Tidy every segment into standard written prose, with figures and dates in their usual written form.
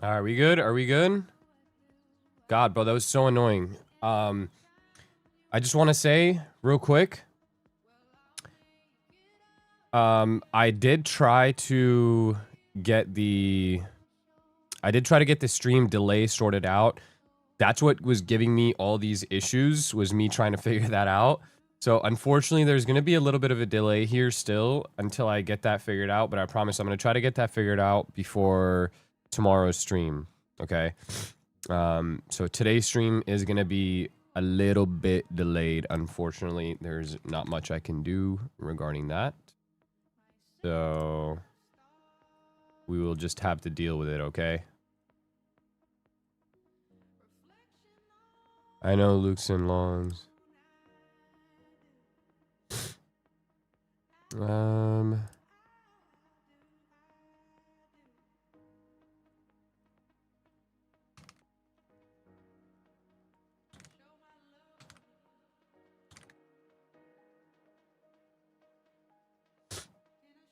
Are we good? Are we good? God, bro, that was so annoying. I just want to say real quick. I did try to get the stream delay sorted out. That's what was giving me all these issues, was me trying to figure that out. So unfortunately, there's going to be a little bit of a delay here still until I get that figured out. But I promise I'm going to try to get that figured out before tomorrow's stream. Okay. So today's stream is going to be a little bit delayed. Unfortunately, there's not much I can do regarding that. So we will just have to deal with it, okay? I know Luke's and Longs.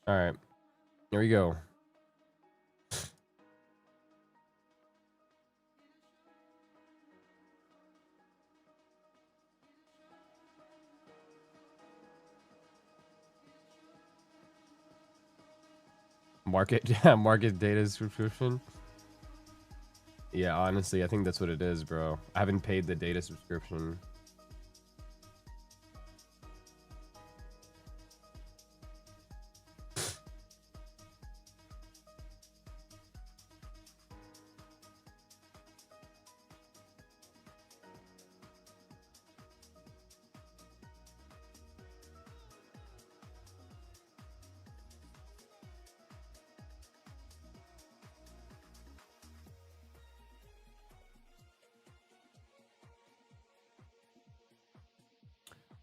All right, here we go. Market data subscription. Yeah, honestly, I think that's what it is, bro. I haven't paid the data subscription.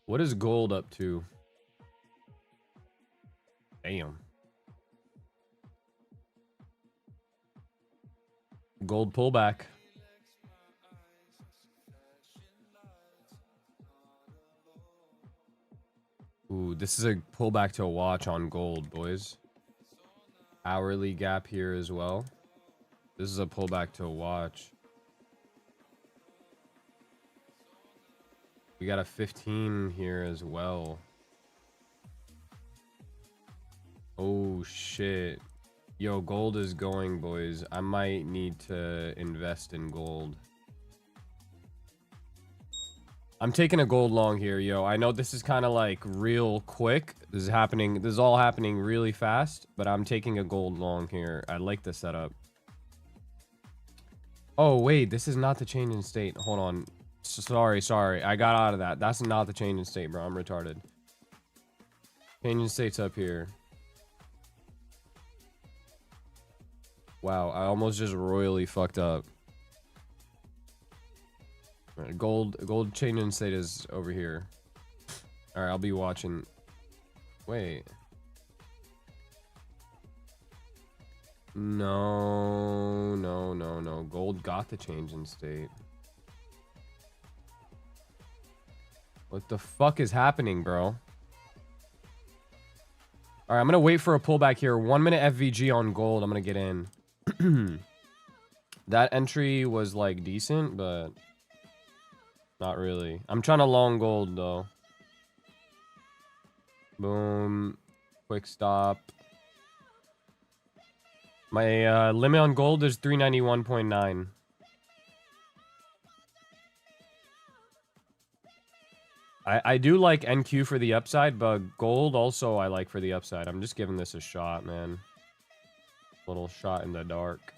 What is gold up to? Damn. Gold pullback. Ooh, this is a pullback to watch on gold, boys. Hourly gap here as well. This is a pullback to watch. We got a 15 here as well. Oh shit. Yo, gold is going, boys. I might need to invest in gold. I'm taking a gold long here, yo. I know this is kind of like real quick. This is all happening really fast, but I'm taking a gold long here. I like the setup. Oh, wait, this is not the change in state. Hold on. Sorry. I got out of that. That's not the change in state, bro. I'm retarded. Change in state's up here. Wow, I almost just royally fucked up. Right, gold change in state is over here. All right, I'll be watching. Wait. No. Gold got the change in state. What the fuck is happening, bro? All right, I'm gonna wait for a pullback here. 1 minute FVG on gold. I'm gonna get in. That entry was like decent, but not really. I'm trying to long gold though. Boom. Quick stop. My limit on gold is 391.9. I do like NQ for the upside, but gold also I like for the upside. I'm just giving this a shot, man. Little shot in the dark.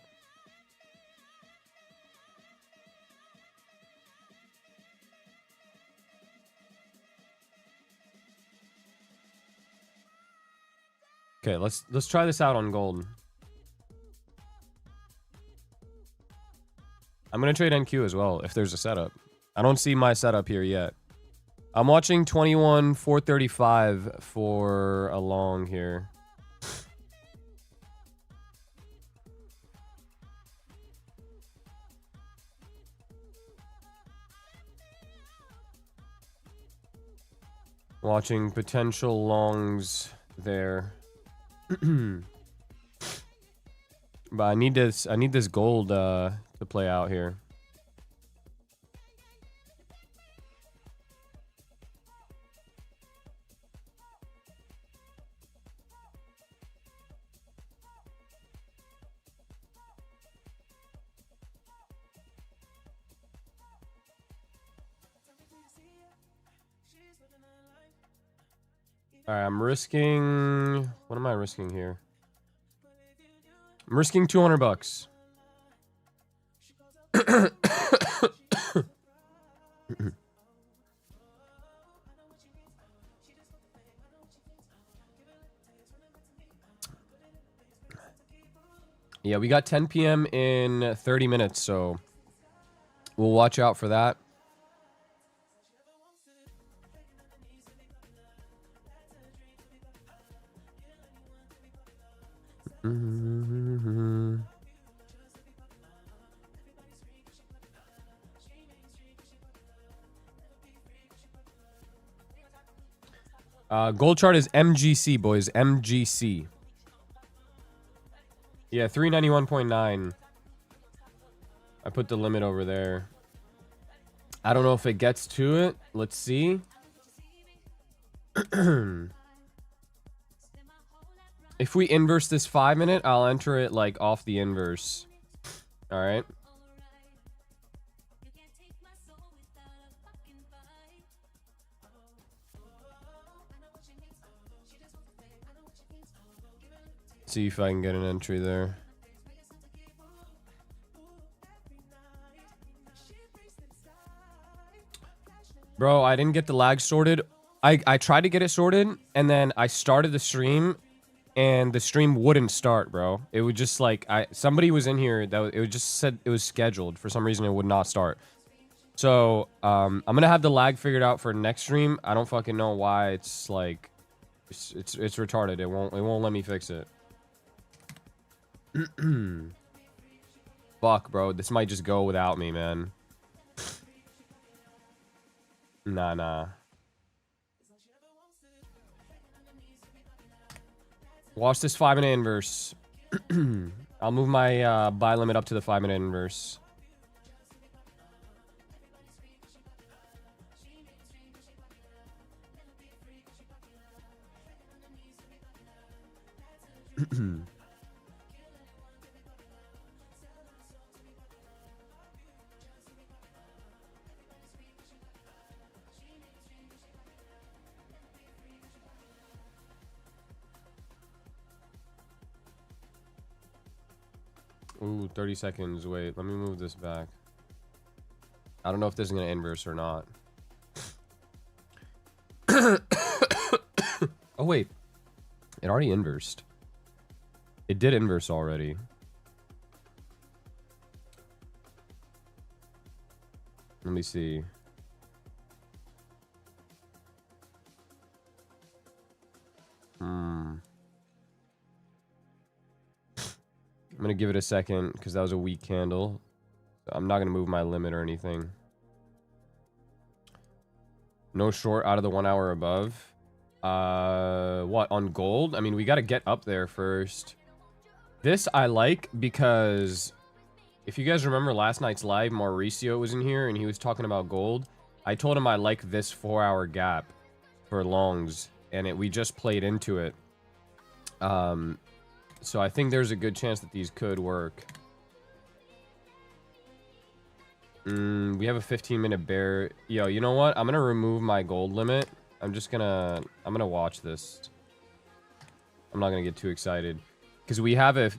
Okay, let's try this out on gold. I'm gonna trade NQ as well if there's a setup. I don't see my setup here yet. I'm watching 21,435 for a long here. Watching potential longs there. But I need this gold to play out here. All right, I'm risking. What am I risking here? I'm risking 200 bucks. Yeah, we got 10 p.m. in 30 minutes, so we'll watch out for that. Gold chart is MGC, boys. MGC. Yeah, 391.9. I put the limit over there. I don't know if it gets to it. Let's see. If we inverse this 5-minute, I'll enter it like off the inverse. All right. See if I can get an entry there. Bro, I didn't get the lag sorted. I tried to get it sorted, and then I started the stream, and the stream wouldn't start, bro. It would just like somebody was in here that it just said it was scheduled. For some reason, it would not start. So I'm gonna have the lag figured out for next stream. I don't fucking know why it's like it's retarded. It won't let me fix it. Fuck, bro. This might just go without me, man. Nah. Watch this 5-minute inverse. I'll move my buy limit up to the 5-minute inverse. Ooh, 30 seconds. Wait, let me move this back. I don't know if this is going to inverse or not. Oh, wait. It already inversed. It did inverse already. Let me see. I'm gonna give it a second because that was a weak candle. I'm not gonna move my limit or anything. No short out of the 1 hour above. What, on gold? I mean, we gotta get up there first. This I like because if you guys remember last night's live, Mauricio was in here and he was talking about gold. I told him I like this 4-hour gap for longs, and we just played into it. So I think there's a good chance that these could work. We have a 15-minute bear. Yo, you know what? I'm gonna remove my gold limit. I'm gonna watch this. I'm not gonna get too excited because we have a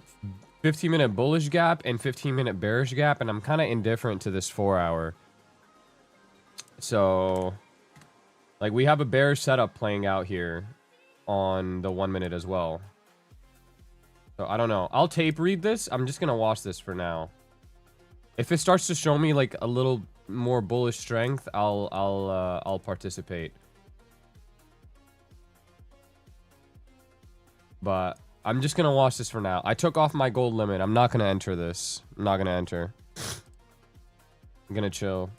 15-minute bullish gap and 15-minute bearish gap, and I'm kind of indifferent to this 4-hour. So, like, we have a bearish setup playing out here on the 1 minute as well. So I don't know. I'll tape read this. I'm just gonna watch this for now. If it starts to show me like a little more bullish strength, I'll participate. But I'm just gonna watch this for now. I took off my gold limit. I'm not gonna enter this. I'm not gonna enter. I'm gonna chill.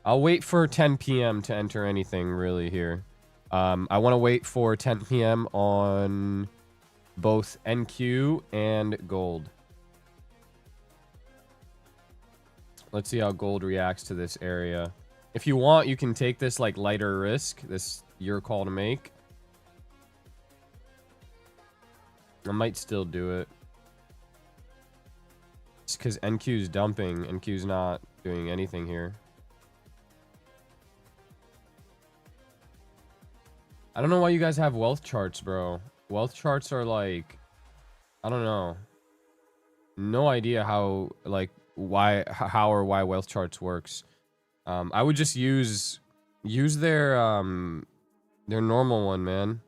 I'll wait for 10 p.m. to enter anything really here. I want to wait for 10 p.m. on both NQ and gold. Let's see how gold reacts to this area. If you want, you can take this like lighter risk. This your call to make. I might still do it. It's because NQ's dumping. NQ's not doing anything here. I don't know why you guys have wealth charts, bro. Wealth charts are like, I don't know. No idea how, like, how or why wealth charts works. I would just use their normal one, man.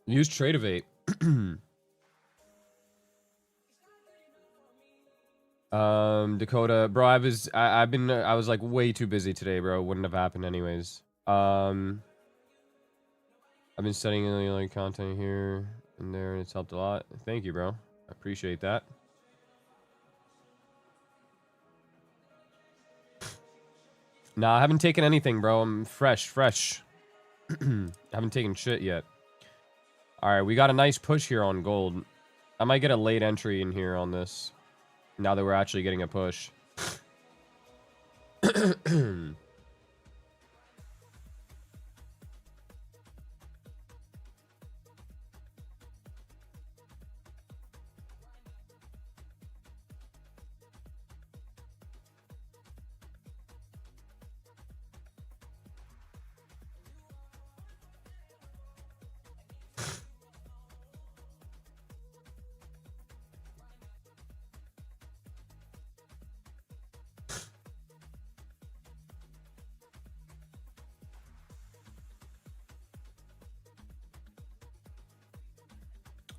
Use Tradeovate. Dakota, bro, I was like way too busy today, bro. Wouldn't have happened anyways. I've been studying like content here and there, and it's helped a lot. Thank you, bro. I appreciate that. Nah, I haven't taken anything, bro. I'm fresh. I haven't taken shit yet. All right, we got a nice push here on gold. I might get a late entry in here on this. Now that we're actually getting a push.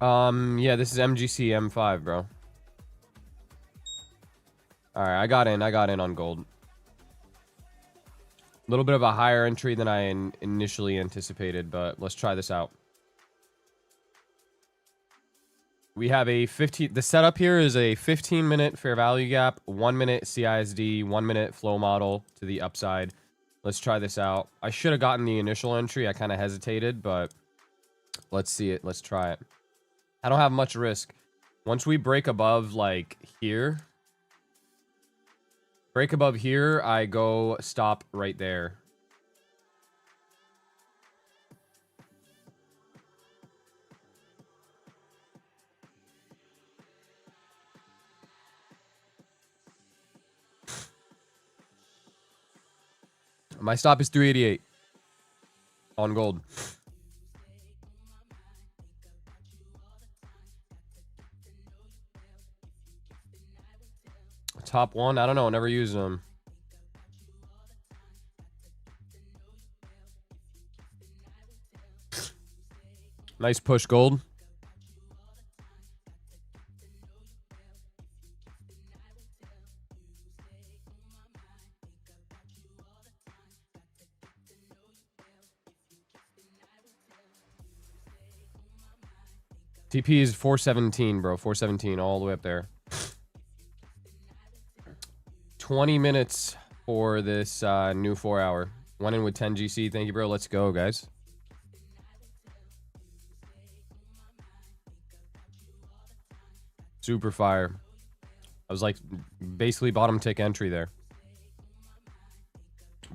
Yeah, this is MGC M5, bro. All right, I got in on gold. A little bit of a higher entry than I initially anticipated, but let's try this out. We have a 15. The setup here is a 15-minute fair value gap, 1 minute CISD, 1 minute flow model to the upside. Let's try this out. I should have gotten the initial entry. I kind of hesitated, but let's see it. Let's try it. I don't have much risk. Once we break above like here, I go stop right there. My stop is 388 on gold. Top one, I don't know. Never used them. Nice push, gold. TP is 417, bro. 417 all the way up there. 20 minutes for this new 4-hour. One in with 10 GC. Thank you, bro. Let's go, guys. Super fire. I was like basically bottom tick entry there.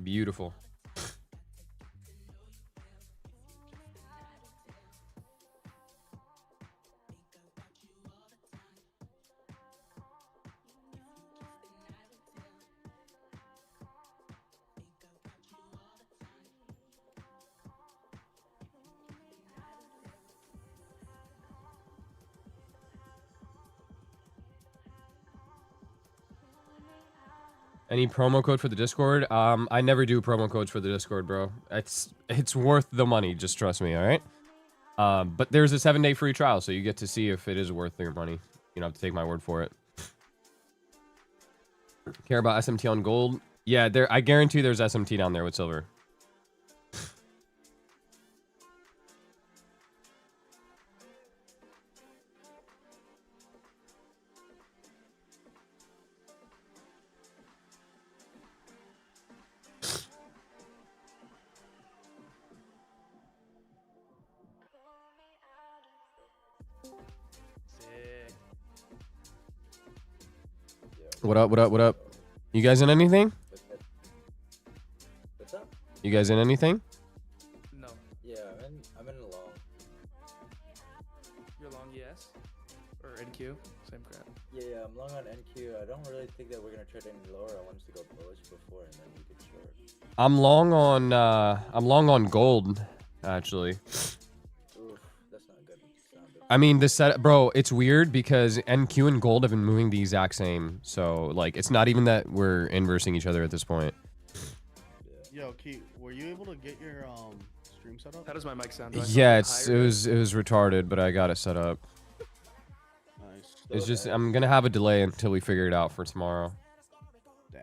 Beautiful. Any promo code for the Discord? I never do promo codes for the Discord, bro. It's worth the money. Just trust me, all right? But there's a 7-day free trial, so you get to see if it is worth your money. You don't have to take my word for it. Care about SMT on gold? Yeah, I guarantee there's SMT down there with silver. What up? What up? What up? You guys in anything? What's up? You guys in anything? No. Yeah, I'm in a long. You're long ES? Or NQ? Same crap. Yeah, I'm long on NQ. I don't really think that we're gonna trade any lower. I want us to go bullish before, and then we can short. I'm long on gold, actually. Oof, that's not good. I mean, this set, bro, it's weird because NQ and gold have been moving the exact same. So, like, it's not even that we're inversing each other at this point. Yeah. Yo, Keith, were you able to get your stream set up? How does my mic sound? Do I sound Yeah, like it higher? was retarded, but I got it set up. Nice. It's just I'm gonna have a delay until we figure it out for tomorrow. Damn.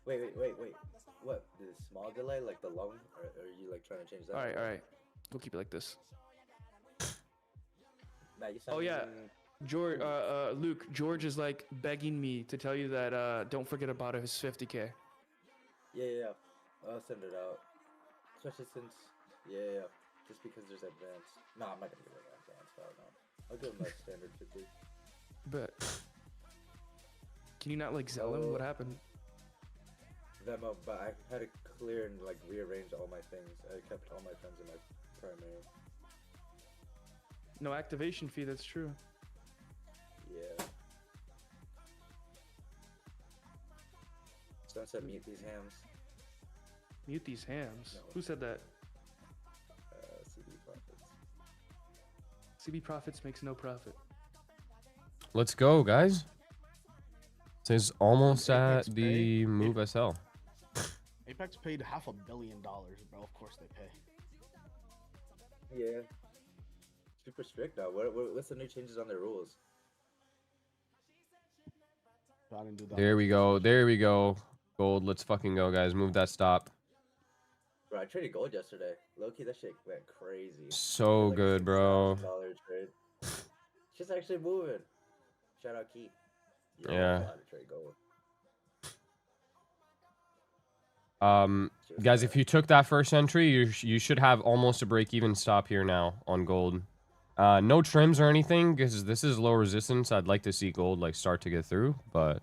Wait. What? The small delay, like the long, or are you like trying to change that? All right. We'll keep it like this. Matt, you Oh, yeah. sound- George, Luke, George is like begging me to tell you that don't forget about his 50K. Yeah. I'll send it out. Especially since, yeah. Just because there's advanced. No, I'm not gonna give it advanced. I don't know. I'll give him like standard 50. But can you not like Zell him? What happened? Venmo, but I had to clear and like rearrange all my things. I kept all my friends in my primary. No activation fee. That's true. Yeah. Sunset, mute these hams. Mute these hams. No. Who said that? CD profits. CB profits makes no profit. Let's go, guys. This is almost Apex at the pay? move SL. Apex paid $500 million, bro. Of course they pay. Yeah. Super strict now. What's the new changes on their rules? I didn't do that. There we go. There we go. Gold. Let's fucking go, guys. Move that stop. Bro, I traded gold yesterday. Low-key, that shit went crazy. So Like a good, bro. $6,000 trade. It's just actually moving. Shout out Keith. Yeah. I know how to trade gold. Guys, if you took that first entry, you should have almost a break-even stop here now on gold. No trims or anything because this is low resistance. I'd like to see gold like start to get through, but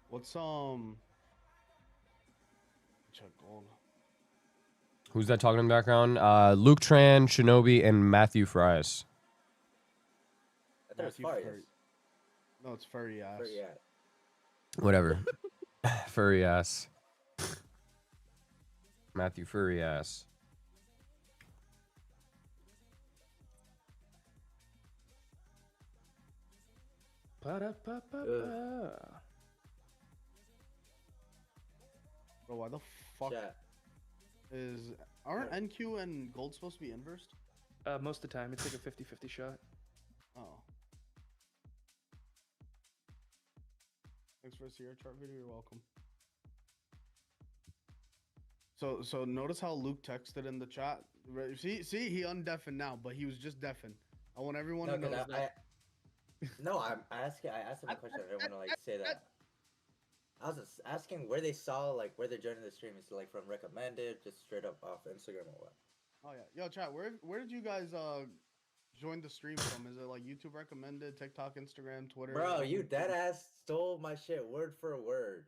What's check gold. who's that talking in the background? Luke Tran, Shinobi, and Matthew Fries. I thought it was Matthew Farias. No, it's furry ass. But yeah. Whatever. Furry ass. Matthew Furry ass. Pa-da-pa-pa-pa. Bro, why the fuck Chat. aren't NQ and gold supposed to be inversed? Most of the time, it's like a 50-50 shot. Oh. Thanks for the Sierra chart video. You're welcome. So notice how Luke texted in the chat. See, he undeafened now, but he was just deafened. I want everyone No, to know 'cause that. I asked him a question. I didn't want to like say that. I was just asking where they saw like where they're joining the stream. Is it like from recommended, just straight up off Instagram or what? Oh yeah, yo chat. Where did you guys join the stream from? Is it like YouTube recommended, TikTok, Instagram, Twitter? Bro, you dead ass stole my shit word for word.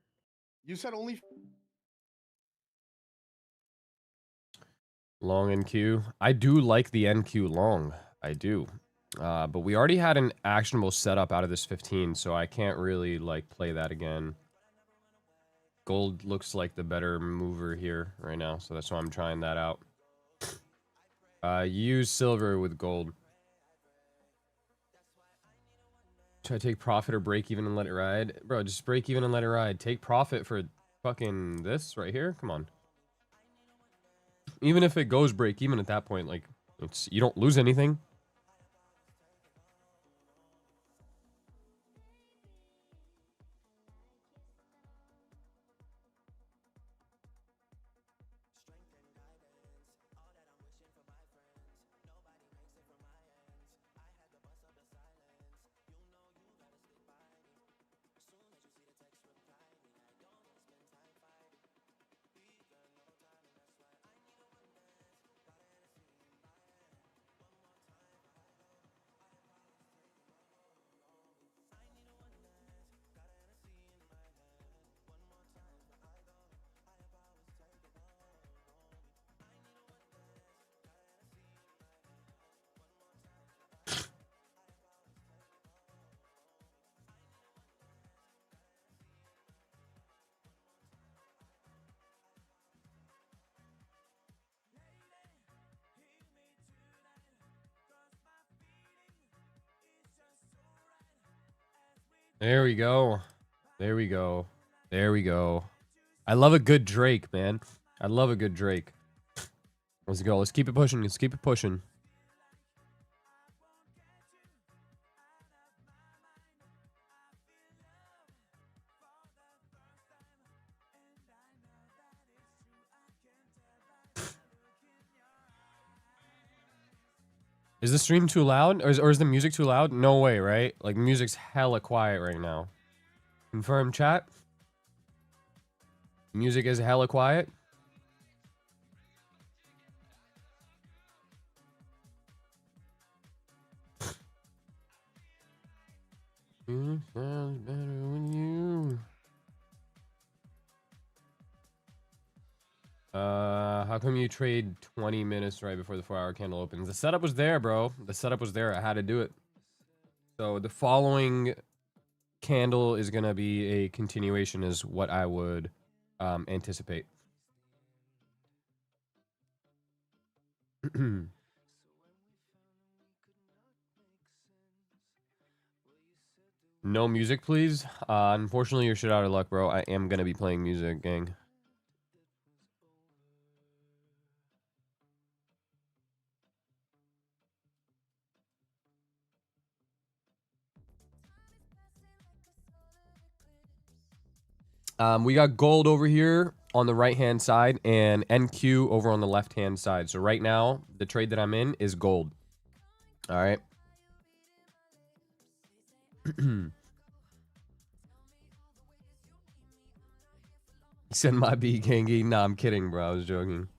You said only. Long NQ. I do like the NQ long. I do. But we already had an actionable setup out of this 15, so I can't really like play that again. Gold looks like the better mover here right now, so that's why I'm trying that out. Use silver with gold. Should I take profit or break even and let it ride? Bro, just break even and let it ride. Take profit for fucking this right here? Come on. Even if it goes break even at that point, like, you don't lose anything. There we go. There we go. There we go. I love a good Drake, man. I love a good Drake. Let's go. Let's keep it pushing. Let's keep it pushing. Is the stream too loud? Or is the music too loud? No way, right? Like, music's hella quiet right now. Confirm chat. Music is hella quiet. Music sounds better when you. How come you trade 20 minutes right before the 4-hour candle opens? The setup was there, bro. The setup was there. I had to do it. So the following candle is gonna be a continuation, is what I would anticipate. No music, please. Unfortunately, you're shit out of luck, bro. I am gonna be playing music, gang. We got gold over here on the right-hand side and NQ over on the left-hand side. So right now, the trade that I'm in is gold. All right. He said my B, Gangy. Nah, I'm kidding, bro. I was joking.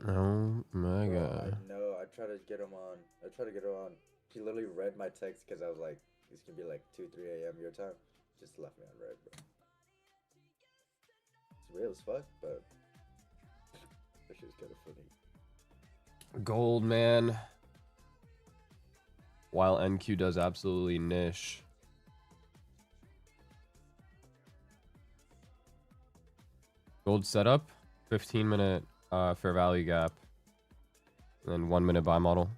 Oh my Bro, god. I know. I tried to get him on. I tried to get him on. He literally read my text because I was like, it's gonna be like 2, 3 a.m. your time. Just left me on red, bro. It's real as fuck, but that shit's kind of funny. Gold, man. While NQ does absolutely niche. Gold setup, 15-minute fair value gap, and then 1-minute buy model.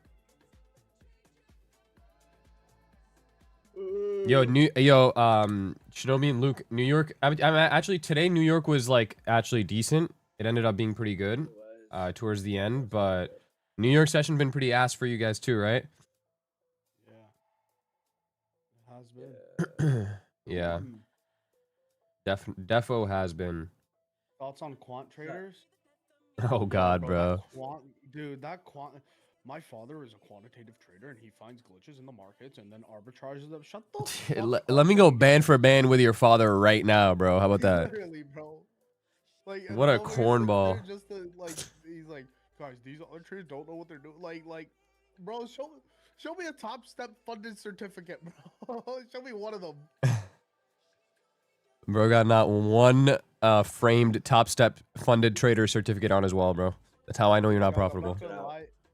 Shinobi and Luke, New York. I'm actually today. New York was like actually decent. It ended up being pretty good towards the end, but New York session been pretty ass for you guys too, right? Yeah. It has been. Yeah. Defo has been. Thoughts on quant traders? Oh god, bro. That quant. My father is a quantitative trader, and he finds glitches in the markets and then arbitrages them. Shut the fuck up. Let me go band for band with your father right now, bro. How about that? Literally, bro. Like, What a over here sits cornball. there just to, like, he's like, guys, these other traders don't know what they're doing. Like, bro, show me a Top Step funded certificate, bro. Show me one of them. Bro got not one framed Top Step funded trader certificate on his wall, bro. That's how I know you're not profitable.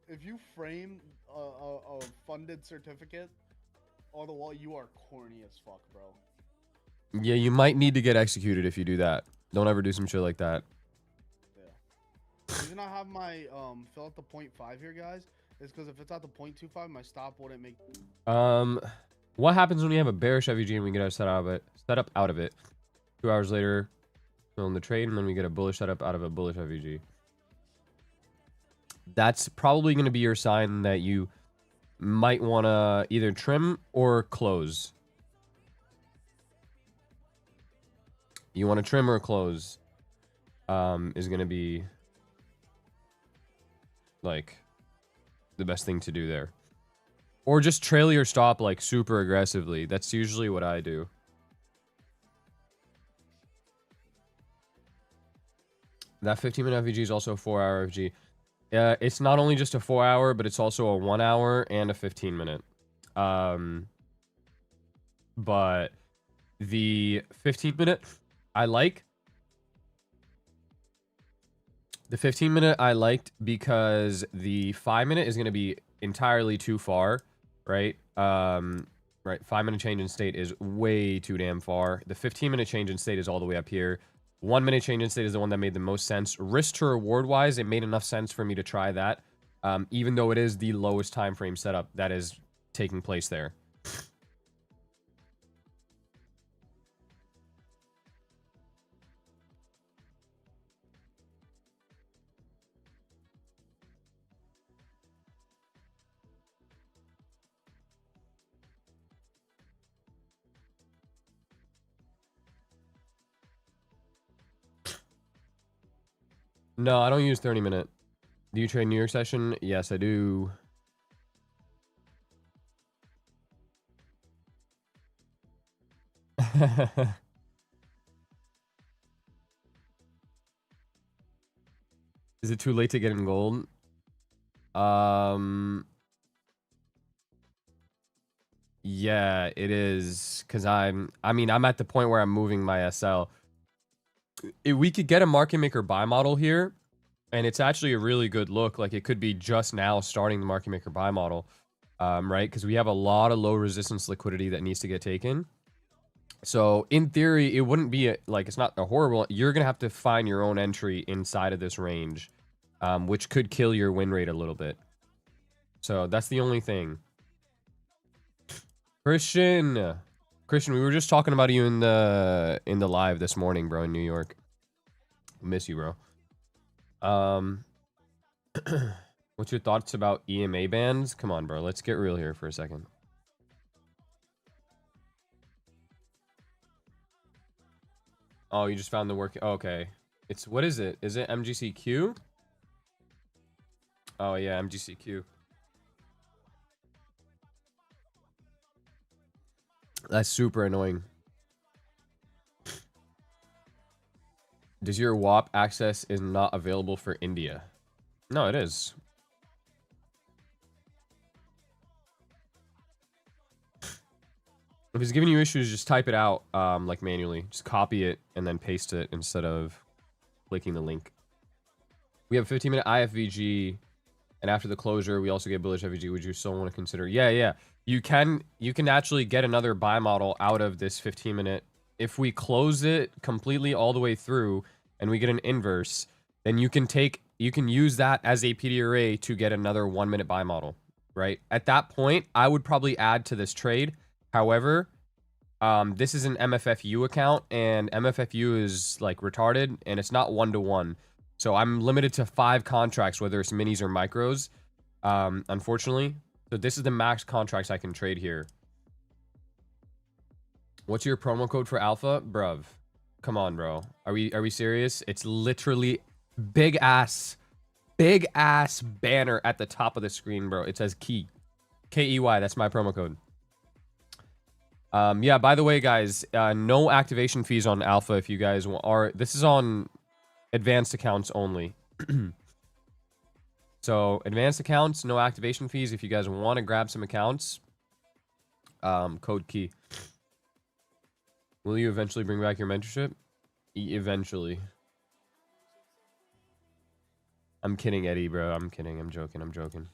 If you frame a funded certificate on the wall, you are corny as fuck, bro. Yeah, you might need to get executed if you do that. Don't ever do some shit like that. Yeah. The reason I have my fill out the 0.5 here, guys, is because if it's at the 0.25, my stop wouldn't make. What happens when you have a bearish FVG and we get our set up out of it? 2 hours later, fill in the trade, and then we get a bullish setup out of a bullish FVG. That's probably going to be your sign that you might want to either trim or close. You want to trim or close is going to be like the best thing to do there. Or just trail your stop like super aggressively. That's usually what I do. That 15-minute FVG is also a 4-hour FVG. It's not only just a 4-hour, but it's also a 1-hour and a 15-minute. But the 15-minute I like The 15-minute I liked because the 5-minute is going to be entirely too far, right? Right, 5-minute change in state is way too damn far. The 15-minute change in state is all the way up here. 1-minute change in state is the one that made the most sense. Risk to reward wise, it made enough sense for me to try that, even though it is the lowest time frame setup that is taking place there. No, I don't use 30-minute. Do you trade New York session? Yes, I do. Is it too late to get in gold? Yeah, it is. Because I mean, I'm at the point where I'm moving my SL. If we could get a market maker buy model here, and it's actually a really good look. Like, it could be just now starting the market maker buy model, right? Because we have a lot of low resistance liquidity that needs to get taken. So in theory, it wouldn't be like, it's not a horrible. You're gonna have to find your own entry inside of this range, which could kill your win rate a little bit. So that's the only thing. Christian, we were just talking about you in the live this morning, bro, in New York. Miss you, bro. What's your thoughts about EMA bans? Come on, bro. Let's get real here for a second. Oh, you just found the work. Oh, okay. It's, what is it? Is it MGCQ? Oh, yeah, MGCQ. That's super annoying. Does your WAP access is not available for India? No, it is. If it's giving you issues, just type it out, like manually. Just copy it and then paste it instead of clicking the link. We have a 15-minute IFVG, and after the closure, we also get bullish FVG. Would you still want to consider? Yeah. You can actually get another buy model out of this 15-minute. If we close it completely all the way through and we get an inverse, then you can use that as a PD array to get another 1-minute buy model, right? At that point, I would probably add to this trade. However, this is an MFFU account, and MFFU is like retarded, and it's not 1-to-1. So I'm limited to 5 contracts, whether it's minis or micros, unfortunately. So this is the max contracts I can trade here. What's your promo code for alpha? Bruv. Come on, bro. Are we serious? It's literally big ass banner at the top of the screen, bro. It says key. KEY. That's my promo code. Yeah, by the way, guys, no activation fees on alpha if you guys are. This is on advanced accounts only. So advanced accounts, no activation fees. If you guys want to grab some accounts, code key. Will you eventually bring back your mentorship? Eventually. I'm kidding, Eddie, bro. I'm kidding. I'm joking. I'm joking.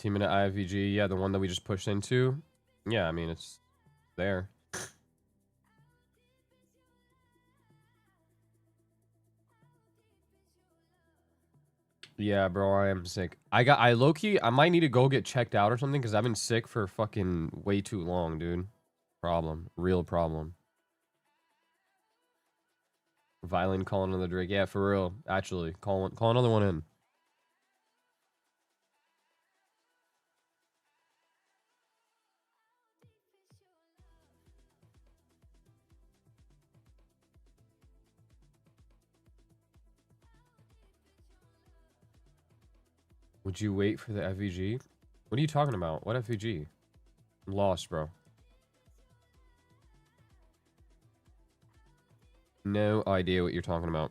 Minute IFVG, yeah, the one that we just pushed into. Yeah, I mean, it's there. Yeah, bro, I am sick. I low-key, I might need to go get checked out or something, because I've been sick for fucking way too long, dude. Problem. Real problem. Violin calling another Drake. Yeah, for real. Actually, call another one in. Would you wait for the FVG? What are you talking about? What FVG? I'm lost, bro. no idea what you're talking about.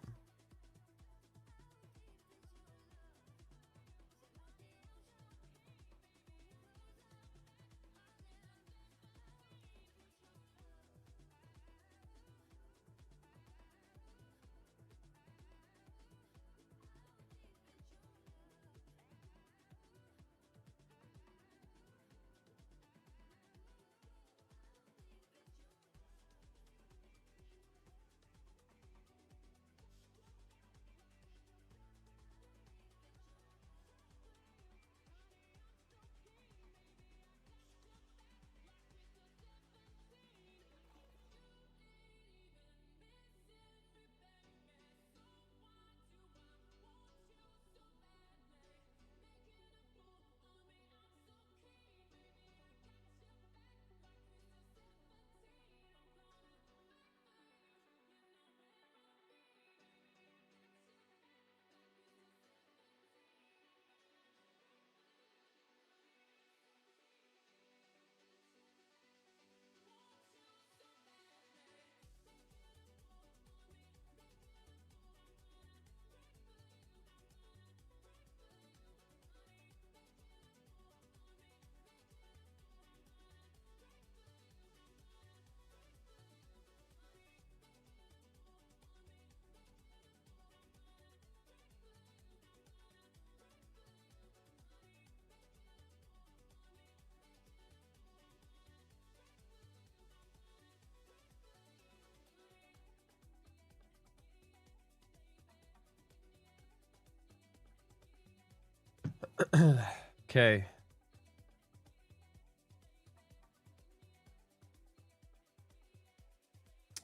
Okay.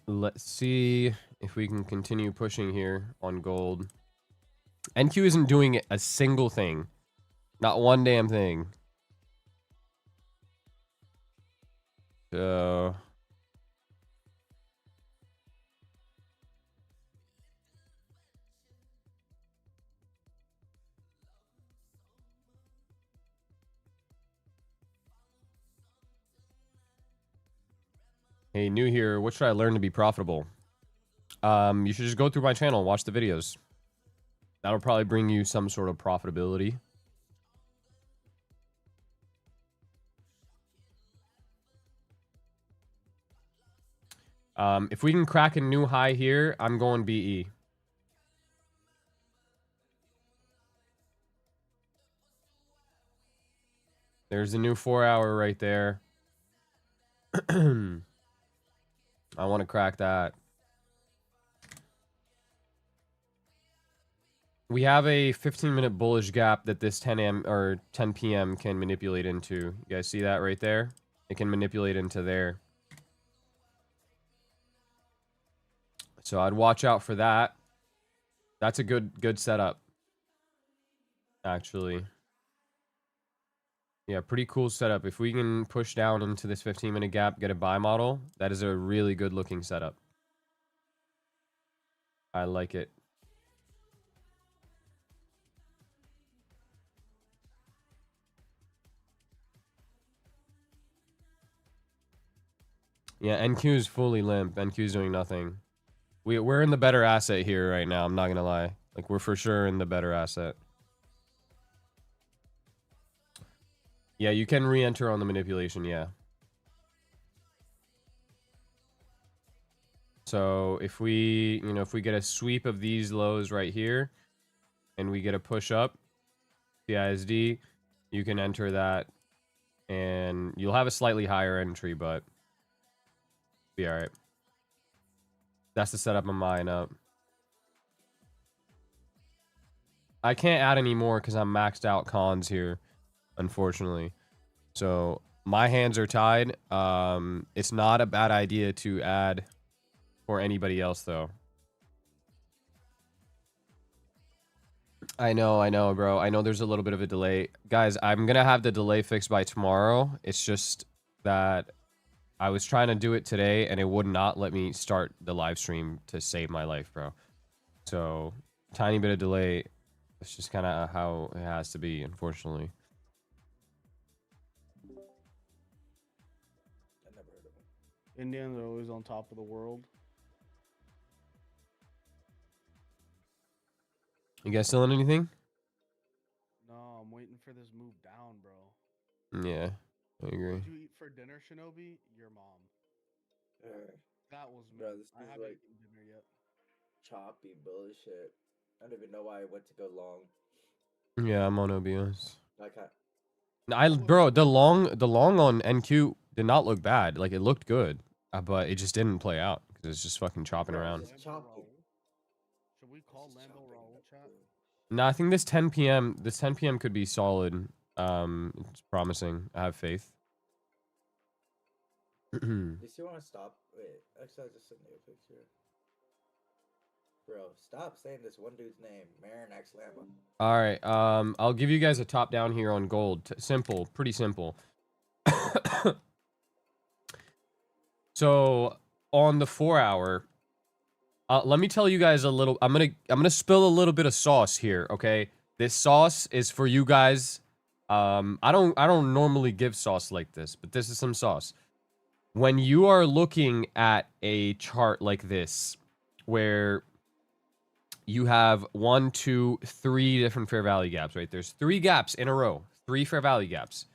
Let's see if we can continue pushing here on gold. NQ isn't doing a single thing. Not one damn thing. So... Hey, new here. What should I learn to be profitable? You should just go through my channel and watch the videos. That'll probably bring you some sort of profitability. If we can crack a new high here, I'm going BE. There's a new 4-hour right there. I want to crack that. We have a 15-minute bullish gap that this 10 a.m. or 10 p.m. can manipulate into. You guys see that right there? It can manipulate into there. So I'd watch out for that. That's a good setup. Actually. Yeah, pretty cool setup. If we can push down into this 15-minute gap, get a buy model, that is a really good looking setup. I like it. Yeah, NQ is fully limp. NQ is doing nothing. We're in the better asset here right now. I'm not gonna lie. Like, we're for sure in the better asset. Yeah, you can re-enter on the manipulation, yeah. So if we, if we get a sweep of these lows right here, and we get a push up, the ISD, you can enter that, and you'll have a slightly higher entry, but be alright. That's the setup on mine up. I can't add any more because I'm maxed out cons here, unfortunately. So my hands are tied. It's not a bad idea to add for anybody else, though. I know, bro. I know there's a little bit of a delay. Guys, I'm going to have the delay fixed by tomorrow. It's just that I was trying to do it today, and it would not let me start the live stream to save my life, bro. So, tiny bit of delay. It's just kind of how it has to be, unfortunately. Indians are always on top of the world. You guys still in anything? No, I'm waiting for this move down, bro. Yeah, I agree. What'd you eat for dinner, Shinobi? Your mom. That was me. Bro, this I is haven't like eaten dinner yet. choppy bullshit. I don't even know why I went to go long. Yeah, I'm on OBS. I can't. Bro, the long on NQ did not look bad. Like it looked good, but it just didn't play out because it's just fucking chopping Bro, around. it's just choppy. Should we call It's just Lando chopping Raul up, chat? No, I think this 10 p.m. This 10 p.m. could be solid. It's promising. I have faith. Do you want to stop? Wait, actually, I just sent you a picture. Bro, stop saying this one dude's name, Marin X Lamba. All right. I'll give you guys a top down here on gold. Simple, pretty simple. So on the 4-hour, let me tell you guys a little. I'm gonna spill a little bit of sauce here. Okay, this sauce is for you guys. I don't normally give sauce like this, but this is some sauce. When you are looking at a chart like this, where you have 1, 2, 3 different fair value gaps, right? There's 3 gaps in a row, 3 fair value gaps.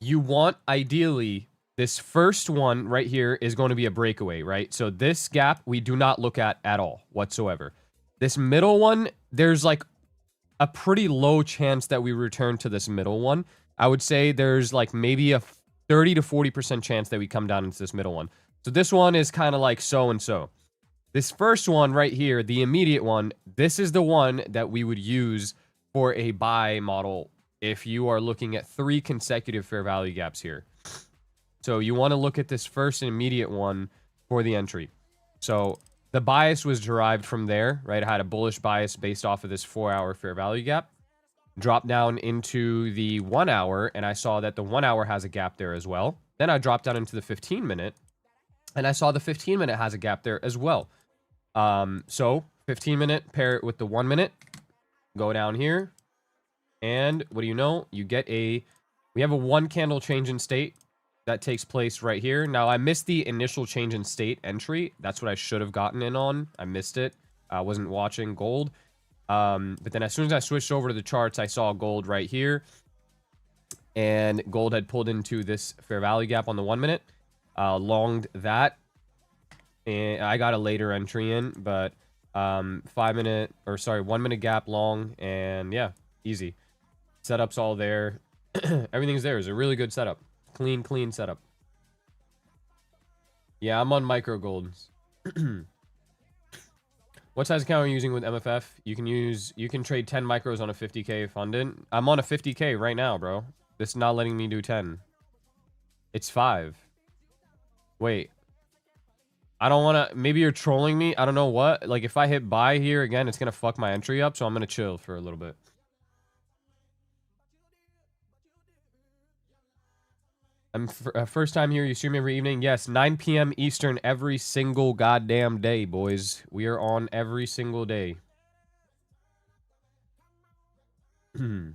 You want, ideally, this first one right here is going to be a breakaway, right? So this gap we do not look at all whatsoever. This middle one, there's like a pretty low chance that we return to this middle one. I would say there's like maybe a 30 to 40% chance that we come down into this middle one. So this one is kind of like so and so. This first one right here, the immediate one, this is the one that we would use for a buy model if you are looking at 3 consecutive fair value gaps here. So you want to look at this first and immediate one for the entry. So the bias was derived from there, right? I had a bullish bias based off of this 4-hour fair value gap. Dropped down into the 1 hour, and I saw that the 1 hour has a gap there as well. Then I dropped down into the 15-minute, and I saw the 15-minute has a gap there as well. So 15-minute, pair it with the 1 minute, go down here, and what do you know? You get we have a 1 candle change in state that takes place right here. Now, I missed the initial change in state entry. That's what I should have gotten in on. I missed it. I wasn't watching gold. But then as soon as I switched over to the charts, I saw gold right here. And gold had pulled into this fair value gap on the 1 minute. Longed that. And I got a later entry in, but 1 minute gap long, and yeah, easy. Setup's all there. Everything's there. It's a really good setup. Clean setup. Yeah, I'm on micro golds. What size account are you using with MFF? You can trade 10 micros on a 50k funded. I'm on a 50k right now, bro. This is not letting me do 10. It's 5. Wait. I don't want to... Maybe you're trolling me. I don't know what. Like, if I hit buy here again, it's going to fuck my entry up. So I'm going to chill for a little bit. I'm first time here. You stream every evening. Yes, 9 p.m. Eastern every single goddamn day, boys. We are on every single day. There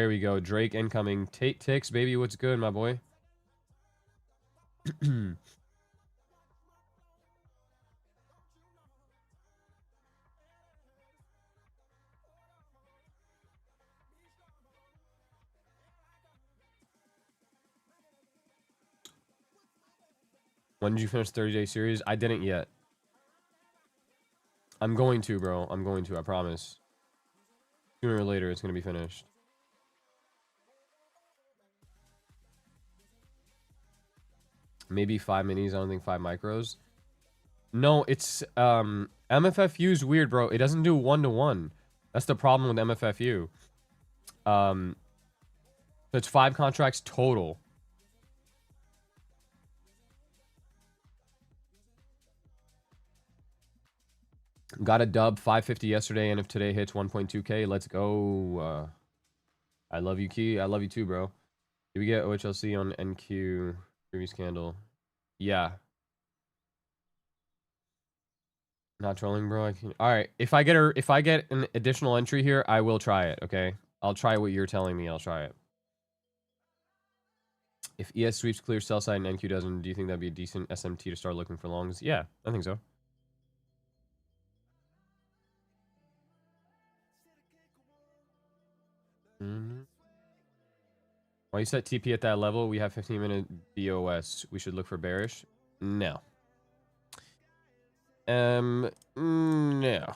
we go. Drake incoming. Tate Ticks, baby. What's good, my boy? When did you finish 30-day series? I didn't yet. I'm going to, bro. I'm going to. I promise. Sooner or later, it's going to be finished. Maybe 5 minis. I don't think 5 micros. No, it's... MFFU is weird, bro. It doesn't do 1-to-1. That's the problem with MFFU. So it's 5 contracts total. Got a dub 550 yesterday, and if today hits 1.2k, let's go. I love you, Key. I love you too, bro. Did we get OHLC on NQ previous candle? Yeah. Not trolling, bro. All right. If I get an additional entry here, I will try it. Okay. I'll try what you're telling me. I'll try it. If ES sweeps clear sell side and NQ doesn't, do you think that'd be a decent SMT to start looking for longs? Yeah, I think so. Mhm. Why you set TP at that level? We have 15-minute BOS. We should look for bearish. No. No.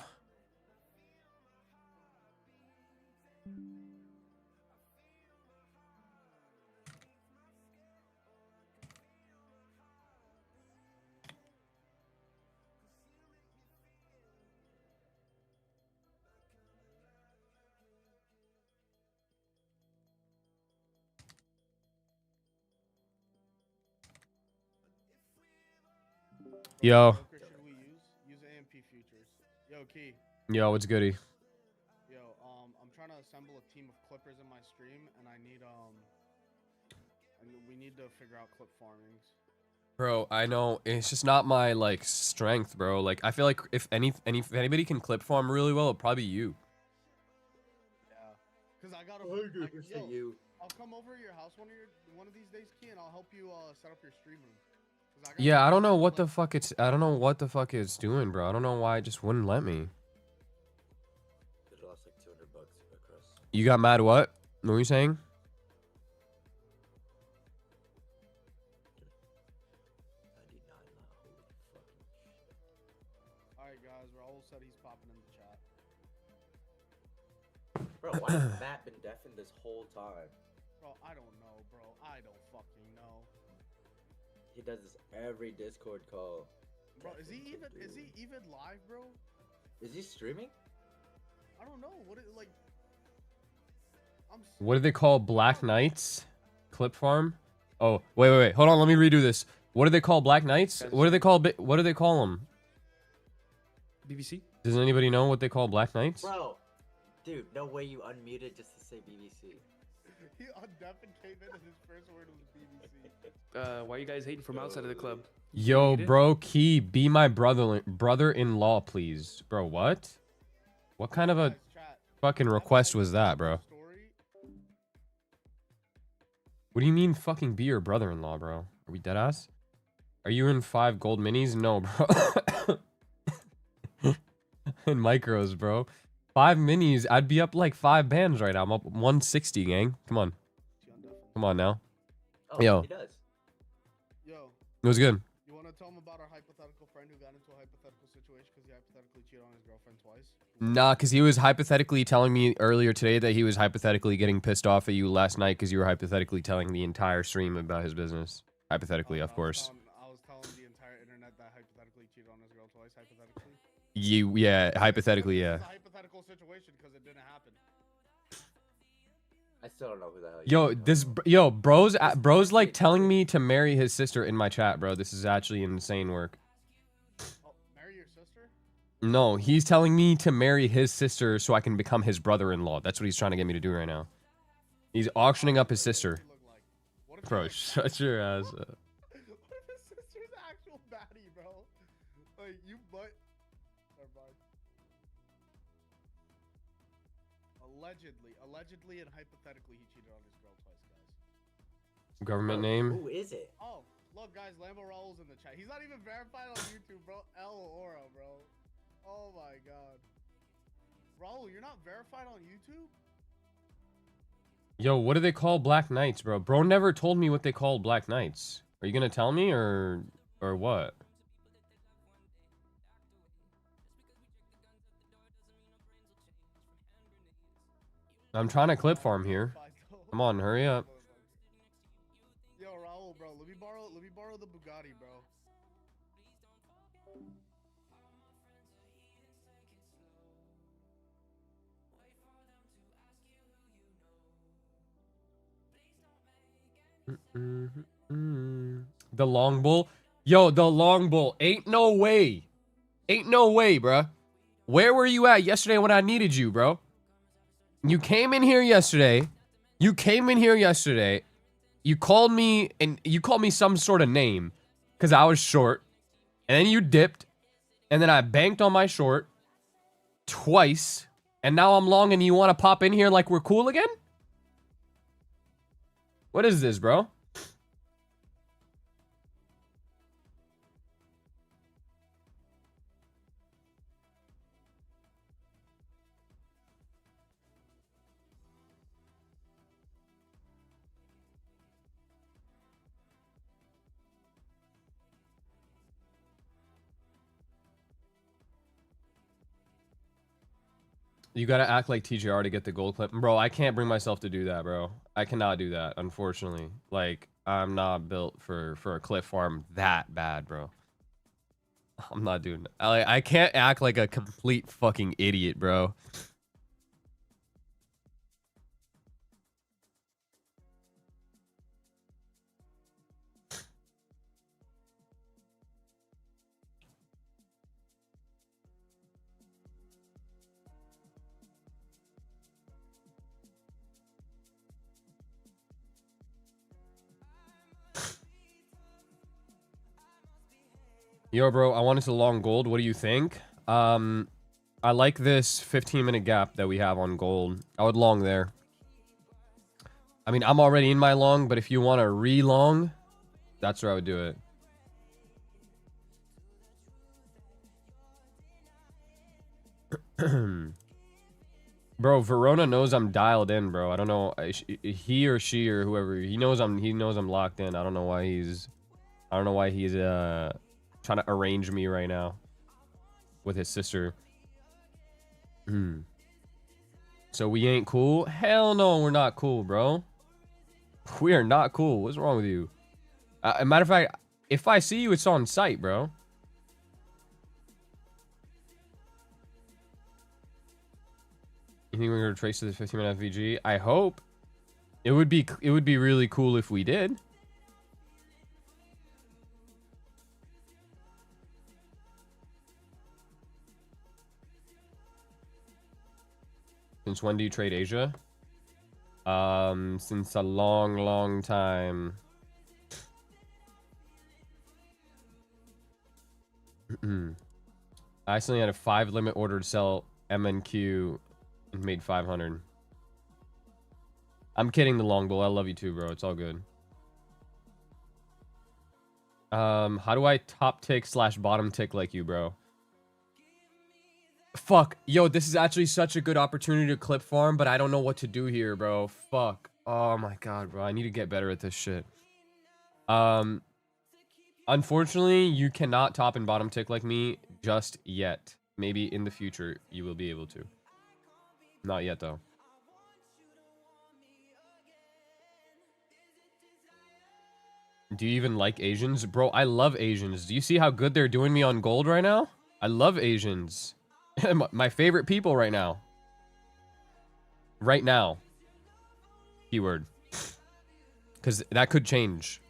Yo. What broker should we use? Use AMP futures. Yo, Key. Yo, what's goody? Yo, I'm trying to assemble a team of clippers in my stream, and we need to figure out clip farmings. Bro, I know it's just not my like strength, bro. Like I feel like if anybody can clip farm really well, it'll probably be you. Yeah, cause I gotta. 100% you. I'll come over to your house one of these days, Key, and I'll help you set up your stream room. Yeah, I don't know what the fuck it's. I don't know what the fuck it's doing, bro. I don't know why it just wouldn't let me. It lost like $200 across. You got mad? What? What were you saying? 99. Holy fucking shit. All right, guys. Raul said he's popping in the chat. Bro, why has Matt been deafened this whole time? Bro, I don't know, bro. I don't fucking know. He does this every Discord call. Bro, is he even live, bro? Is he streaming? I don't know. What do they call Black Knights? Clip farm? Oh, wait. Hold on, let me redo this. What do they call Black Knights? What do they call them? BBC? Does anybody know what they call Black Knights? Bro, dude, no way you unmuted just to say BBC. He came in and his first word was BBC. Why are you guys hating from outside of the club? Yo, Need it? bro, Key, be my brother-in-law, please. Bro, what? What kind of a Guys, chat, fucking request was that, bro? story. What do you mean fucking be your brother-in-law, bro? Are we deadass? Are you in 5 gold minis? No, bro. In micros, bro. 5 minis, I'd be up like 5 bands right now. I'm up 160, gang. Come on. Come on now. Oh, Yo. he does. Yo, It was good. you want to tell him about our hypothetical friend who got into a hypothetical situation because he hypothetically cheated on his girlfriend twice? Nah, because he was hypothetically telling me earlier today that he was hypothetically getting pissed off at you last night because you were hypothetically telling the entire stream about his business. Hypothetically, of course. I was telling the entire internet that hypothetically cheated on his girl twice, hypothetically. Yeah, hypothetically, yeah. It's a hypothetical situation because it didn't happen. I still don't know who the hell. Bro's like telling me to marry his sister in my chat, bro. This is actually insane work. Oh, marry your sister? No, he's telling me to marry his sister so I can become his brother-in-law. That's what he's trying to get me to do right now. He's auctioning up his sister. What if Bro, shut your ass up. What if his sister's actual baddie, bro? Like, you might... Never mind. Allegedly and hypothetically, he cheated on his girl twice, guys. Government name? Who is it? Oh, look, guys, Lambo Raul's in the chat. He's not even verified on YouTube, bro. El Ora, bro. Oh my god. Raul, you're not verified on YouTube? Yo, what do they call Black Knights, bro? Bro never told me what they call Black Knights. Are you gonna tell me or what? I'm trying to clip farm here. Come on, hurry up. Yo, Raul, bro, let me borrow the Bugatti, bro. The long bull? Yo, the long bull. Ain't no way. Ain't no way, bruh. Where were you at yesterday when I needed you, bro? You came in here yesterday. You called me and you called me some sort of name because I was short. And then you dipped. And then I banked on my short twice. And now I'm long and you want to pop in here like we're cool again? What is this, bro? You gotta act like TGR to get the gold clip. Bro, I can't bring myself to do that, bro. I cannot do that, unfortunately. Like, I'm not built for a clip farm that bad, bro. I'm not doing that. I can't act like a complete fucking idiot, bro. Yo, bro, I wanted to long gold. What do you think? I like this 15-minute gap that we have on gold. I would long there. I mean, I'm already in my long, but if you want to re-long, that's where I would do it. Bro, Verona knows I'm dialed in, bro. I don't know, he or she or whoever, he knows I'm locked in. I don't know why he's trying to arrange me right now with his sister. So we ain't cool? Hell no, we're not cool, bro. We are not cool. What's wrong with you? As a matter of fact, if I see you, it's on site, bro. You think we're gonna trace to the 15-minute FVG? I hope. It would be really cool if we did. Since when do you trade Asia? Since a long time. I accidentally had a 5 limit order to sell MNQ and made 500. I'm kidding, the long bull. I love you too, bro. It's all good. How do I top tick / bottom tick like you, bro? Fuck. Yo, this is actually such a good opportunity to clip farm, but I don't know what to do here, bro. Fuck. Oh my god, bro. I need to get better at this shit. Unfortunately, you cannot top and bottom tick like me just yet. Maybe in the future, you will be able to. Not yet, though. Do you even like Asians? Bro, I love Asians. Do you see how good they're doing me on gold right now? I love Asians. My favorite people right now. Right now. Keyword. Because that could change.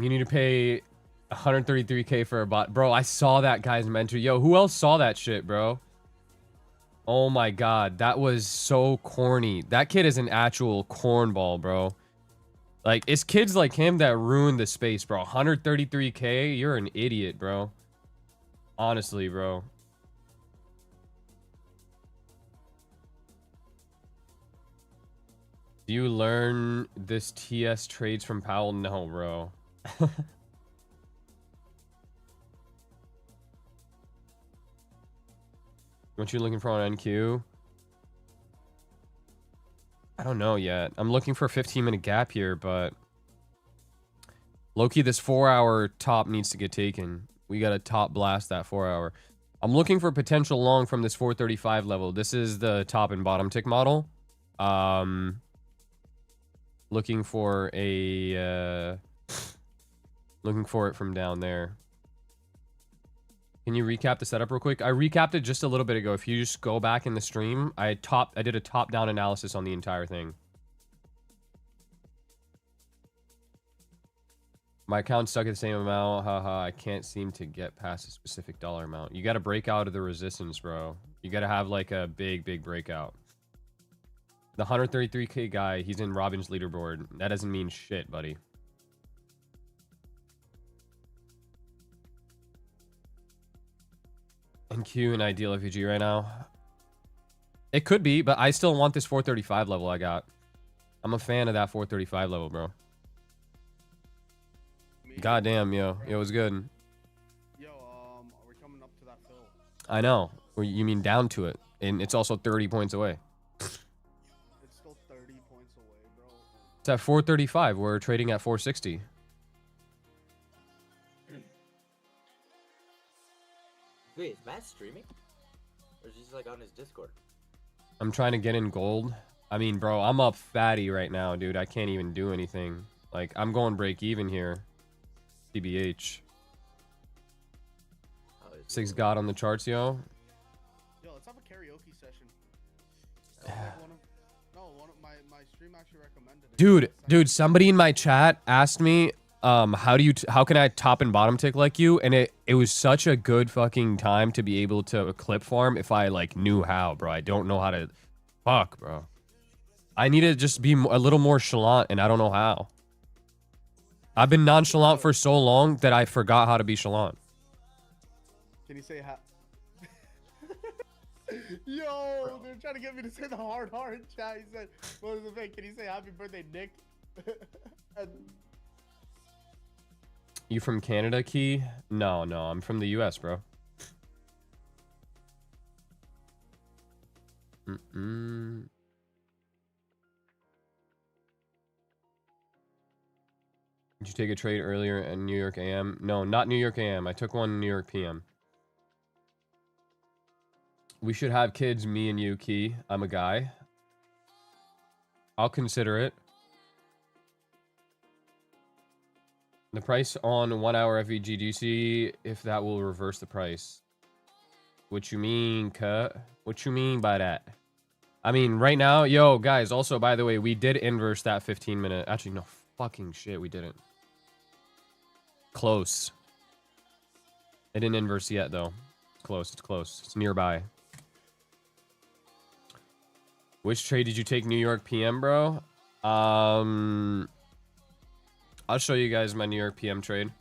You need to pay 133k for a bot. Bro, I saw that guy's mentor. Yo, who else saw that shit, bro? Oh my god, that was so corny. That kid is an actual cornball, bro. Like, it's kids like him that ruined the space, bro. 133k? You're an idiot, bro. Honestly, bro. Do you learn this TS trades from Powell? No, bro. What you looking for on NQ? I don't know yet. I'm looking for a 15-minute gap here, but low-key, this 4-hour top needs to get taken. We gotta top blast that 4-hour. I'm looking for potential long from this 435 level. This is the top and bottom tick model. Looking for a looking for it from down there. Can you recap the setup real quick? I recapped it just a little bit ago. If you just go back in the stream, I did a top-down analysis on the entire thing. My account's stuck at the same amount. Haha, I can't seem to get past a specific dollar amount. You got to break out of the resistance, bro. You got to have like a big breakout. The 133K guy, he's in Robin's leaderboard. That doesn't mean shit, buddy. NQ and ideal FVG right now. It could be, but I still want this 435 level I got. I'm a fan of that 435 level, bro. Goddamn, yo. Yo, it was good. Yo, are we coming up to that fill? I know. Or you mean down to it. And it's also 30 points away. It's still 30 points away, bro. It's at 435. We're trading at 460. Wait, is Matt streaming? Or is he just like on his Discord? I'm trying to get in gold. I mean, bro, I'm up fatty right now, dude. I can't even do anything. Like, I'm going break even here. TBH. Oh, is Six God on the charts, yo. Yo, let's have a karaoke session. One of my stream actually recommended it. Dude, somebody in my chat asked me, how can I top and bottom tick like you? And it was such a good fucking time to be able to clip farm if I like knew how, bro. I don't know how to. Fuck, bro. I need to just be a little more chalant, and I don't know how. I've been nonchalant for so long that I forgot how to be chalant. Can you say Yo, they're trying to get me to say the hard chat. He said, what was the thing? Can you say happy birthday, Nick? And You from Canada, Key? No, I'm from the US, bro. Did you take a trade earlier in New York AM? No, not New York AM. I took one in New York PM. We should have kids, me and you, Key. I'm a guy. I'll consider it. The price on 1 hour FVG, do you see if that will reverse the price? What you mean, cut? What you mean by that? I mean, right now, yo, guys, also, by the way, we did inverse that 15-minute. Actually, no, fucking shit, we didn't. Close. It didn't inverse yet, though. It's close, it's close. It's nearby. Which trade did you take New York PM, bro? I'll show you guys my New York PM trade.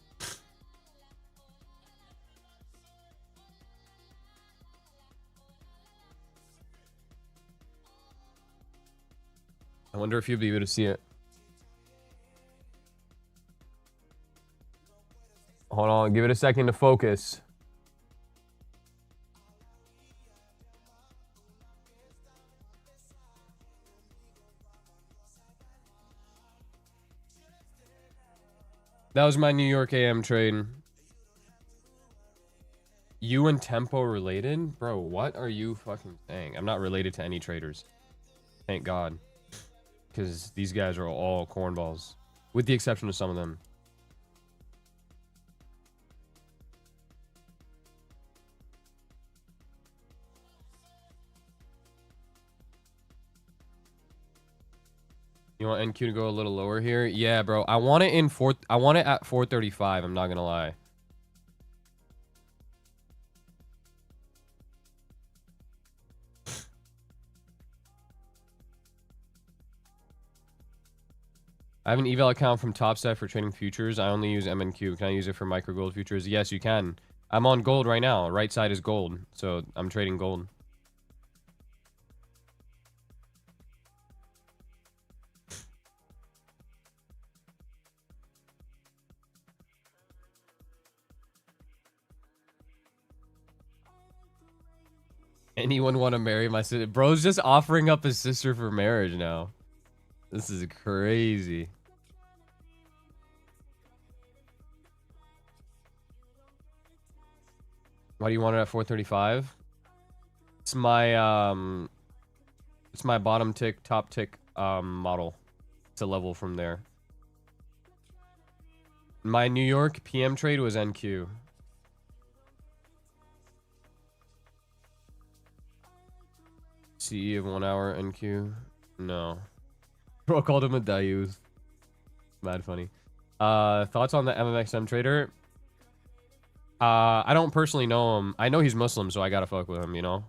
I wonder if you'll be able to see it. Hold on, give it a second to focus. That was my New York AM trade. You and Tempo related? Bro, what are you fucking saying? I'm not related to any traders. Thank God. Because these guys are all cornballs. With the exception of some of them. You want NQ to go a little lower here? Yeah, bro. I want it at 435, I'm not gonna lie. I have an eval account from Topset for trading futures. I only use MNQ. Can I use it for micro gold futures? Yes, you can. I'm on gold right now. Right side is gold. So I'm trading gold. Anyone want to marry my sister? Bro's just offering up his sister for marriage now. This is crazy. Why do you want it at 435? It's my bottom tick, top tick model. It's a level from there. My New York PM trade was NQ. CE of 1 hour NQ. No. Bro called him a Dayus. Mad funny. Thoughts on the MMXM trader? I don't personally know him. I know he's Muslim, so I gotta fuck with him, you know?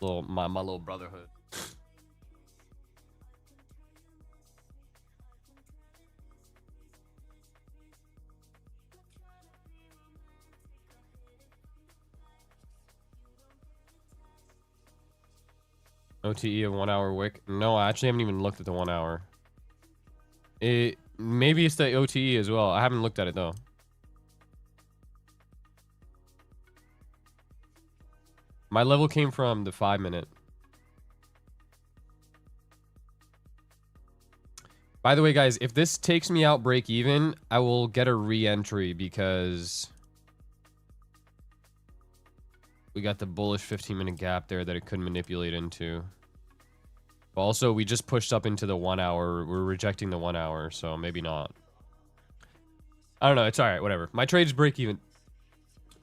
My little brotherhood. OTE of 1 hour wick. No, I actually haven't even looked at the 1 hour. Maybe it's the OTE as well. I haven't looked at it though. My level came from the 5 minute. By the way, guys, if this takes me out break even, I will get a re-entry because we got the bullish 15-minute gap there that it could manipulate into. But also, we just pushed up into the 1 hour. We're rejecting the 1 hour, so maybe not. I don't know. It's all right. Whatever. My trade's break even.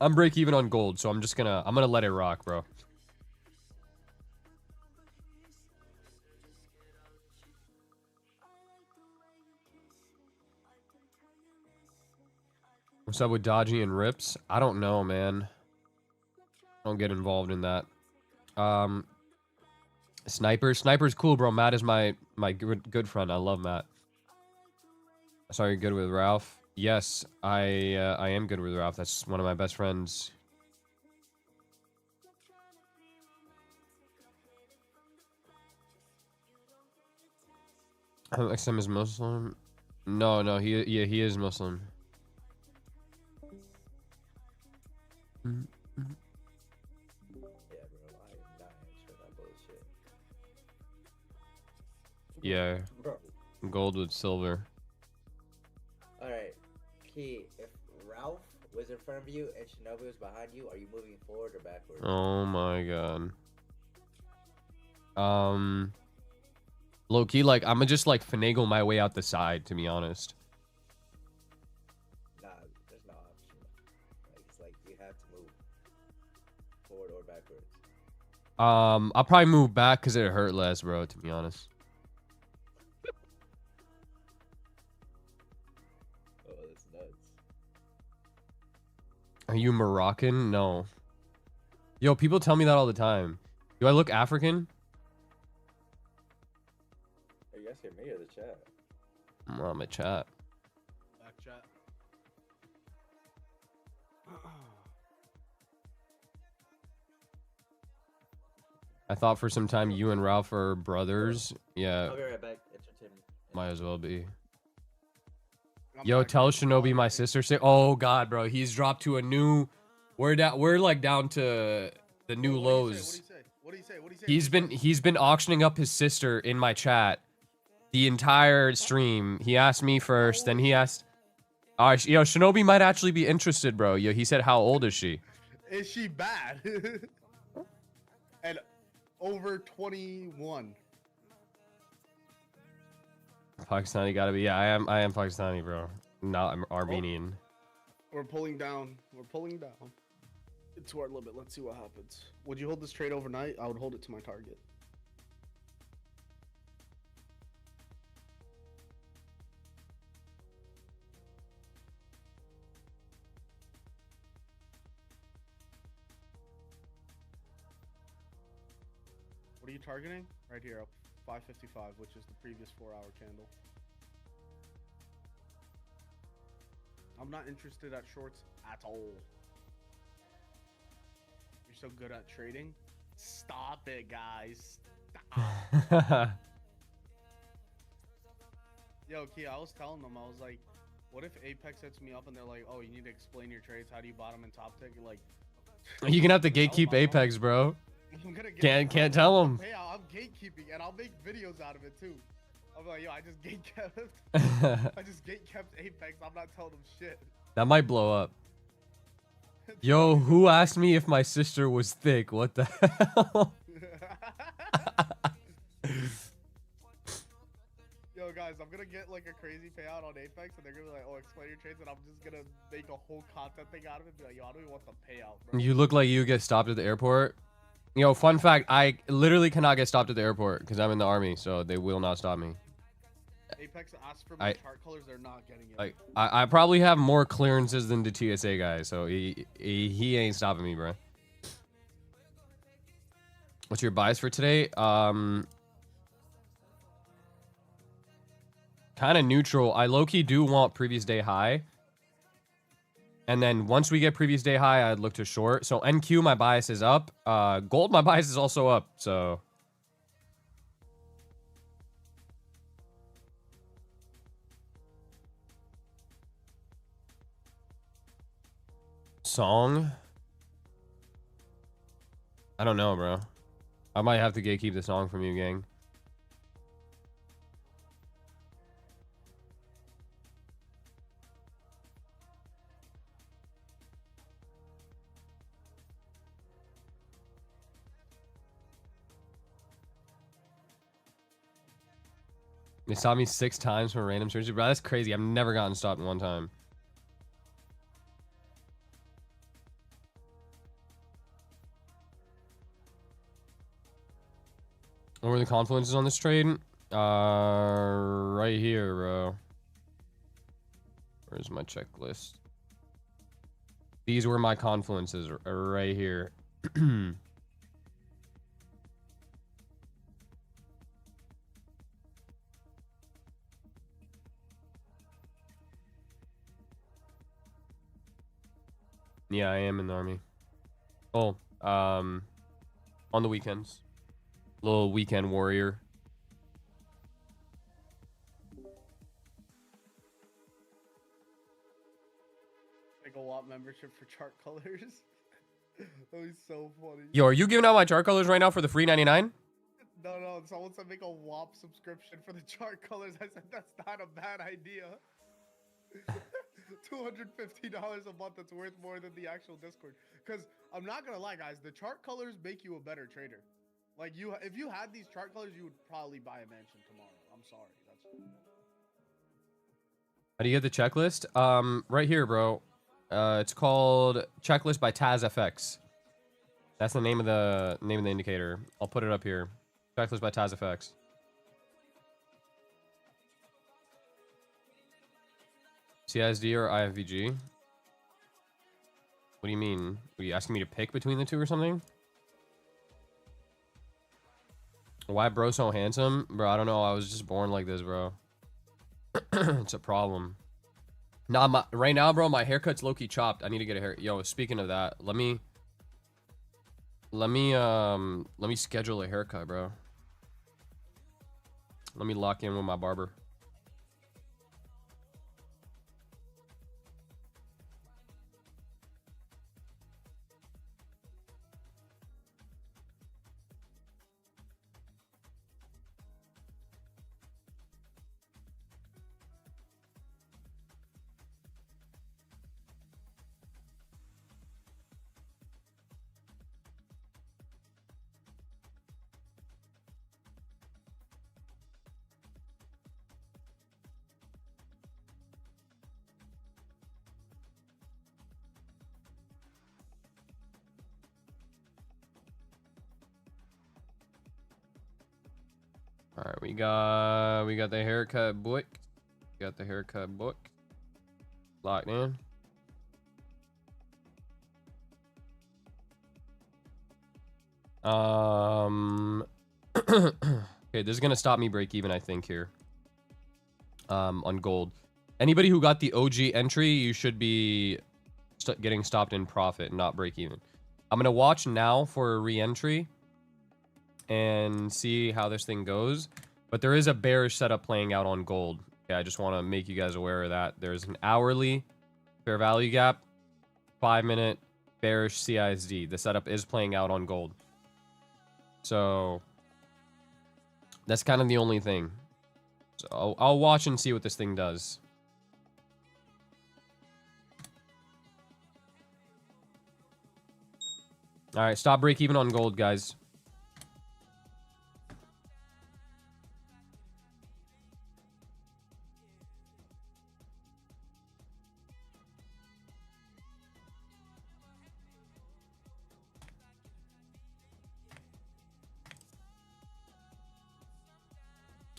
I'm break even on gold, so I'm gonna let it rock, bro. What's up with dodgy and rips? I don't know, man. Don't get involved in that. Sniper's cool, bro. Matt is my good friend. I love Matt. Sorry, you're good with Ralph. Yes, I am good with Ralph. That's one of my best friends. XM is Muslim. No, he is Muslim. Yeah, bro, I am not answering that bullshit. Yeah, Bro. gold with silver. Alright, Key, if Ralph was in front of you and Shinobi was behind you, are you moving forward or backwards? Oh my god. Low key, like I'm gonna just like finagle my way out the side, to be honest. Nah, there's no option. Like, it's like you have to move forward or backwards. I'll probably move back because it hurt less, bro, to be honest. Oh, that's nuts. Are you Moroccan? No. Yo, people tell me that all the time. Do I look African? Are you asking me or the chat? I'm on my chat. Back chat. I thought for some time you and Ralph are brothers. Yeah, I'll be right back. Entertainment. might as well be. I'm Yo, back. tell Shinobi my sister say. Oh God, bro, he's dropped to a new. We're like down to the new lows. What do you say? He's been auctioning up his sister in my chat the entire stream. He asked me first, then he asked. Yo, Shinobi might actually be interested, bro. Yo, he said, how old is she? Is she bad? And over 21. Pakistani gotta be. Yeah, I am Pakistani, bro. Not I'm Armenian. We're pulling down. We're pulling down. To our limit. Let's see what happens. Would you hold this trade overnight? I would hold it to my target. What are you targeting? Right here, up 555, which is the previous 4-hour candle. I'm not interested at shorts at all. You're so good at trading. Stop it, guys. Stop. Yo, Kia, I was telling them, I was like, what if Apex hits me up and they're like, oh, you need to explain your trades. How do you bottom and top tick? You're like, You're gonna have to gatekeep Apex, bro. I'm gonna get Can't tell him. Hey, I'm gatekeeping and I'll make videos out of it too. I'm like, yo, I just gatekept. I just gatekept Apex. I'm not telling them shit. That might blow up. Yo, who asked me if my sister was thick? What the hell? Yo, guys, I'm gonna get like a crazy payout on Apex, and they're gonna be like, "Oh, explain your trades," and I'm just gonna make a whole content thing out of it. And be like, "Yo, I don't even want the payout, bro." You look like you get stopped at the airport. Yo, fun fact, I literally cannot get stopped at the airport because I'm in the army, so they will not stop me. Apex asked for my chart colors, they're not getting it. Like, I probably have more clearances than the TSA guy, so he ain't stopping me, bro. What's your bias for today? Kind of neutral. I low-key do want previous day high. And then once we get previous day high, I'd look to short. So NQ, my bias is up. Gold, my bias is also up. So song? I don't know, bro. I might have to gatekeep the song from you, gang. They stopped me 6 times from a random search. Bro, that's crazy. I've never gotten stopped in one time. What were the confluences on this trade? Right here, bro. Where's my checklist? These were my confluences right here. Yeah, I am in the army. Oh, on the weekends. Little weekend warrior. Like a lot membership for chart colors. That was so funny. Yo, are you giving out my chart colors right now for the free 99? No, someone said make a WAP subscription for the chart colors. I said that's not a bad idea. $250 a month, that's worth more than the actual Discord. Because I'm not gonna lie, guys, the chart colors make you a better trader. Like, if you had these chart colors, you would probably buy a mansion tomorrow. I'm sorry. How do you get the checklist? Right here, bro. It's called Checklist by TazFX. That's the name of the indicator. I'll put it up here. Checklist by TazFX. CISD or IFVG? What do you mean? Are you asking me to pick between the two or something? Why bro so handsome? Bro, I don't know. I was just born like this, bro. It's a problem. Nah, right now, bro, my haircut's low-key chopped. I need to get a hair. Yo, speaking of that, let me schedule a haircut, bro. Let me lock in with my barber. All right, we got the haircut booked. Got the haircut booked. Locked in. Okay, this is gonna stop me break even, I think, here. On gold. Anybody who got the OG entry, you should be getting stopped in profit, not break even. I'm gonna watch now for a re-entry and see how this thing goes. But there is a bearish setup playing out on gold. Okay, I just want to make you guys aware of that. There's an hourly fair value gap, 5-minute bearish CISD. The setup is playing out on gold. So that's kind of the only thing. So I'll watch and see what this thing does. All right, stop break even on gold, guys.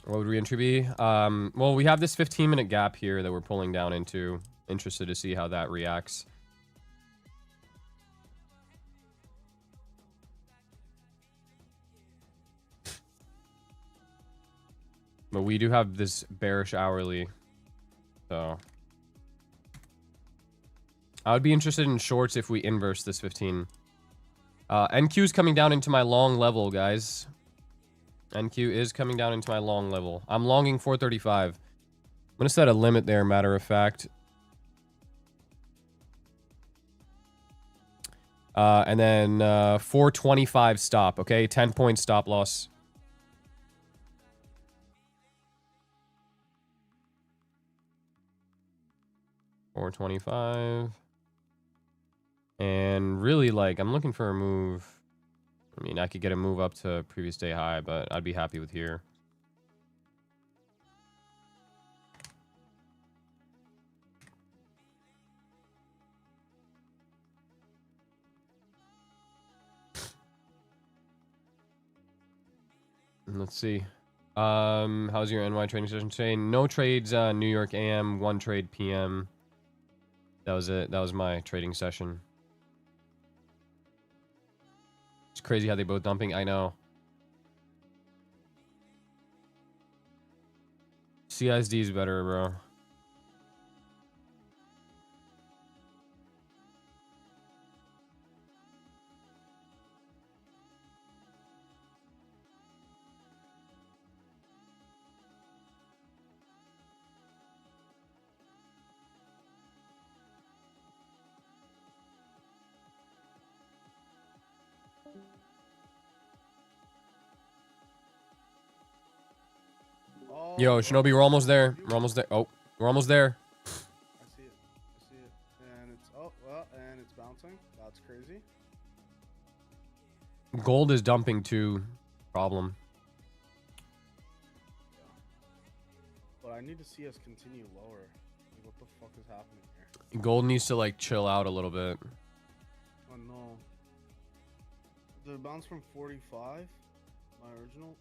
What would re-entry be? Well, we have this 15-minute gap here that we're pulling down into. Interested to see how that reacts. But we do have this bearish hourly. So I would be interested in shorts if we inverse this 15. NQ is coming down into my long level, guys. NQ is coming down into my long level. I'm longing 435. I'm going to set a limit there, matter of fact. And then 425 stop, okay? 10-point stop loss. $425. And really, like, I'm looking for a move. I mean, I could get a move up to previous day high, but I'd be happy with here. Let's see. How's your NY trading session today? No trades, New York AM, 1 trade PM. That was it. That was my trading session. It's crazy how they both dumping. I know. CSD is better, bro. Oh, Yo, Shinobi, we're almost there. We're almost there. Oh, we're almost there. I see it. I see it. And it's and it's bouncing. That's crazy. Gold is dumping too. Problem. But I need to see us continue lower. Like, what the fuck is happening here? Gold needs to like chill out a little bit. Oh no. Did it bounce from 45? My original?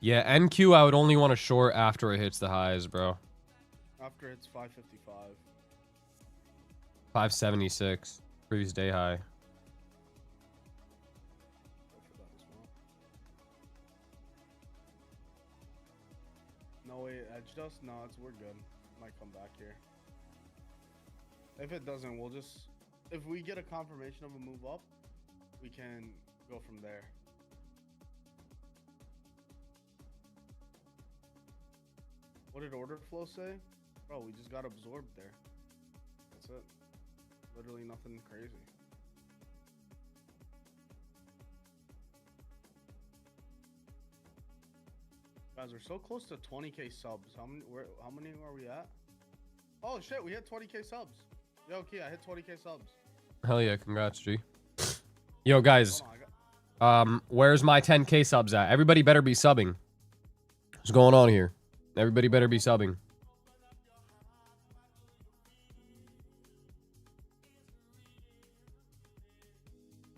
Yeah, NQ I would only want to short after it hits the highs, bro. After it's 555. 576. Previous day high. Go for that as well. No, wait, edged us? No, we're good. Might come back here. If it doesn't, we'll just... If we get a confirmation of a move up, we can go from there. What did order flow say? Bro, we just got absorbed there. That's it. Literally nothing crazy. Guys, we're so close to 20k subs. How many are we at? Oh shit, we hit 20k subs. Yo, Key, I hit 20k subs. Hell yeah, congrats, G. Yo, guys. Hold on, Where's my 10k subs at? Everybody better be subbing. What's going on here? Everybody better be subbing.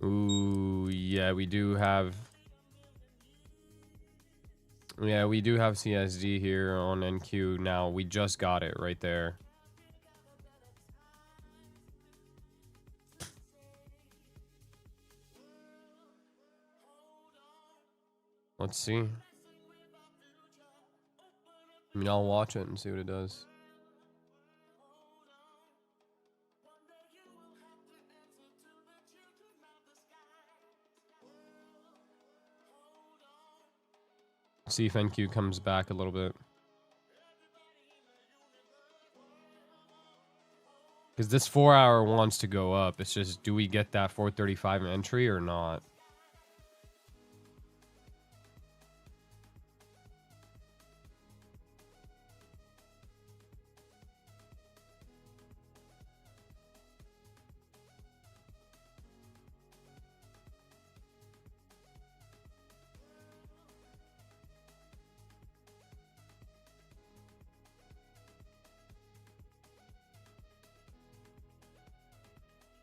Ooh, yeah, we do have... Yeah, we do have CSD here on NQ now. We just got it right there. Let's see. I mean, I'll watch it and see what it does. See if NQ comes back a little bit. Because this 4 hour wants to go up. It's just, do we get that 435 entry or not?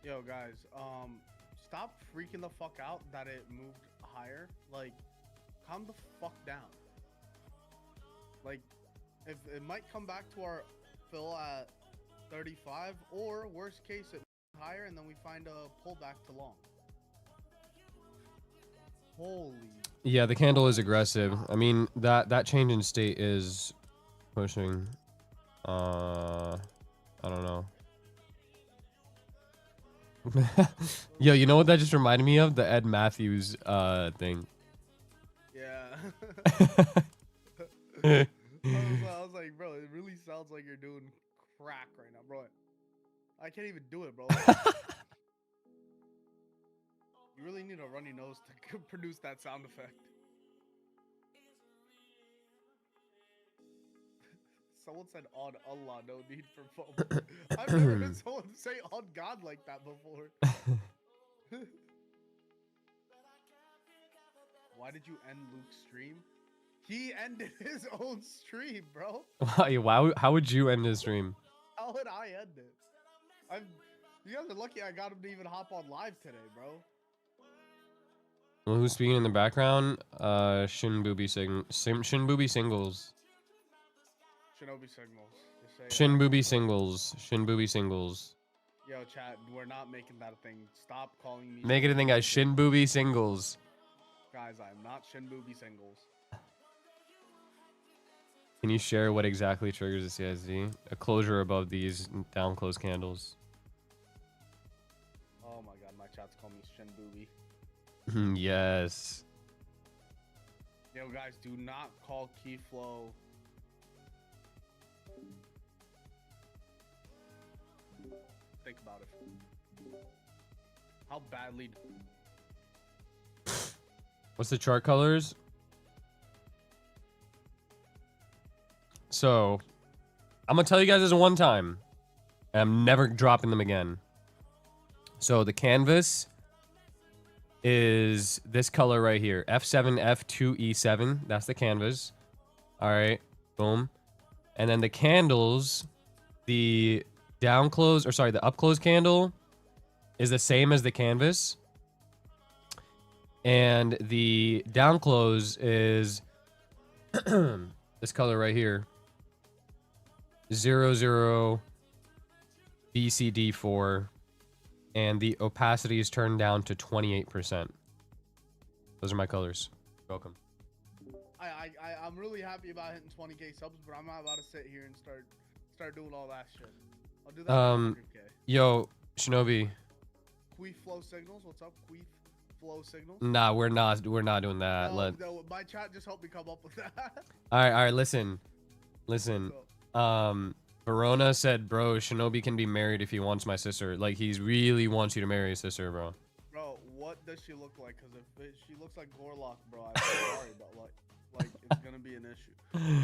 Yo, guys, stop freaking the fuck out that it moved higher. Like, calm the fuck down. Like, if it might come back to our fill at 35, or worst case, it moved higher and then we find a pullback to long. Holy. Yeah, the candle is aggressive. I mean, that change in state is pushing. I don't know. Yo, you know what that just reminded me of? The Ed Matthews thing. Yeah. I was like, bro, it really sounds like you're doing crack right now, bro. I can't even do it, bro. You really need a runny nose to produce that sound effect. Someone said on Allah, no need for foam. I've never heard someone say on God like that before. Why did you end Luke's stream? He ended his own stream, bro. Why? How would you end his stream? How would I end it? You guys are lucky I got him to even hop on live today, bro. Well, who's speaking in the background? Shinbooby Shinbooby singles. Shinobi signals. Shinbooby singles. Shinbooby singles. Yo, chat, we're not making that a thing. Stop calling me. Make it a thing, guys. Shinbooby singles. Guys, I'm not Shinbooby singles. Can you share what exactly triggers the CSD? A closure above these down close candles. Oh my god, my chat's calling me Shinbooby. Yes. Yo, guys, do not call Keyflow. Think about it. How badly? What's the chart colors? So, I'm gonna tell you guys this one time, and I'm never dropping them again. So the canvas is this color right here, F7, F2, E7. That's the canvas. All right, boom. And then the candles, the down close, or sorry, the up close candle is the same as the canvas. And the down close is this color right here. 00 BCD4, and the opacity is turned down to 28%. Those are my colors. Welcome. I'm really happy about hitting 20k subs, but I'm not about to sit here and start doing all that shit. I'll do that. 100K. Yo, Shinobi. Queef flow signals. What's up, Queef flow signals? Nah, we're not doing that. No, my chat just helped me come up with that. All right, listen. Verona said, bro, Shinobi can be married if he wants my sister. Like, he really wants you to marry his sister, bro. Bro, what does she look like? Because if she looks like Gorlock, bro, I'm sorry, but like it's gonna be an issue.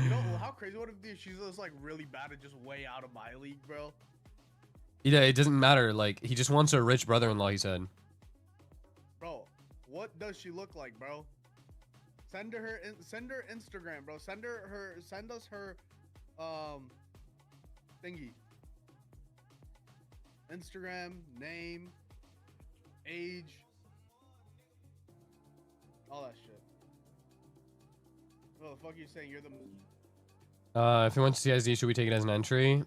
You know how crazy would it be if she's just like really bad and just way out of my league, bro? Yeah, it doesn't matter. Like, he just wants a rich brother-in-law, he said. Bro, what does she look like, bro? Send her Instagram, bro. Send us her thingy. Instagram, name, age, all that shit. What the fuck are you saying? You're the If he wants CSD, should we take it as an entry?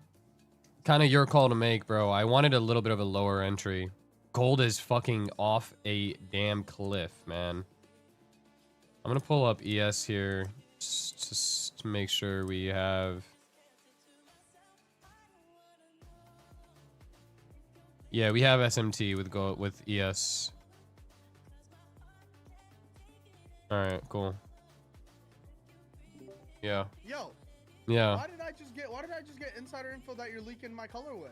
Kind of your call to make, bro. I wanted a little bit of a lower entry. Gold is fucking off a damn cliff, man. I'm gonna pull up ES here just to make sure we have. Yeah, we have SMT with ES. All right, cool. Yeah. Yo. Yeah. Why did I just get insider info that you're leaking my colorway?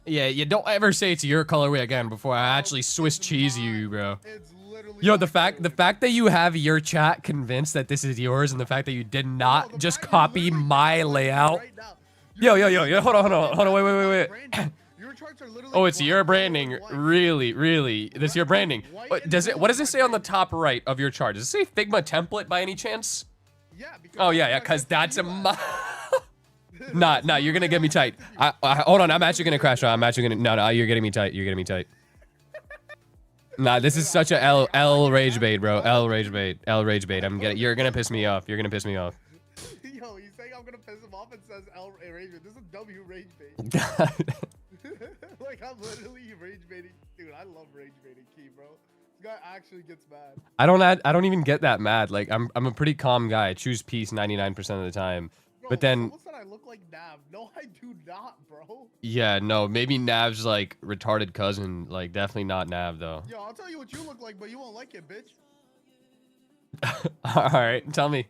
Yeah, you don't ever say it's your colorway again before I actually Swiss cheese you, bro. It's literally Yo, the fact that you have your chat convinced that this is yours, and the fact that you did not just copy my layout. Right Yo, hold on, wait. Your charts are literally Oh, it's your branding. Really. This is your branding. What does it say on the top right of your chart? Does it say Figma template by any chance? Yeah, because Oh yeah, cause that's a Nah, you're gonna get me tight. Hold on, I'm actually gonna crash out. No, you're getting me tight. Nah, this is such a L rage bait, bro. L rage bait. You're gonna piss me off. Yo, he's saying I'm gonna piss him off and says L rage bait. This is W rage bait. Like, I'm literally rage baiting. Dude, I love rage baiting Key, bro. This guy actually gets mad. I don't even get that mad. Like, I'm a pretty calm guy. I choose peace 99% of the time. Bro, But then someone said I look like Nav. No, I do not, bro. yeah, no, maybe Nav's like retarded cousin. Like, definitely not Nav though. Yo, I'll tell you what you look like, but you won't like it, bitch. All right, tell me.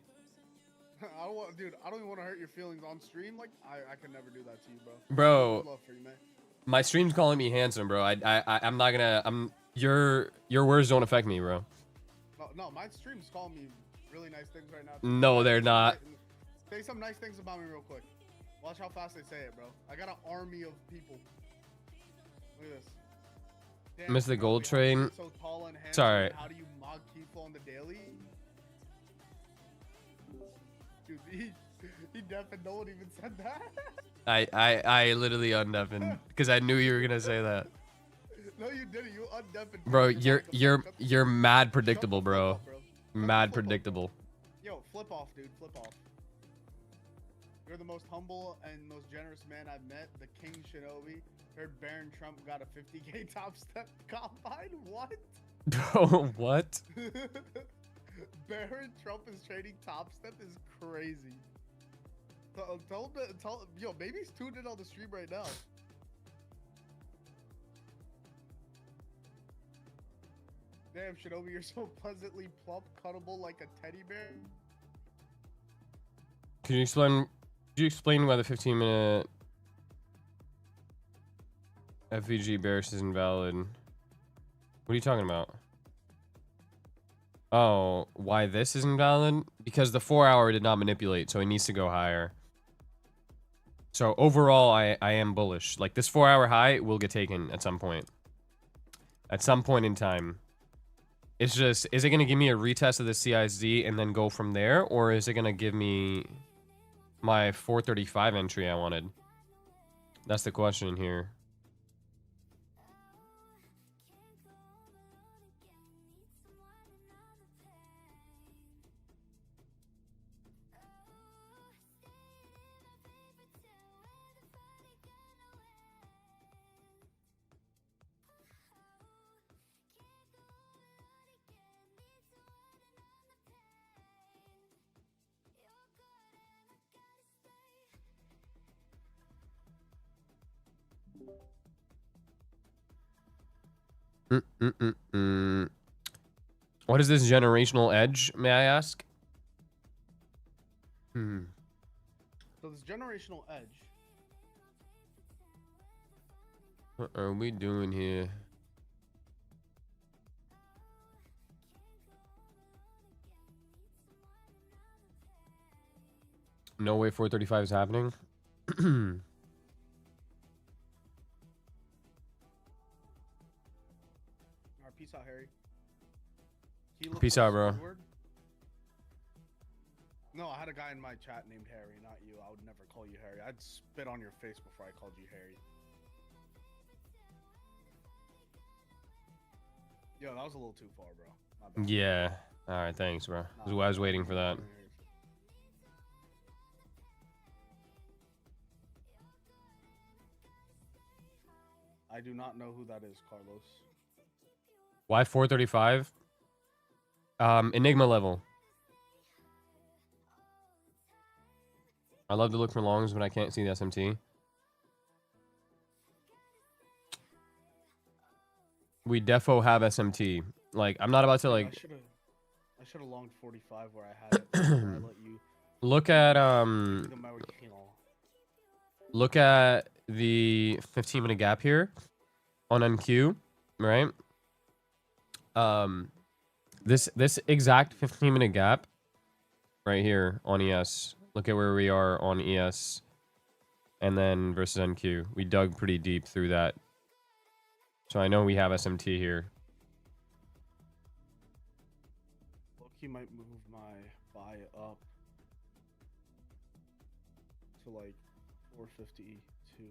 Dude, I don't even want to hurt your feelings on stream. Like, I can never do that to you, bro. Bro, Love for you, man. my stream's calling me handsome, bro. I'm not gonna. Your words don't affect me, bro. No, my stream's calling me really nice things right now. No, they're not. Say some nice things about me real quick. Watch how fast they say it, bro. I got an army of people. Look at this. Damn, Miss the Shinobi, gold how train. are you so tall and handsome, Sorry. and how do you mock people on the daily? Dude, he deafened. No one even said that. I literally undeafened because I knew you were gonna say that. No, you didn't. You undeafened. Bro, Shut you're mad the predictable, fuck bro. up, bro. Shut the Mad fuck up, bro. predictable. Yo, flip off, dude. Flip off. You're the most humble and most generous man I've met. The King Shinobi. Heard Baron Trump got a 50K top step combine. What? What? Baron Trump is trading top step is crazy. Yo, maybe he's tuned in on the stream right now. Damn, Shinobi, you're so pleasantly plump, cuttable like a teddy bear. Can you explain why the 15-minute FVG bearish is invalid? What are you talking about? Oh, why this is invalid? Because the 4-hour did not manipulate, so it needs to go higher. So overall, I am bullish. Like this 4-hour high will get taken at some point. At some point in time. It's just, is it going to give me a retest of the CISD and then go from there? Or is it going to give me my 435 entry I wanted? That's the question here. What is this generational edge, may I ask? So this generational edge. What are we doing here? No way 435 is happening. Alright, peace out, Harry. He looked Peace like out, bro. Squidward. No, I had a guy in my chat named Harry, not you. I would never call you Harry. I'd spit on your face before I called you Harry. Yo, that was a little too far, bro. My bad. Yeah. All right, thanks, bro. I was waiting for that. I do not know who that is, Carlos. Why 435? Enigma level. I love to look for longs, but I can't see the SMT. We defo have SMT. Like, I'm not about to like. I should have longed 45 where I had it. Where I let you Look at do the Americano. look at the 15-minute gap here on NQ, right? This exact 15-minute gap right here on ES. Look at where we are on ES and then versus NQ. We dug pretty deep through that. So I know we have SMT here. Loki might move my buy up to like 452.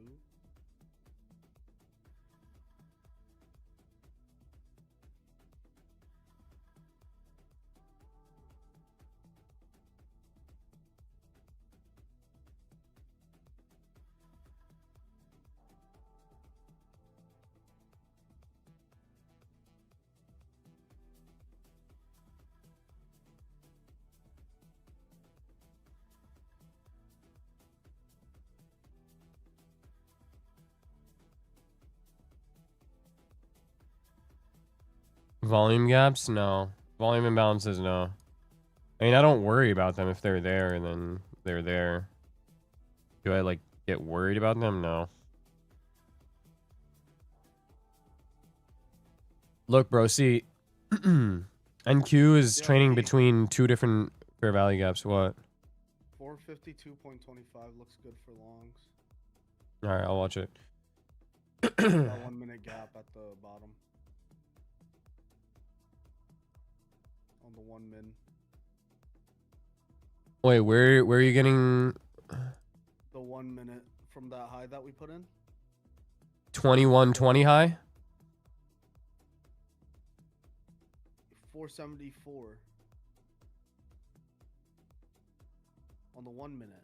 Volume gaps? No. Volume imbalances? No. I mean, I don't worry about them if they're there and then they're there. Do I, like, get worried about them? No. Look, bro, see, NQ is Yeah, trading me. between two different fair value gaps. What? 452.25 looks good for longs. All right, I'll watch it. That 1 minute gap at the bottom. On the 1 min. Wait, where are you getting The 1 minute from that high that we put in. 2120 high? 474. On the 1 minute.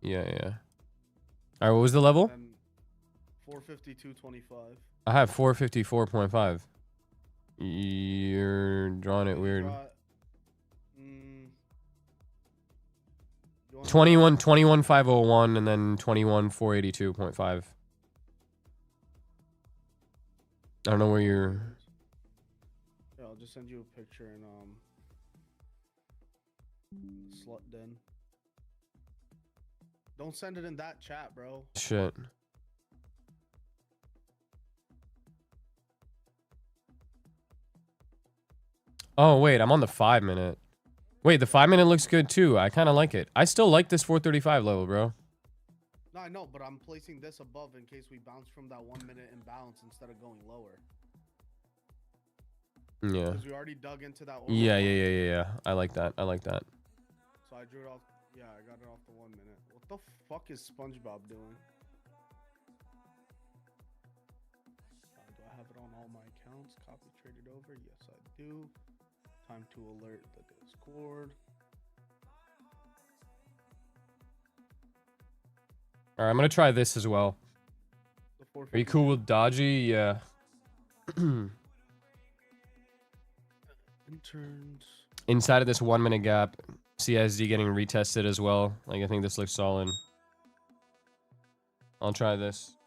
Yeah. All right, what was the level? And 452.25. I have 454.5. You're drawing it weird. 21,501 and then 21,482.5. I don't know where you're. Yeah, I'll just send you a picture and slut den. Don't send it in that chat, bro. Shit. Oh wait, I'm on the 5 minute. Wait, the 5 minute looks good too. I kind of like it. I still like this 435 level, bro. No, I know, but I'm placing this above in case we bounce from that 1 minute imbalance instead of going lower. Yeah. Because we already dug into that. Yeah. I like that. So I drew it off. Yeah, I got it off the 1 minute. What the fuck is SpongeBob doing? Do I have it on all my accounts? Copy traded over? Yes, I do. Time to alert the Discord. All right, I'm gonna try this as well. Are you cool with Dodgy? Yeah. Interns. Inside of this 1 minute gap, CSD getting retested as well. Like, I think this looks solid. I'll try this.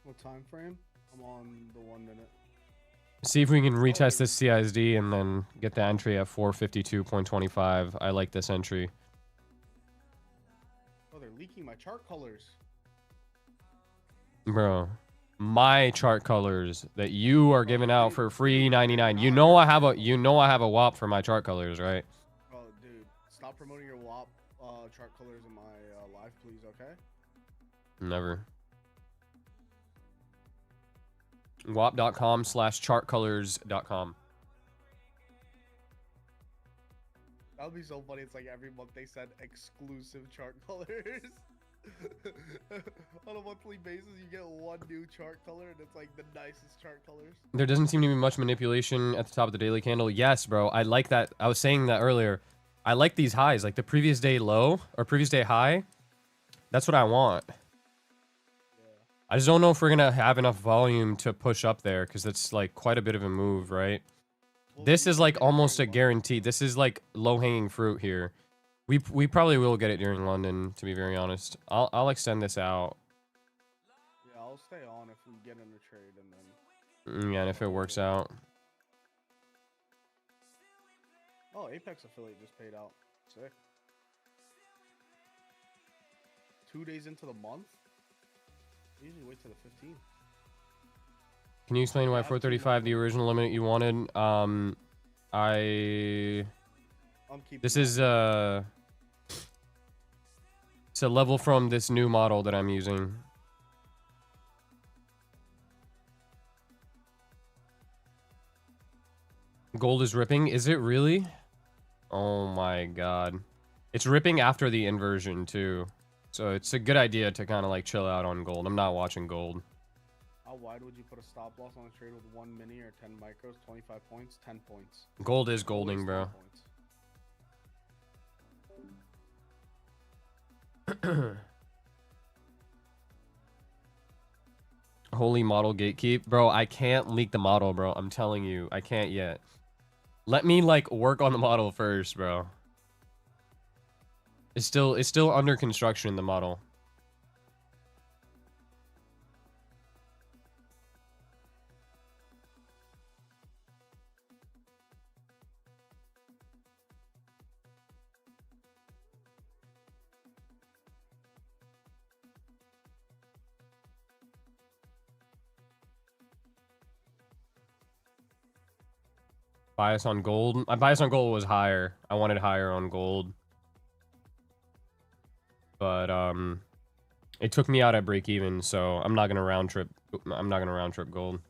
What time frame? I'm on the 1 minute. See if we can retest this CISD and then get the entry at 452.25. I like this entry. Oh, they're leaking my chart colors. Bro, my chart colors that you are giving out for free 99. You know I have a WAP for my chart colors, right? Oh, dude, stop promoting your WAP chart colors in my live, please, okay? Never. WAP.com/chartcolors.com. That would be so funny. It's like every month they send exclusive chart colors. On a monthly basis, you get one new chart color, and it's like the nicest chart colors. There doesn't seem to be much manipulation at the top of the daily candle. Yes, bro. I like that. I was saying that earlier. I like these highs, like the previous day low or previous day high. That's what I want. I just don't know if we're gonna have enough volume to push up there because it's like quite a bit of a move, right? Well, This we is can like get it almost a during London. guarantee. This is like low-hanging fruit here. We probably will get it during London, to be very honest. I'll extend this out. Yeah, I'll stay on if we get in a trade, and then. Yeah, and if it works out. Oh, Apex affiliate just paid out. Sick. 2 days into the month. I usually wait till the 15th. Can you explain why I have 435 the original limit you wanted? I'm keeping. This that. is it's a level from this new model that I'm using. Gold is ripping. Is it really? Oh my god. It's ripping after the inversion too. So it's a good idea to kind of like chill out on gold. I'm not watching gold. How wide would you put a stop loss on a trade with 1 mini or 10 micros? 25 points, 10 points. Gold is Always golding, 10 bro. points. Holy model gatekeep. Bro, I can't leak the model, bro. I'm telling you, I can't yet. Let me like work on the model first, bro. It's still under construction, the model. Bias on gold. My bias on gold was higher. I wanted higher on gold. But it took me out at break even, so I'm not gonna round trip gold.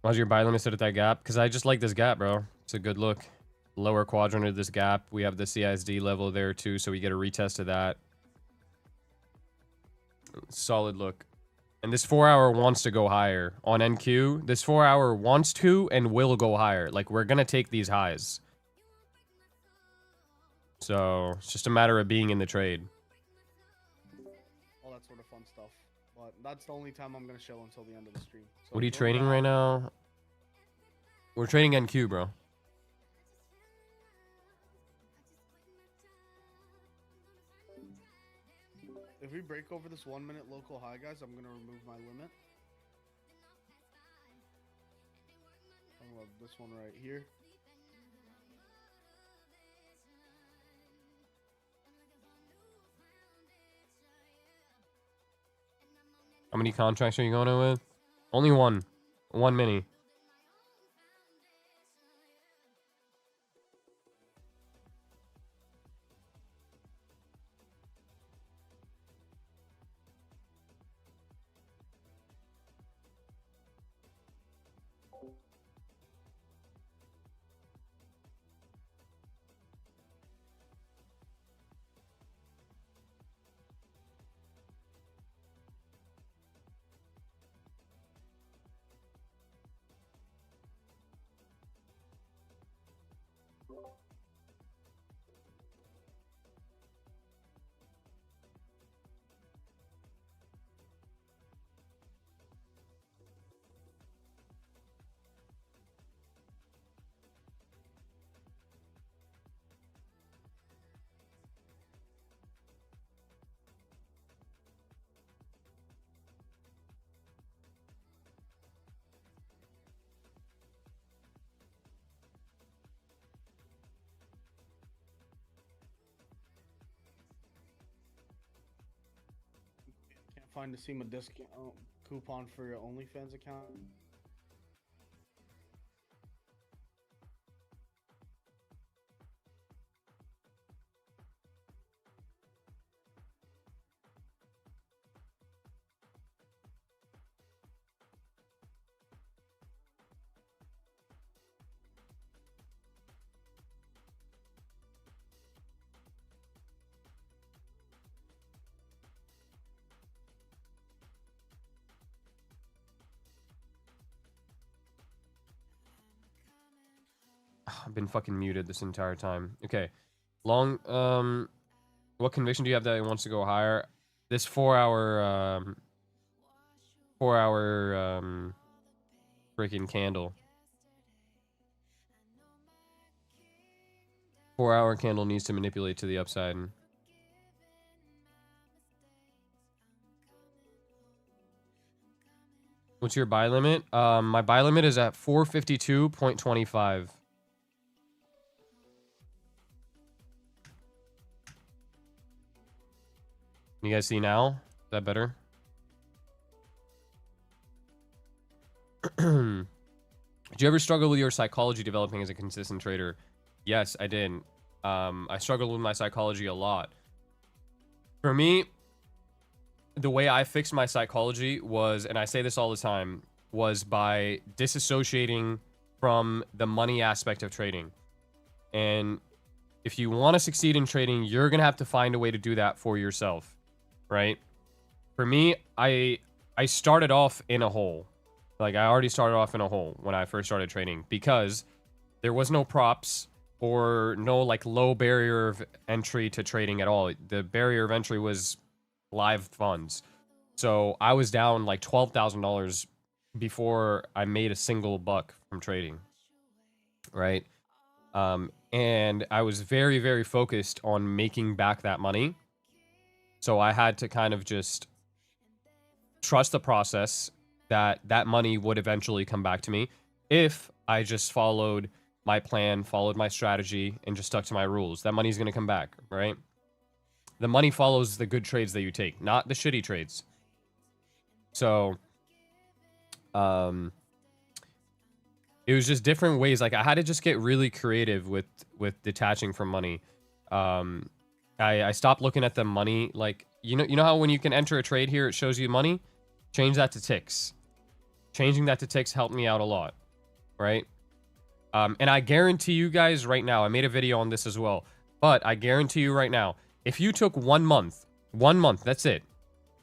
Why's your buy limit set at that gap? Because I just like this gap, bro. It's a good look. Lower quadrant of this gap. We have the CISD level there too, so we get a retest of that. Solid look. And this 4 hour wants to go higher. On NQ, this 4 hour wants to and will go higher. Like, we're gonna take these highs. So, it's just a matter of being in the trade. All that sort of fun stuff. But that's the only time I'm gonna show until the end of the stream. So What are you go trading down. right now? We're trading NQ, bro. If we break over this 1 minute local high, guys, I'm gonna remove my limit. I love this one right here. How many contracts are you going in with? Only one. One mini. Can't find the SEMA discount coupon for your OnlyFans account. I've been fucking muted this entire time. Okay. Long, what conviction do you have that it wants to go higher? This 4 hour, freaking candle. 4 hour candle needs to manipulate to the upside. What's your buy limit? My buy limit is at 452.25. You guys see now? Is that better? Did you ever struggle with your psychology developing as a consistent trader? Yes, I did. I struggled with my psychology a lot. For me, the way I fixed my psychology was, and I say this all the time, was by disassociating from the money aspect of trading. And if you want to succeed in trading, you're going to have to find a way to do that for yourself, right? For me, I started off in a hole. Like, I already started off in a hole when I first started trading because there was no props or no, like, low barrier of entry to trading at all. The barrier of entry was live funds. So I was down like $12,000 before I made a single buck from trading, right? And I was very, very focused on making back that money. So I had to kind of just trust the process that that money would eventually come back to me if I just followed my plan, followed my strategy, and just stuck to my rules. That money's going to come back, right? The money follows the good trades that you take, not the shitty trades. So, it was just different ways. Like I had to just get really creative with detaching from money. I stopped looking at the money. Like, you know how when you can enter a trade here, it shows you money? Change that to ticks. Changing that to ticks helped me out a lot, right? And I guarantee you guys right now, I made a video on this as well, but I guarantee you right now, if you took 1 month, that's it.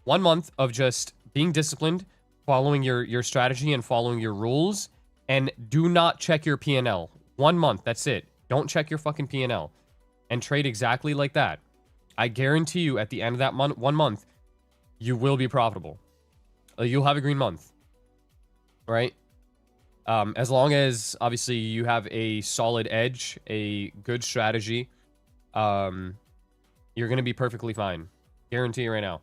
1 month of just being disciplined, following your strategy and following your rules, and do not check your P&L. 1 month, that's it. Don't check your fucking P&L. And trade exactly like that. I guarantee you at the end of that 1 month, you will be profitable. You'll have a green month. Right? As long as, obviously, you have a solid edge, a good strategy, you're going to be perfectly fine. Guarantee you right now.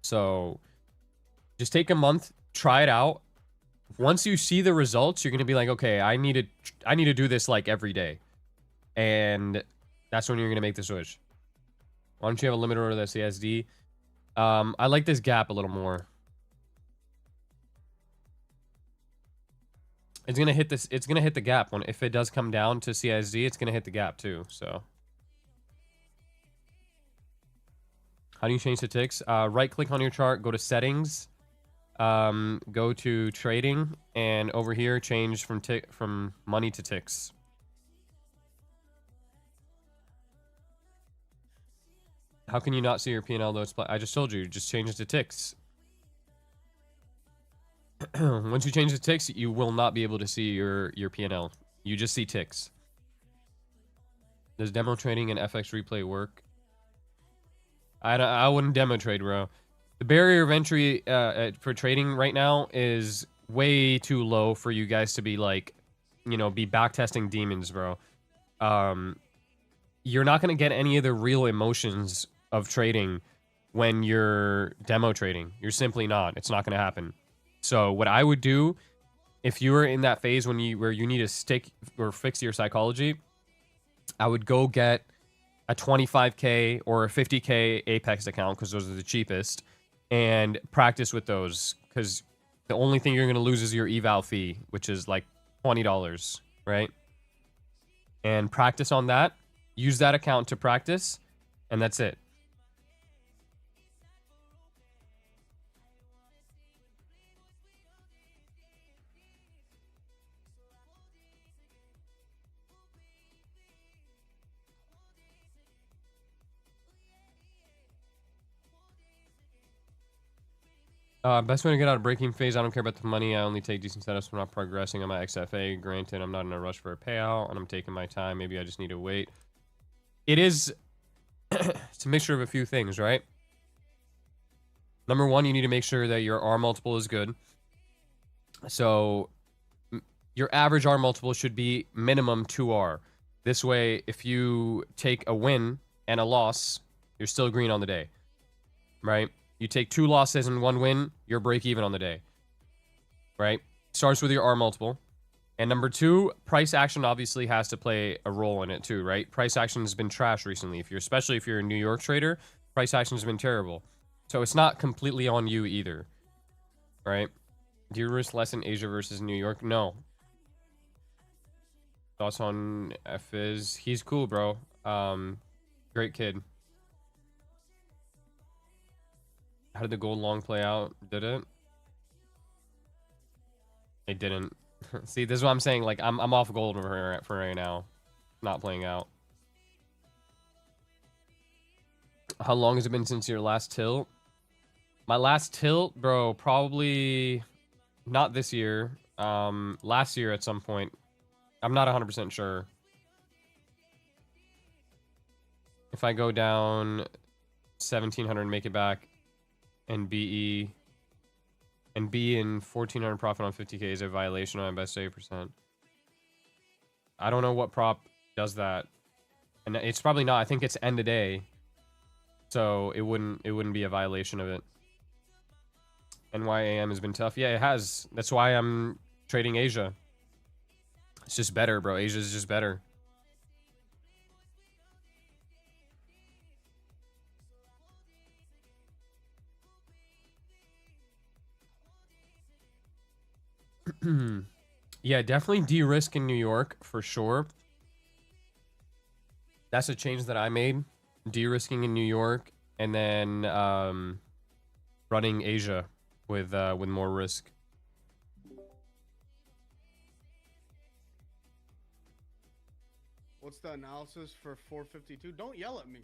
So, just take a month, try it out. Once you see the results, you're going to be like, okay, I need to do this like every day. And that's when you're going to make the switch. Why don't you have a limit order that's CSD? I like this gap a little more. It's gonna hit this. It's gonna hit the gap when if it does come down to CSD. It's gonna hit the gap too. So, how do you change the ticks? Right click on your chart, go to settings, go to trading, and over here change from money to ticks. How can you not see your P&L though? I just told you, just change it to ticks. Once you change the ticks, you will not be able to see your P&L. You just see ticks. Does demo trading and FX replay work? I wouldn't demo trade, bro. The barrier of entry for trading right now is way too low for you guys to be like, you know, be backtesting demons, bro. You're not going to get any of the real emotions of trading when you're demo trading. You're simply not. It's not going to happen. So what I would do if you were in that phase where you need to stick or fix your psychology, I would go get a 25K or a 50K Apex account because those are the cheapest and practice with those because the only thing you're going to lose is your eval fee, which is like $20, right? And practice on that. Use that account to practice, and that's it. Best way to get out of breaking phase. I don't care about the money. I only take decent setups when I'm progressing on my XFA. Granted, I'm not in a rush for a payout, and I'm taking my time. Maybe I just need to wait. It is... it's a mixture of a few things, right? Number one, you need to make sure that your R multiple is good. So, your average R multiple should be minimum 2R. This way, if you take a win and a loss, you're still green on the day, right? You take 2 losses and 1 win, you're break even on the day, right? Starts with your R multiple. And number 2, price action obviously has to play a role in it too, right? Price action has been trash recently. Especially if you're a New York trader, price action has been terrible. So it's not completely on you either, right? Do you risk less in Asia versus New York? No. Thoughts on Fizz? He's cool, bro. Great kid. How did the gold long play out? Did it? It didn't. See, this is what I'm saying. Like, I'm off gold for right now. Not playing out. How long has it been since your last tilt? My last tilt, bro, probably not this year. Last year at some point. I'm not 100% sure. if I go down 1700 and make it back, and BE and B in 1400 profit on 50k is a violation on my best save percent. I don't know what prop does that, and it's probably not. I think it's end of day, so it wouldn't be a violation of it. NYAM has been tough. Yeah, it has. That's why I'm trading Asia. It's just better, bro. Asia's just better. Yeah, definitely de-risk in New York for sure. That's a change that I made. De-risking in New York and then running Asia with more risk. What's the analysis for 452? Don't yell at me.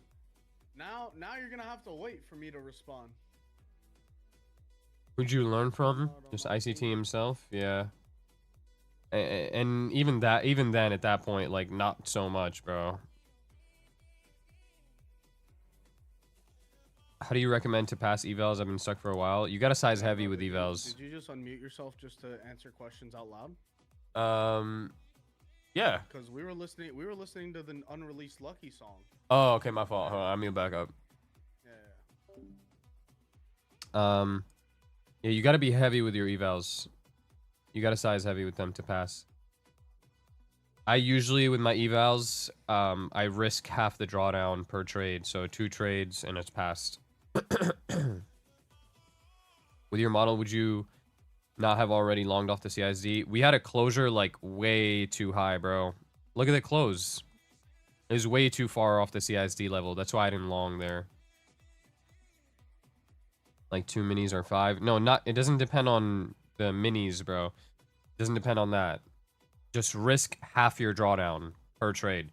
Now you're gonna have to wait for me to respond. Who'd you learn from? Just ICT himself? Yeah. And even then at that point, like, not so much, bro. How do you recommend to pass evals? I've been stuck for a while. You gotta size heavy with evals. Did you just unmute yourself just to answer questions out loud? Yeah. Because we were listening to the unreleased Lucky song. Oh, okay, my fault. Hold on, I'm gonna back up. Yeah. Yeah, you gotta be heavy with your evals. You gotta size heavy with them to pass. I usually, with my evals, I risk half the drawdown per trade. So 2 trades and it's passed. With your model, would you not have already longed off the CISD? We had a closure like way too high, bro. Look at the close. It was way too far off the CISD level. That's why I didn't long there. Like 2 minis or 5. No, not. It doesn't depend on the minis, bro. It doesn't depend on that. Just risk half your drawdown per trade.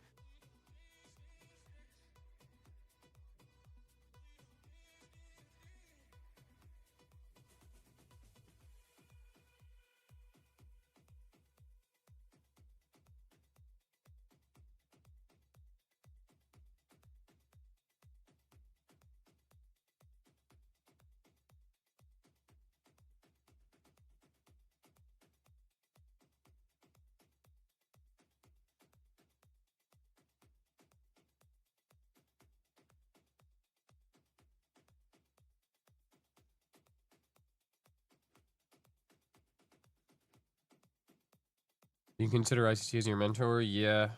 You consider ICT as your mentor? Yeah.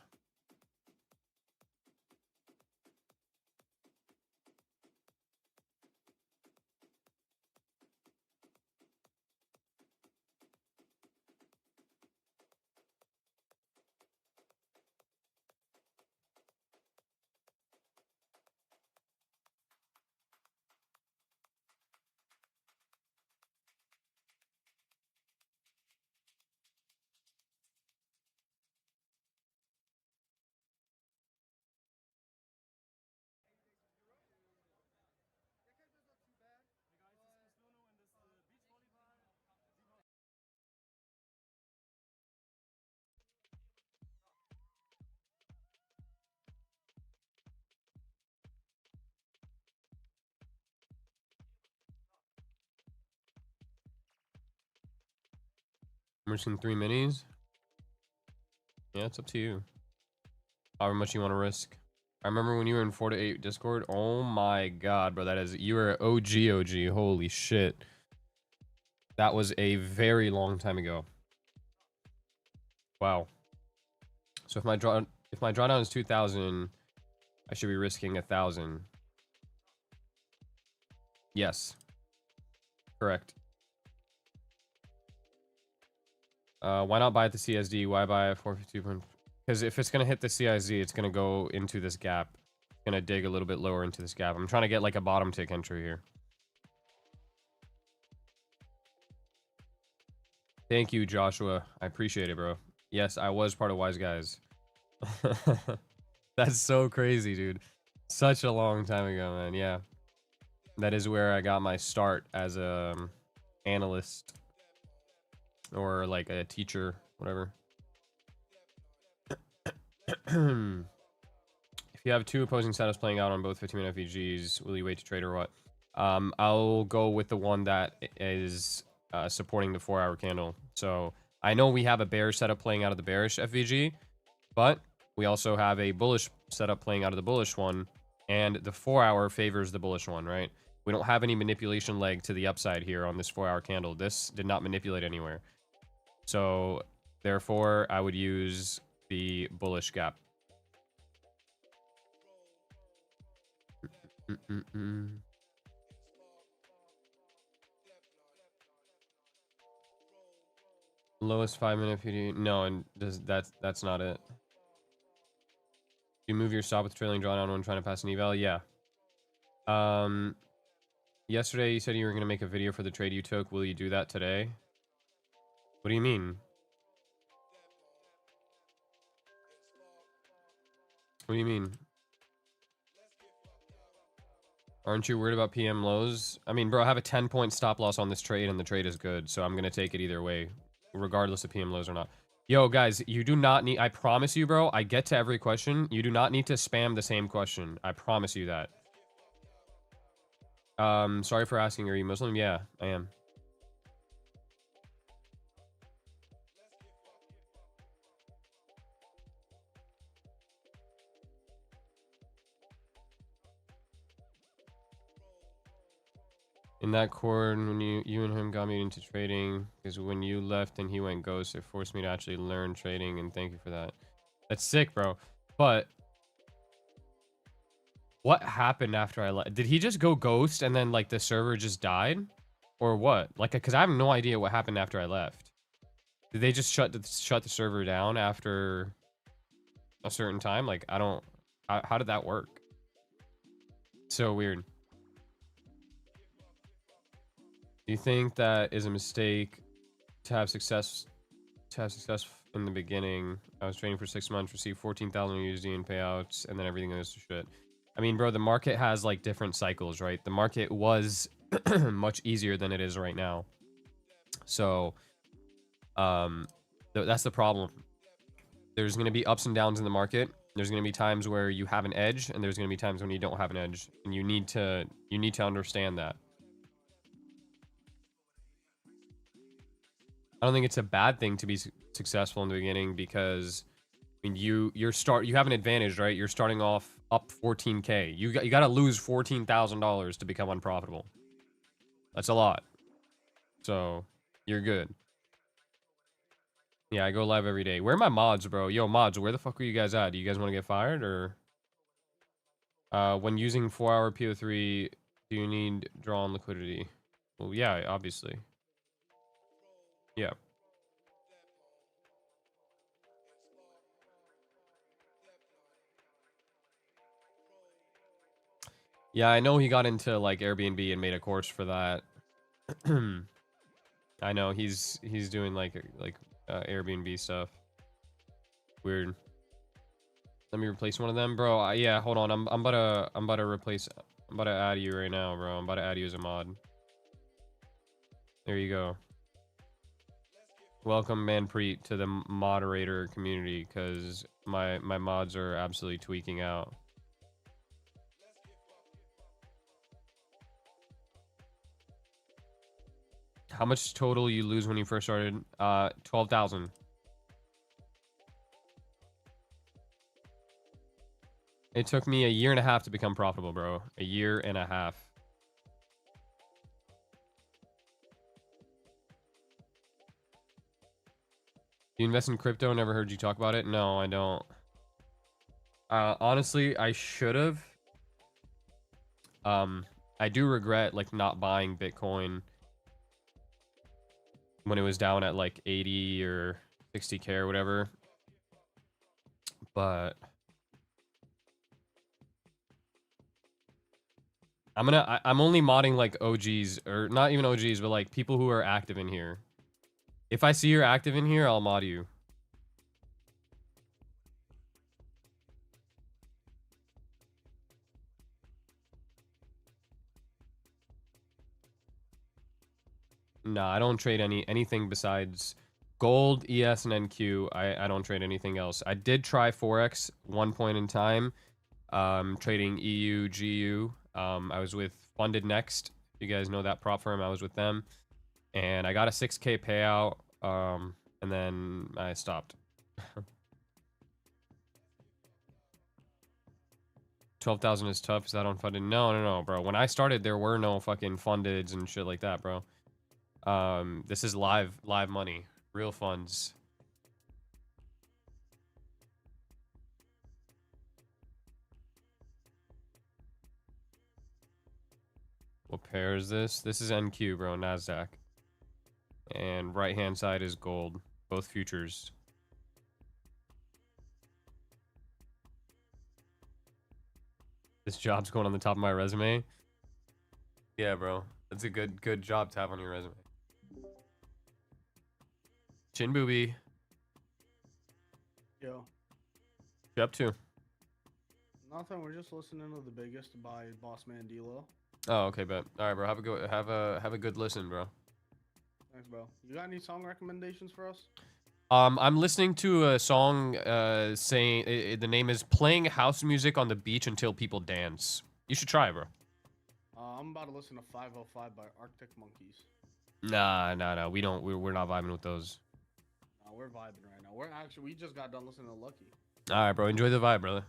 I'm risking 3 minis. Yeah, it's up to you. However much you want to risk. I remember when you were in 4 to 8 Discord. Oh my god, bro. You were OG. Holy shit. That was a very long time ago. Wow. So if my drawdown is 2,000, I should be risking 1,000. Yes. Correct. Why not buy at the CSD? Why buy at 452? Because if it's gonna hit the CISD, it's gonna go into this gap. It's gonna dig a little bit lower into this gap. I'm trying to get like a bottom tick entry here. Thank you, Joshua. I appreciate it, bro. Yes, I was part of Wise Guys. That's so crazy, dude. Such a long time ago, man. Yeah. That is where I got my start as a analyst or like a teacher, whatever. If If you have two opposing setups playing out on both 15-minute FVGs, will you wait to trade or what? I'll go with the one that is supporting the 4-hour candle. So I know we have a bearish setup playing out of the bearish FVG, but we also have a bullish setup playing out of the bullish one, and the 4-hour favors the bullish one, right? We don't have any manipulation leg to the upside here on this 4-hour candle. This did not manipulate anywhere. So therefore, I would use the bullish gap. Lowest 5-minute PD. No, and that's not it. You move your stop with trailing drawdown when trying to pass an eval? Yeah. Yesterday you said you were going to make a video for the trade you took. Will you do that today? What do you mean? What do you mean? Aren't you worried about PM lows? I mean, bro, I have a 10-point stop loss on this trade, and the trade is good, so I'm going to take it either way, regardless of PM lows or not. Yo, guys, you do not need... I promise you, bro, I get to every question. You do not need to spam the same question. I promise you that. Sorry for asking, are you Muslim? Yeah, I am. In that chord, when you and him got me into trading, because when you left and he went ghost, it forced me to actually learn trading, and thank you for that. That's sick, bro. But what happened after I left? Did he just go ghost and then like the server just died, or what? Like, because I have no idea what happened after I left. Did they just shut the server down after a certain time? Like, I don't. How did that work? So weird. Do you think that is a mistake to have success in the beginning? I was trading for 6 months, received 14,000 USD in payouts, and then everything goes to shit. I mean, bro, the market has like different cycles, right? The market was much easier than it is right now. So, that's the problem. There's going to be ups and downs in the market. There's going to be times where you have an edge, and there's going to be times when you don't have an edge, and you need to understand that. I don't think it's a bad thing to be successful in the beginning, because I mean you have an advantage, right? You're starting off up 14K. You got to lose $14,000 to become unprofitable. That's a lot. So you're good. Yeah, I go live every day. Where are my mods, bro? Yo, mods, where the fuck are you guys at? Do you guys want to get fired, or when using 4-hour PO3, do you need drawn liquidity? Well, yeah, obviously. Yeah. Yeah, I know he got into like Airbnb and made a course for that. I know he's doing like Airbnb stuff. Weird. Let me replace one of them, bro. Yeah, hold on. I'm about to add you right now, bro. I'm about to add you as a mod. There you go. Welcome, Manpreet, to the moderator community, because my mods are absolutely tweaking out. How much total you lose when you first started? 12,000. It took me a year and a half to become profitable, bro. A year and a half. Do you invest in crypto? Never heard you talk about it. No, I don't. Honestly, I should have. I do regret like not buying Bitcoin when it was down at like 80 or 60K or whatever. But I'm only modding like OGs, or not even OGs, but like people who are active in here. If I see you're active in here, I'll mod you. Nah, I don't trade anything besides gold, ES, and NQ. I don't trade anything else. I did try Forex one point in time. trading EU, GU. I was with Funded Next. You guys know that prop firm. I was with them, and I got a 6K payout. And then I stopped. 12,000 is tough. Is that unfunded? No, bro. When I started, there were no fucking fundeds and shit like that, bro. This is live money, real funds. What pair is this? This is NQ, bro, Nasdaq. And right hand side is gold, both futures. This job's going on the top of my resume. Yeah, bro. That's a good job to have on your resume. Chin Booby. Yo. What you up to? Nothing. We're just listening to The Biggest by Bossman D-Lo. Oh, okay, bet. All right, bro. Have a good listen, bro. Thanks, bro. You got any song recommendations for us? I'm listening to a song saying the name is Playing House Music on the Beach Until People Dance. You should try it, bro. I'm about to listen to 505 by Arctic Monkeys. Nah. We're not vibing with those. Nah, we're vibing right now. We just got done listening to Lucky. All right, bro. Enjoy the vibe, brother.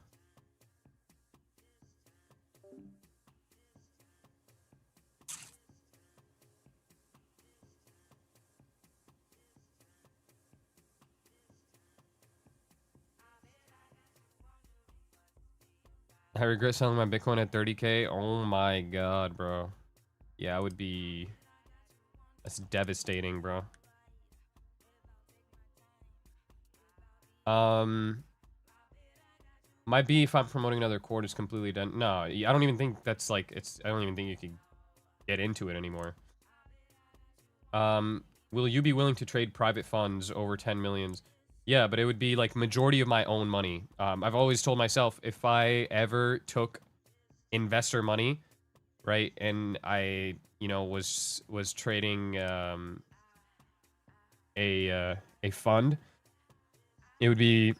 I regret selling my Bitcoin at 30K. Oh my god, bro. Yeah, I would be... That's devastating, bro. Might be if I'm promoting another court is completely done. No, I don't even think that's like... I don't even think you can get into it anymore. Will you be willing to trade private funds over 10 millions? Yeah, but it would be like majority of my own money. I've always told myself if I ever took investor money, right, and I, you know, was trading a fund, it would be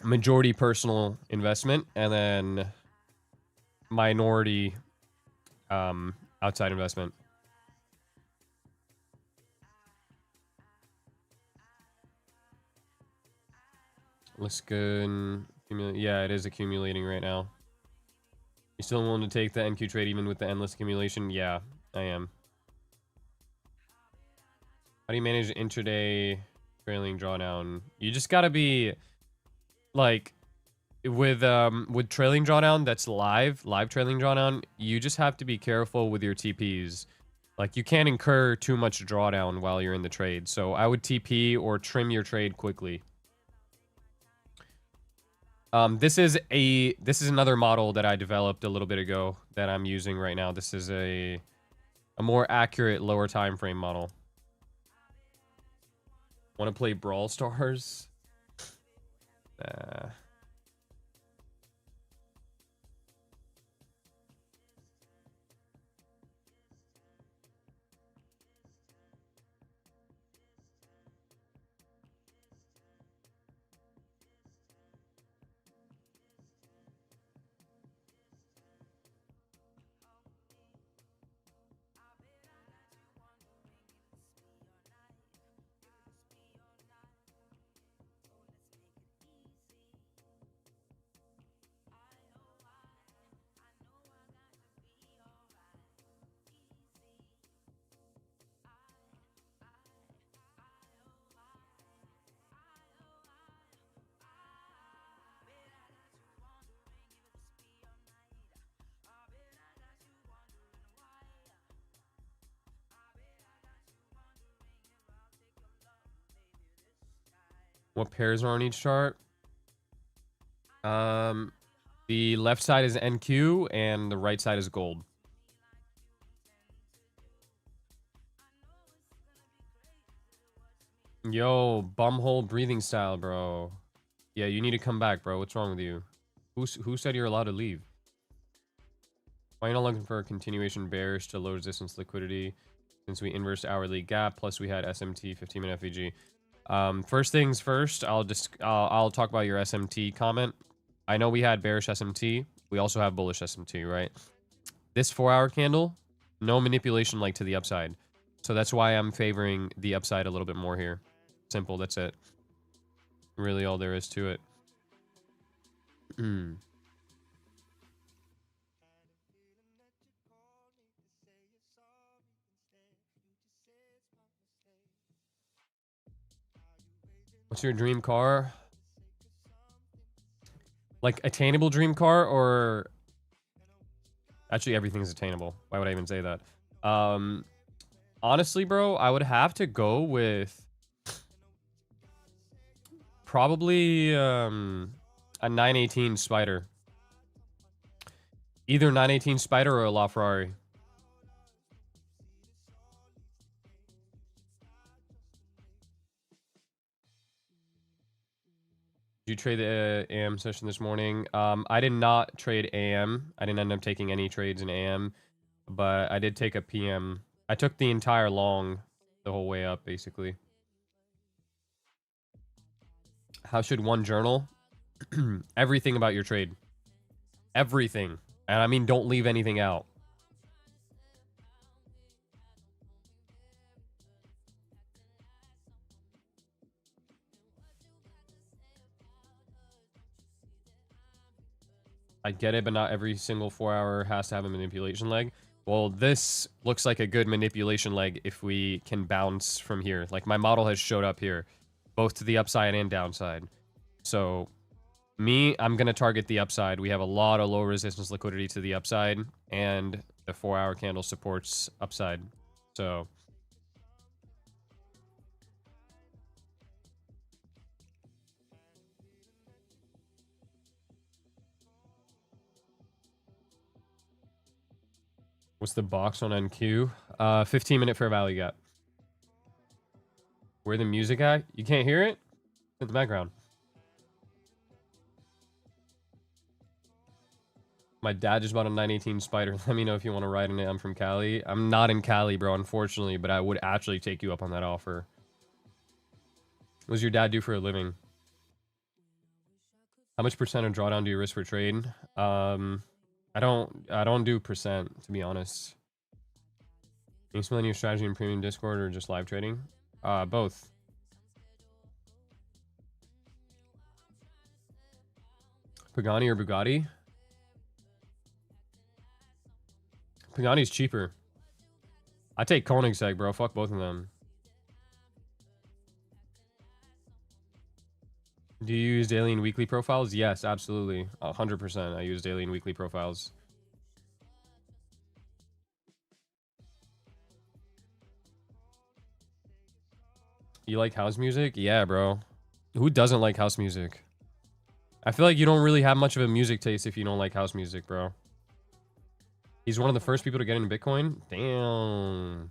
majority personal investment and then minority outside investment. Looks good. Yeah, it is accumulating right now. You still willing to take the NQ trade even with the endless accumulation? Yeah, I am. How do you manage intraday trailing drawdown? You just gotta be like with trailing drawdown that's live trailing drawdown, you just have to be careful with your TPs. Like you can't incur too much drawdown while you're in the trade. So I would TP or trim your trade quickly. This is another model that I developed a little bit ago that I'm using right now. This is a more accurate lower time frame model. Want to play Brawl Stars? What pairs are on each chart? The left side is NQ and the right side is gold. Yo, bumhole breathing style, bro. Yeah, you need to come back, bro. What's wrong with you? Who said you're allowed to leave? Why are you not looking for a continuation bearish to low resistance liquidity? Since we inversed hourly gap, plus we had SMT 15-minute FVG. First things first, I'll talk about your SMT comment. I know we had bearish SMT. We also have bullish SMT, right? This 4-hour candle, no manipulation like to the upside. So that's why I'm favoring the upside a little bit more here. Simple, that's it. Really all there is to it. What's your dream car? Like attainable dream car or... Actually, everything's attainable. Why would I even say that? Honestly, bro, I would have to go with... Probably a 918 Spider. Either 918 Spider or a LaFerrari. Did you trade the AM session this morning? I did not trade AM. I didn't end up taking any trades in AM, but I did take a PM. I took the entire long the whole way up, basically. How should one journal? Everything about your trade. Everything. And I mean, don't leave anything out. I get it, but not every single 4-hour has to have a manipulation leg. Well, this looks like a good manipulation leg if we can bounce from here. Like, my model has showed up here, both to the upside and downside. So, I'm going to target the upside. We have a lot of low resistance liquidity to the upside, and the 4-hour candle supports upside. So... What's the box on NQ? 15-minute fair value gap. Where the music at? You can't hear it? In the background. My dad just bought a 918 Spider. Let me know if you want to ride in it. I'm from Cali. I'm not in Cali, bro, unfortunately, but I would actually take you up on that offer. What does your dad do for a living? How much percent of drawdown do you risk for trade? I don't do percent, to be honest. Can you explain your strategy in premium Discord or just live trading? Both. Pagani or Bugatti? Pagani's cheaper. I take Koenigsegg, bro. Fuck both of them. Do you use daily and weekly profiles? Yes, absolutely. 100%. I use daily and weekly profiles. You like house music? Yeah, bro. Who doesn't like house music? I feel like you don't really have much of a music taste if you don't like house music, bro. He's one of the first people to get into Bitcoin? Damn.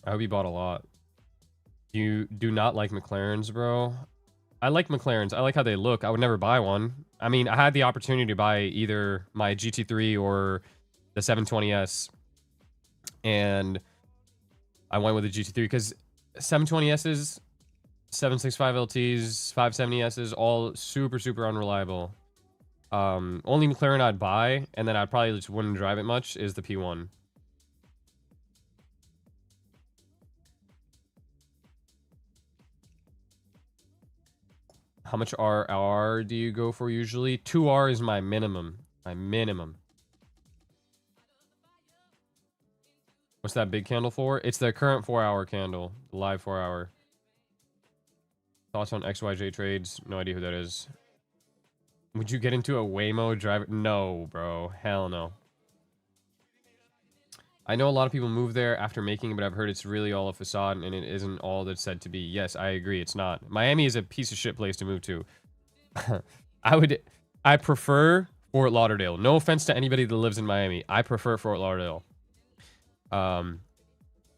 I hope he bought a lot. You do not like McLarens, bro? I like McLarens. I like how they look. I would never buy one. I mean, I had the opportunity to buy either my GT3 or the 720S. And I went with the GT3 because 720Ss, 765 LTs, 570Ss, all super, super unreliable. Only McLaren I'd buy, and then I probably just wouldn't drive it much, is the P1. How much RR do you go for usually? 2R is my minimum. My minimum. What's that big candle for? It's the current 4-hour candle. The live 4-hour. Thoughts on XYJ trades? No idea who that is. Would you get into a Waymo driver? No, bro. Hell no. I know a lot of people move there after making it, but I've heard it's really all a facade and it isn't all that's said to be. Yes, I agree. It's not. Miami is a piece of shit place to move to. I prefer Fort Lauderdale. No offense to anybody that lives in Miami. I prefer Fort Lauderdale.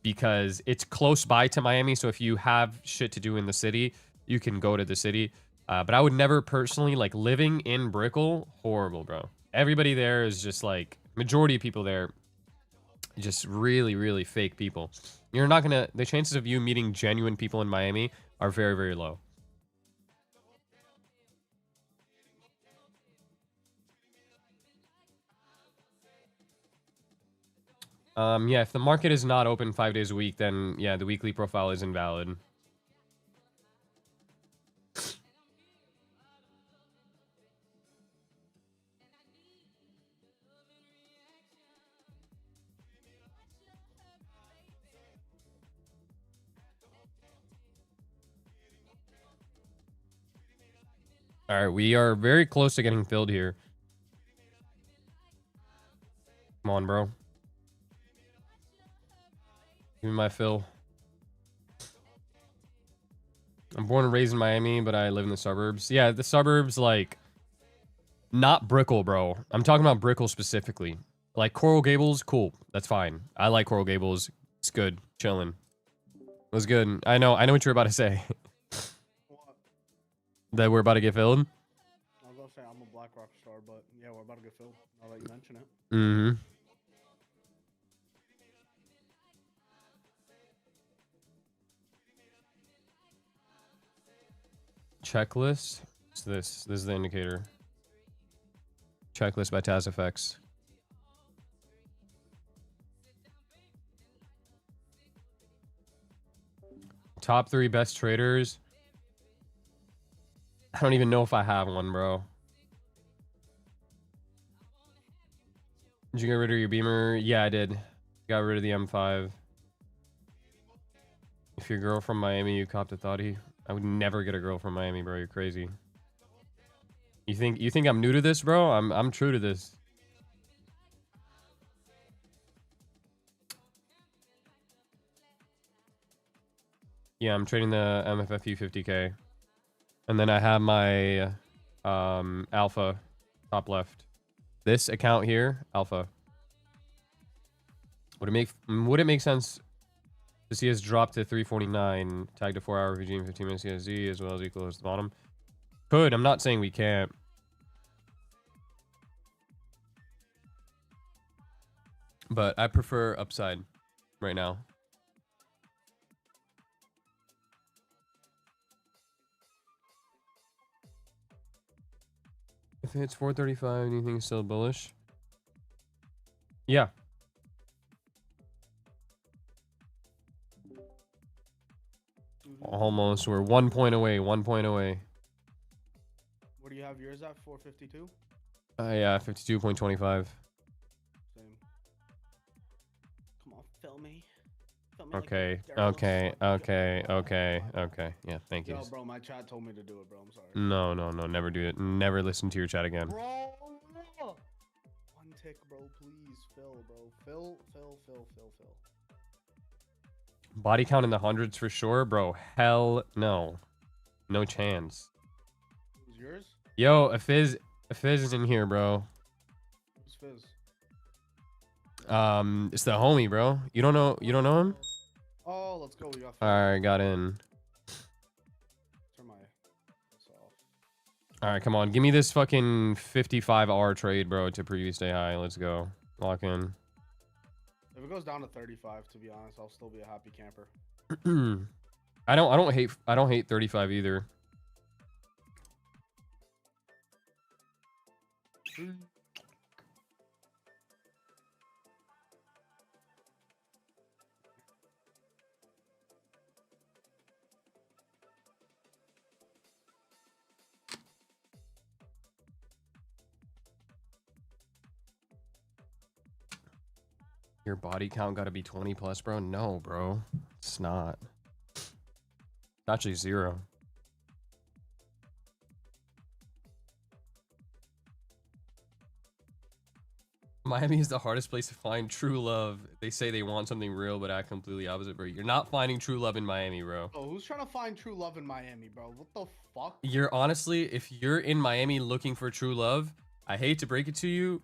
Because it's close by to Miami. So if you have shit to do in the city, you can go to the city. But I would never personally, like, living in Brickell, horrible, bro. Everybody there is just like, majority of people there, just really, really fake people. You're not gonna, the chances of you meeting genuine people in Miami are very, very low. Yeah, if the market is not open 5 days a week, then yeah, the weekly profile is invalid. All right, we are very close to getting filled here. Come on, bro. Give me my fill. I'm born and raised in Miami, but I live in the suburbs. Yeah, the suburbs, like, not Brickell, bro. I'm talking about Brickell specifically. Like, Coral Gables, cool. That's fine. I like Coral Gables. It's good. Chilling. It was good. I know what you're about to say. What? That we're about to get filled? I was gonna say I'm a BlackRock star, but yeah, we're about to get filled. Now that you mention it. Mm-hmm. Checklist. What's this? This is the indicator. Checklist by TazFX. Top 3 best traders. I don't even know if I have one, bro. Did you get rid of your Beamer? Yeah, I did. Got rid of the M5. If your girl from Miami, you copped a thotty. I would never get a girl from Miami, bro. You're crazy. You think I'm new to this, bro? I'm true to this. Yeah, I'm trading the MFFU 50K. And then I have my alpha top left. This account here, alpha. Would it make sense to see us drop to 349, tag to 4-hour VG and 15 minutes CSD as well as equal as the bottom? Could. I'm not saying we can't. But I prefer upside right now. If it's 435, do you think it's still bullish? Yeah. Almost. We're 1 point away. 1 point away. What do you have yours at? 452? Yeah, 52.25. Same. Come on, fill me. Fill me Okay, like Daryl okay, Sutton. okay, okay, okay. Yeah, thank you. Yo, bro, my chat told me to do it, bro. I'm sorry. No, never do it. Never listen to your chat again. Bro, one tick, bro, please. Fill, bro. Fill. Body count in the hundreds for sure, bro. Hell no. No chance. Who's yours? Yo, a Fizz is in here, bro. Who's Fizz? It's the homie, bro. You don't know him? Oh, let's go. We got Fizz. Alright, got in. Turn my this off. Alright, come on. Give me this fucking 55R trade, bro, to previous day high. Let's go. Lock in. If it goes down to 35, to be honest, I'll still be a happy camper. I don't hate 35 either. Your body count got to be 20 plus, bro? No, bro. It's not. It's actually 0. Miami is the hardest place to find true love. They say they want something real, but act completely opposite, bro. You're not finding true love in Miami, bro. Oh, who's trying to find true love in Miami, bro? What the fuck? You're honestly, if you're in Miami looking for true love, I hate to break it to you,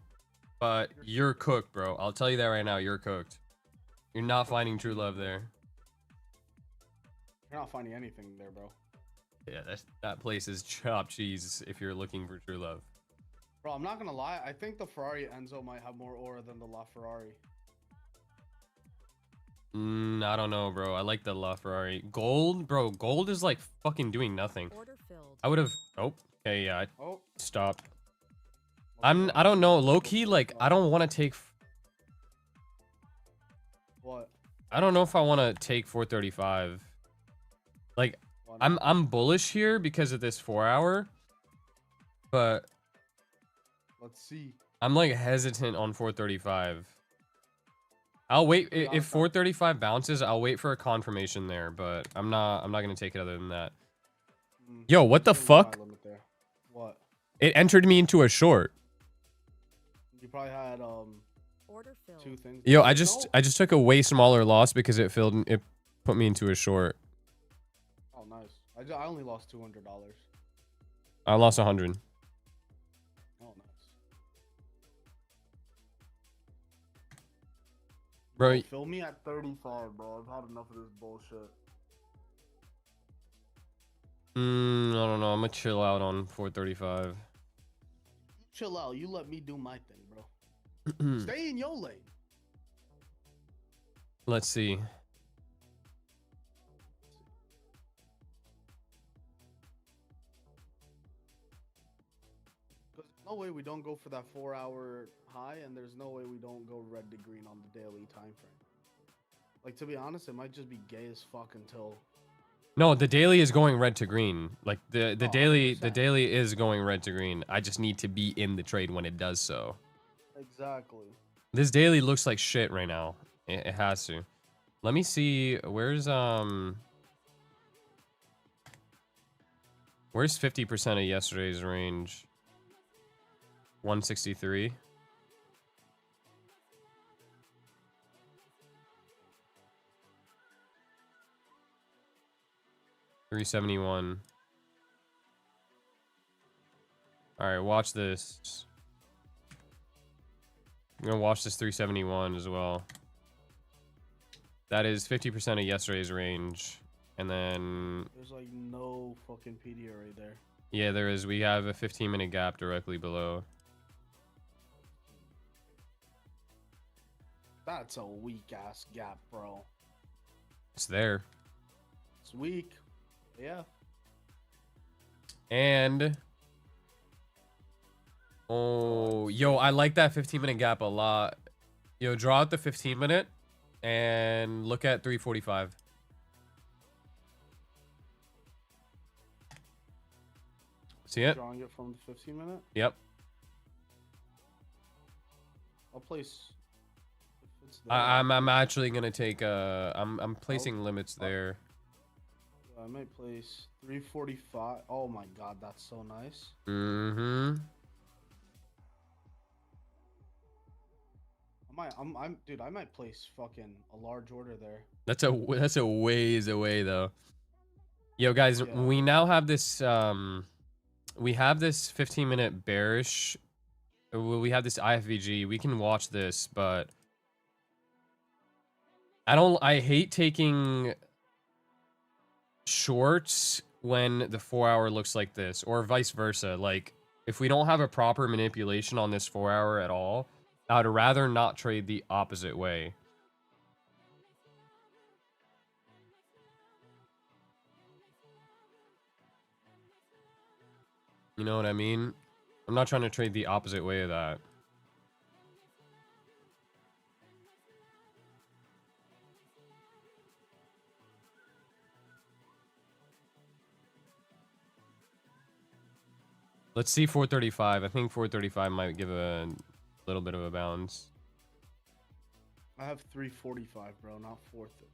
but you're cooked, bro. I'll tell you that right now. You're cooked. You're not finding true love there. You're not finding anything there, bro. Yeah, that place is chopped cheese if you're looking for true love. Bro, I'm not gonna lie. I think the Ferrari Enzo might have more aura than the LaFerrari. I don't know, bro. I like the LaFerrari. Gold, bro. Gold is like fucking doing nothing. Order filled. I would have. Oh, okay, yeah. Oh, Stop. I don't know. Low key, like I don't want to take. What? I don't know if I want to take 435. Like, Why I'm not? I'm bullish here because of this 4 hour, but Let's see. I'm like hesitant on 435. I'll wait To be if honest, 435 bounces. I'll wait for a confirmation there, but I'm not gonna take it other than that. Yo, what the I'm chilling with my fuck? limit there. What? It entered me into a short. You probably had Order filled. 2 things. Yo, I No. just took a way smaller loss because it put me into a short. Oh, nice. I only lost $200. I lost 100. Oh, nice. Bro, Fill me at 35, bro. I've had enough of this bullshit. I don't know. I'm gonna chill out on 435. Chill out. You let me do my thing, bro. Stay in your lane. Let's see. Because no way we don't go for that 4-hour high, and there's no way we don't go red to green on the daily time frame. Like, to be honest, it might just be gay as fuck until. No, the daily is going red to green. Like the Oh, daily 100%. is going red to green. I just need to be in the trade when it does so. Exactly. This daily looks like shit right now. It has to. Let me see. Where's 50% of yesterday's range? 163. $371. All right, watch this. I'm gonna watch this 371 as well. That is 50% of yesterday's range, and then There's like no fucking PD right there. yeah, there is. We have a 15-minute gap directly below. That's a weak ass gap, bro. It's there. It's weak. Yeah. And oh, yo, I like that 15-minute gap a lot. Yo, draw out the 15-minute and look at 345. See it? Drawing it from the 15-minute. Yep. I'll place. If it's there, I'm actually gonna take I'm placing limits there. I might place 345. Oh my god, that's so nice. Mm-hmm. Dude, I might place fucking a large order there. That's a ways away though. Yo guys, Yeah. we now have this we have this 15-minute bearish. We have this IFVG. We can watch this, but I hate taking shorts when the 4-hour looks like this, or vice versa. Like if we don't have a proper manipulation on this 4-hour at all, I'd rather not trade the opposite way. You know what I mean? I'm not trying to trade the opposite way of that. Let's see 435. I think 435 might give a little bit of a bounce. I have 345, bro, not 430.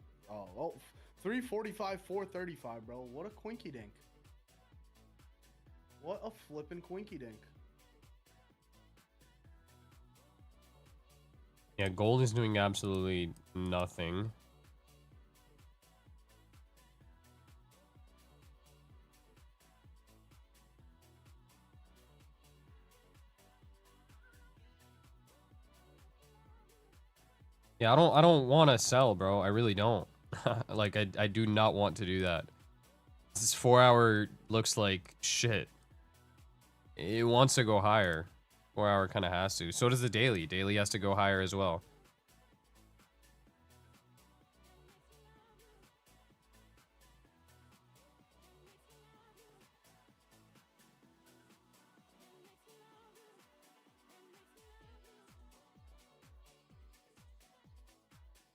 Oh, 345, 435, bro. What a quinky dink. What a flippin' quinky dink. Yeah, gold is doing absolutely nothing. Yeah, I don't want to sell, bro. I really don't. Like I do not want to do that. This 4-hour looks like shit. It wants to go higher. 4-hour kind of has to. So does the daily. Daily has to go higher as well.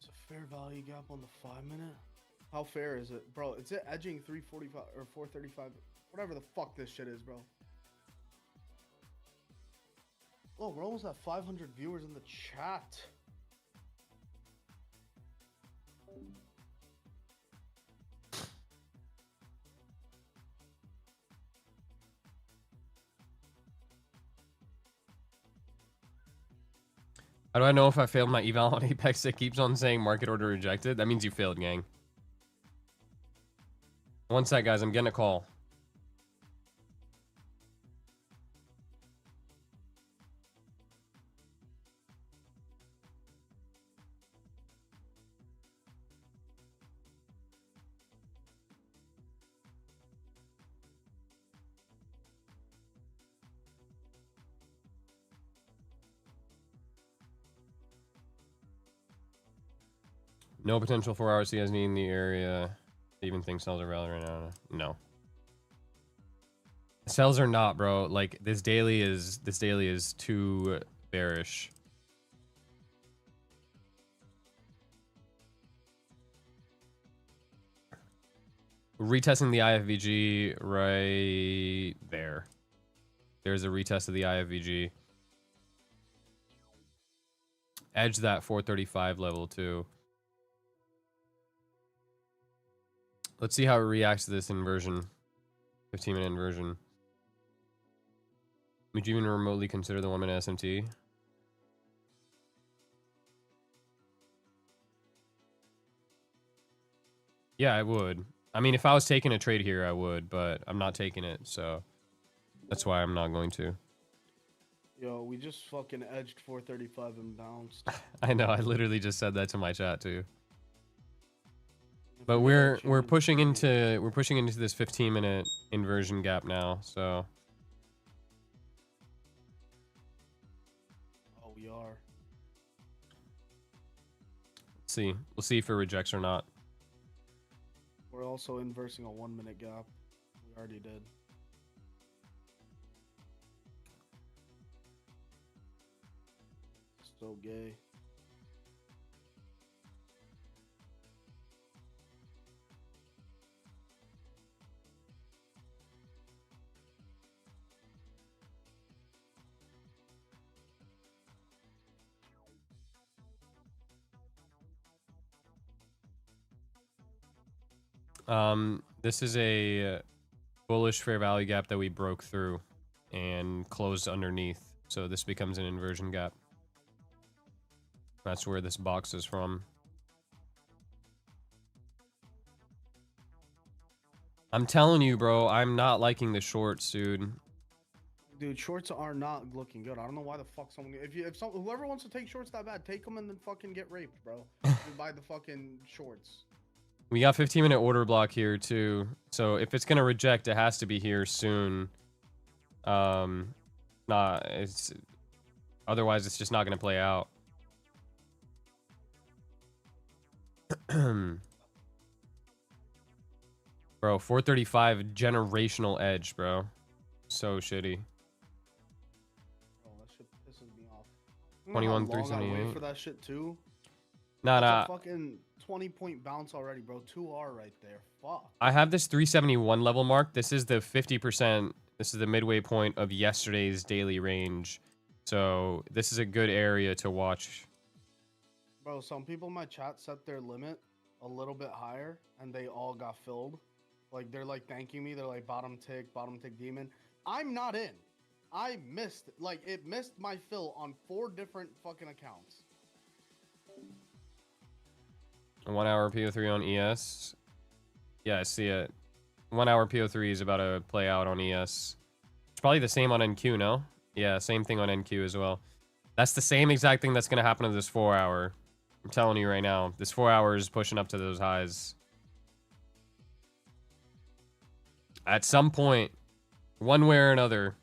It's a fair value gap on the 5-minute? How fair is it, bro? It's it edging 345 or 435, whatever the fuck this shit is, bro. Oh, we're almost at 500 viewers in the chat. How do I know if I failed my eval on Apex? It keeps on saying market order rejected. That means you failed, gang. One sec, guys. I'm getting a call. No potential for RCSD in the area. Even think sales are valid right now. No. Sells are not, bro. Like this daily is too bearish. Retesting the IFVG right there. There's a retest of the IFVG. Edge that 435 level too. Let's see how it reacts to this inversion. 15-minute inversion. Would you even remotely consider the 1-minute SMT? Yeah, I would. I mean, if I was taking a trade here, I would, but I'm not taking it, so that's why I'm not going to. Yo, we just fucking edged 435 and bounced. I know, I literally just said that to my chat too. But we're pushing into this 15-minute inversion gap now, so Oh, we are. let's see. We'll see if it rejects or not. We're also inversing a 1-minute gap. We already did. So gay. This is a bullish fair value gap that we broke through and closed underneath. So this becomes an inversion gap. That's where this box is from. I'm telling you, bro, I'm not liking the shorts, dude. Dude, shorts are not looking good. I don't know why the fuck someone. Whoever wants to take shorts that bad, take them and then fucking get raped, bro. You buy the fucking shorts. We got 15-minute order block here too. So if it's gonna reject, it has to be here soon. Otherwise it's just not gonna play out. Bro, 435 generational edge, bro. So shitty. Oh, that shit pisses me off. 21, You know how long I 378. wait for that shit too. Nah, It's nah. a fucking 20-point bounce already, bro. 2R right there. Fuck. I have this 371 level mark. This is the 50%. This is the midway point of yesterday's daily range. So this is a good area to watch. Bro, some people in my chat set their limit a little bit higher, and they all got filled. Like, they're, like, thanking me. They're like, bottom tick demon. I'm not in. I missed, like, it missed my fill on 4 different fucking accounts. 1 hour PO3 on ES. Yeah, I see it. 1 hour PO3 is about to play out on ES. It's probably the same on NQ, no? Yeah, same thing on NQ as well. That's the same exact thing that's going to happen to this 4 hour. I'm telling you right now. This 4 hour is pushing up to those highs. At some point, one way or another,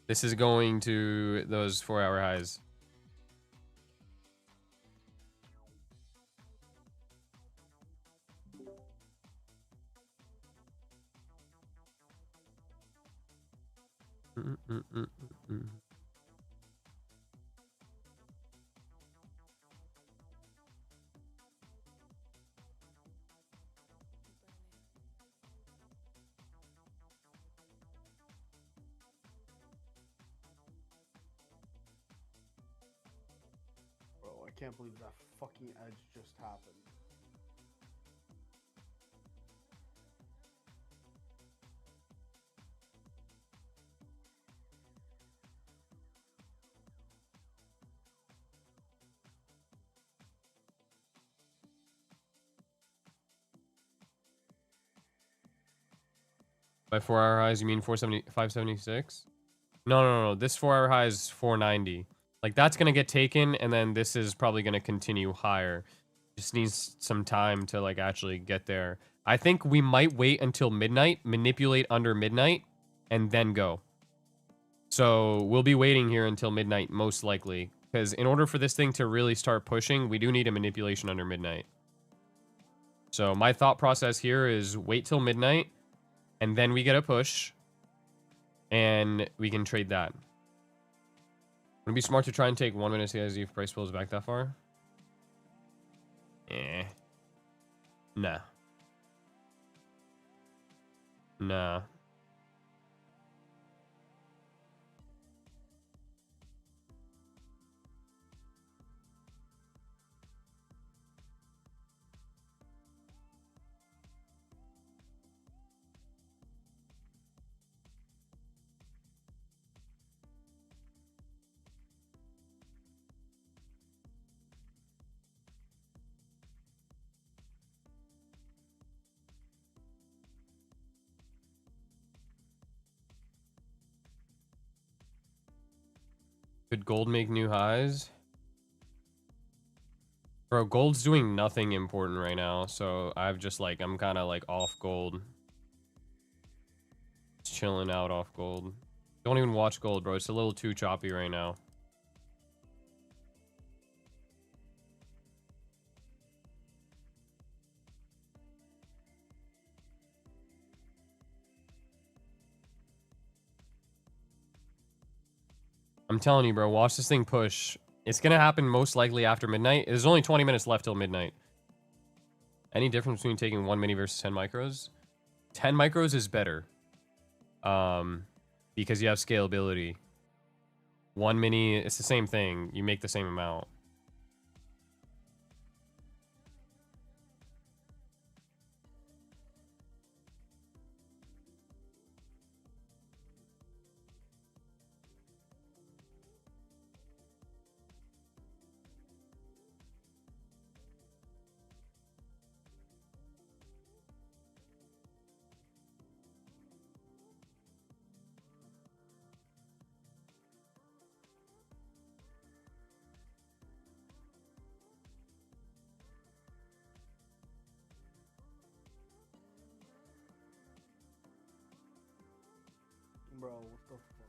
this is going to those 4 hour highs. can't believe that fucking edge just happened. By 4-hour highs, you mean 576? No. This 4-hour high is 490. Like, that's going to get taken, and then this is probably going to continue higher. Just needs some time to, like, actually get there. I think we might wait until midnight, manipulate under midnight, and then go. So, we'll be waiting here until midnight, most likely. Because in order for this thing to really start pushing, we do need a manipulation under midnight. So, my thought process here is wait till midnight, and then we get a push, and we can trade that. Would it be smart to try and take 1 minute to see if price pulls back that far? Nah. Nah. Could gold make new highs? Bro, gold's doing nothing important right now, so I've just like, I'm kind of like off gold. Just chilling out off gold. Don't even watch gold, bro. It's a little too choppy right now. I'm telling you, bro, watch this thing push. It's going to happen most likely after midnight. There's only 20 minutes left till midnight. Any difference between taking 1 mini versus 10 micros? 10 micros is better. Because you have scalability. 1 mini, it's the same thing. You make the same amount. Bro, what the fuck?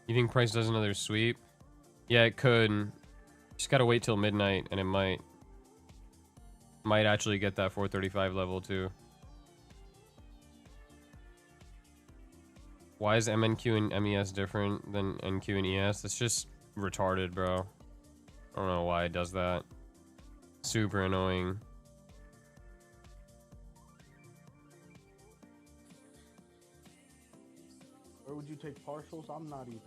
You think price does another sweep? Yeah, it could. Just gotta wait till midnight, and it might actually get that 435 level too. Why is MNQ and MES different than NQ and ES? It's just retarded, bro. I don't know why it does that. Super annoying. Where would you take partials? I'm not even.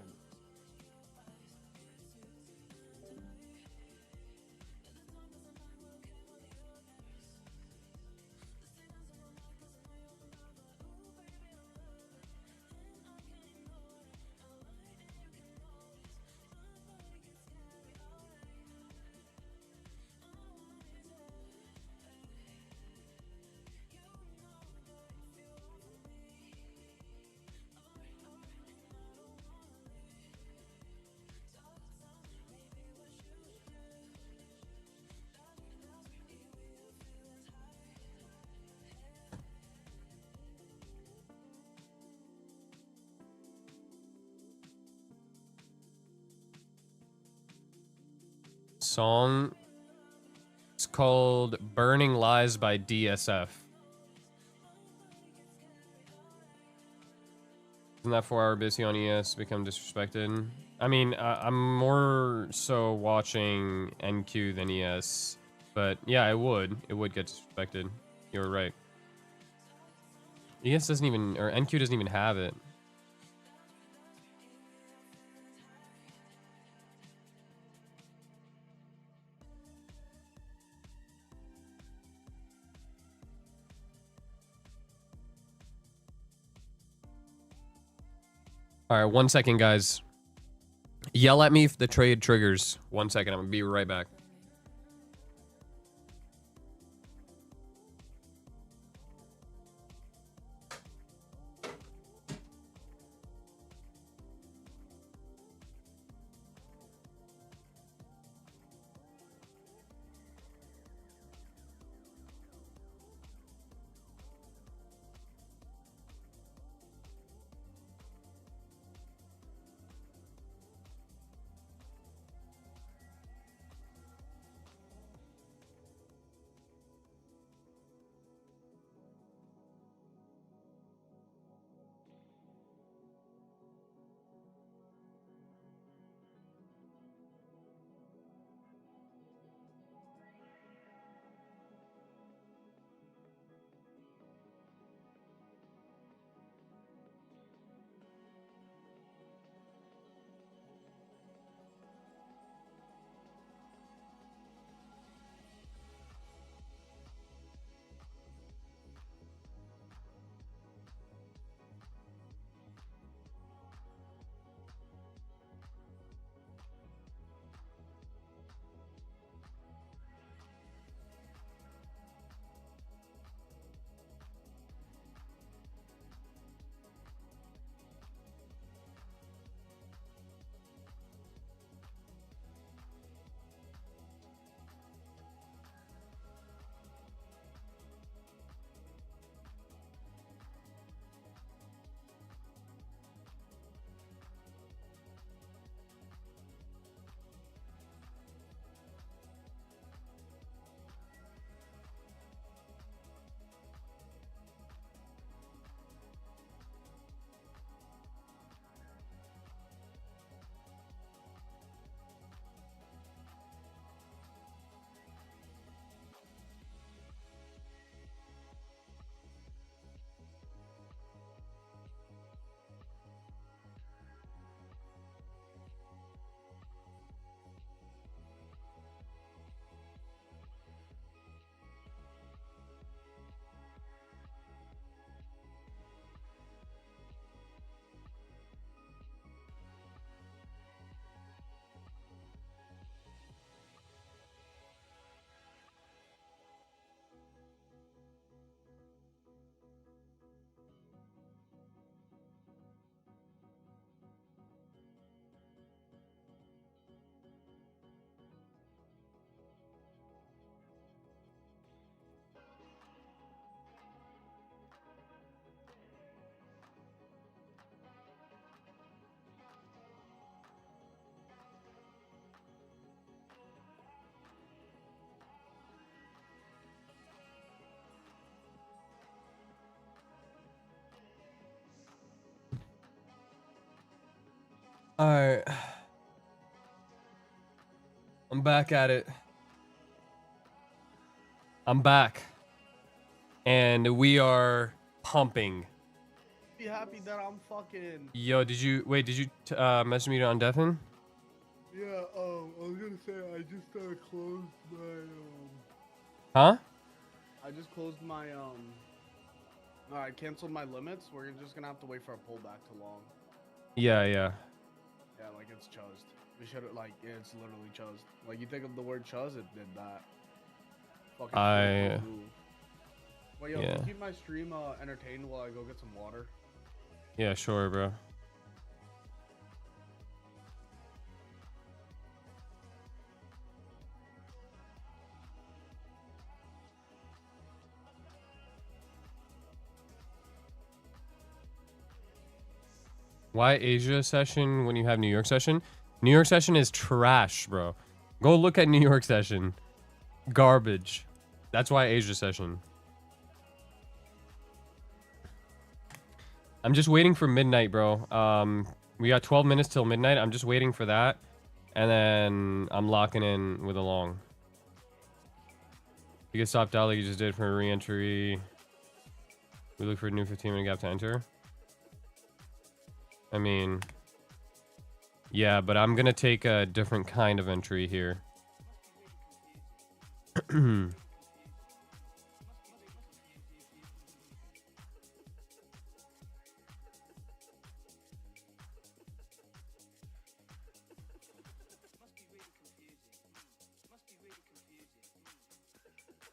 Song. It's called Burning Lies by DSF. Isn't that 4-hour busy on ES become disrespected? I mean, I'm more so watching NQ than ES, but yeah, it would get disrespected. You're right. ES doesn't even, or NQ doesn't even have it. All right, 1 second, guys. Yell at me if the trade triggers. 1 second, I'm gonna be right back. All right. I'm back at it. I'm back. And we are pumping. Be happy that I'm fucking. Yo, did you message me on Deafin? Yeah, I was gonna say I just closed my Huh? I just closed my I canceled my limits. We're just gonna have to wait for a pullback too long. Yeah. Yeah, like it's chuzzed. We should it's literally chuzzed. Like you think of the word chuzz, it did that. Fucking move. Well, yo, yeah. can you keep my stream entertained while I go get some water? Yeah, sure, bro. Why Asia session when you have New York session? New York session is trash, bro. Go look at New York session. Garbage. That's why Asia session. I'm just waiting for midnight, bro. We got 12 minutes till midnight. I'm just waiting for that. And then I'm locking in with a long. You can stop out like you just did for re-entry. We look for a new 15-minute gap to enter. I mean, yeah, but I'm going to take a different kind of entry here.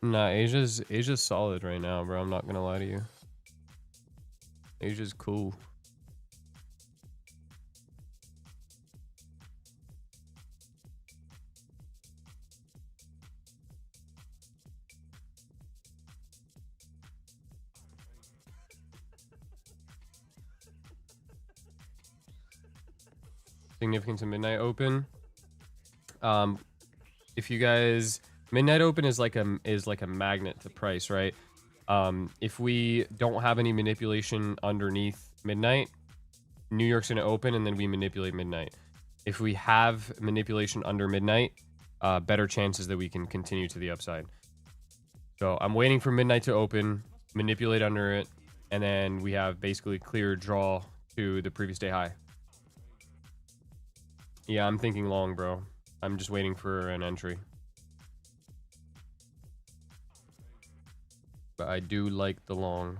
Nah, Asia's solid right now, bro. I'm not gonna lie to you. Asia's cool. Significance of midnight open. If you guys, midnight open is like a magnet to price, right? If we don't have any manipulation underneath midnight, New York's gonna open and then we manipulate midnight. If we have manipulation under midnight, better chances that we can continue to the upside. So I'm waiting for midnight to open, manipulate under it, and then we have basically clear draw to the previous day high. Yeah, I'm thinking long, bro. I'm just waiting for an entry. But I do like the long.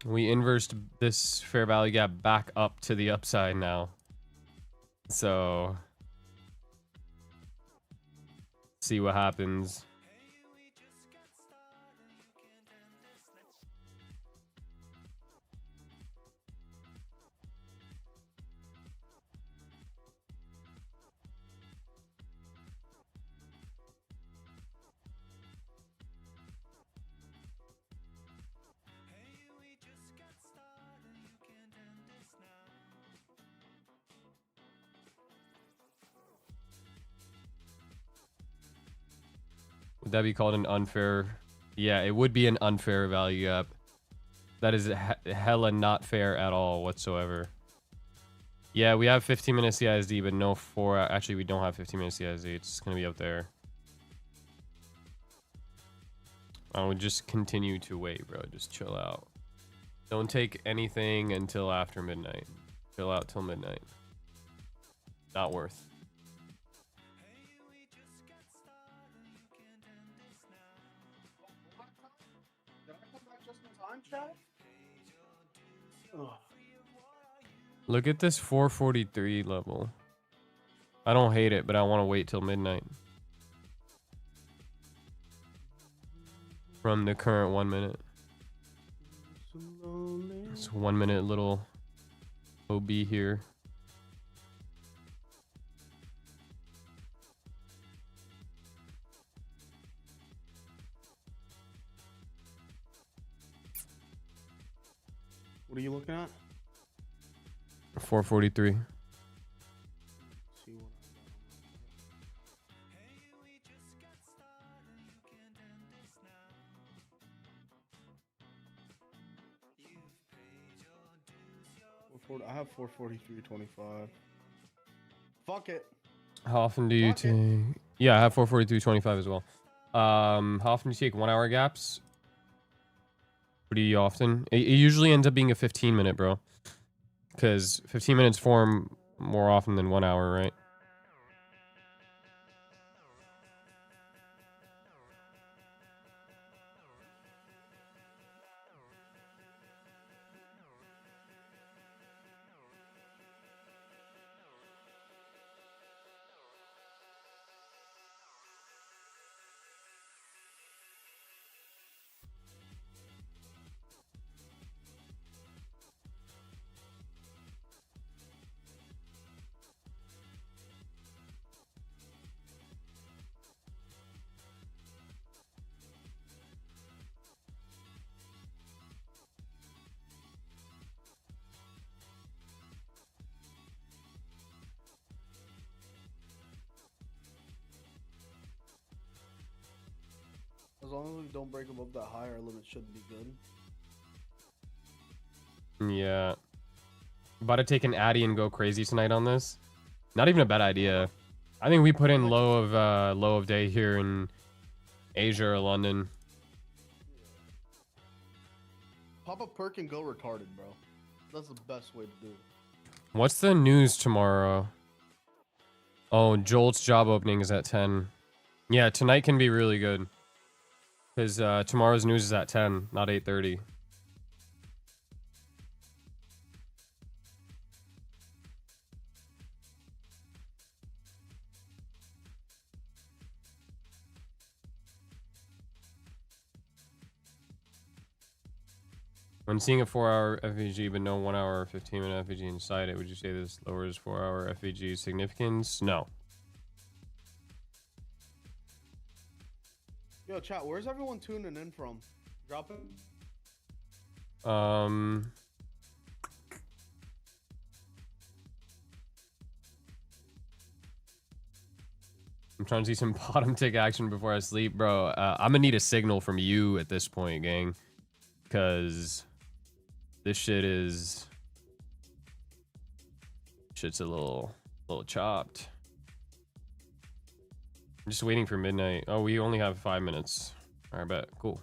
We inversed this fair value gap back up to the upside now. So, see what happens. Would that be called an unfair? Yeah, it would be an unfair value gap. That is hella not fair at all whatsoever. Yeah, we have 15-minute CISD, but no 4. Actually, we don't have 15-minute CISD. It's going to be up there. I would just continue to wait, bro. Just chill out. Don't take anything until after midnight. Chill out till midnight. Not worth. Look at this 443 level. I don't hate it, but I want to wait till midnight. From the current 1 minute. It's 1 minute little OB here. What are you looking at? 443. See what I have 443.25. Fuck it. How often do you take? Yeah, I have 443.25 as well. How often do you take 1 hour gaps? Pretty often. It usually ends up being a 15-minute, bro. Because 15 minutes form more often than 1 hour, right? As long as we don't break above that higher limit, should be good. Yeah. About to take an Addy and go crazy tonight on this. Not even a bad idea. I think we put in low of day here in Asia or London. Pop a perk and go retarded, bro. That's the best way to do it. What's the news tomorrow? Oh, Jolt's job opening is at 10. Yeah, tonight can be really good. Because tomorrow's news is at 10, not 8:30. When seeing a 4-hour FVG but no 1 hour or 15-minute FVG inside it, would you say this lowers 4-hour FVG significance? No. Yo, chat, where's everyone tuning in from? Drop it. I'm trying to see some bottom tick action before I sleep, bro. I'm gonna need a signal from you at this point, gang, because this shit's a little chopped. I'm just waiting for midnight. Oh, we only have 5 minutes. All right, bet. Cool.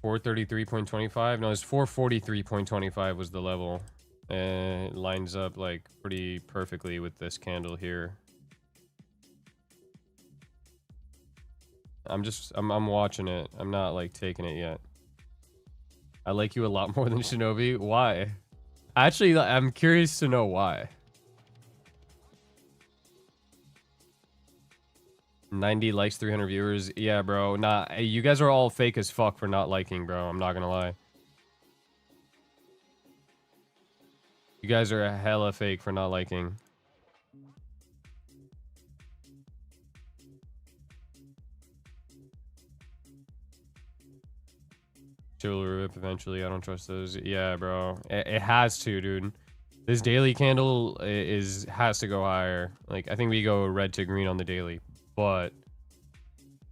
$433.25. No, it's 443.25 was the level. And it lines up like pretty perfectly with this candle here. I'm watching it. I'm not like taking it yet. I like you a lot more than Shinobi. Why? Actually, I'm curious to know why. 90 likes, 300 viewers. Yeah, bro. Nah, you guys are all fake as fuck for not liking, bro. I'm not gonna lie. You guys are hella fake for not liking. Chill rip eventually. I don't trust those. Yeah, bro. It has to, dude. This daily candle has to go higher. Like, I think we go red to green on the daily, but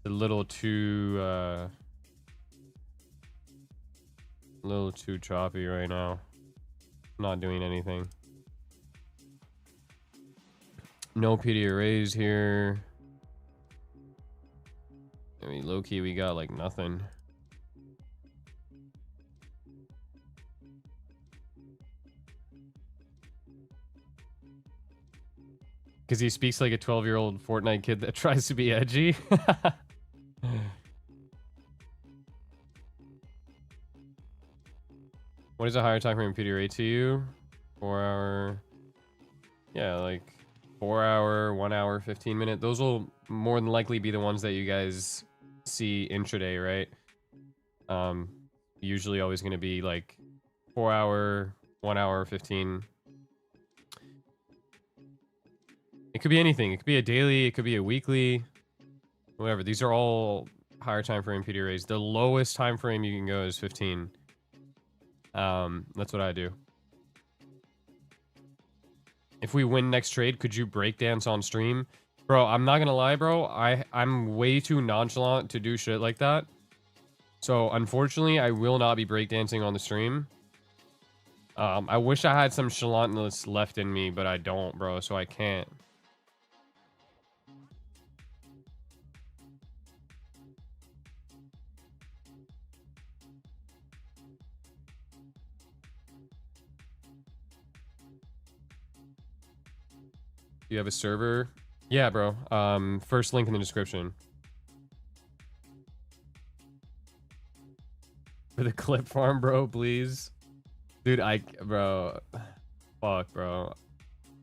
a little too choppy right now. Not doing anything. No PD arrays here. I mean, low-key, we got like nothing. Because he speaks like a 12-year-old Fortnite kid that tries to be edgy. What is a higher time frame PD array to you? 4 hour. Yeah, like 4 hour, 1 hour, 15-minute. Those will more than likely be the ones that you guys see intraday, right? Usually always going to be like 4 hour, 1 hour, 15. It could be anything. It could be a daily. It could be a weekly. Whatever. These are all higher time frame PD arrays. The lowest time frame you can go is 15. That's what I do. If we win next trade, could you breakdance on stream? Bro, I'm not gonna lie, bro. I'm way too nonchalant to do shit like that. So, unfortunately, I will not be breakdancing on the stream. I wish I had some chalantness left in me, but I don't, bro, so I can't. You have a server? Yeah, bro. First link in the description. For the clip farm, bro, please. Dude, bro. Fuck, bro.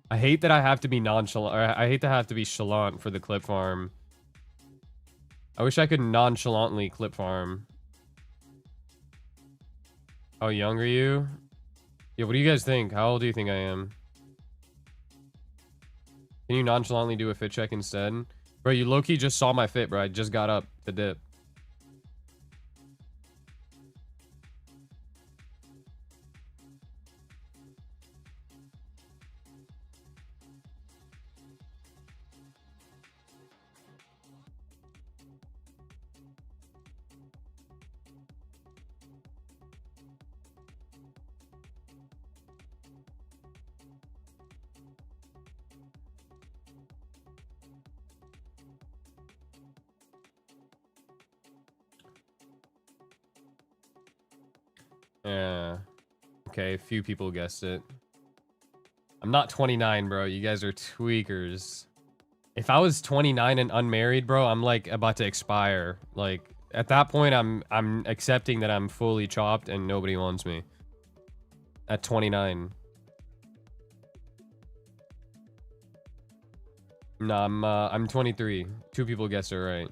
I hate that I have to be nonchalant. I hate to have to be chalant for the clip farm. I wish I could nonchalantly clip farm. How young are you? Yeah, what do you guys think? How old do you think I am? Can you nonchalantly do a fit check instead? Bro, you low-key just saw my fit, bro. I just got up the dip. Yeah. Okay, a few people guessed it. I'm not 29, bro. You guys are tweakers. If I was 29 and unmarried, bro, I'm like about to expire. Like at that point, I'm accepting that I'm fully chopped and nobody wants me. At 29. No, I'm 23. Two people guessed it right.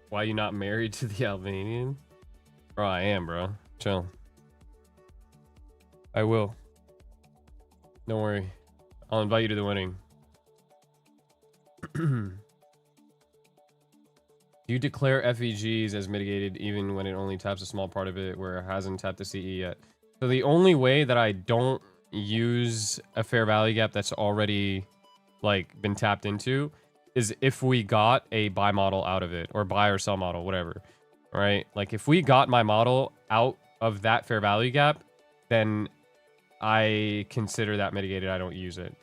Why you not married to the Albanian? Bro, I am, bro. Chill. I will. Don't worry. I'll invite you to the wedding. Do you declare FVGs as mitigated even when it only taps a small part of it where it hasn't tapped the CE yet? So the only way that I don't use a fair value gap that's already like been tapped into is if we got a buy model out of it or buy or sell model, whatever. Right? Like if we got my model out of that fair value gap, then I consider that mitigated. I don't use it.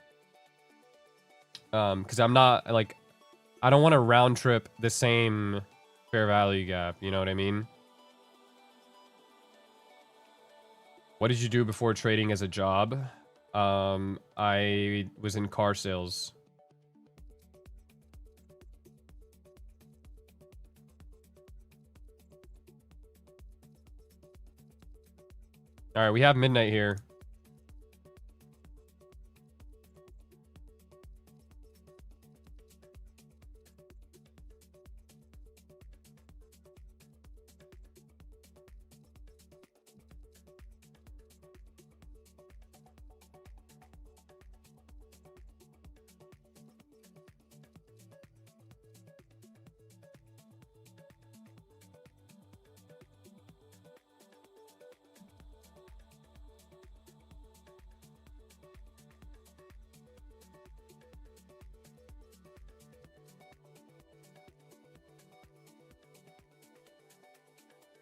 Because I'm not like, I don't want to round trip the same fair value gap. You know what I mean? What did you do before trading as a job? I was in car sales. All right, we have midnight here.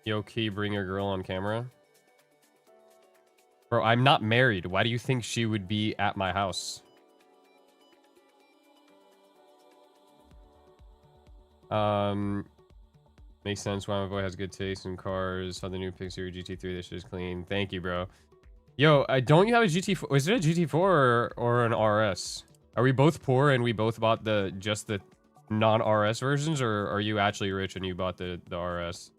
Yo, Key, bring your girl on camera. Bro, I'm not married. Why do you think she would be at my house? Makes sense why my boy has good taste in cars. Saw the new Pixie GT3. This shit is clean. Thank you, bro. Yo, don't you have a GT4? Is it a GT4 or an RS? Are we both poor and we both bought just the non-RS versions, or are you actually rich and you bought the RS?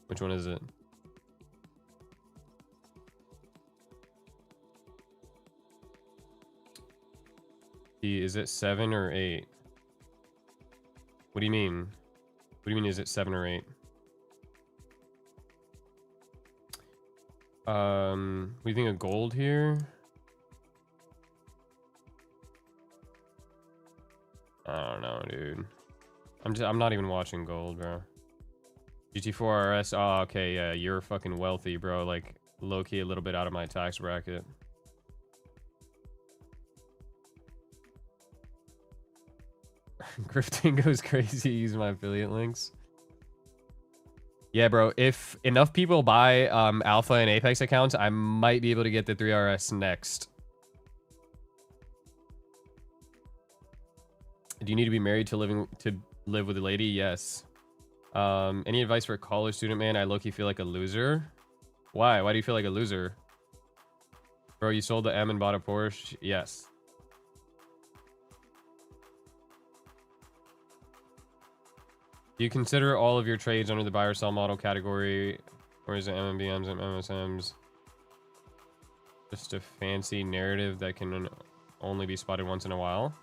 Which one is it? Is it 7 or 8? What do you mean? What do you mean is it 7 or 8? What do you think of gold here? I don't know, dude. I'm not even watching gold, bro. GT4 RS. Oh, okay, yeah, you're fucking wealthy, bro. Like, low-key a little bit out of my tax bracket. Grifting goes crazy. Use my affiliate links. Yeah, bro. If enough people buy Alpha and Apex accounts, I might be able to get the 3RS next. Do you need to be married to live with a lady? Yes. Any advice for a college student, man? I low-key feel like a loser. Why? Why do you feel like a loser? Bro, you sold the M and bought a Porsche? Yes. Do you consider all of your trades under the buy or sell model category, or is it MMBMs and MSMs just a fancy narrative that can only be spotted once in a while?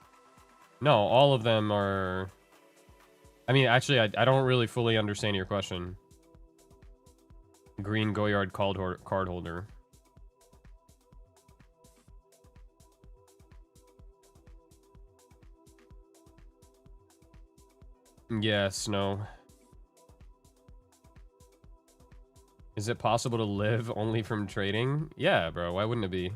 No, all of them are I mean, actually, I don't really fully understand your question. Green Goyard card holder. Yes, no. Is it possible to live only from trading? Yeah, bro. Why wouldn't it be?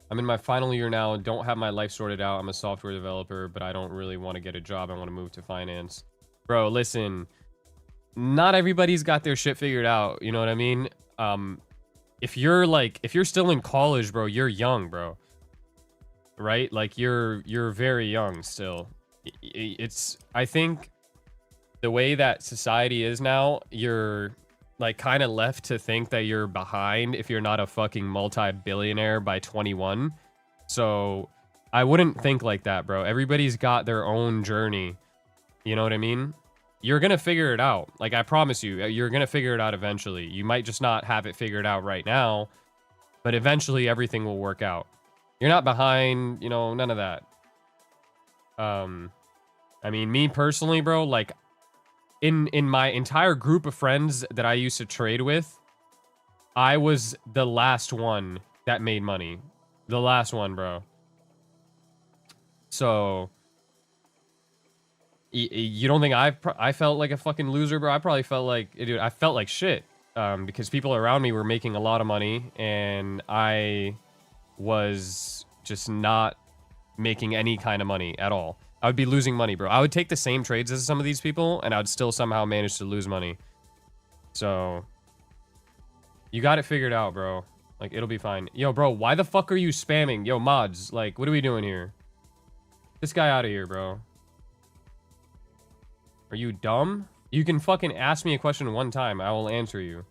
I'm in my final year now. Don't have my life sorted out. I'm a software developer, but I don't really want to get a job. I want to move to finance. Bro, listen. Not everybody's got their shit figured out. You know what I mean? If you're still in college, bro, you're young, bro. Right? Like you're very young still. I think the way that society is now, you're like kind of left to think that you're behind if you're not a fucking multi-billionaire by 21. So I wouldn't think like that, bro. Everybody's got their own journey. You know what I mean? You're gonna figure it out. Like, I promise you, you're gonna figure it out eventually. You might just not have it figured out right now, but eventually everything will work out. You're not behind, you know, none of that. I mean, me personally, bro, like, in my entire group of friends that I used to trade with, I was the last one that made money. The last one, bro. So you don't think I felt like a fucking loser, bro? I probably felt like, dude, I felt like shit. Because people around me were making a lot of money and I was just not making any kind of money at all. I would be losing money, bro. I would take the same trades as some of these people and I would still somehow manage to lose money. So you got it figured out, bro. Like, it'll be fine. Yo, bro, why the fuck are you spamming? Yo, mods, like, what are we doing here? Get this guy out of here, bro. Are you dumb? You can fucking ask me a question one time. I will answer you.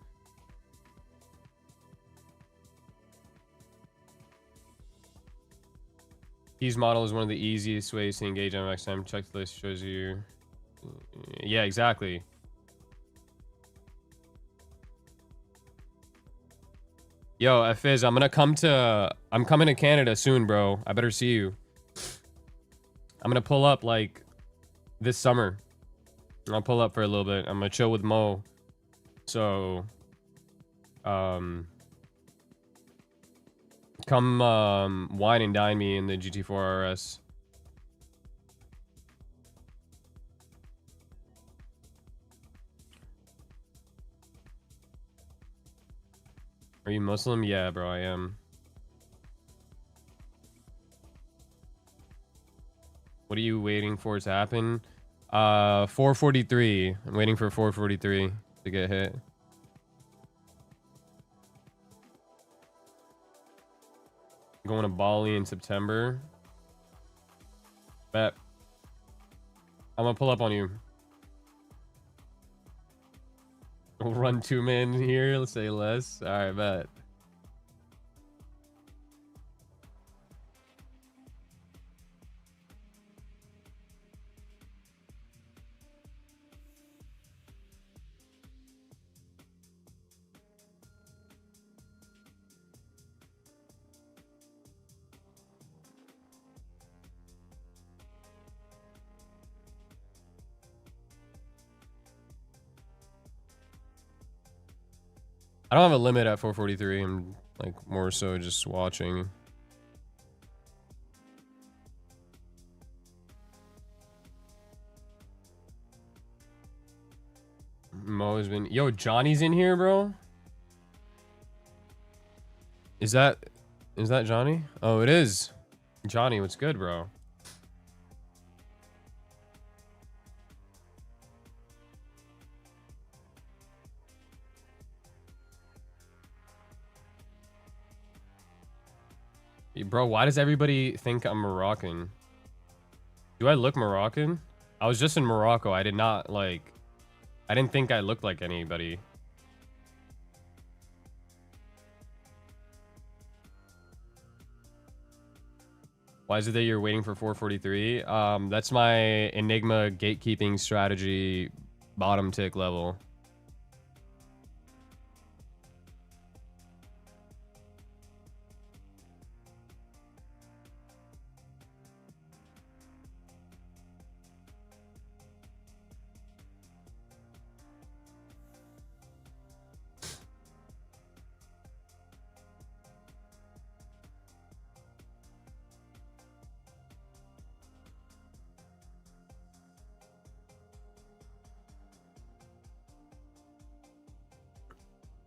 Keys model is one of the easiest ways to engage MXM. Checklist shows you. Yeah, exactly. Yo, Fizz, I'm coming to Canada soon, bro. I better see you. I'm gonna pull up like this summer. I'll pull up for a little bit. I'm gonna chill with Mo. So, come wine and dine me in the GT4 RS. Are you Muslim? Yeah, bro, I am. What are you waiting for to happen? 443. I'm waiting for 443 to get hit. Going to Bali in September. Bet. I'm gonna pull up on you. We'll run 2 men here. Let's say less. All right, bet. I don't have a limit at 443. I'm like more so just watching. Mo has been. Yo, Johnny's in here, bro. Is that Johnny? Oh, it is. Johnny, what's good, bro? Bro, why does everybody think I'm Moroccan? Do I look Moroccan? I was just in Morocco. I didn't think I looked like anybody. Why is it that you're waiting for 443? That's my Enigma gatekeeping strategy bottom tick level.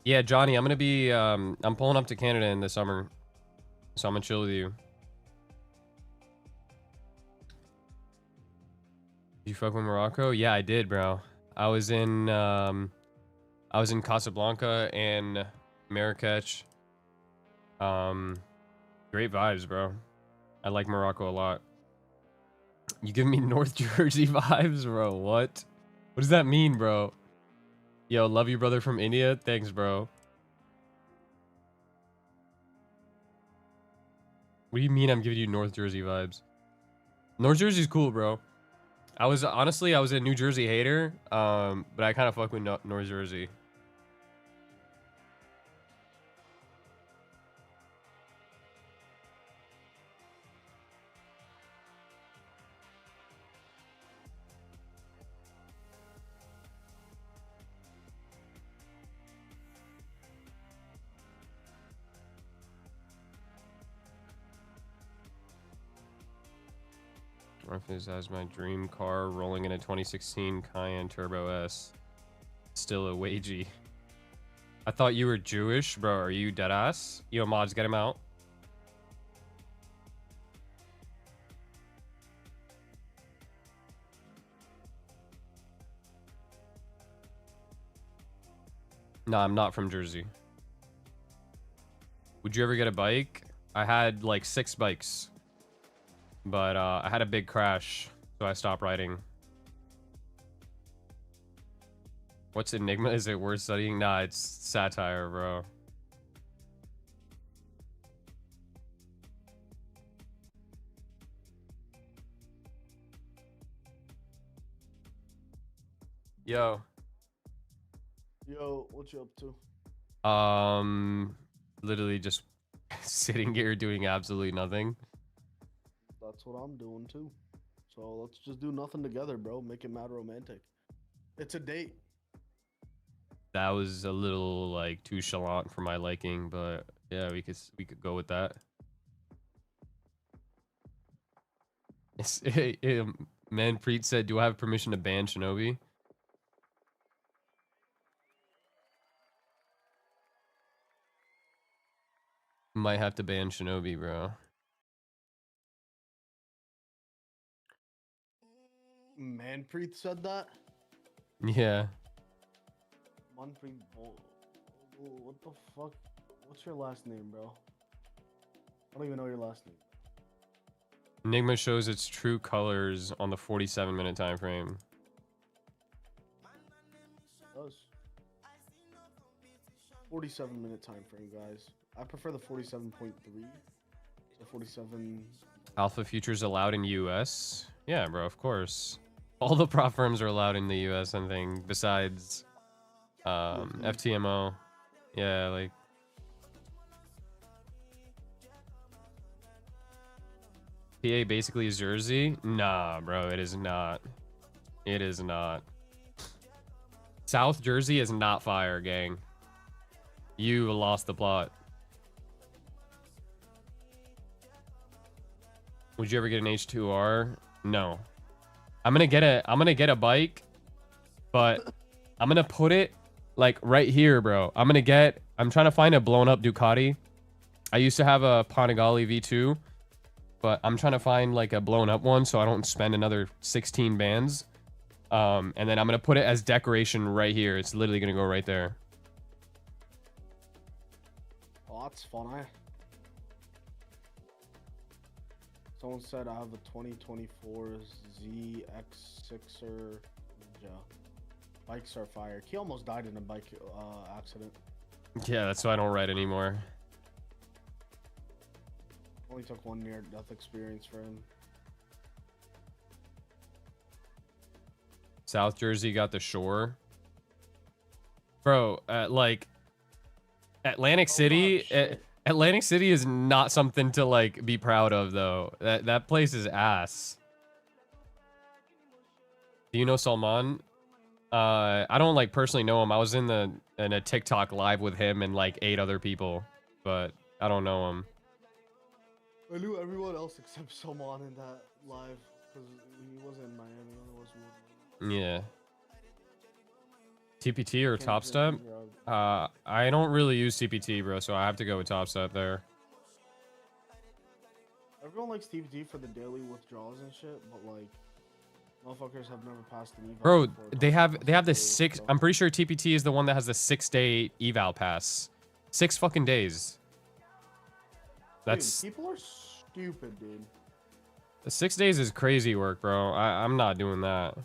Yeah, Johnny, I'm gonna be I'm pulling up to Canada in the summer, so I'm gonna chill with you. Did you fuck with Morocco? Yeah, I did, bro. I was in Casablanca and Marrakech. Great vibes, bro. I like Morocco a lot. You give me North Jersey vibes, bro. What? What does that mean, bro? Yo, love you, brother from India. Thanks, bro. What do you mean I'm giving you North Jersey vibes? North Jersey's cool, bro. I was a New Jersey hater, but I kind of fuck with North Jersey. This as my dream car, rolling in a 2016 Cayenne Turbo S. Still a wagey. I thought you were Jewish, bro. Are you dead ass? Yo, mods, get him out. No, I'm not from Jersey. Would you ever get a bike? I had like 6 bikes, but I had a big crash, so I stopped riding. What's Enigma? Is it worth studying? Nah, it's satire, bro. Yo. Yo, what you up to? Literally just sitting here doing absolutely nothing. That's what I'm doing too. So let's just do nothing together, bro. Make it mad romantic. It's a date. That was a little like too chalant for my liking, but yeah, we could go with that. Manpreet said, "Do I have permission to ban Shinobi?" Might have to ban Shinobi, bro. Manpreet said that? Yeah. Manpreet, what the fuck? What's your last name, bro? I don't even know your last name. Enigma shows its true colors on the 47-minute time frame. It does. 47-minute time frame, guys. I prefer the 47.3. So 47. Alpha futures allowed in US? Yeah, bro, of course. All the prop firms are allowed in the US, I think, besides FTMO. Yeah, like PA basically is Jersey? Nah, bro, it is not. It is not. South Jersey is not fire, gang. You lost the plot. Would you ever get an H2R? No. I'm gonna get a bike, but I'm gonna put it like right here, bro. I'm trying to find a blown up Ducati. I used to have a Panigale V2, but I'm trying to find like a blown up one so I don't spend another 16 bands. And then I'm gonna put it as decoration right here. It's literally gonna go right there. Oh, that's fun, Someone said I have a 2024 ZX6er Ninja. Bikes are fire. He almost died in a bike accident. Yeah, that's why I don't ride anymore. Only took 1 near-death experience for him. South Jersey got the shore. Bro, like Atlantic City, Atlantic City is not something to like be proud of though. That place is ass. Do you know Salman? I don't like personally know him. I was in a TikTok live with him and like 8 other people, but I don't know him. I knew everyone else except Salman in that live because he wasn't in Miami. Yeah. TPT or Top Step? I don't really use CPT, bro, so I have to go with Top Step there. Everyone likes TPT for the daily withdrawals and shit, but like, motherfuckers have never passed an eval. Bro, before they have Top the Step daily 6. withdrawal. I'm pretty sure TPT is the one that has the 6-day eval pass. 6 fucking days. That's Dude, people are stupid, dude. the 6 days is crazy work, bro. I'm not doing that.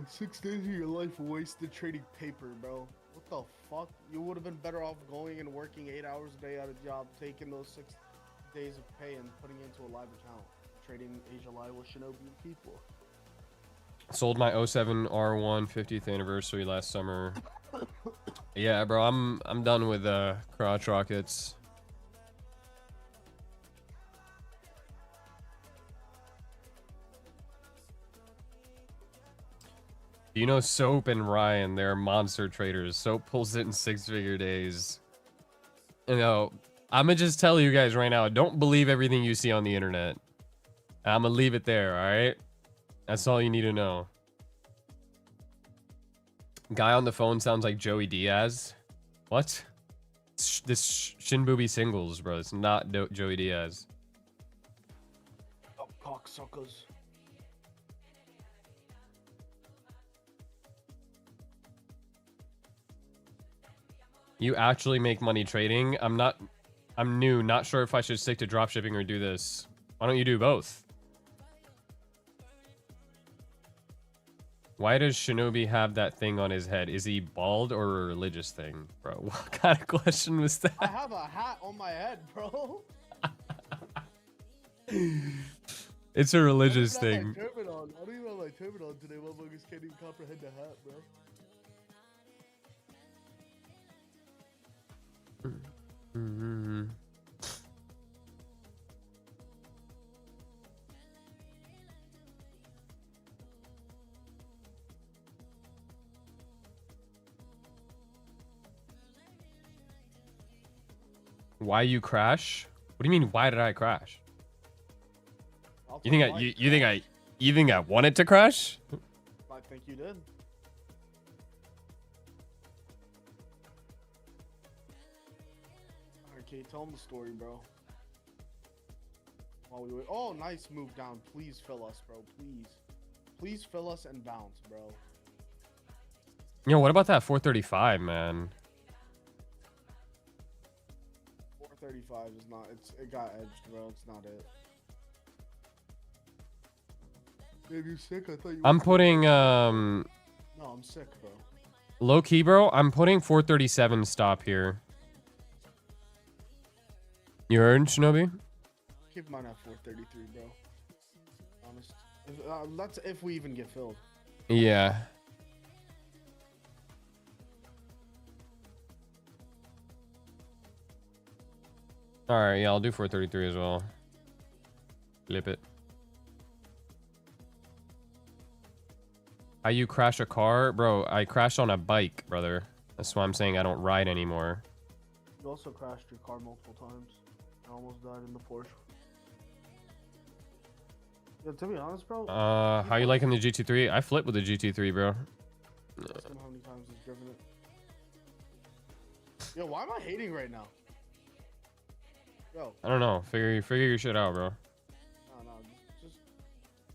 6 days of your life wasted trading paper, bro. What the fuck? You would have been better off going and working 8 hours a day at a job, taking those 6 days of pay and putting it into a live account, trading Asia Live with Shinobi people. Sold my 07 R1 50th anniversary last summer. Yeah, bro, I'm done with crotch rockets. You know Soap and Ryan, they're monster traders. Soap pulls it in 6-figure days. You know, I'm gonna just tell you guys right now, don't believe everything you see on the internet. I'm gonna leave it there, all right? That's all you need to know. Guy on the phone sounds like Joey Diaz. What? This Shinbubi singles, bro. It's not Joey Diaz. Oh, cocksuckers. You actually make money trading? I'm new, not sure if I should stick to dropshipping or do this. Why don't you do both? Why does Shinobi have that thing on his head? Is he bald or a religious thing? Bro, what kind of question was that? I have a hat on my head, bro. It's a religious I don't thing. even have my turban on. I don't even have my turban on today. Motherfuckers can't even comprehend the hat, bro. Mm-hmm. Why you crash? What do you mean? Why did I crash? You think you think I wanted to crash? I think you did. Okay, tell him the story, bro. While we wait. Oh, nice move down. Please fill us, bro. Please. Please fill us and bounce, bro. Yo, what about that 435, man? 435 is not. It got edged, bro. It's not it. Babe, you sick? I thought you. I'm putting No, I'm sick, bro. low key, bro. I'm putting 437 stop here. You heard, Shinobi? Keep mine at 433, bro. Honest. That's if we even get filled. Yeah. All right, yeah, I'll do 433 as well. Flip it. How you crash a car? Bro, I crashed on a bike, brother. That's why I'm saying I don't ride anymore. You also crashed your car multiple times. I almost died in the Porsche. Yeah, to be honest, bro. How you liking the GT3? I flip with the GT3, bro. Ask him how many times he's driven it. Yo, why am I hating right now? Yo. I don't know. Figure your shit out, bro. No, just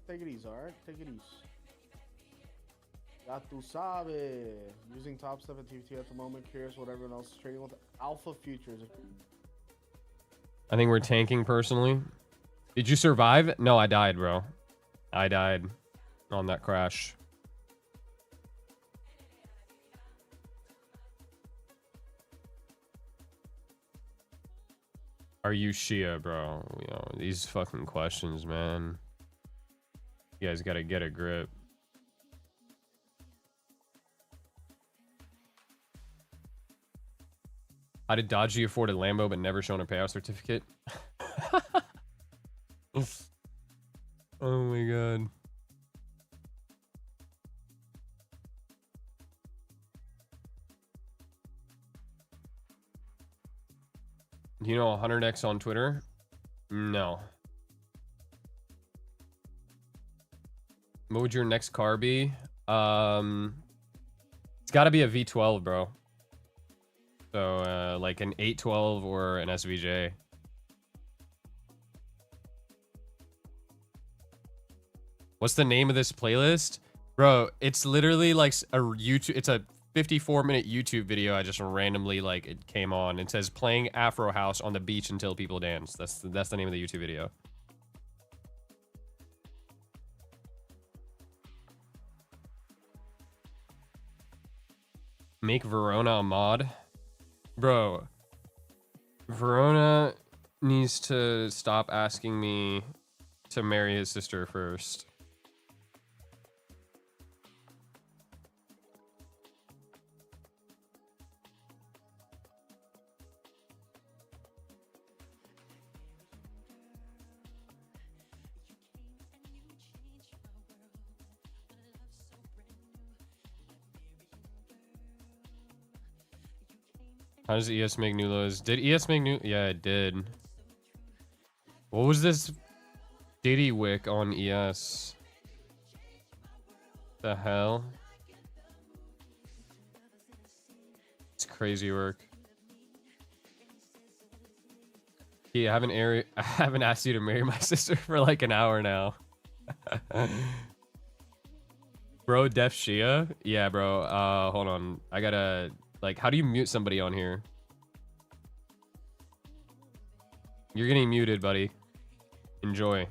take it easy, alright? Take it easy. Ya tu sabes. Using Top Step and TVT at the moment. Curious what everyone else is trading with. Alpha Futures. I think we're tanking personally. Did you survive? No, I died, bro. I died on that crash. Are you Shia, bro? You know, these fucking questions, man. You guys gotta get a grip. How did Dodgy afford a Lambo but never shown a payout certificate? Oh my god. Do you know 100x on Twitter? No. What would your next car be? It's got to be a V12, bro. So like an 812 or an SVJ. What's the name of this playlist? Bro, it's literally like a YouTube, it's a 54-minute YouTube video. I just randomly, like, it came on. It says playing Afro House on the beach until people dance. That's the name of the YouTube video. Make Verona a mod. Bro, Verona needs to stop asking me to marry his sister first. How does ES make new lows? Did ES make new? Yeah, it did. What was this Diddy wick on ES? The hell? It's crazy work. Yeah, I haven't asked you to marry my sister for like an hour now. Bro, Def Shia? Yeah, bro. Hold on. I gotta, like, how do you mute somebody on here? You're getting muted, buddy. Enjoy.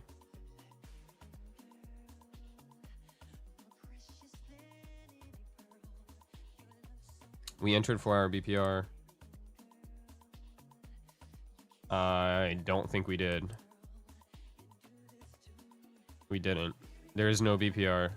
We entered 4-hour BPR. I don't think we did. We didn't. There is no BPR.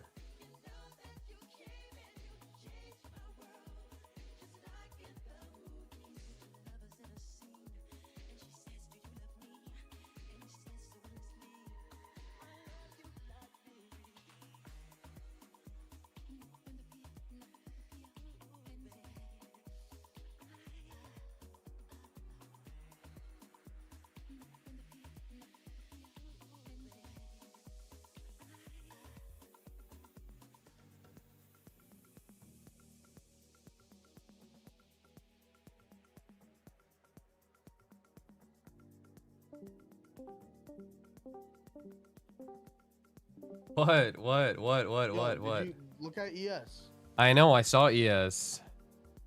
What? Yo, did you look at ES. I know, I saw ES.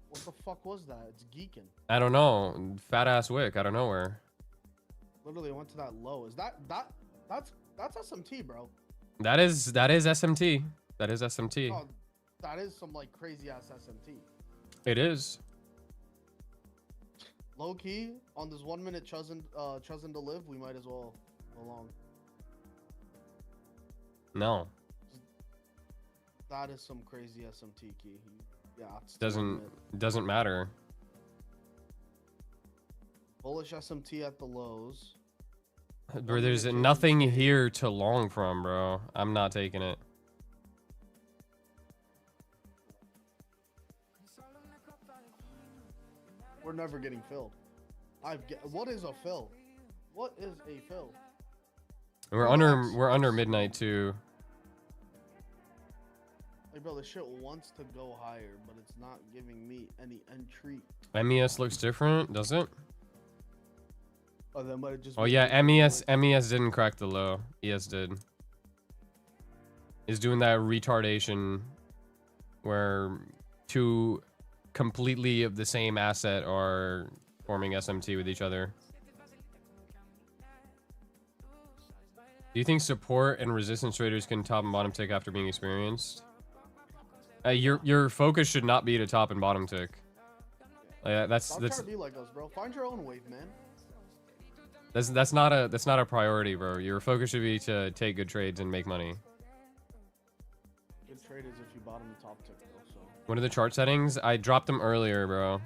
What the fuck was that? It's geeking. I don't know. Fat ass wick out of nowhere. Literally went to that low. Is that's SMT, bro? That is SMT. That is SMT. Oh, that is some like crazy ass SMT. It is. Low key on this 1 minute chosen to live, we might as well go along. No. That is some crazy SMT key. Yeah, it's doesn't matter. Bullish SMT at the lows. Bro, there's nothing here to long from, bro. I'm not taking it. We're never getting filled. What is a fill? What is a fill? We're under midnight too. Like, bro, this shit wants to go higher, but it's not giving me any entry. MES looks different, does it? Oh, that might have just. Oh yeah, MES didn't crack the low. ES did. Is doing that retardation where two completely of the same asset are forming SMT with each other. Do you think support and resistance traders can top and bottom tick after being experienced? Your focus should not be to top and bottom tick. That's Trying to be like us, bro. Find your own wave, man. That's not a priority, bro. Your focus should be to take good trades and make money. Good trade is if you bottom the top tick, though. So. What are the chart settings? I dropped them earlier, bro.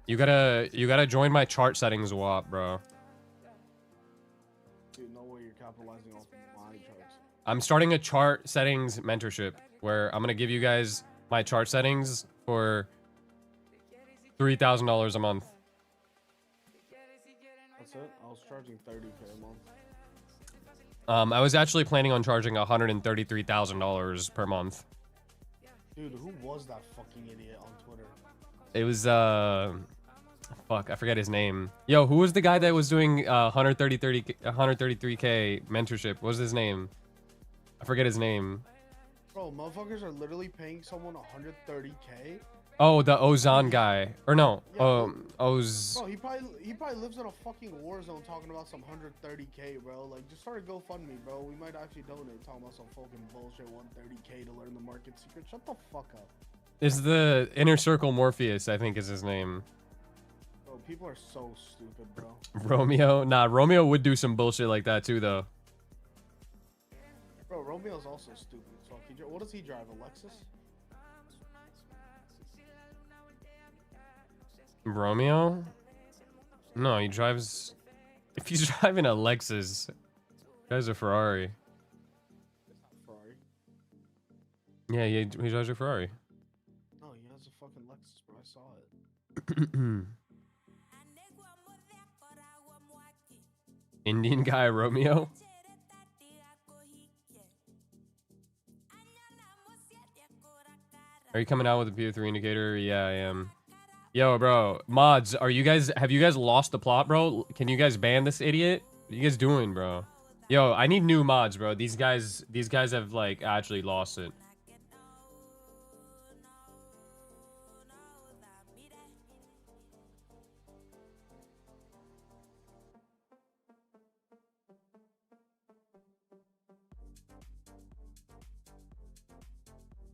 You gotta join my chart settings WAP, bro. Dude, no way you're capitalizing off my charts. I'm starting a chart settings mentorship where I'm gonna give you guys my chart settings for $3,000 a month. That's it? I was charging $30K a month. I was actually planning on charging $133,000 per month. Dude, who was that fucking idiot on Twitter? It was fuck, I forget his name. Yo, who was the guy that was doing 133k mentorship? What was his name? I forget his name. Bro, motherfuckers are literally paying someone 130k. Oh, the Ozan guy. Or no, Yeah, Oz. Bro, he probably lives in a fucking war zone talking about some 130k, bro. Like, just start a GoFundMe, bro. We might actually donate talking about some fucking bullshit 130k to learn the market secret. Shut the fuck up. Is the Inner Circle Morpheus, I think is his name. Bro, people are so stupid, bro. Romeo? Nah, Romeo would do some bullshit like that too, though. Bro, Romeo's also stupid as fuck. What does he drive, a Lexus? Romeo? No, he drives... If he's driving a Lexus, drives a Ferrari. Ferrari? Yeah, he drives a Ferrari. No, he has a fucking Lexus, bro. I saw it. Indian guy Romeo? Are you coming out with a PO3 indicator? Yeah, I am. Yo, bro, mods, have you guys lost the plot, bro? Can you guys ban this idiot? What are you guys doing, bro? Yo, I need new mods, bro. These guys have like actually lost it.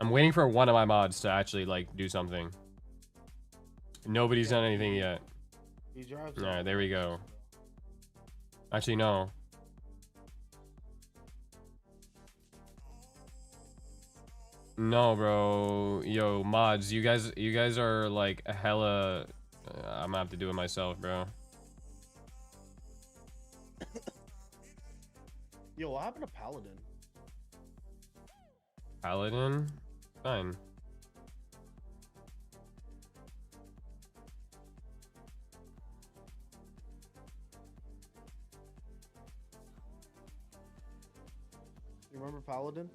I'm waiting for one of my mods to actually like do something. Nobody's done anything yet. All right, there we go. Actually, no. No, bro. Yo, mods, you guys are like a hella. I'm gonna have to do it myself, bro. Yo, what happened to Paladin? Paladin? Fine. You remember Paladin?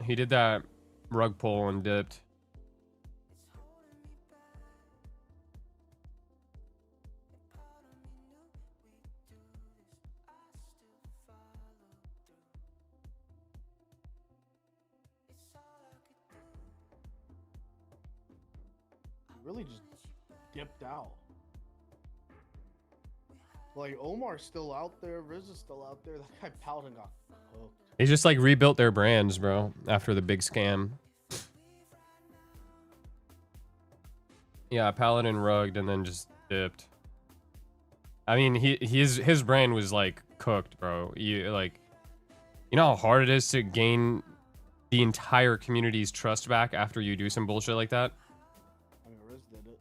He did that rug pull and dipped. He really just dipped out. Like, Omar's still out there, Riz is still out there. That guy Paladin got hooked. They just like rebuilt their brands, bro, after the big scam. Yeah, Paladin rugged and then just dipped. I mean, his brand was like cooked, bro. You know how hard it is to gain the entire community's trust back after you do some bullshit like that? I mean, Riz did it.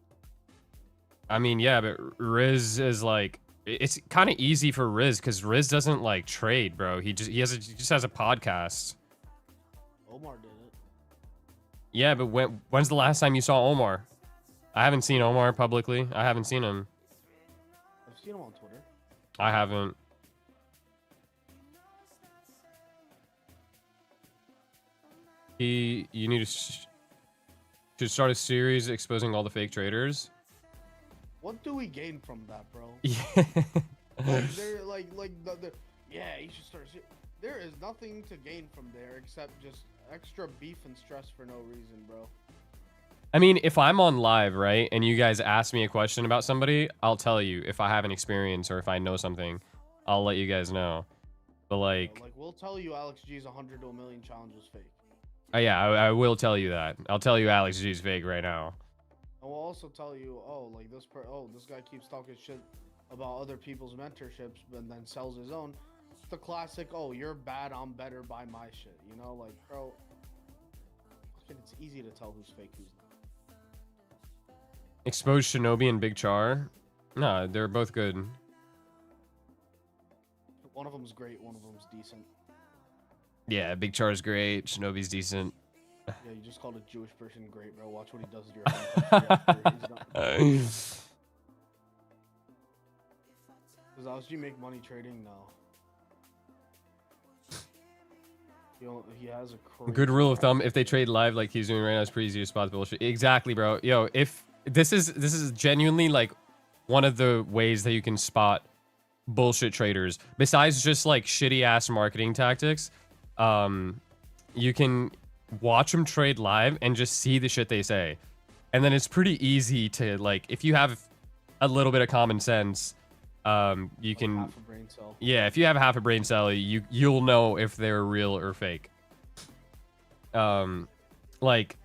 I mean, yeah, but Riz is like, it's kind of easy for Riz because Riz doesn't like trade, bro. He just has a podcast. Omar did it. Yeah, but when's the last time you saw Omar? I haven't seen Omar publicly. I haven't seen him. I've seen him on Twitter. I haven't. You need to start a series exposing all the fake traders. What do we gain from that, bro? Yeah. Like, they're like yeah, you should start. There is nothing to gain from there except just extra beef and stress for no reason, bro. I mean, if I'm on live, right, and you guys ask me a question about somebody, I'll tell you if I have an experience or if I know something. I'll let you guys know. But like we'll tell you Alex G's 100 to a million challenge was fake. Yeah, I will tell you that. I'll tell you Alex G's fake right now. And we'll also tell you, this guy keeps talking shit about other people's mentorships, but then sells his own. It's the classic, oh, you're bad, I'm better, buy my shit. You know, like, bro, it's easy to tell who's fake, who's not. Expose Shinobi and Big Char? No, they're both good. One of them's great, one of them's decent. Yeah, Big Char's great. Shinobi's decent. Yeah, you just called a Jewish person great, bro. Watch what he does to your home country. Does LSG make money trading? No. He has a crazy Good rule of thumb: track if they record. trade live like he's doing right now, it's pretty easy to spot the bullshit. Exactly, bro. Yo, if this is genuinely like one of the ways that you can spot bullshit traders, besides just like shitty ass marketing tactics. You can watch them trade live and just see the shit they say, and then it's pretty easy to, like, if you have a little bit of common sense, you Like can, half a brain cell. yeah, if you have half a brain cell, you'll know if they're real or fake. Like,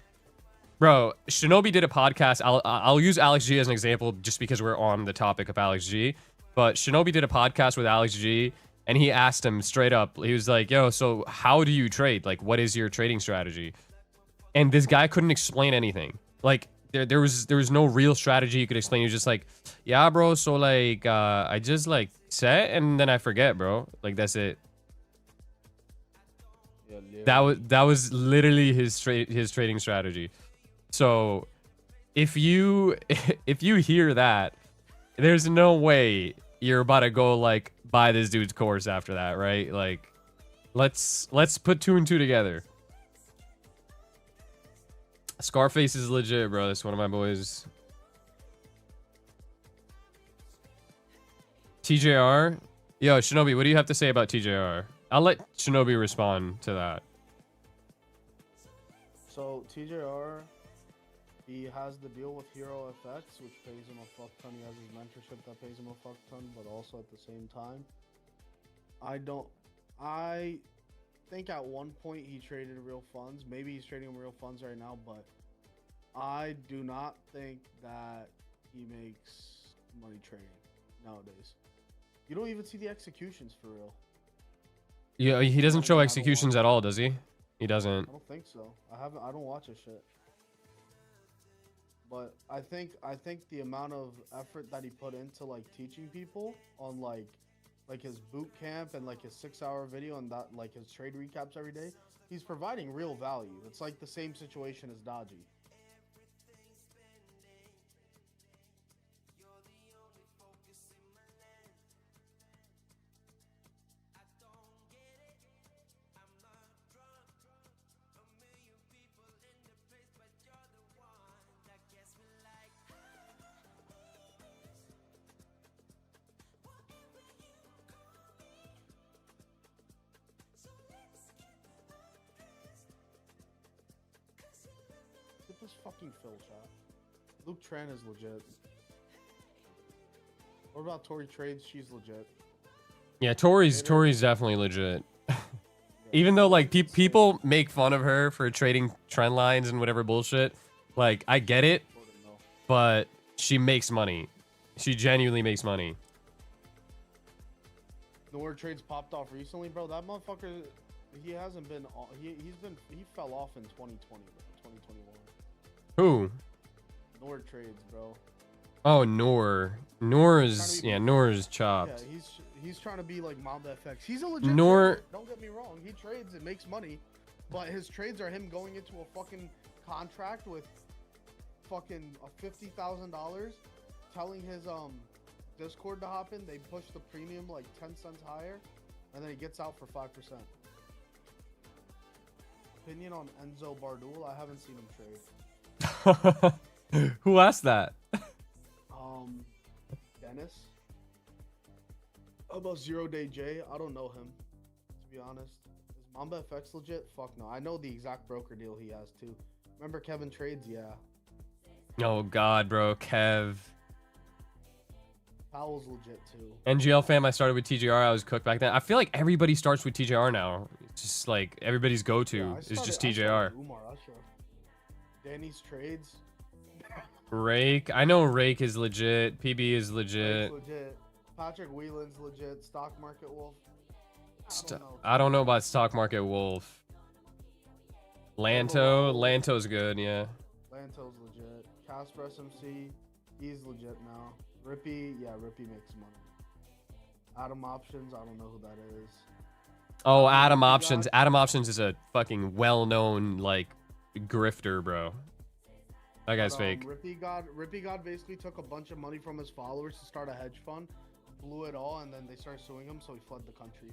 bro, Shinobi did a podcast. I'll use Alex G as an example just because we're on the topic of Alex G. But Shinobi did a podcast with Alex G, and he asked him straight up. He was like, "Yo, so how do you trade? Like, what is your trading strategy?" And this guy couldn't explain anything. Like, there was no real strategy you could explain. He was just like, "Yeah, bro. So like, I just like set and then I forget, bro. Like that's it." Yeah, That was literally his trading strategy. So if you if you hear that, there's no way you're about to go like buy this dude's course after that, right? Like, let's put 2 and 2 together. Scarface is legit, bro. That's one of my boys. TJR, yo, Shinobi, what do you have to say about TJR? I'll let Shinobi respond to that. So TJR, he has the deal with Hero FX, which pays him a fuck ton. He has his mentorship that pays him a fuck ton, but also at the same time, I think at one point he traded real funds. Maybe he's trading real funds right now, but I do not think that he makes money trading nowadays. You don't even see the executions for real. Yeah, he doesn't I show don't executions watch at all, does he? He doesn't. I don't think so. I don't watch his shit. But I think the amount of effort that he put into like teaching people on like his boot camp and like his 6-hour video and that like his trade recaps every day, he's providing real value. It's like the same situation as Dodgy. Get this fucking Phil chat. Luke Tran is legit. What about Tori Trades? She's legit. Yeah, Tori's definitely legit. Even though like people make fun of her for trading trend lines and whatever bullshit, like I get it, but she makes money. She genuinely makes money. The word trades popped off recently, bro. That motherfucker, he hasn't been. He fell off in 2020, 2021. Who? Nord trades, bro. Oh, Noor. Noor's chopped. Yeah, he's trying to be like Mamba FX. He's a legit Noor. trader. Don't get me wrong. He trades and makes money, but his trades are him going into a fucking contract with fucking $50,000, telling his Discord to hop in. They push the premium like 10 cents higher, and then he gets out for 5%. Opinion on Enzo Bardul? I haven't seen him trade. Who asked that? Dennis. How about 0 Day J? I don't know him, to be honest. Is Mamba FX legit? Fuck no. I know the exact broker deal he has too. Remember Kevin Trades? Yeah. Oh god, bro, Kev. Powell's legit too. NGL fam, I started with TJR. I was cooked back then. I feel like everybody starts with TJR now. It's just like everybody's go-to Yeah, is just I TJR. started with Umar Ashraf. Danny's Trades. Rake, I know Rake is legit. PB is legit. Rake's legit. Patrick Whelan's legit. Stock Market Wolf. I don't know about Stock Market Wolf. Lanto's good, yeah. Lanto's legit. Casper SMC, he's legit now. Rippy, yeah, Rippy makes money. Adam Options, I don't know who that is. Oh, Adam Options. Adam Options is a fucking well-known like grifter, bro. That guy's fake. Rippy God basically took a bunch of money from his followers to start a hedge fund, blew it all, and then they started suing him, so he fled the country.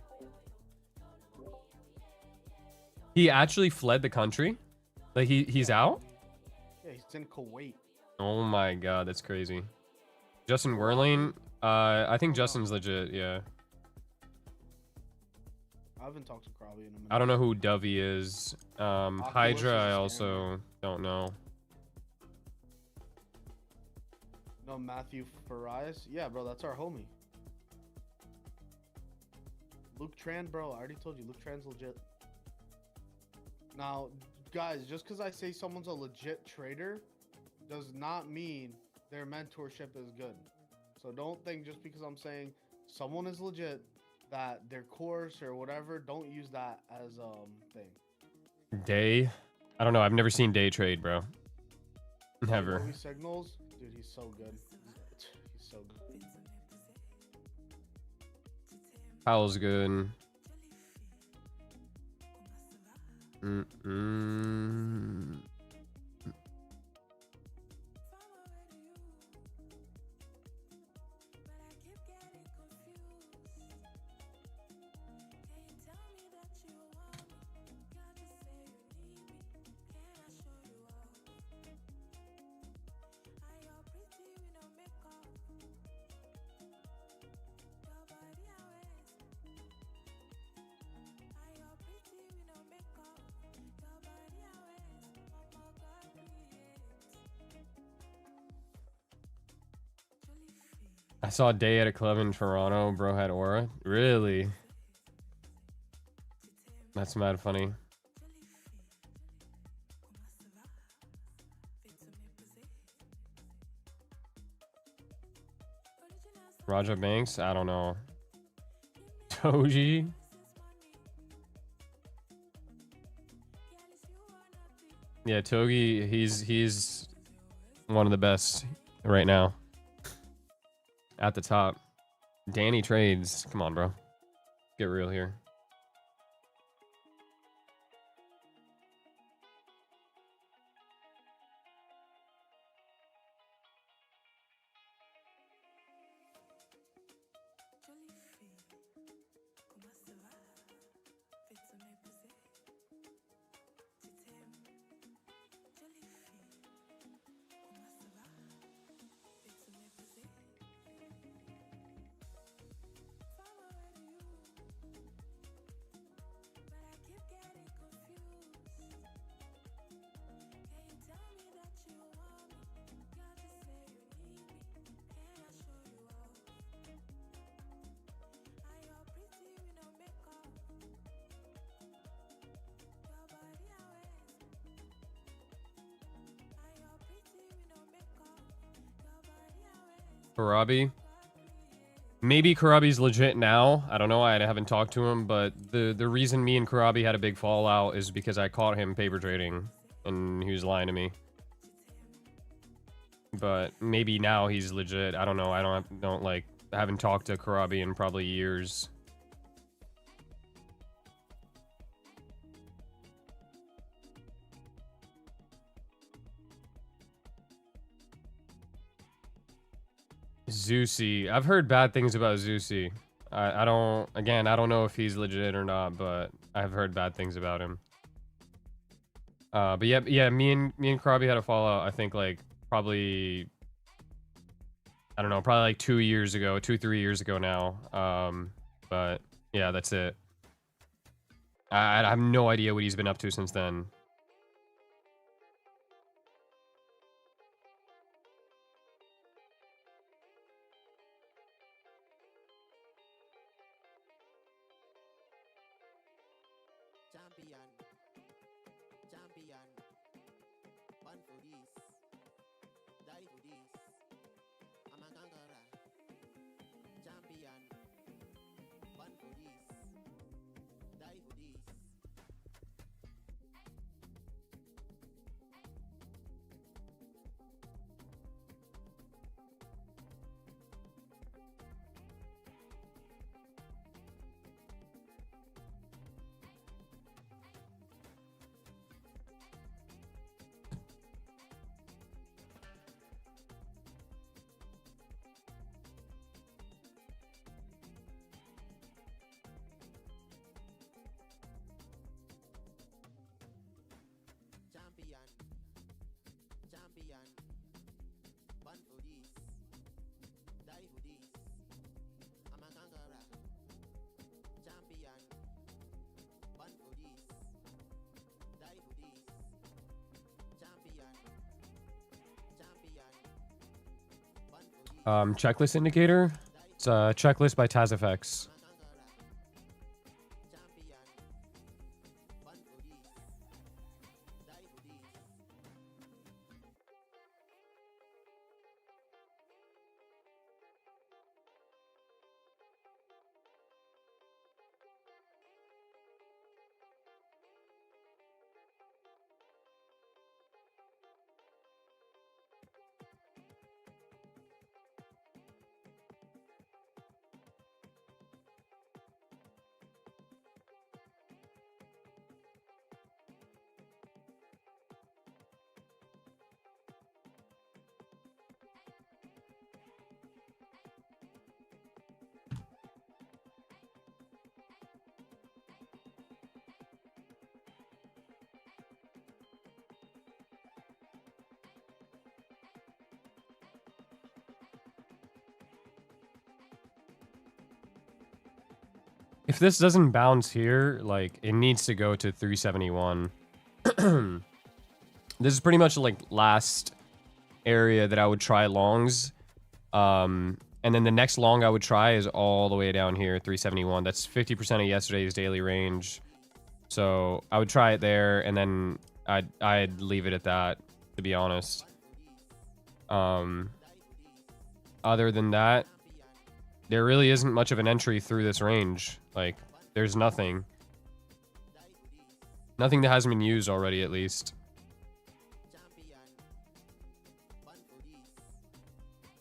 He actually fled the country? Like he's out? Yeah, he's in Kuwait. Oh my god, that's crazy. Justin Werling? I think Justin's legit, yeah. I haven't talked to Krabi in a minute. I don't know who Dovey is. Hydra, I is a also don't know. No, Matthew Farias? Yeah, bro, that's our homie. Luke Tran, bro, I already told you, Luke Tran's legit. Now, guys, just because I say someone's a legit trader does not mean their mentorship is good. So don't think just because I'm saying someone is legit that their course or whatever, don't use that as thing. Day? I don't know. I've never seen Day trade, bro. Never. He signals, dude, he's so good. He's so good. Powell's good. Mm-mm. I saw Day at a club in Toronto. Bro had aura. Really? That's mad funny. Raja Banks? I don't know. Toji? Yeah, Togi, he's one of the best right now. At the top. Danny trades. Come on, bro. Get real here. Karabi. Maybe Karabi's legit now. I don't know. I haven't talked to him, but the reason me and Karabi had a big fallout is because I caught him paper trading and he was lying to me. But maybe now he's legit. I don't know. I haven't talked to Karabi in probably years. Zeusy. I've heard bad things about Zeusy. I don't know if he's legit or not, but I've heard bad things about him. But yeah, me and Krabi had a fallout, I think like probably I don't know, probably like 2 years ago, 3 years ago now. But yeah, that's it. I have no idea what he's been up to since then. checklist indicator. It's a checklist by TazFX. If this doesn't bounce here, like, it needs to go to 371. This is pretty much like last area that I would try longs. And then the next long I would try is all the way down here, 371. That's 50% of yesterday's daily range. So I would try it there, and then I'd leave it at that, to be honest. Other than that, there really isn't much of an entry through this range. Like, there's nothing. Nothing that hasn't been used already, at least.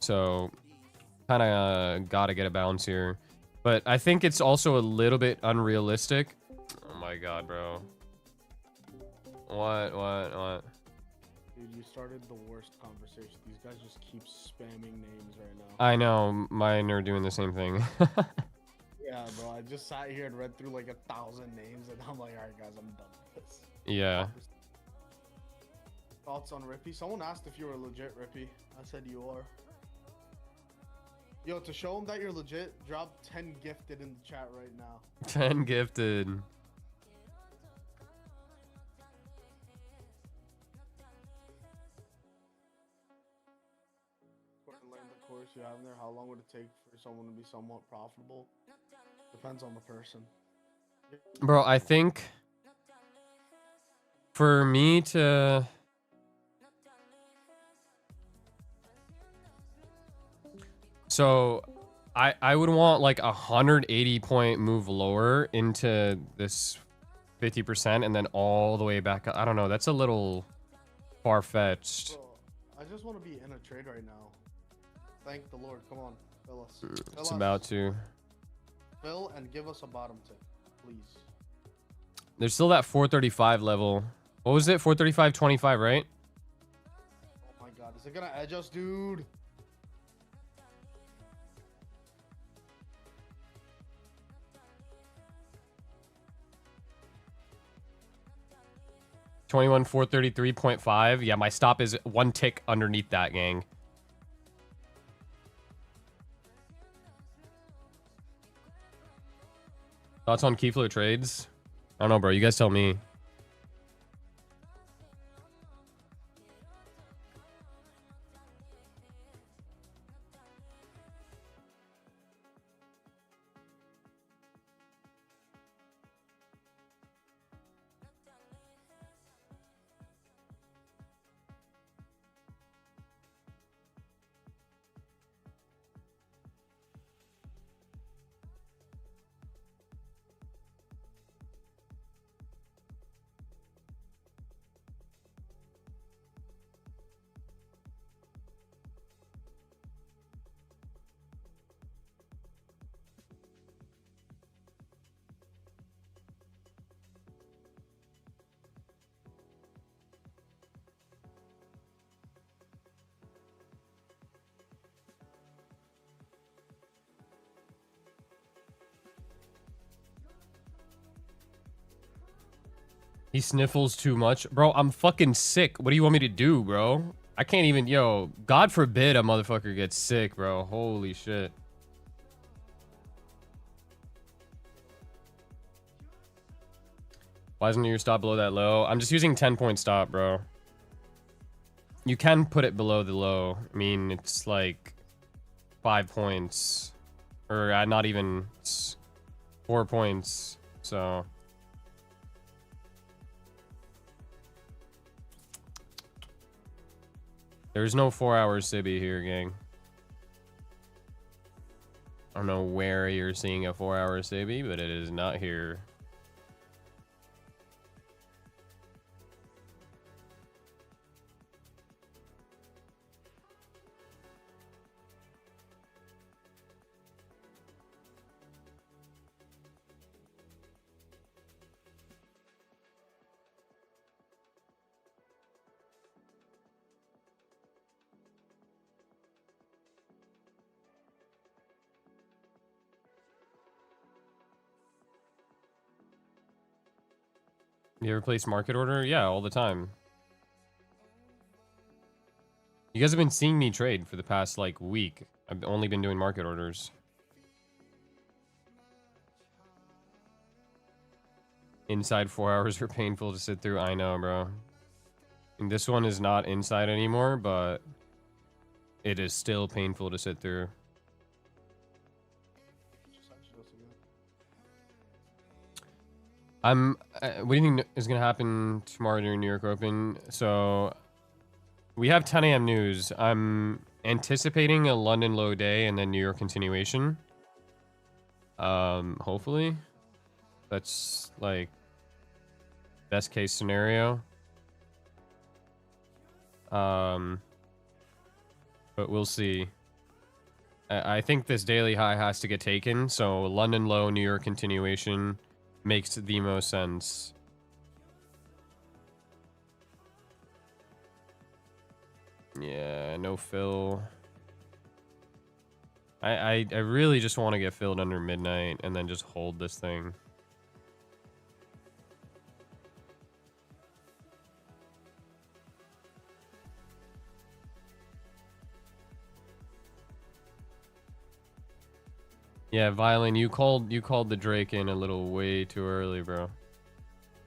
So, kind of gotta get a bounce here. But I think it's also a little bit unrealistic. Oh my god, bro. What? Dude, you started the worst conversation. These guys just keep spamming names right now. I know, mine are doing the same thing. Yeah, bro, I just sat here and read through like 1,000 names, and I'm like, alright, guys, I'm done with this. Yeah. Thoughts on Rippy? Someone asked if you were legit, Rippy. I said you are. Yo, to show them that you're legit, drop 10 gifted in the chat right now. 10 gifted. Learn the course you have there. How long would it take for someone to be somewhat profitable? Depends on the person. Bro, I think for me to... So, I would want like 180 point move lower into this 50% and then all the way back up. I don't know. That's a little far-fetched. I just want to be in a trade right now. Thank the Lord. Come on, fill us. It's about to. Fill and give us a bottom tip, please. There's still that 435 level. What was it? 435.25, right? Oh my god, is it gonna edge us, dude? $21 433.5. Yeah, my stop is one tick underneath that, gang. Thoughts on Keyflow trades? I don't know, bro. You guys tell me. He sniffles too much. Bro, I'm fucking sick. What do you want me to do, bro? I can't even... Yo, God forbid a motherfucker gets sick, bro. Holy shit. Why isn't your stop below that low? I'm just using 10-point stop, bro. You can put it below the low. I mean, it's like... 5 points, or not even 4 points. So there's no 4-hour Sibi here, gang. I don't know where you're seeing a 4-hour Sibi, but it is not here. You ever place market order? Yeah, all the time. You guys have been seeing me trade for the past like week. I've only been doing market orders. Inside 4 hours are painful to sit through. I know, bro. And this one is not inside anymore, but it is still painful to sit through. What do you think is going to happen tomorrow during New York Open? So we have 10 a.m. news. I'm anticipating a London low day and then New York continuation. Hopefully. That's like best case scenario. But we'll see. I think this daily high has to get taken. So London low, New York continuation makes the most sense. Yeah, no fill. I really just want to get filled under midnight and then just hold this thing. Yeah, Violin, you called the Drake in a little way too early, bro. You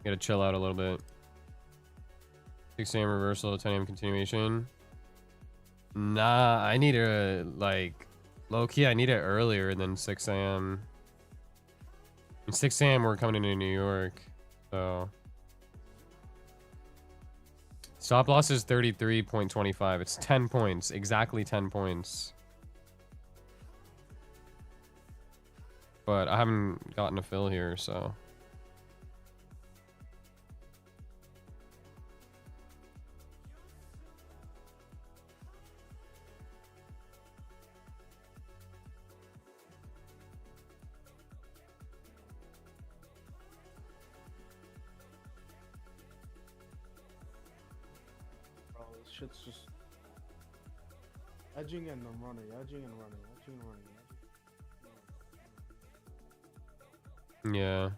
gotta chill out a little bit. 6 a.m. reversal, 10 a.m. continuation. Nah, I need a, like, low-key, I need it earlier than 6 a.m. 6 a.m. we're coming into New York, so. Stop loss is 33.25. It's 10 points, exactly 10 points. But I haven't gotten a fill here, so. Bro, this shit's just edging and then running, edging and running, edging and running. Yeah.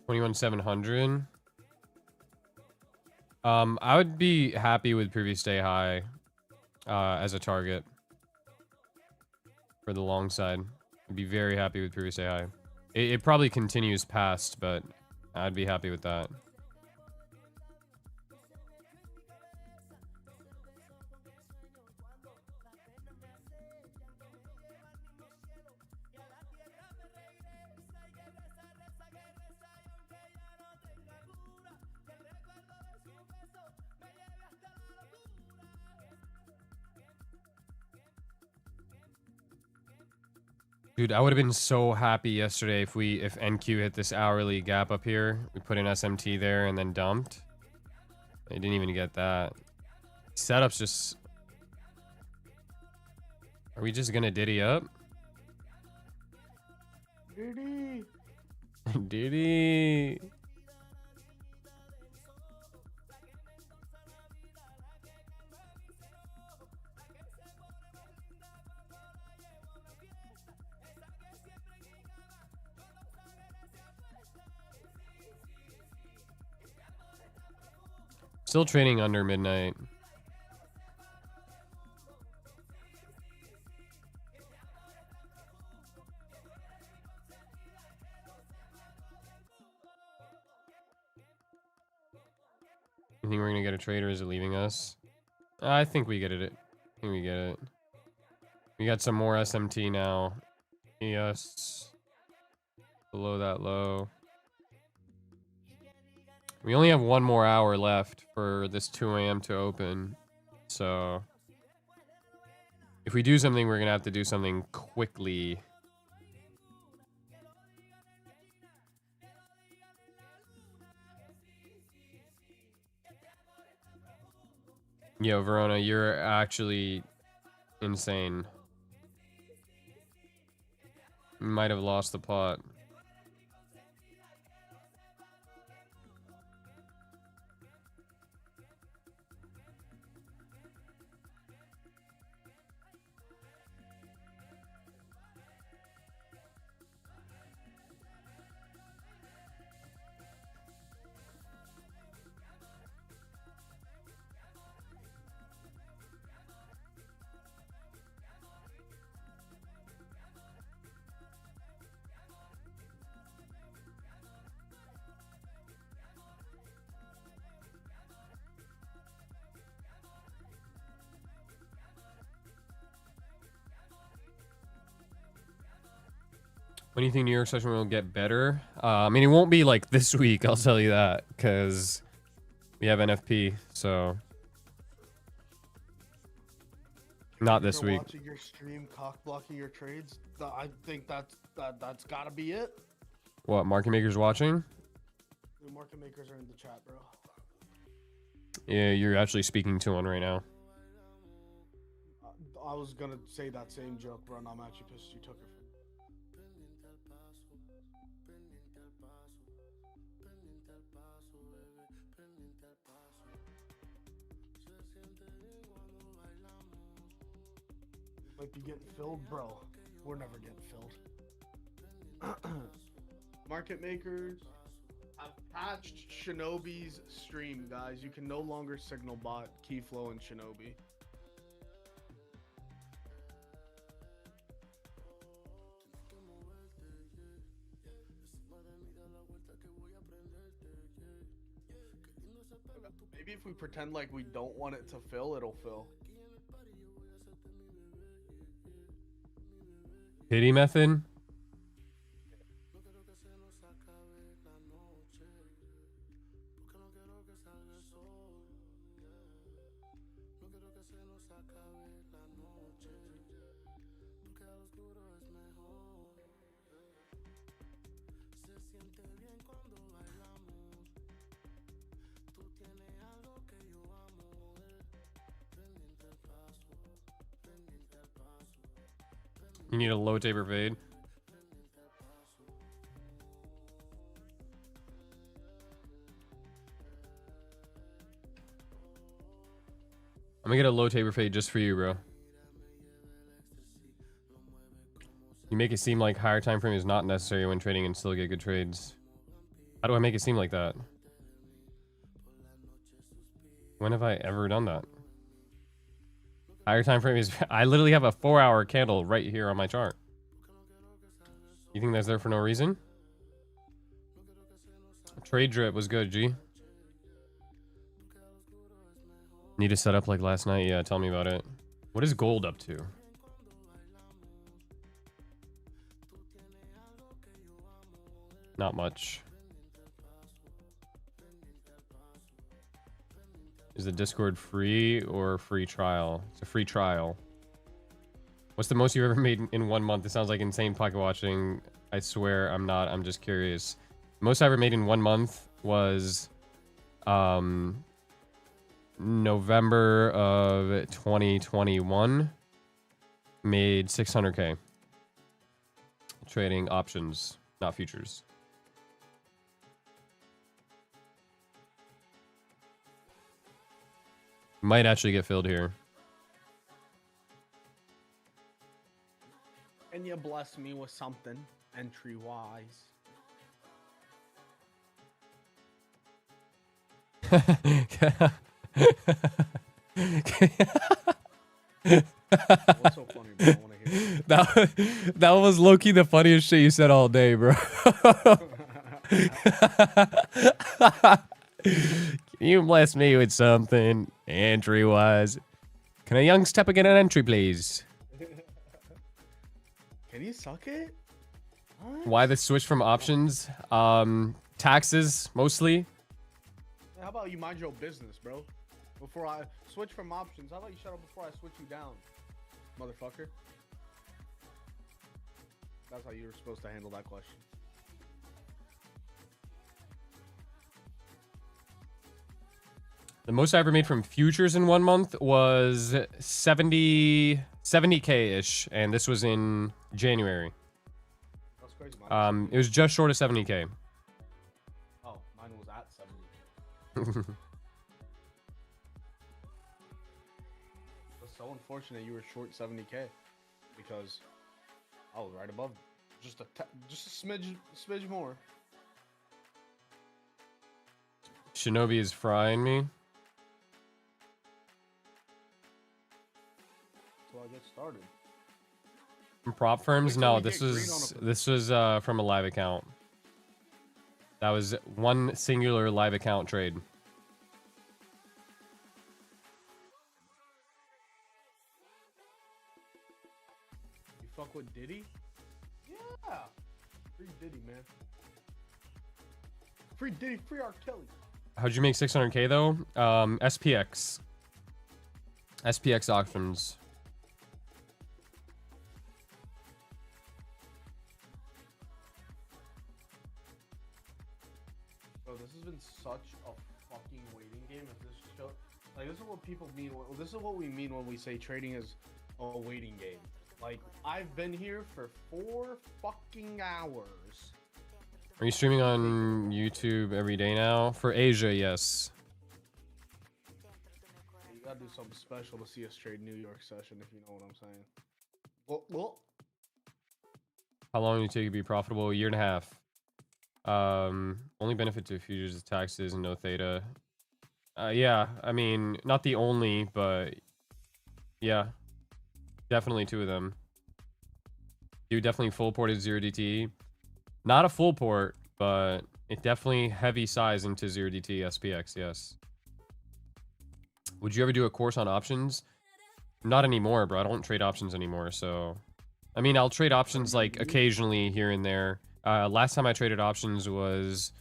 $21,700. I would be happy with previous day high as a target for the long side. I'd be very happy with previous day high. It probably continues past, but I'd be happy with that. Dude, I would have been so happy yesterday if NQ hit this hourly gap up here. We put in SMT there and then dumped. They didn't even get that. Setup's just... Are we just gonna diddy up? Diddy! Diddy! Still trading under midnight. You think we're gonna get a trade or is it leaving us? I think we get it. I think we get it. We got some more SMT now. Yes. Below that low. We only have 1 more hour left for this 2 a.m. to open. So if we do something, we're going to have to do something quickly. Yo, Verona, you're actually insane. You might have lost the plot. When do you think New York session will get better? I mean, it won't be like this week, I'll tell you that, because we have NFP, so not this week. Watching your stream, cock blocking your trades. I think that's gotta be it. What, market makers watching? The market makers are in the chat, bro. Yeah, you're actually speaking to one right now. I was gonna say that same joke, bro, and I'm actually pissed you took it from me. Might be getting filled, bro. We're never getting filled. Market makers have patched Shinobi's stream, guys. You can no longer signal bot Keyflow and Shinobi. Maybe if we pretend like we don't want it to fill, it'll fill. Pity method? You need a low taper fade. I'm gonna get a low taper fade just for you, bro. You make it seem like higher time frame is not necessary when trading and still get good trades. How do I make it seem like that? When have I ever done that? Higher time frame is... I literally have a 4-hour candle right here on my chart. You think that's there for no reason? Trade drip was good, G. Need to set up like last night? Yeah, tell me about it. What is gold up to? Not much. Is the Discord free or free trial? It's a free trial. What's the most you've ever made in 1 month? It sounds like insane pocket watching. I swear I'm not. I'm just curious. The most I ever made in 1 month was November of 2021. Made 600K. Trading options, not futures. Might actually get filled here. And you bless me with something entry wise. What's so funny, bro? I wanna hear it. That was low-key the funniest shit you said all day, bro. You bless me with something entry-wise. Can a young step get an entry, please? Can you suck it? What? Why the switch from options? Taxes, mostly. How about you mind your business, bro? Before I switch from options, how about you shut up before I switch you down, motherfucker? That's how you were supposed to handle that question. The most I ever made from futures in 1 month was 70K-ish, and this was in January. That's crazy. Mine It was just short of 70K. oh, mine was at 70. It's so unfortunate you were short 70K because I was right above, just a smidge more. Shinobi is frying me. So I get started. From prop firms? Wait till No, we this get green was on this was from a live account. That was one singular live account trade. You fuck with Diddy? Yeah. Free Diddy, man. Free Diddy, free R. Kelly. How'd you make 600K though? SPX. SPX auctions. Bro, this has been such a fucking waiting game. If this show, like, this is what people mean. This is what we mean when we say trading is a waiting game. Like, I've been here for 4 fucking hours. Are you streaming on YouTube every day now? For Asia, yes. You gotta do something special to see us trade New York session, if you know what I'm saying. Well. How long do you take to be profitable? A year and a half. Only benefit to futures is taxes and no theta. Yeah, I mean, not the only, but yeah, definitely 2 of them. You definitely full ported 0DT. Not a full port, but it definitely heavy size into 0DT SPX, yes. Would you ever do a course on options? Not anymore, bro. I don't trade options anymore, so... I mean, I'll trade options, like, occasionally here and there. Last time I traded options was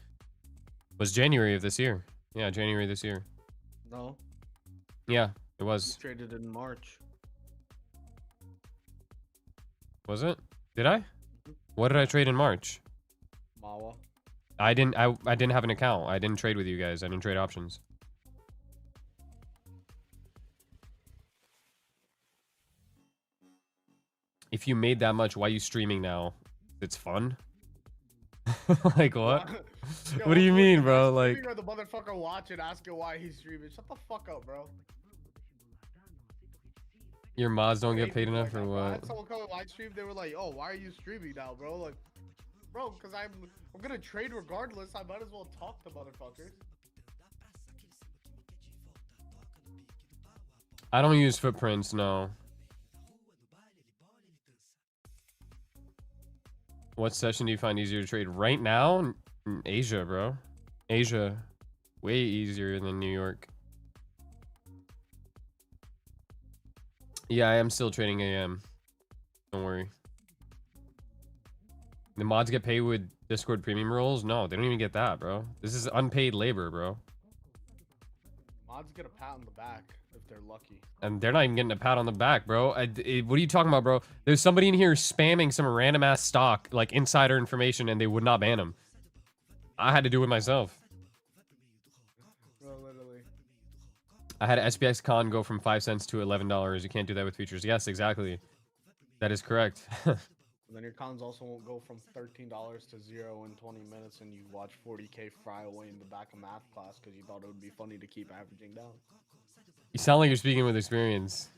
January of this year. Yeah, January this year. No. Yeah, it was. You traded in March. Was it? Did I? What did I trade in March? Mawa. I didn't have an account. I didn't trade with you guys. I didn't trade options. If you made that much, why are you streaming now? It's fun. Like what? Yo, What do you mean, bro? Like, Like the motherfucker watching, asking why he's streaming. Shut the fuck up, bro. your mods don't get Hate paid people enough like or that, bro. I what? had someone come and live stream. They were like, "Oh, why are you streaming now, bro?" Like, bro, because I'm gonna trade regardless. I might as well talk to motherfuckers. I don't use footprints, no. What session do you find easier to trade right now? Asia, bro. Asia, way easier than New York. Yeah, I am still trading AM. Don't worry. The mods get paid with Discord premium roles? No, they don't even get that, bro. This is unpaid labor, bro. Mods get a pat on the back if they're lucky. And they're not even getting a pat on the back, bro. What are you talking about, bro? There's somebody in here spamming some random ass stock, like insider information, and they would not ban him. I had to do it myself. Bro, literally. I had SPX Con go from 5 cents to $11. You can't do that with futures. Yes, exactly. That is correct. And then your cons also won't go from $13 to 0 in 20 minutes, and you watch 40K fry away in the back of math class because you thought it would be funny to keep averaging down. You sound like you're speaking with experience.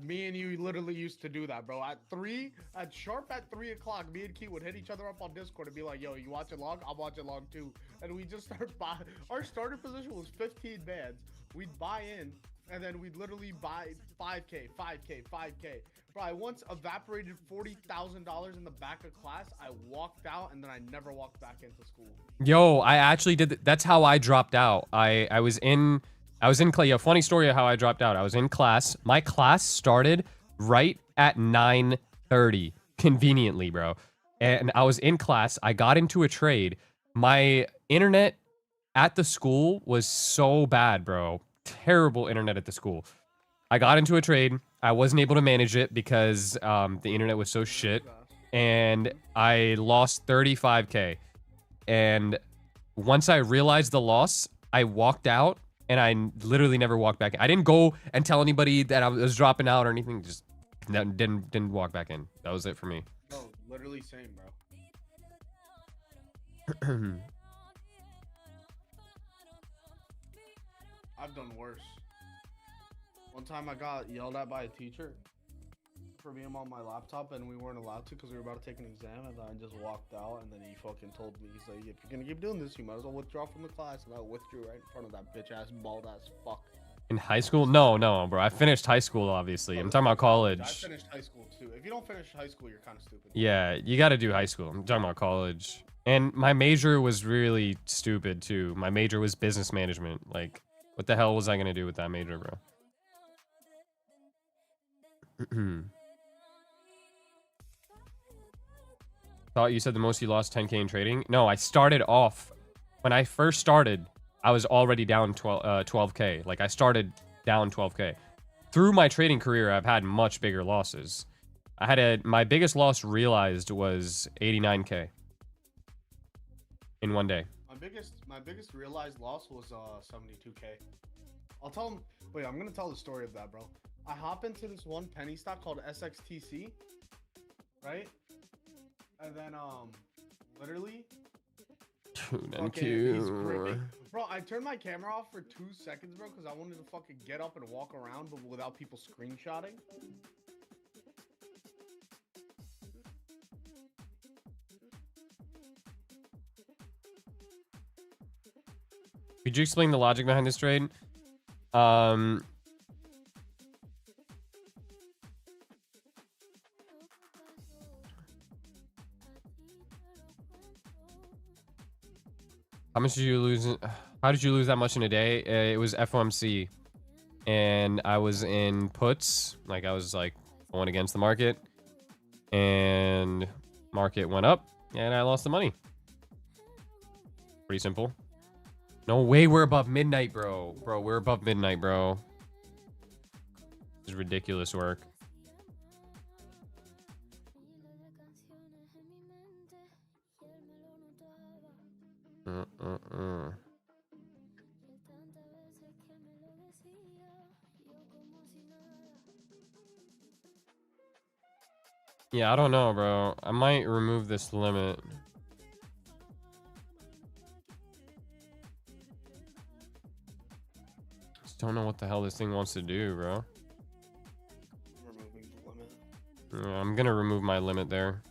Me and you literally used to do that, bro. At 3 o'clock, me and Key would hit each other up on Discord and be like, "Yo, you watching long? I'm watching long too." And we just start our starter position was 15 bands. We'd buy in and then we'd literally buy 5K, 5K, 5K. Bro, I once evaporated $40,000 in the back of class. I walked out, and then I never walked back into school. Yo, I actually did. That's how I dropped out. I was in class. Yeah, funny story of how I dropped out. I was in class. My class started right at 9:30, conveniently, bro. And I was in class. I got into a trade. My internet at the school was so bad, bro. Terrible internet at the school. I got into a trade. I wasn't able to manage it because the internet was so shit. And I lost 35K. And once I realized the loss, I walked out and I literally never walked back in. I didn't go and tell anybody that I was dropping out or anything. Just didn't walk back in. That was it for me. Oh, literally same, bro. I've done worse. One time I got yelled at by a teacher for being on my laptop, and we weren't allowed to because we were about to take an exam, and I just walked out, and then he fucking told me, he's like, if you're gonna keep doing this, you might as well withdraw from the class, and I withdrew right in front of that bitch-ass, bald-ass fuck. In high school? No, bro. I finished high school, obviously. I'm talking about college. I finished high school, too. If you don't finish high school, you're kind of stupid. Yeah, you got to do high school. I'm talking about college. And my major was really stupid, too. My major was business management. Like, what the hell was I going to do with that major, bro? Thought you said the most you lost 10K in trading? No, I started off. When I first started, I was already down 12K. Like, I started down 12K. Through my trading career, I've had much bigger losses. My biggest loss realized was 89K in one day. My biggest realized loss was 72K. I'll tell him. Wait, I'm gonna tell the story of that, bro. I hop into this one penny stock called SXTC, right? And then literally, Dude, okay, he's gripping. Bro, I turned my camera off for 2 seconds, bro, because I wanted to fucking get up and walk around, but without people screenshotting. Could you explain the logic behind this trade? How much did you lose? How did you lose that much in a day? It was FOMC, and I was in puts. Like, I was like going against the market, and market went up, and I lost the money. Pretty simple. No way we're above midnight, bro. Bro, we're above midnight, bro. This is ridiculous work. Yeah, I don't know, bro. I might remove this limit. Just don't know what the hell this thing wants to do, bro. Removing the limit. Yeah, I'm gonna remove my limit there.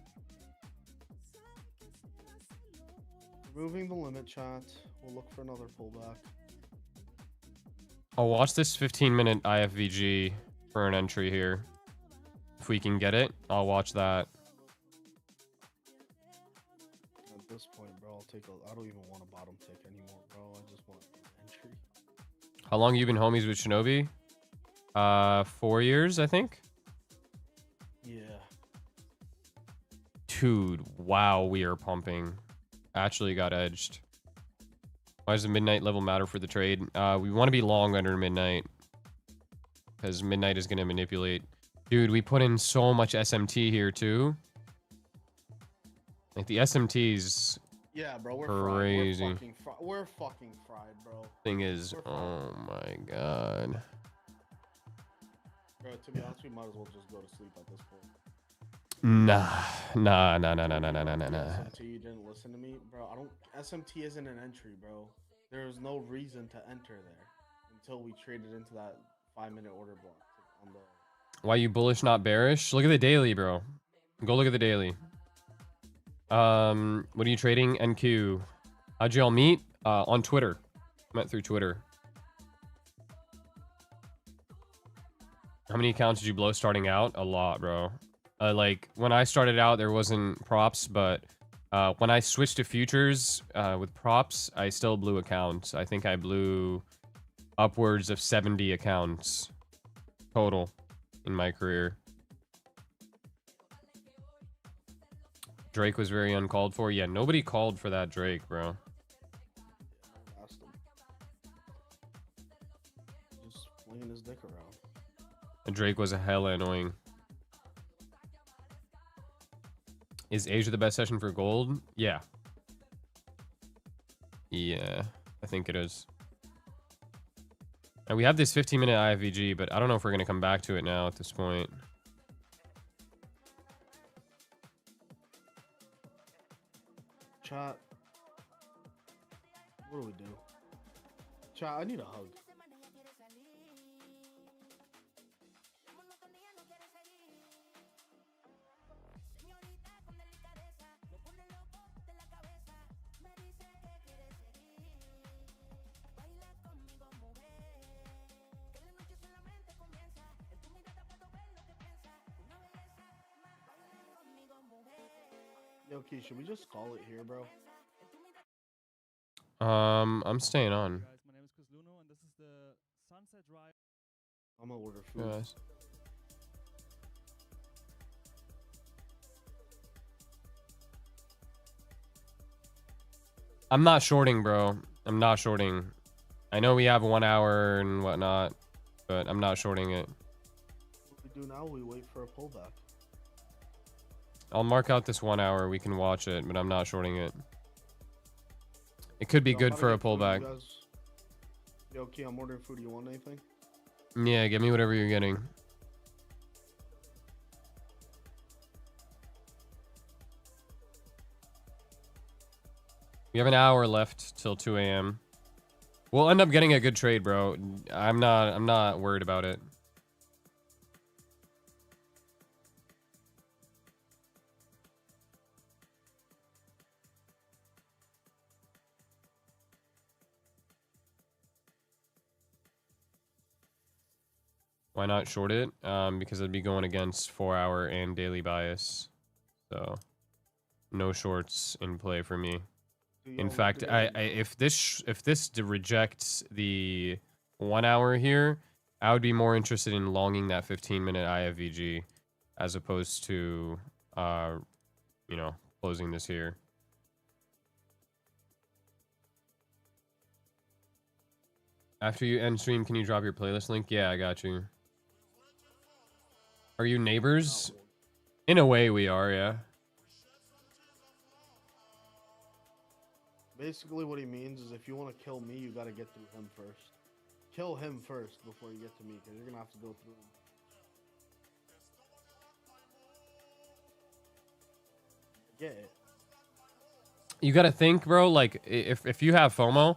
Removing the limit, chat. We'll look for another pullback. I'll watch this 15-minute IFVG for an entry here. If we can get it, I'll watch that. At this point, bro, I don't even want a bottom tick anymore, bro. I just want an entry. How long you been homies with Shinobi? 4 years, I think. Yeah. Dude, wow, we are pumping. Actually got edged. Why does the midnight level matter for the trade? We want to be long under midnight, because midnight is going to manipulate. Dude, we put in so much SMT here too. Like, the SMTs. Yeah, bro, we're crazy. fried. We're fucking fried, bro. Thing is, oh my god. Bro, to be honest, we might as well just go to sleep at this point. Nah. SMT, you didn't listen to me, bro. SMT isn't an entry, bro. There's no reason to enter there until we traded into that 5-minute order block on the. Why you bullish, not bearish? Look at the daily, bro. Go look at the daily. What are you trading? NQ. How'd y'all meet? On Twitter. Met through Twitter. How many accounts did you blow starting out? A lot, bro. Like when I started out, there wasn't props, but when I switched to futures with props, I still blew accounts. I think I blew upwards of 70 accounts total in my career. Drake was very uncalled for. Yeah, nobody called for that Drake, bro. Asked him. Just flinging his dick around. And Drake was a hella annoying. Is Asia the best session for gold? Yeah. Yeah, I think it is. And we have this 15-minute IFVG, but I don't know if we're going to come back to it now at this point. Chat. What do we do? Chat, I need a hug. Yo, Key, should we just call it here, bro? I'm staying on. Guys, my name is Chris Luno, and this is the Sunset Drive. I'm gonna order food. Yes. I'm not shorting, bro. I'm not shorting. I know we have 1 hour and whatnot, but I'm not shorting it. What we do now, we wait for a pullback. I'll mark out this 1 hour. We can watch it, but I'm not shorting it. It could be Yo, I'm good about to for a get food, you pullback. guys. Yo, Key, I'm ordering food. You want anything? Yeah, give me whatever you're getting. We have an hour left till 2 a.m. We'll end up getting a good trade, bro. I'm not worried about it. Why not short it? Because it'd be going against 4-hour and daily bias. So no shorts in play for me. In fact, if this rejects the 1 hour here, I would be more interested in longing that 15-minute IFVG as opposed to you know, closing this here. After you end stream, can you drop your playlist link? Yeah, I got you. Are you neighbors? In a way, we are, yeah. Basically, what he means is if you want to kill me, you got to get through him first. Kill him first before you get to me, because you're going to have to go through him. I get it. You got to think, bro, like, if you have FOMO,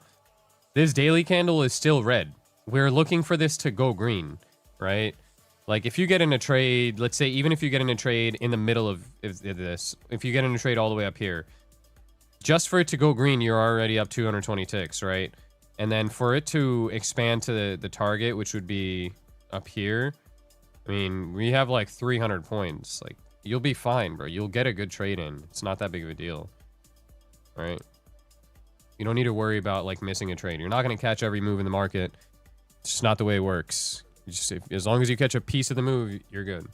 this daily candle is still red. We're looking for this to go green, right? Like, if you get in a trade, let's say, even if you get in a trade in the middle of this, if you get in a trade all the way up here, just for it to go green, you're already up 220 ticks, right? And then for it to expand to the target, which would be up here, I mean, we have like 300 points. Like, you'll be fine, bro. You'll get a good trade in. It's not that big of a deal, right? You don't need to worry about, like, missing a trade. You're not going to catch every move in the market. It's just not the way it works. You just, as long as you catch a piece of the move, you're good.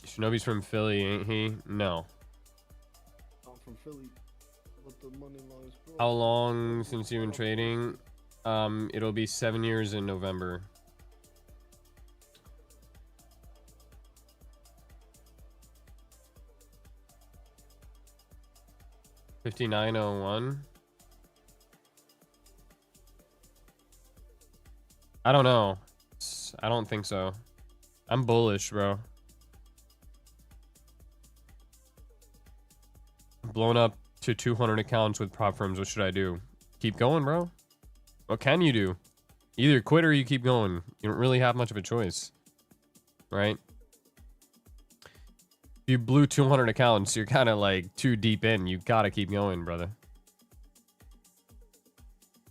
Shinobi's from Philly, ain't he? No. I'm from Philly. With the money lines, bro. How long since you've been trading? It'll be 7 years in November. $59.01. I don't know. I don't think so. I'm bullish, bro. Blown up to 200 accounts with prop firms. What should I do? Keep going, bro. What can you do? Either quit or you keep going. You don't really have much of a choice, right? If you blew 200 accounts, you're kind of like too deep in. You gotta keep going, brother.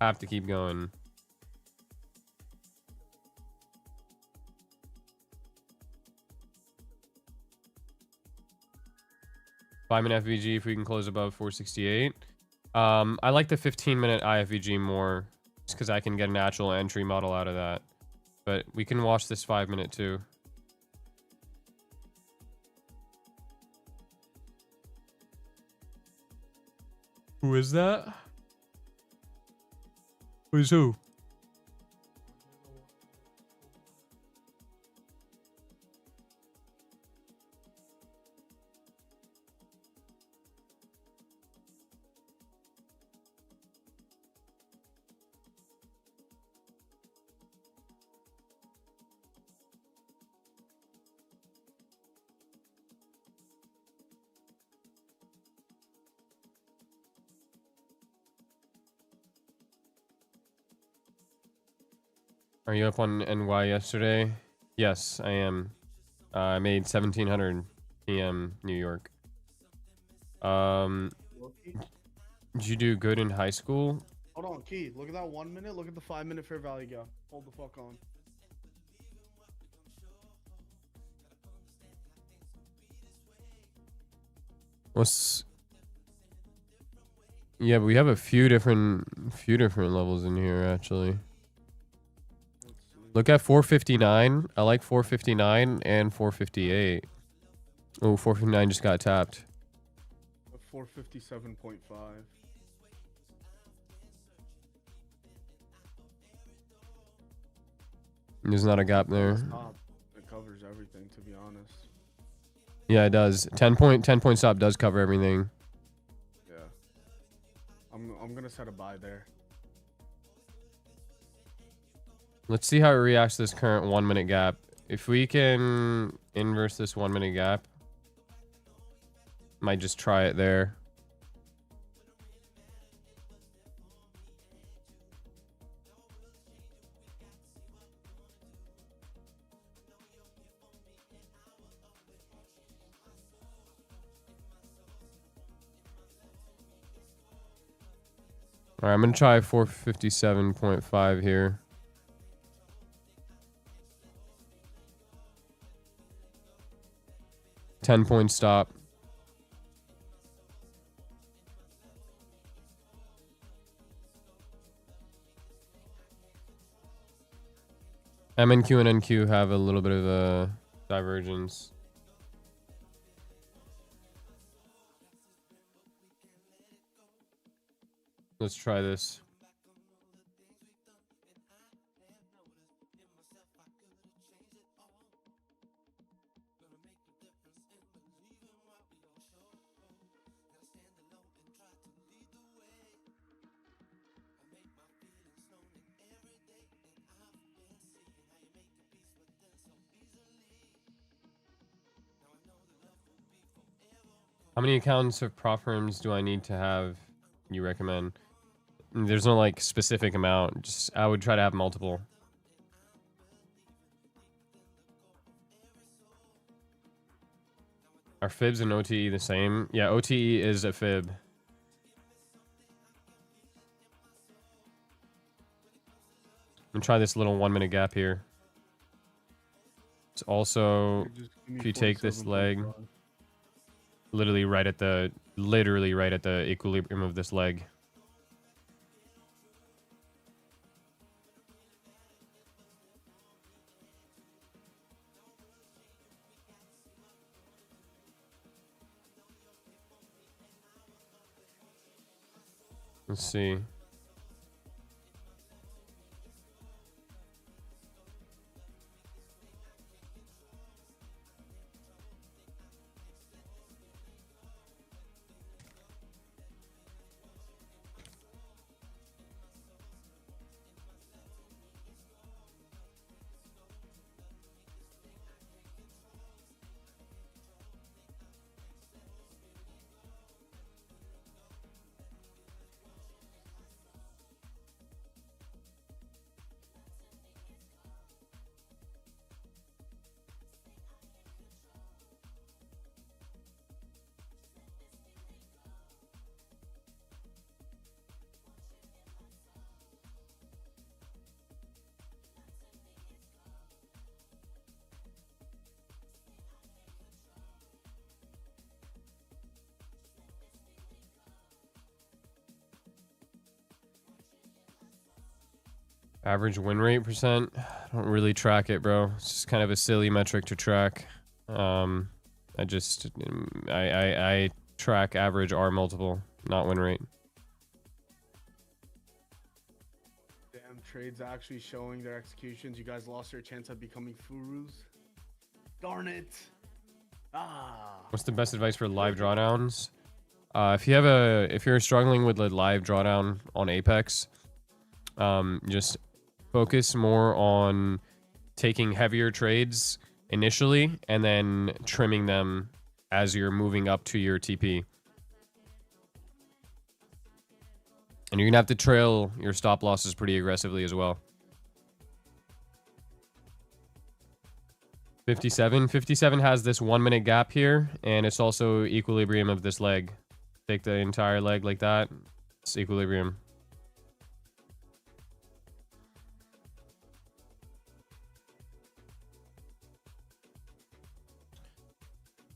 Have to keep going. Five-minute FVG if we can close above 468. I like the 15-minute IFVG more, just because I can get a natural entry model out of that. But we can watch this 5-minute too. Who is that? Who's who? Are you up on NY yesterday? Yes, I am. I made 1700 PM New York. Did you do good in high school? Hold on, Key. Look at that 1 minute. Look at the 5-minute fair value gap. Hold the fuck on. What's... Yeah, but we have a few different levels in here actually. Look at 459. I like 459 and 458. Oh, 459 just got tapped. 457.5. There's not a gap there. Stop. It covers everything, to be honest. Yeah, it does. 10 point stop does cover everything. Yeah. I'm gonna set a buy there. Let's see how it reacts to this current 1 minute gap. If we can inverse this 1 minute gap, might just try it there. All right, I'm gonna try 457.5 here. $10 stop. MNQ and NQ have a little bit of a divergence. Let's try this. How many accounts of prop firms do I need to have you recommend? There's no like specific amount. Just I would try to have multiple. Are fibs and OTE the same? Yeah, OTE is a fib. I'm gonna try this little 1 minute gap here. It's also, if you take this leg, literally right at the equilibrium of this leg. Let's see. Average win rate percent. I don't really track it, bro. It's just kind of a silly metric to track. I just I track average R multiple, not win rate. Damn, trades actually showing their executions. You guys lost your chance at becoming Furus. Darn it. Ah. What's the best advice for live drawdowns? If you're struggling with the live drawdown on Apex, just focus more on taking heavier trades initially and then trimming them as you're moving up to your TP. And you're gonna have to trail your stop losses pretty aggressively as well. 57 has this 1 minute gap here, and it's also equilibrium of this leg. Take the entire leg like that, it's equilibrium.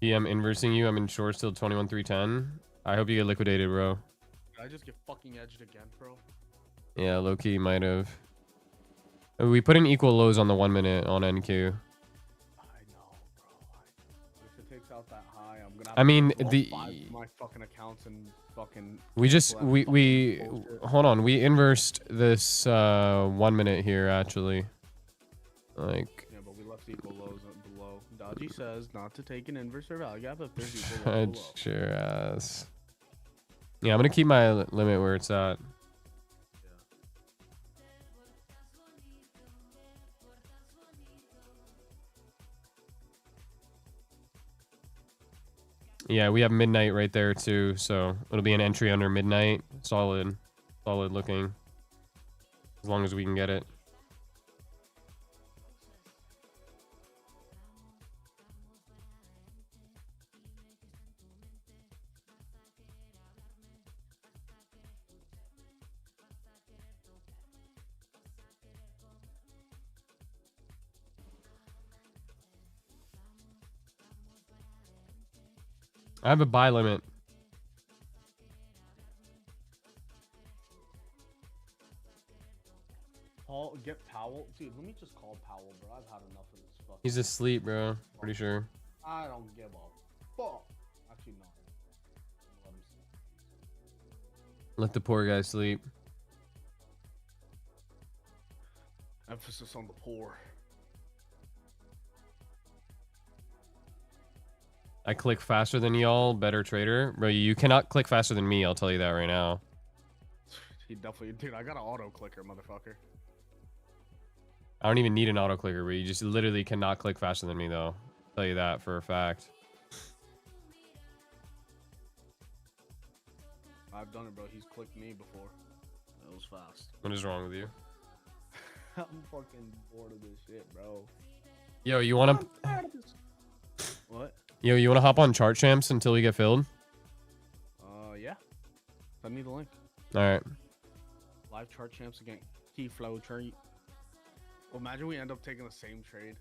I'm inversing you. I'm in short still 21-310. I hope you get liquidated, bro. Did I just get fucking edged again, bro? Yeah, low key might have. We put in equal lows on the 1 minute on NQ. I know, bro. If it takes out that high, I'm gonna have I mean, to the my fucking accounts and fucking. we hold on. We inversed this 1 minute here actually. Like. Yeah, but we left equal lows below. Dodgy says not to take an inverse or value gap if there's equal lows below. Sure ass. Yeah, I'm gonna keep my limit where it's at. Yeah, we have midnight right there too, so it'll be an entry under midnight. Solid looking. As long as we can get it. I have a buy limit. Paul, get Powell. Dude, let me just call Powell, bro. I've had enough of this fucking. He's asleep, bro. Pretty sure. I don't give a fuck. Actually, no. Let him sleep. Let the poor guy sleep. Emphasis on the poor. I click faster than y'all, better trader. Bro, you cannot click faster than me, I'll tell you that right now. He definitely, dude, I got an auto clicker, motherfucker. I don't even need an auto clicker, but you just literally cannot click faster than me though. I'll tell you that for a fact. I've done it, bro. He's clicked me before. That was fast. What is wrong with you? I'm fucking bored of this shit, bro. Yo, you wanna What? Yo, you wanna hop on chart champs until we get filled? Yeah. Send me the link. Alright. Live chart champs again. Key flow trade. Well, imagine we end up taking the same trade.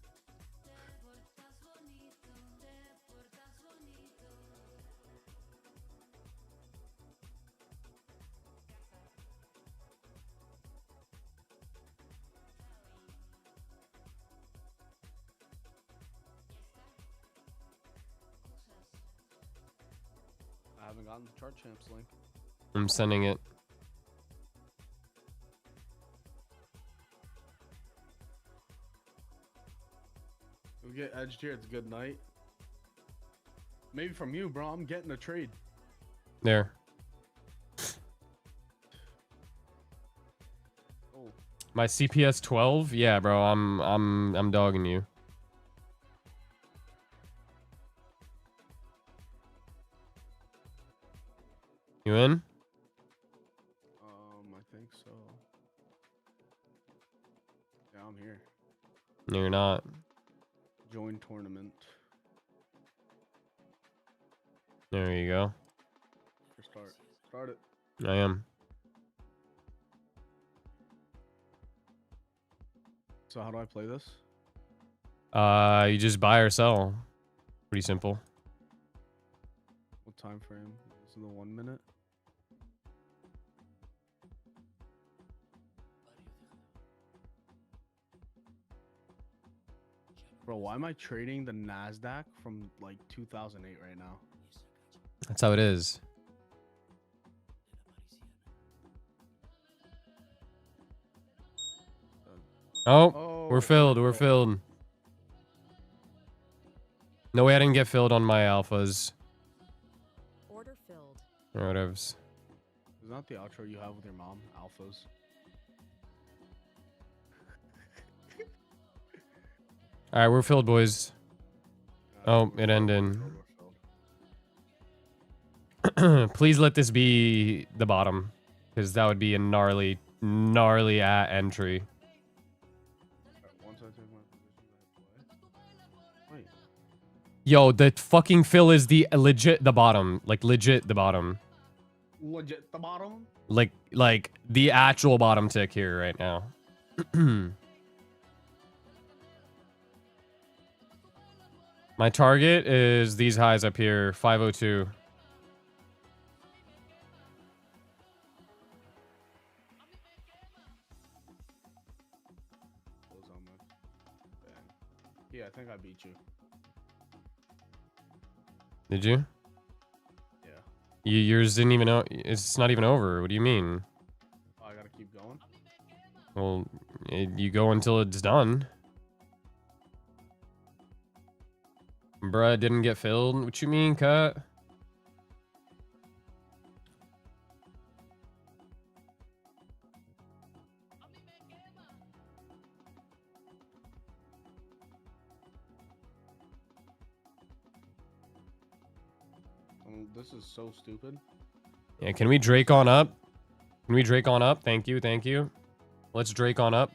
I haven't gotten the chart champs link. I'm sending it. We get edged here. It's a good night. Maybe from you, bro. I'm getting a trade. There. Oh, My CPS 12? Yeah, bro, I'm dogging you. You in? I think so. Yeah, I'm here. No, you're not. Join tournament. There you go. Start. Start it. I am. So how do I play this? You just buy or sell. Pretty simple. What time frame? Is it the 1 minute? Bro, why am I trading the Nasdaq from like 2008 right now? That's how it is. Oh, we're filled. We're filled. No way I didn't get filled on my alphas. Order filled. Or whatever's. Is that the outro you have with your mom? Alphas. All right, we're filled, boys. Oh, it ended. Please let this be the bottom, because that would be a gnarly entry. Wait. Yo, the fucking fill is the bottom, like legit the bottom, Legit the bottom? like the actual bottom tick here right now. My target is these highs up here, 502. Yeah, I think I beat you. Did you? Yeah. Yours didn't even know. It's not even over. What do you mean? Oh, I gotta keep going? Well, you go until it's done. Bruh, didn't get filled. What you mean, cut? This is so stupid. Yeah, can we Drake on up? Can we Drake on up? Thank you, thank you. Let's Drake on up.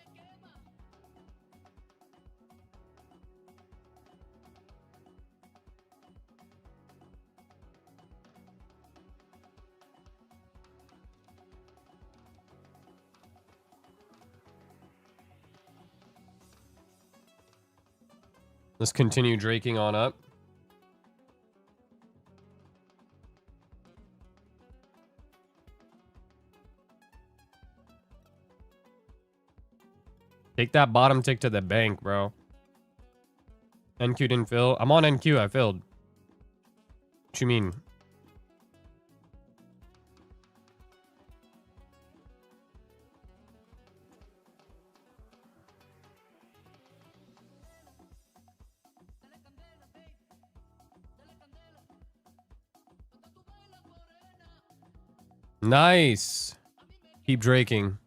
Let's continue Draking on up. Take that bottom tick to the bank, bro. NQ didn't fill. I'm on NQ. I filled. What you mean? Nice. Keep draking.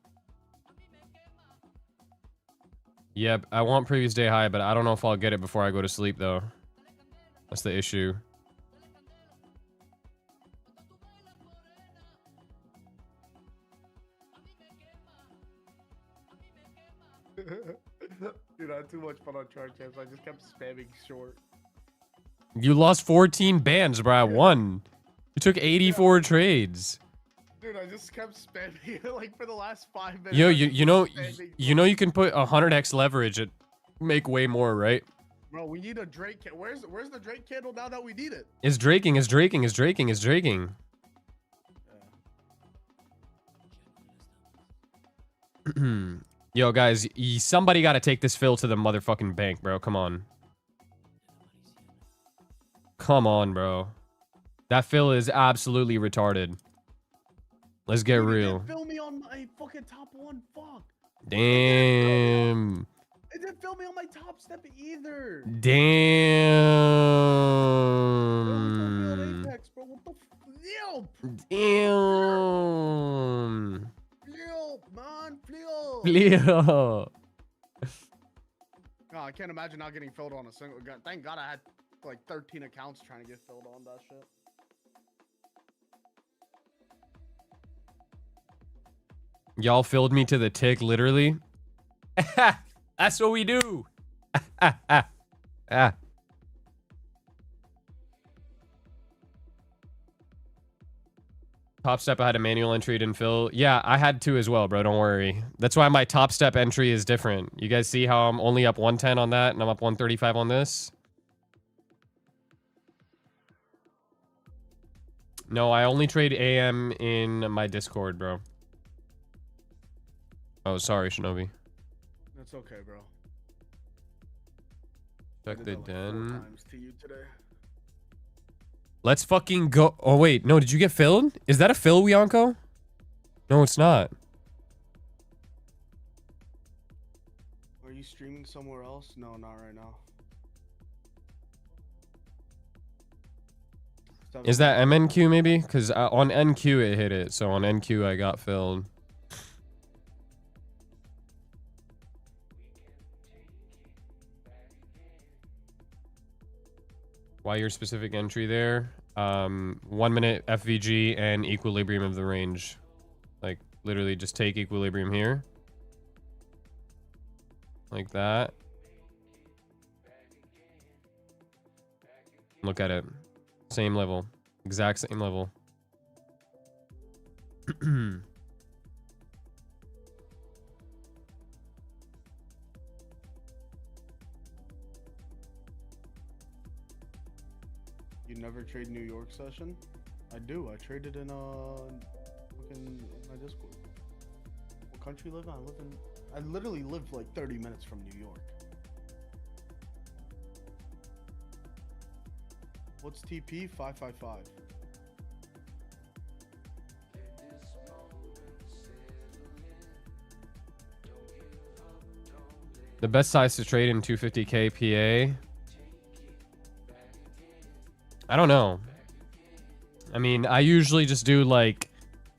Yep, I want previous day high, but I don't know if I'll get it before I go to sleep, though. That's the issue. Dude, I had too much fun on Chart Champs. I just kept spamming short. You lost 14 bands, bro. I won. You took 84 trades. Dude, I just kept spamming it like for the last 5 minutes. Yo, you know you can put 100x leverage and make way more, right? Bro, we need a Drake. Where's the Drake candle now that we need it? Is draking, is draking, is draking, is draking. Yo, guys, somebody got to take this fill to the motherfucking bank, bro. Come on. Come on, bro. That fill is absolutely retarded. Let's get real. Fill me on my fucking top one. Fuck. Damn. It didn't fill me on my top step either. Damn. Apex, bro. What the Yo, Damn. Flip, man, flip. Leo. Oh, I can't imagine not getting filled on a single. Thank God I had like 13 accounts trying to get filled on that shit. Y'all filled me to the tick, literally. That's what we do. Top step, I had a manual entry, didn't fill. Yeah, I had to as well, bro. Don't worry. That's why my top step entry is different. You guys see how I'm only up 110 on that and I'm up 135 on this? No, I only trade AM in my Discord, bro. Oh, sorry, Shinobi. That's okay, bro. I Check did the that like 4 den. times to you today. Let's fucking go. Oh, wait. No, did you get filled? Is that a fill, Wianko? No, it's not. Are you streaming somewhere else? No, not right now. Is that MNQ maybe? Because on NQ it hit it. So on NQ I got filled. Why your specific entry there? 1 minute FVG and equilibrium of the range. Like literally just take equilibrium here. Like that. Look at it. Same level. Exact same level. You never trade New York session? I do. I traded in fucking my Discord. What country you live in? I literally live like 30 minutes from New York. What's TP? 555. The best size to trade in 250k PA. I don't know. I mean, I usually just do like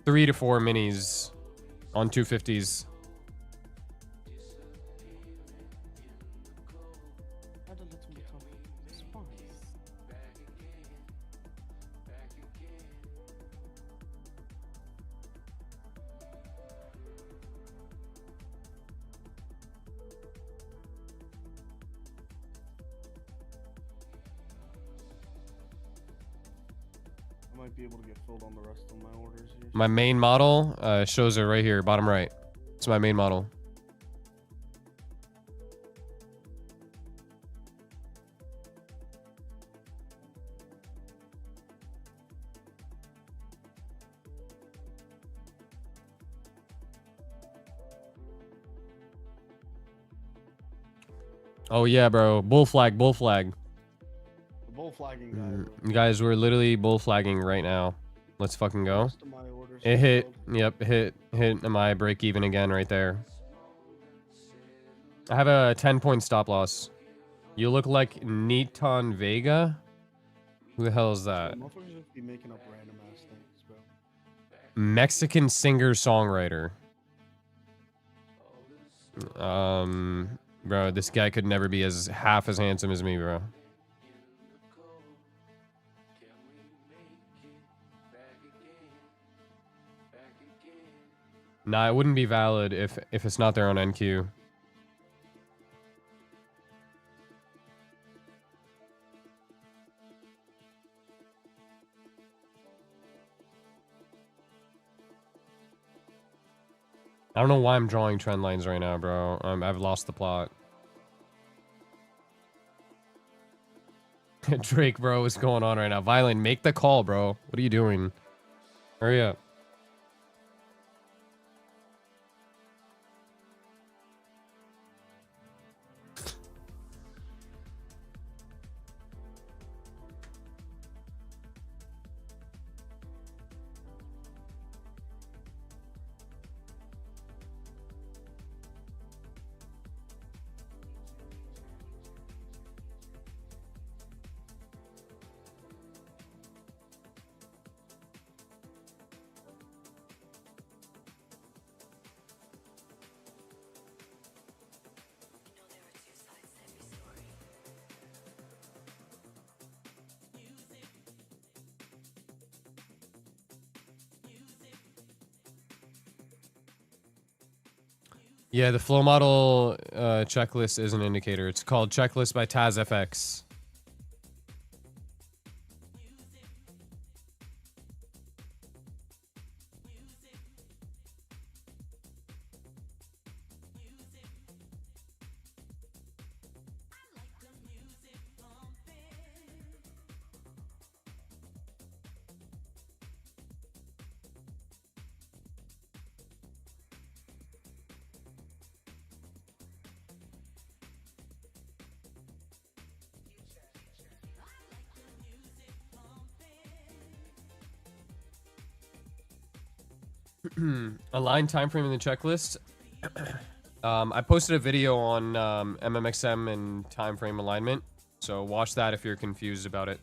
3 to 4 minis on 250s. I might be able to get filled on the rest of my orders here. My main model shows it right here, bottom right. It's my main model. Oh yeah, bro. Bull flag, bull flag. The bull flagging guy. You guys, we're literally bull flagging right now. Let's fucking go. Rest of my orders It are hit. filled. Yep, hit my break even again right there. I have a 10-point stop loss. You look like Neton Vega. Who the hell is that? Motherfuckers just be making up random ass things, bro. Mexican singer-songwriter. Bro, this guy could never be as half as handsome as me, bro. Nah, it wouldn't be valid if it's not there on NQ. I don't know why I'm drawing trend lines right now, bro. I've lost the plot. Drake, bro, what's going on right now? Violent, make the call, bro. What are you doing? Hurry up. Yeah, the flow model checklist is an indicator. It's called Checklist by TazFX. Align time frame in the checklist. I posted a video on MMXM and time frame alignment, so watch that if you're confused about it.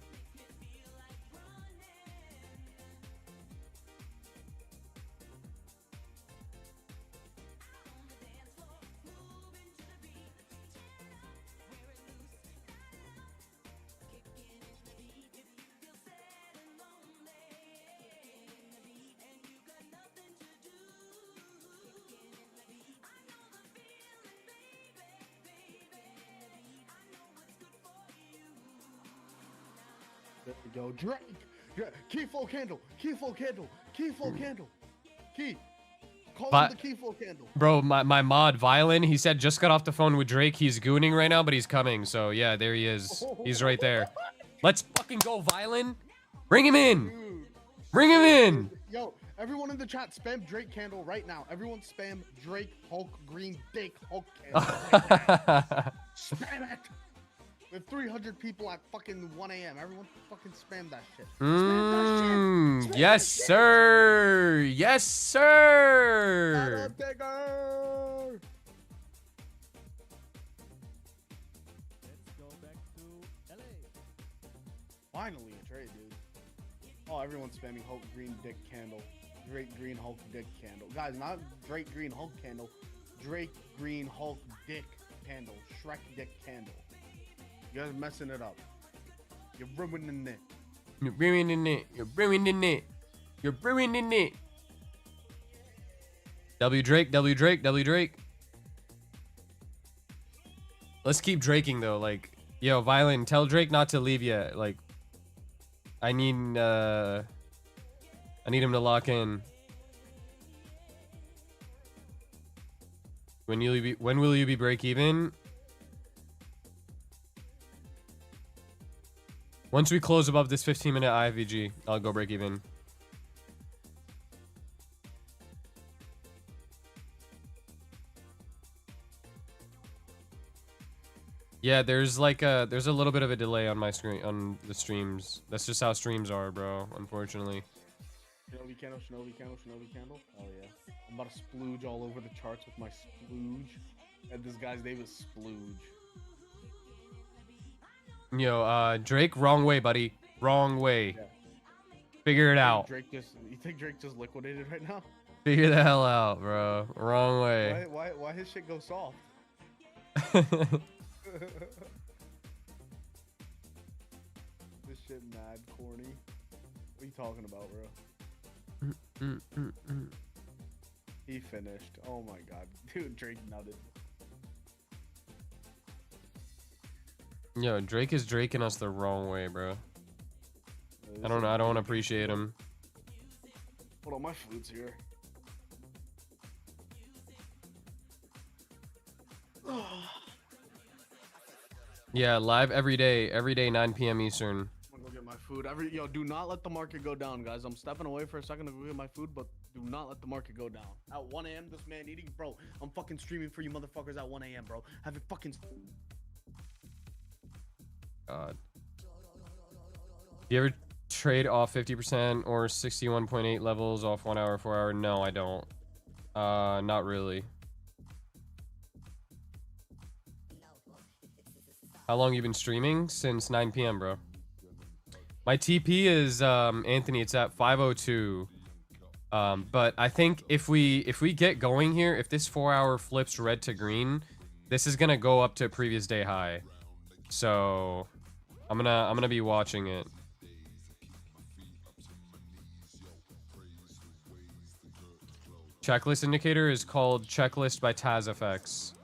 There we go. Drake. Key flow candle. Key flow candle. Key flow candle. Key. Call him the key flow candle. Bro, my mod, Violin, he said just got off the phone with Drake. He's gooning right now, but he's coming. So, yeah, there he is. He's right there. Let's fucking go, Violin. Bring him in. Dude. Bring him in. Yo, everyone in the chat, spam Drake candle right now. Everyone spam Drake Hulk Green Dick Hulk candle. Spam it. We have 300 people at fucking 1 a.m. Everyone fucking spam that shit. Spam that shit. Spam Yes, that shit. sir. Yes, sir. Digger. Let's go back to LA. Finally a trade, dude. Oh, everyone's spamming Hulk Green Dick candle. Drake Green Hulk Dick candle. Guys, not Drake Green Hulk candle. Drake Green Hulk Dick candle. Shrek Dick candle. You guys are messing it up. You're ruining it. You're ruining it. You're ruining it. You're ruining it. W Drake, W Drake, W Drake. Let's keep draking though. Like, yo, Violin, tell Drake not to leave yet. Like, I need him to lock in. When will you be break even? Once we close above this 15-minute IFVG, I'll go break even. Yeah, there's a little bit of a delay on my screen, on the streams. That's just how streams are, bro, unfortunately. Shinobi candle, Shinobi candle, Shinobi candle. Oh yeah. I'm about to splooge all over the charts with my splooge. And this guy's name is Splooge. Yo, Drake, wrong way, buddy. Wrong way. Yeah. Figure it out. You think Drake just liquidated right now? Figure the hell out, bro. Wrong way. Why his shit go soft? This shit mad corny. What are you talking about, bro? He finished. Oh my god. Dude, Drake nutted. Yo, Drake is draking us the wrong way, bro. I don't appreciate him. Hold on, my food's here. Yeah, live every day, 9 p.m. Eastern. I'm gonna go get my food. Yo, do not let the market go down, guys. I'm stepping away for a second to go get my food, but do not let the market go down. At 1 a.m., this man eating, bro. I'm fucking streaming for you motherfuckers at 1 a.m., bro. Have it fucking. God. You ever trade off 50% or 61.8 levels off 1 hour, 4 hour? No, I don't. Not really. How long you been streaming? Since 9 p.m., bro. My TP is Anthony. It's at 5:02. But I think if we get going here, if this 4 hour flips red to green, this is gonna go up to previous day high. So I'm gonna be watching it. Checklist indicator is called Checklist by TazFX.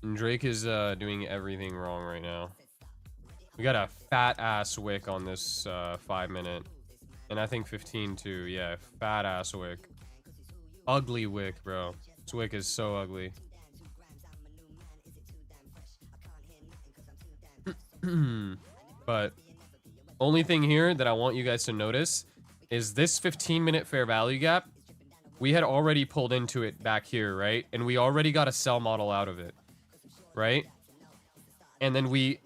And Drake is doing everything wrong right now. We got a fat ass wick on this 5 minute. And I think 15 too. Yeah, fat ass wick. Ugly wick, bro. This wick is so ugly. But only thing here that I want you guys to notice is this 15-minute fair value gap. We had already pulled into it back here, right? And we already got a sell model out of it, right? And then we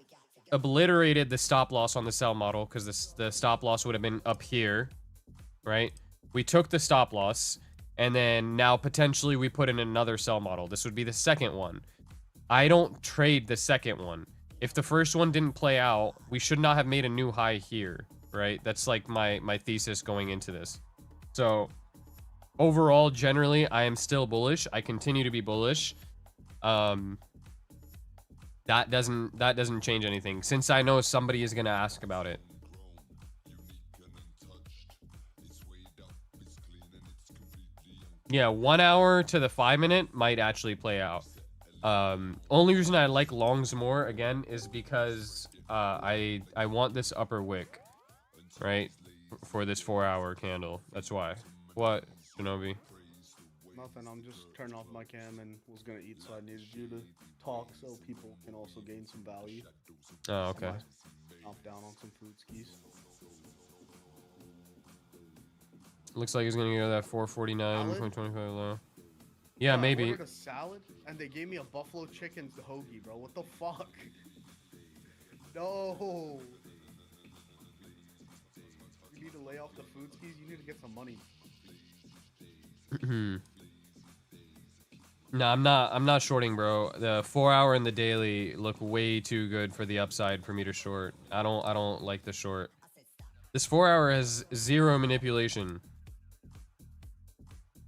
obliterated the stop loss on the sell model because the stop loss would have been up here, right? We took the stop loss, and then now potentially we put in another sell model. This would be the second one. I don't trade the second one. If the first one didn't play out, we should not have made a new high here, right? That's like my thesis going into this. So overall, generally, I am still bullish. I continue to be bullish. That doesn't change anything, since I know somebody is gonna ask about it. Yeah, 1 hour to the 5-minute might actually play out. Only reason I like longs more, again, is because I want this upper wick, right, for this 4-hour candle. That's why. What, Shinobi? Nothing. I'm just turning off my cam and was gonna eat, so I needed you to talk so people can also gain some value. Oh, okay. Knock down on some food skis. Looks like he's gonna go that 449, Salad? 0.25 low. Yeah, maybe. I ordered a salad and they gave me a buffalo chicken hoagie, bro. What the fuck? No. You need to lay off the food skis. You need to get some money. No, I'm not shorting, bro. The 4-hour and the daily look way too good for the upside for me to short. I don't like the short. This 4-hour has zero manipulation.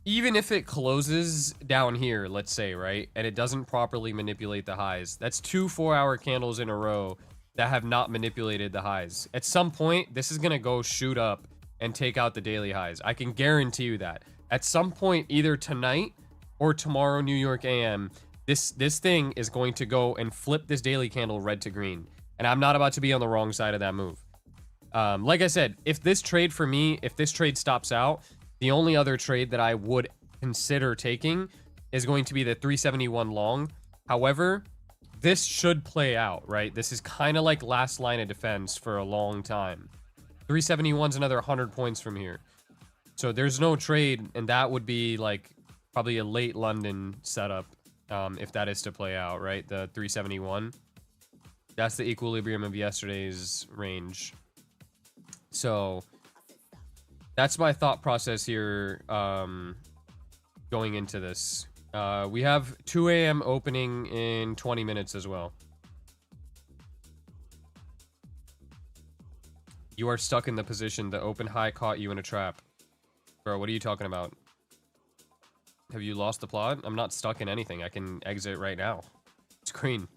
Even if it closes down here, let's say, right, and it doesn't properly manipulate the highs, that's 2 4-hour candles in a row that have not manipulated the highs. At some point, this is gonna go shoot up and take out the daily highs. I can guarantee you that. At some point, either tonight or tomorrow, New York AM, this thing is going to go and flip this daily candle red to green. And I'm not about to be on the wrong side of that move. Like I said, if this trade for me, if this trade stops out, the only other trade that I would consider taking is going to be the 371 long. However, this should play out, right? This is kind of like last line of defense for a long time. 371's another 100 points from here. So there's no trade, and that would be like probably a late London setup if that is to play out, right? The 371. That's the equilibrium of yesterday's range. So that's my thought process here going into this. We have 2 a.m. opening in 20 minutes as well. You are stuck in the position. The open high caught you in a trap. Bro, what are you talking about? Have you lost the plot? I'm not stuck in anything. I can exit right now. It's green.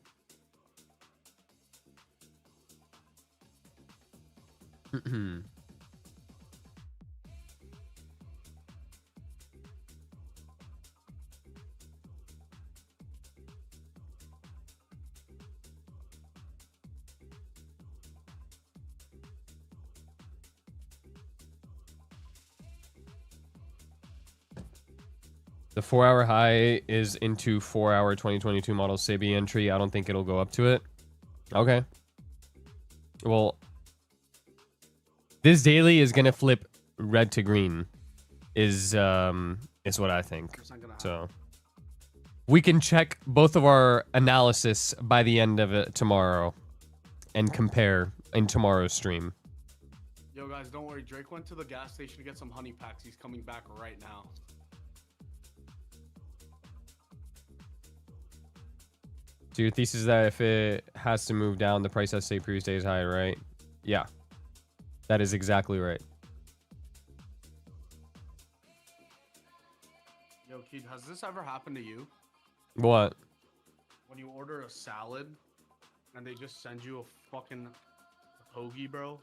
The 4-hour high is into 4-hour 2022 model SEBI entry. I don't think it'll go up to it. Okay. Well, this daily is gonna flip red to green. Is what I think. So we can check both of our analysis by the end of it tomorrow and compare in tomorrow's stream. Yo, guys, don't worry. Drake went to the gas station to get some honey packs. He's coming back right now. So your thesis is that if it has to move down, the price has to stay previous day's high, right? Yeah. That is exactly right. Yo, Keith, has this ever happened to you? What? When you order a salad and they just send you a fucking hoagie, bro?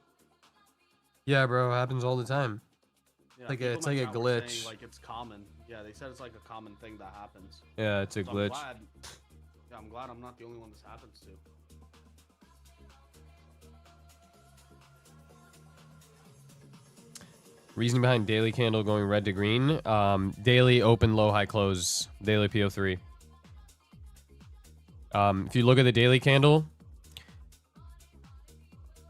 Yeah, bro. It happens all the time. Yeah, Like people it's in like my a chat were glitch. saying, like it's common. Yeah, they said it's like a common thing that happens. Yeah, it's a So glitch. I'm glad I'm not the only one this happens to. Reasoning behind daily candle going red to green. Daily open, low, high, close. Daily PO3. If you look at the daily candle,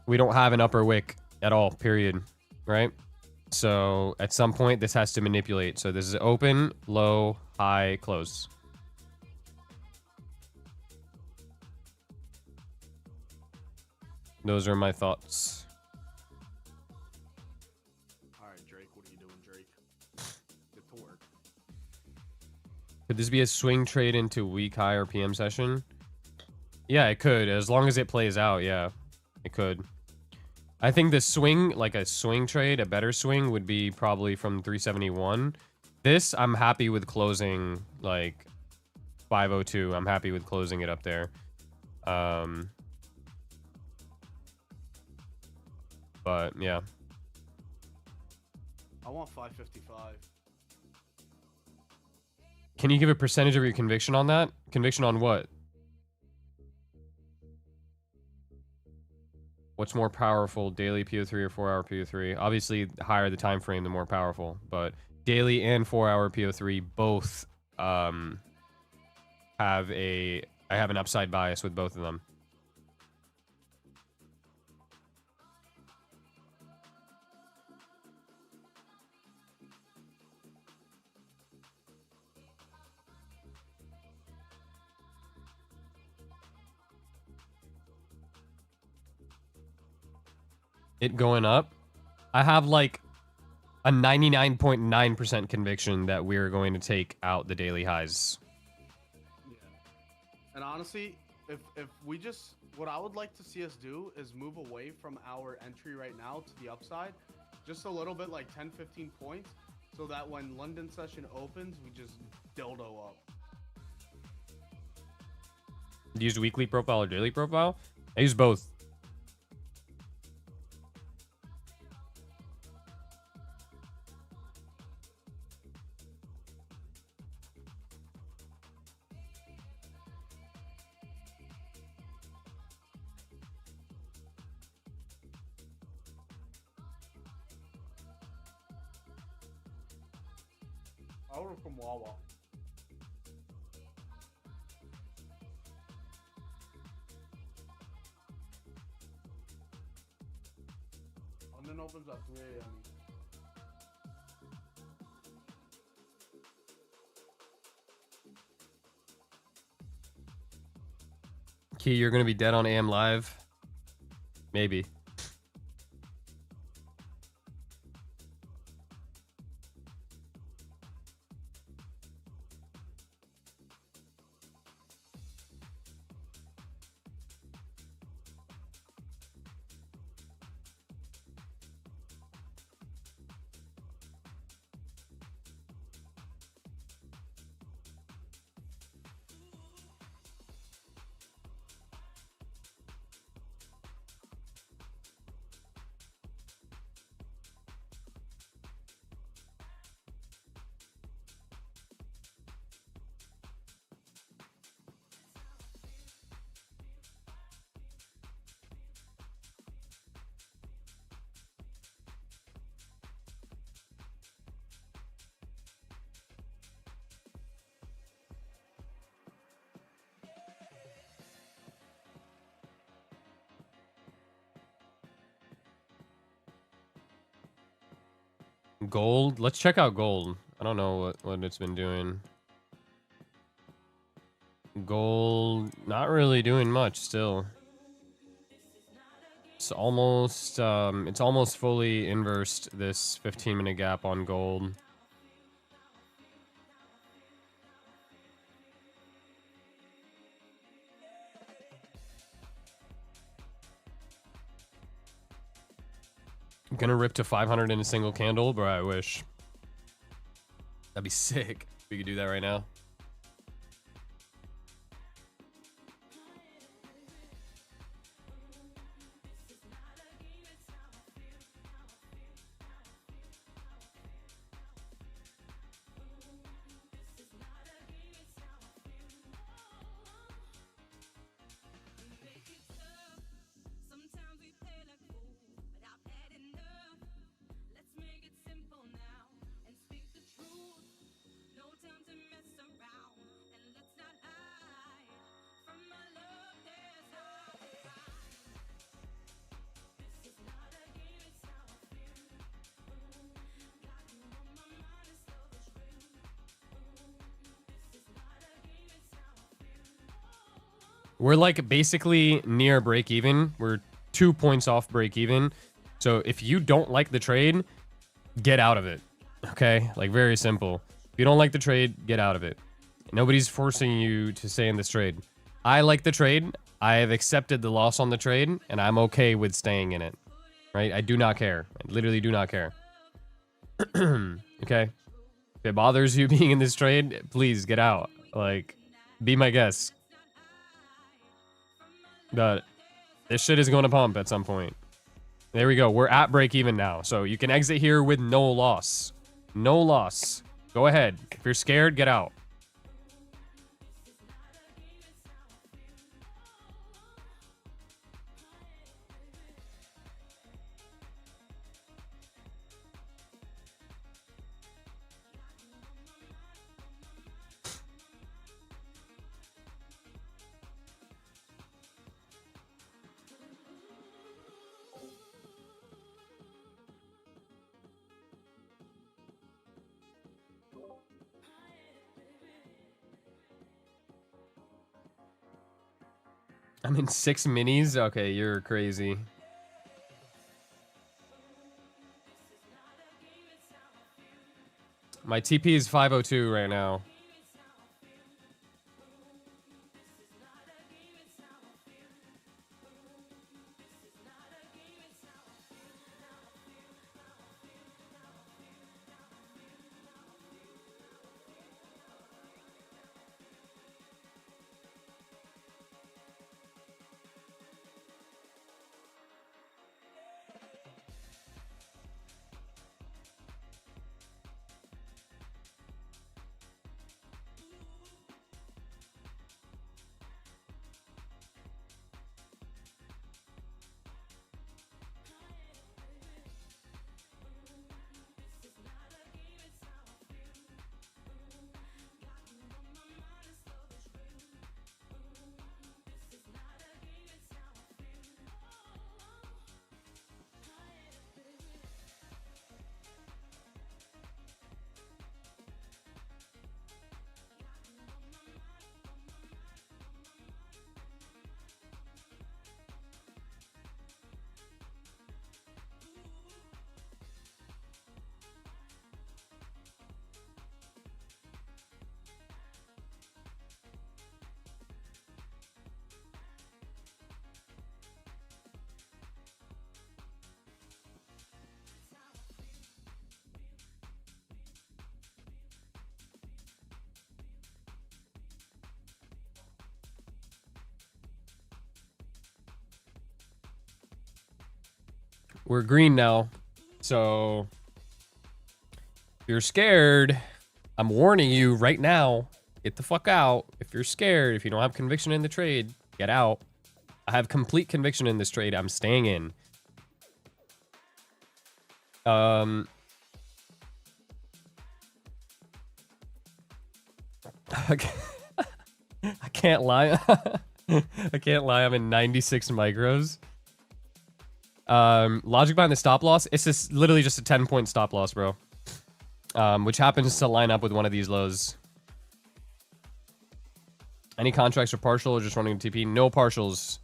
we don't have an upper wick at all, period. Right? So at some point, this has to manipulate. So this is open, low, high, close. Those are my thoughts. All right, Drake, what are you doing, Drake? Get to work. Could this be a swing trade into week high or PM session? Yeah, it could. As long as it plays out, yeah. It could. I think the swing, like a swing trade, a better swing would be probably from 371. This, I'm happy with closing, like, 502. I'm happy with closing it up there. But, yeah. I want 555. Can you give a percentage of your conviction on that? Conviction on what? What's more powerful, daily PO3 or 4-hour PO3? Obviously, the higher the time frame, the more powerful. But daily and 4-hour PO3 both have I have an upside bias with both of them. It going up, I have like a 99.9% conviction that we're going to take out the daily highs. Yeah. And honestly, if we just, what I would like to see us do is move away from our entry right now to the upside, just a little bit, like 10, 15 points, so that when London session opens, we just dildo up. Use weekly profile or daily profile? I use both. I order from Wawa. London opens at 3 a.m. Key, you're gonna be dead on AM Live? Maybe. Gold? Let's check out gold. I don't know what it's been doing. Gold, not really doing much still. It's almost fully inversed this 15-minute gap on gold. I'm gonna rip to 500 in a single candle, bro. I wish. That'd be sick. We could do that right now. We're like basically near break even. We're 2 points off break even. So if you don't like the trade, get out of it. Okay? Like very simple. If you don't like the trade, get out of it. Nobody's forcing you to stay in this trade. I like the trade. I have accepted the loss on the trade, and I'm okay with staying in it. Right? I do not care. I literally do not care. Okay? If it bothers you being in this trade, please get out. Like, be my guest. But this shit is going to pump at some point. There we go. We're at break even now. So you can exit here with no loss. No loss. Go ahead. If you're scared, get out. I'm in 6 minis? Okay, you're crazy. My TP is 502 right now. We're green now. So if you're scared, I'm warning you right now, get the fuck out. If you're scared, if you don't have conviction in the trade, get out. I have complete conviction in this trade. I'm staying in. I can't lie. I can't lie. I'm in 96 micros. Logic behind the stop loss. It's just literally just a 10-point stop loss, bro. Which happens to line up with one of these lows. Any contracts are partial or just running TP? No partials.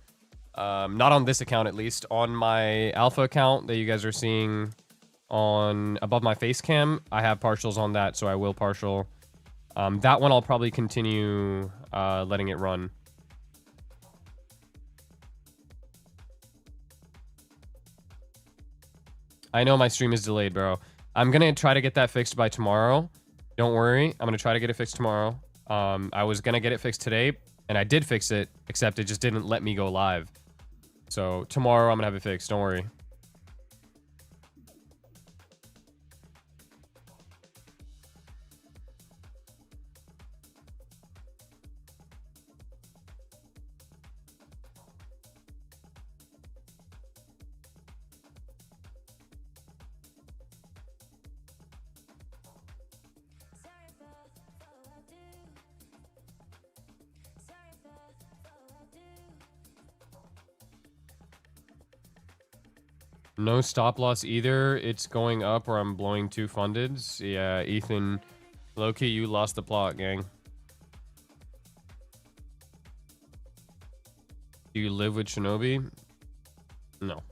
Not on this account, at least. On my alpha account that you guys are seeing on above my face cam, I have partials on that, so I will partial. That one I'll probably continue letting it run. I know my stream is delayed, bro. I'm gonna try to get that fixed by tomorrow. Don't worry. I'm gonna try to get it fixed tomorrow. I was gonna get it fixed today, and I did fix it, except it just didn't let me go live. So tomorrow I'm gonna have it fixed. Don't worry. No stop loss either. It's going up or I'm blowing 2 fundeds. Yeah, Ethan, low-key, you lost the plot, gang. Do you live with Shinobi? No.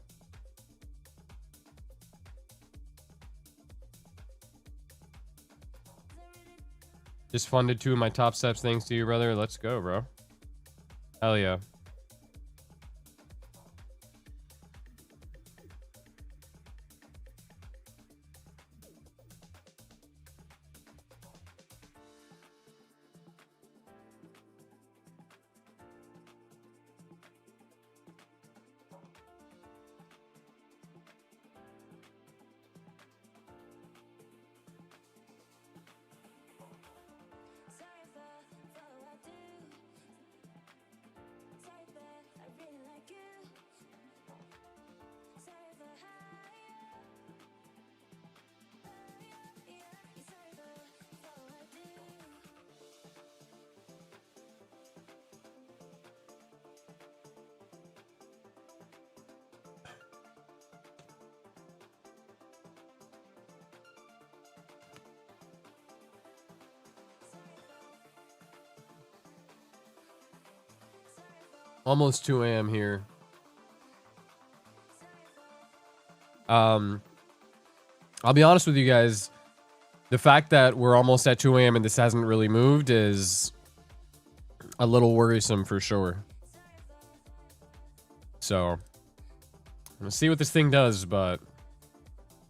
Just funded 2 of my top steps thanks to you, brother. Let's go, bro. Hell yeah. Almost 2 a.m. here. I'll be honest with you guys. The fact that we're almost at 2 a.m. and this hasn't really moved is a little worrisome for sure. So, let's see what this thing does, but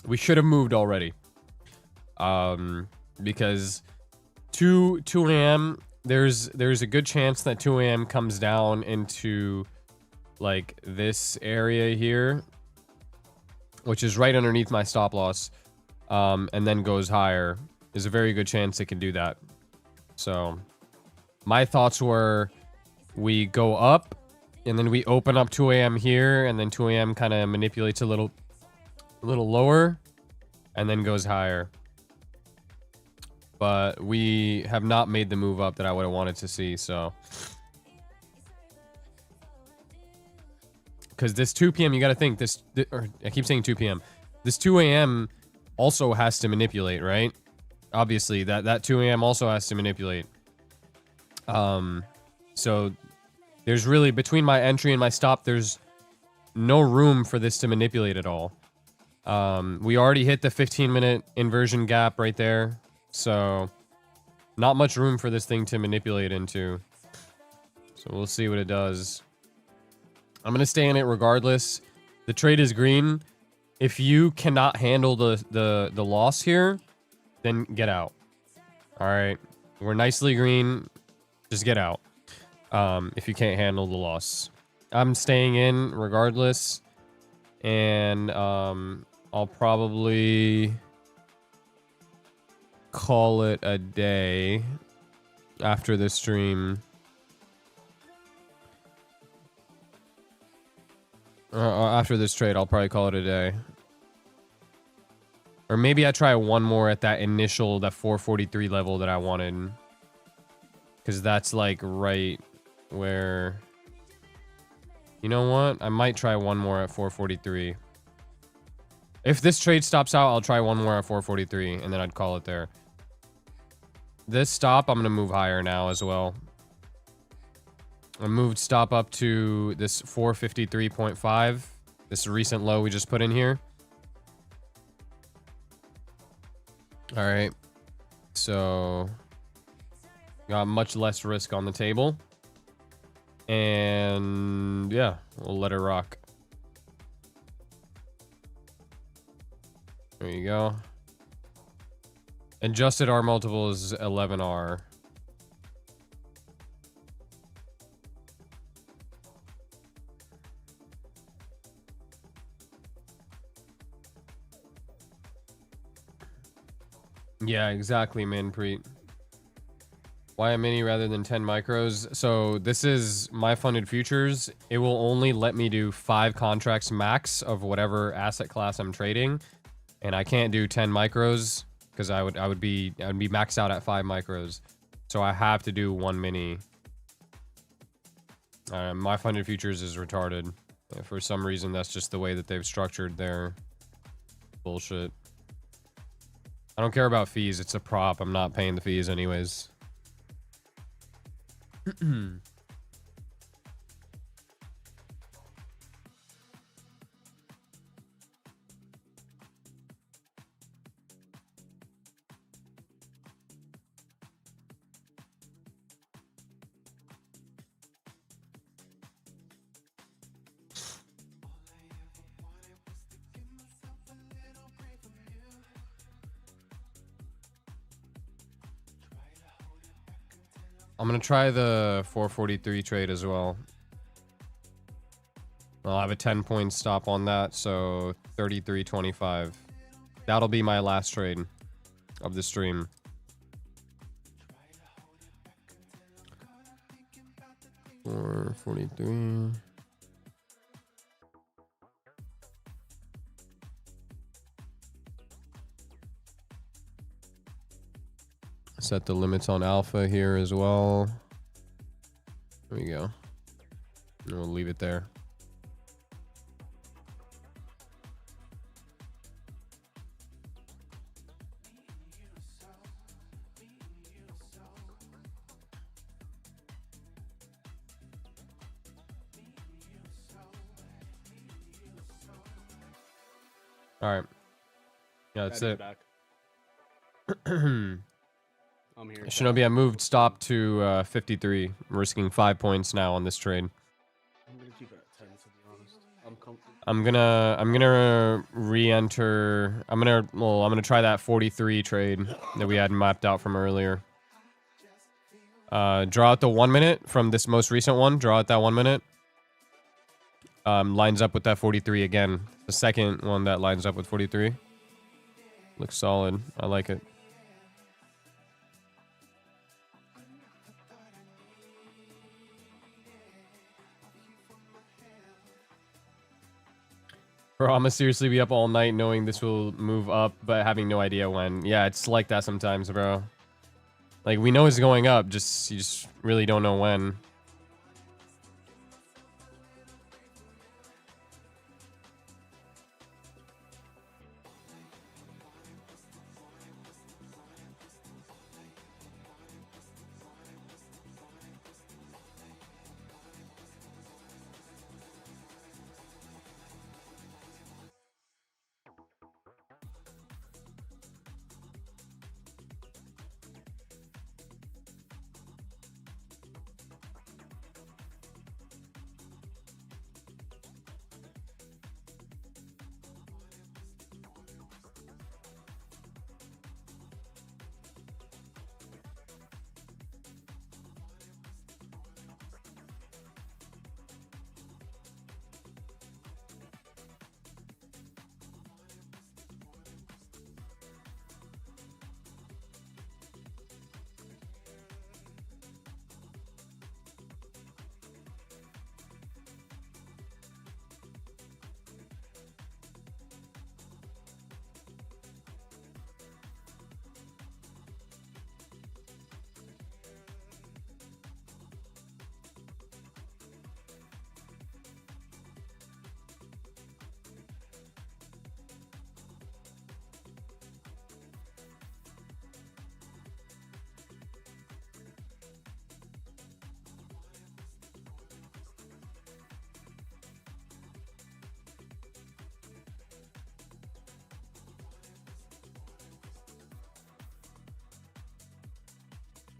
we should have moved already. Because 2 a.m. there's a good chance that 2 a.m. comes down into like this area here, which is right underneath my stop loss, and then goes higher. There's a very good chance it can do that. So my thoughts were we go up and then we open up 2 a.m. here, and then 2 a.m. kind of manipulates a little lower and then goes higher. But we have not made the move up that I would have wanted to see, so. Because this 2 p.m., you got to think, or I keep saying 2 p.m. This 2 a.m. also has to manipulate, right? Obviously, that 2 a.m. also has to manipulate. So there's really, between my entry and my stop, there's no room for this to manipulate at all. We already hit the 15-minute inversion gap right there. So, not much room for this thing to manipulate into. So, we'll see what it does. I'm going to stay in it regardless. The trade is green. If you cannot handle the loss here, then get out. Alright. We're nicely green. Just get out. If you can't handle the loss. I'm staying in regardless. And I'll probably call it a day after the stream. After this trade, I'll probably call it a day. Or maybe I try one more at that initial, that 443 level that I wanted. Because that's like right where... You know what? I might try one more at 443. If this trade stops out, I'll try one more at 443, and then I'd call it there. This stop, I'm going to move higher now as well. I moved stop up to this 453.5. This recent low we just put in here. Alright. So, got much less risk on the table. And, yeah, we'll let it rock. There you go. Adjusted R multiple is 11R. Yeah, exactly, Manpreet. Why a mini rather than 10 micros? So this is my funded futures. It will only let me do 5 contracts max of whatever asset class I'm trading, and I can't do 10 micros because I would be maxed out at 5 micros. So I have to do 1 mini. My funded futures is retarded. For some reason, that's just the way that they've structured their bullshit. I don't care about fees. It's a prop. I'm not paying the fees anyways. I'm gonna try the 443 trade as well. I'll have a 10-point stop on that, so 33.25. That'll be my last trade of the stream. $4.43. Set the limits on alpha here as well. There we go. And we'll leave it there. All right. Yeah, that's it. Back. I'm here. Shinobi, I moved stop to 53. I'm risking 5 points now on this trade. I'm gonna keep it at 10 to be honest. I'm comfortable. I'm gonna re-enter. I'm gonna try that 43 trade that we had mapped out from earlier. Draw out the 1 minute from this most recent one. Draw out that 1 minute. Lines up with that 43 again. The second one that lines up with 43. Looks solid. I like it. Bro, I'm gonna seriously be up all night knowing this will move up, but having no idea when. Yeah, it's like that sometimes, bro. Like, we know it's going up, you just really don't know when.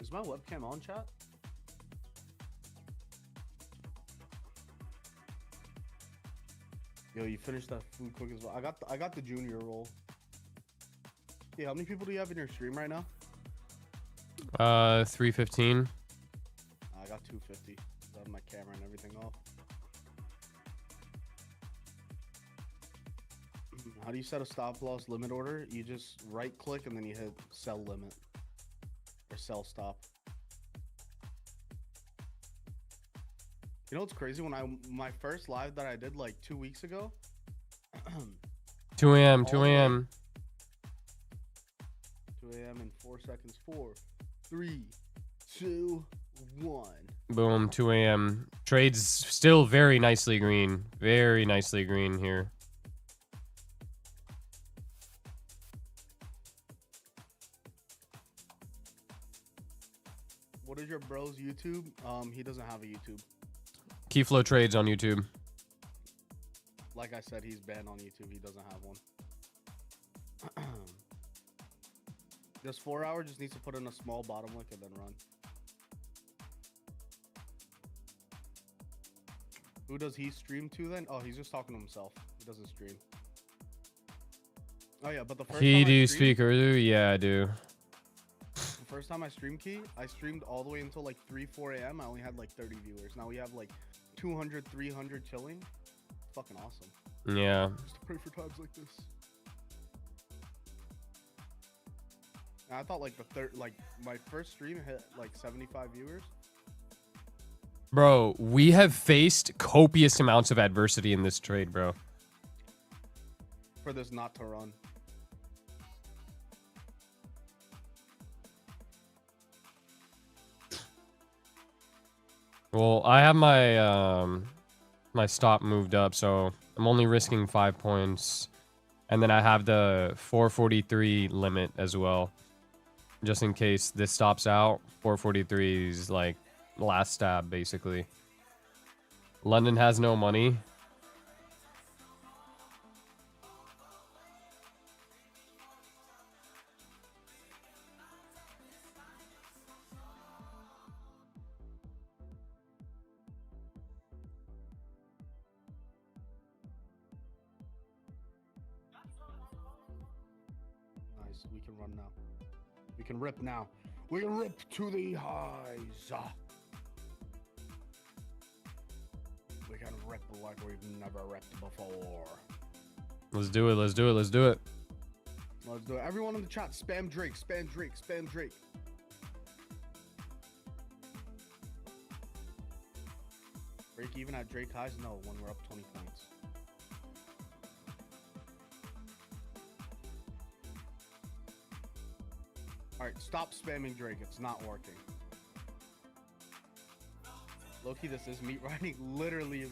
Is my webcam on, chat? Yo, you finished that food quick as well. I got the junior roll. Yeah, how many people do you have in your stream right now? 315. I got 250. I have my camera and everything off. How do you set a stop loss limit order? You just right click and then you hit sell limit or sell stop. You know what's crazy? When my first live that I did like 2 weeks ago. 2 a.m. 2 a.m. 2 a.m. in 4 seconds. 4, 3, 2, 1. Boom. 2 a.m. Trades still very nicely green. Very nicely green here. What is your bro's YouTube? He doesn't have a YouTube. Keyflow trades on YouTube. Like I said, he's banned on YouTube. He doesn't have one. This 4 hour just needs to put in a small bottom wick and then run. Who does he stream to then? Oh, he's just talking to himself. He doesn't stream. Oh yeah, but the first He time do I speak Urdu? Yeah, I do. the first time I streamed Key, I streamed all the way until like 3, 4 a.m. I only had like 30 viewers. Now we have like 200, 300 chilling. It's fucking awesome. Yeah. Just to pray for times like this. And I thought like my first stream hit like 75 viewers. Bro, we have faced copious amounts of adversity in this trade, bro. For this not to run. Well, I have my my stop moved up, so I'm only risking 5 points. And then I have the 443 limit as well. Just in case this stops out, 443 is like last stab, basically. London has no money. Nice, we can run now. We can rip now. We can rip to the highs. We can rip like we've never ripped before. Let's do it, let's do it, let's do it. Let's do it. Everyone in the chat, spam Drake, spam Drake, spam Drake. Break even at Drake highs? No, when we're up 20 points. Alright, stop spamming Drake. It's not working. Low-key, this is meat riding. Literally,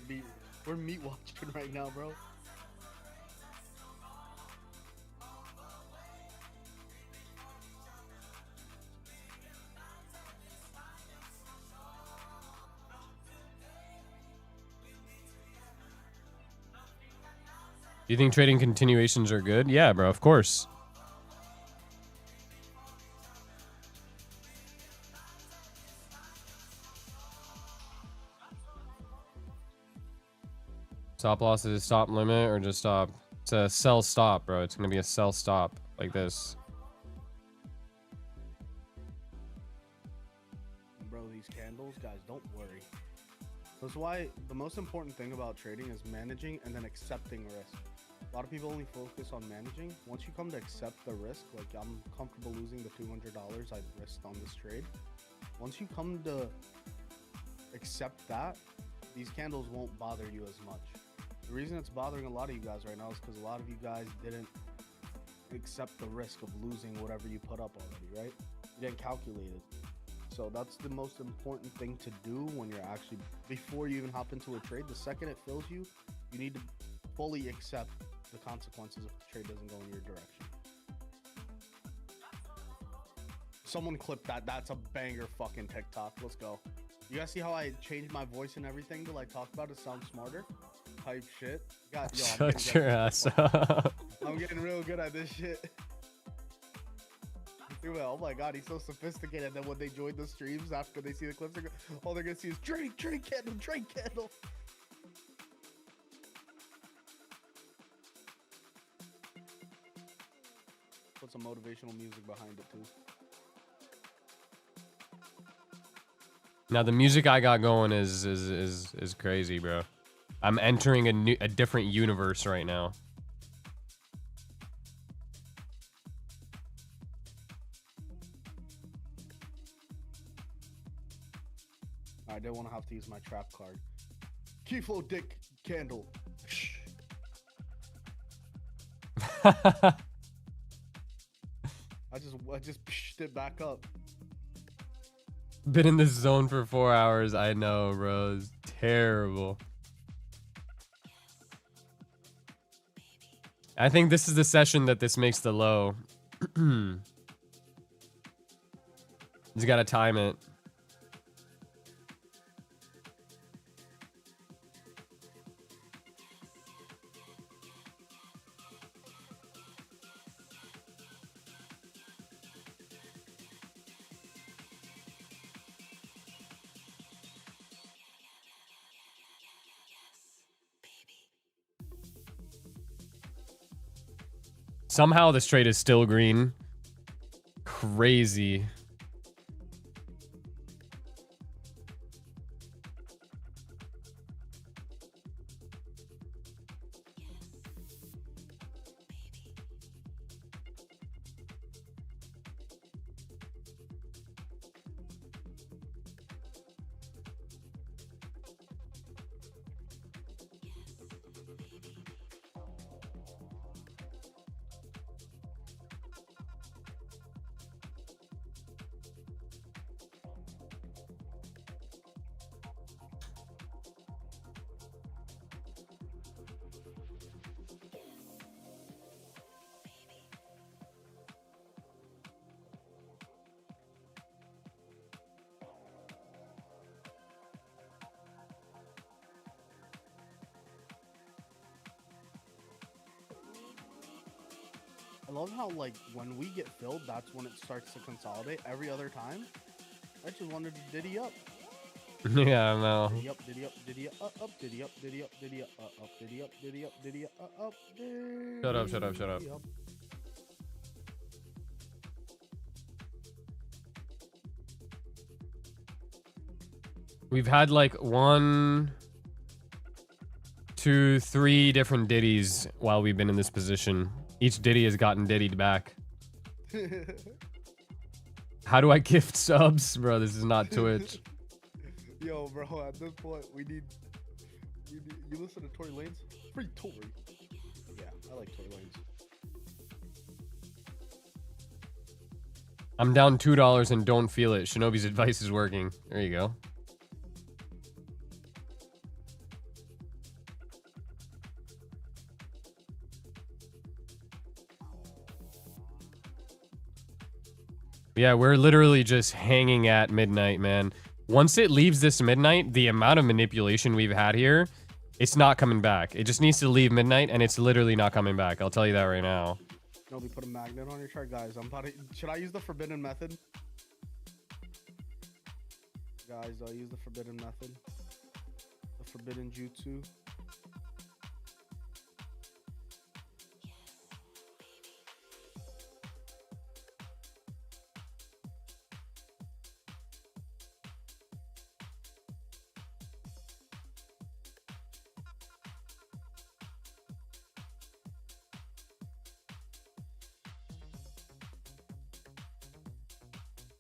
we're meat watching right now, bro. Do you think trading continuations are good? Yeah, bro, of course. Stop loss is a stop limit or just stop? It's a sell stop, bro. It's gonna be a sell stop like this. Bro, these candles, guys, don't worry. That's why the most important thing about trading is managing and then accepting risk. A lot of people only focus on managing. Once you come to accept the risk, like I'm comfortable losing the $200 I risked on this trade. Once you come to accept that, these candles won't bother you as much. The reason it's bothering a lot of you guys right now is because a lot of you guys didn't accept the risk of losing whatever you put up already, right? You didn't calculate it. So that's the most important thing to do when you're actually, before you even hop into a trade. The second it fills you, you need to fully accept the consequences if the trade doesn't go in your direction. Someone clip that. That's a banger fucking TikTok. Let's go. You guys see how I changed my voice and everything to like talk about it sound smarter? Type shit. God, yo, Shut your ass up. I'm getting real good at this shit. Dude, oh my god, he's so sophisticated that when they join the streams after they see the clips, all they're gonna see is Drake, Drake candle, Drake candle. Put some motivational music behind it too. Now the music I got going is crazy, bro. I'm entering a different universe right now. I didn't want to have to use my trap card. Keyflow dick candle. I just pshed it back up. Been in this zone for 4 hours. I know, bro. It's terrible. I think this is the session that this makes the low. He's got to time it. Somehow this trade is still green. Crazy. love how like when we get filled, that's when it starts to consolidate. Every other time, I just wanted to diddy up. Yeah, I know. Diddy up, diddy up, diddy up, diddy up, diddy up, diddy up, diddy up, diddy up, diddy up, Shut up, shut up, shut up. diddy up. We've had like 1, 2, 3 different ditties while we've been in this position. Each ditty has gotten diddied back. How do I gift subs? Bro, this is not Twitch. Yo, bro, at this point, we need. You listen to Tory Lanez? Free Tory. Yeah, I like Tory Lanez. I'm down $2 and don't feel it. Shinobi's advice is working. There you go. Yeah, we're literally just hanging at midnight, man. Once it leaves this midnight, the amount of manipulation we've had here, it's not coming back. It just needs to leave midnight, and it's literally not coming back. I'll tell you that right now. Nobody put a magnet on your chart, guys. I'm about to. Should I use the forbidden method? Guys, I'll use the forbidden method. The forbidden jutsu.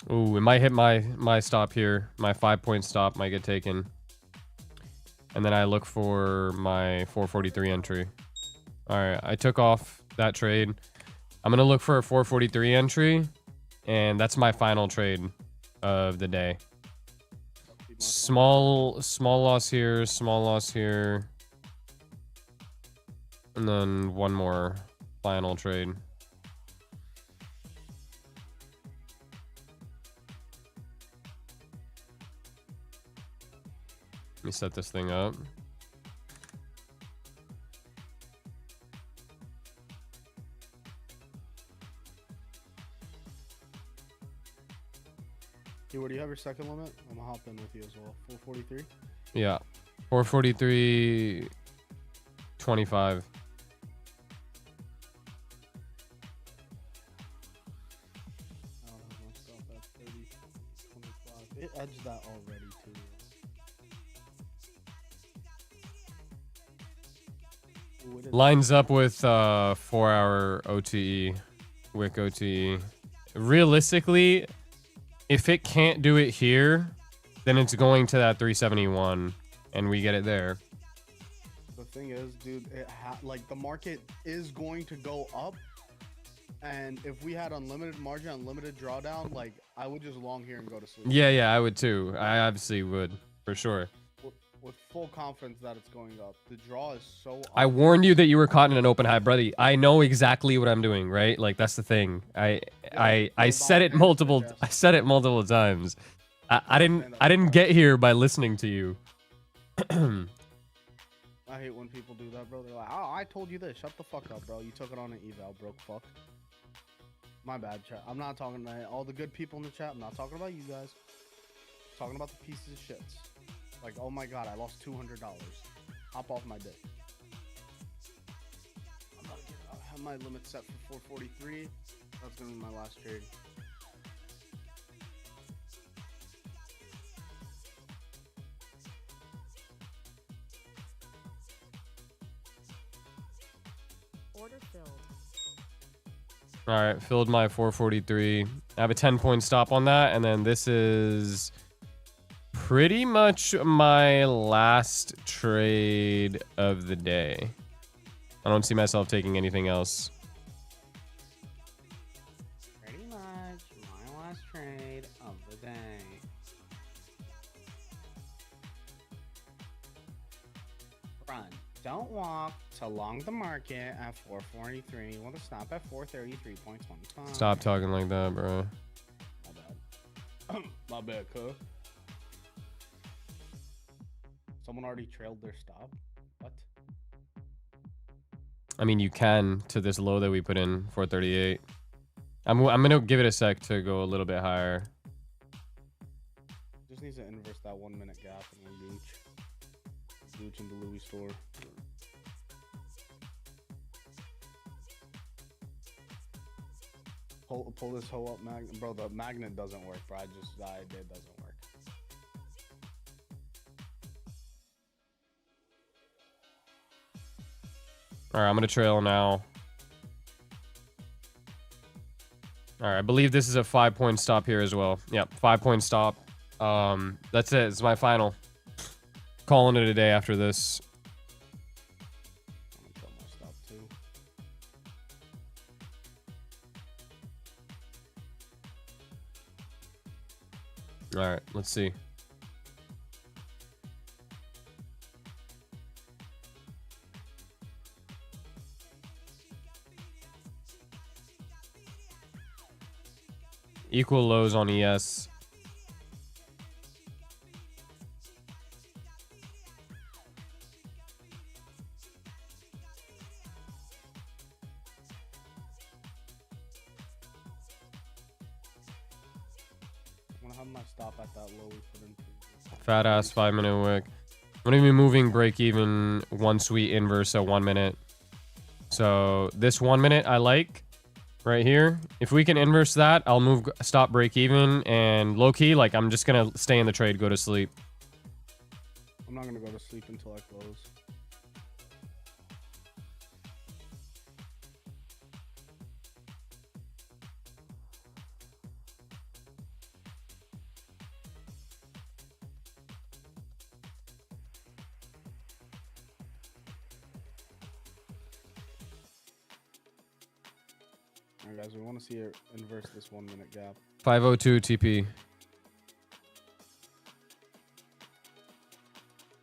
Ooh, it might hit my stop here. My 5-point stop might get taken. And then I look for my 443 entry. Alright, I took off that trade. I'm going to look for a 443 entry. And that's my final trade of the day. Small loss here, small loss here. And then one more final trade. Let me set this thing up. Where do you have your second limit? I'm gonna hop in with you as well. 443. Yeah, 443.25. It edged that already too. Ooh, it is- Lines up with 4-hour OTE, wick OTE. Realistically, if it can't do it here, then it's going to that 371, and we get it there. The thing is, dude, like the market is going to go up, and if we had unlimited margin, unlimited drawdown, like I would just long here and go to sleep. Yeah, I would too. I obviously would, for sure. With full confidence that it's going up. The draw is so. I warned you that you were caught in an open high, brother. I know exactly what I'm doing, right? Like that's the thing. I said it multiple. I said it multiple times. I didn't get here by listening to you. I hate when people do that, bro. They're like, "Oh, I told you this. Shut the fuck up, bro. You took it on an eval, broke fuck." My bad, chat. I'm not talking to all the good people in the chat. I'm not talking about you guys. I'm talking about the pieces of shits. Like, oh my god, I lost $200. Hop off my dick. I have my limit set for 443. That's gonna be my last trade. Order filled. All right, filled my 443. I have a 10-point stop on that, and then this is pretty much my last trade of the day. I don't see myself taking anything else. Pretty much my last trade of the day. Run. Don't walk to long the market at 443 with a stop at 433.25. Stop talking like that, bro. My bad. My bad, cuz. Someone already trailed their stop. What? I mean, you can to this low that we put in, 438. I'm gonna give it a sec to go a little bit higher. Just needs to inverse that 1 minute gap and then gooch. Gooch in the Louis store. Pull this hoe up, magnet, bro. The magnet doesn't work, bro. It doesn't work. All right, I'm gonna trail now. All right, I believe this is a 5-point stop here as well. Yep, 5-point stop. That's it. It's my final. Calling it a day after this. I'm gonna kill my stop too. All right, let's see. Equal lows on ES. I'm gonna have my stop at that low we put in. Fat ass 5-minute wick. I'm gonna be moving break even once we inverse a 1 minute. So this 1 minute I like right here. If we can inverse that, I'll move stop break even, and low key, like, I'm just gonna stay in the trade, go to sleep. I'm not gonna go to sleep until I close. Alright guys, we want to see it inverse this 1 minute gap. 502 TP.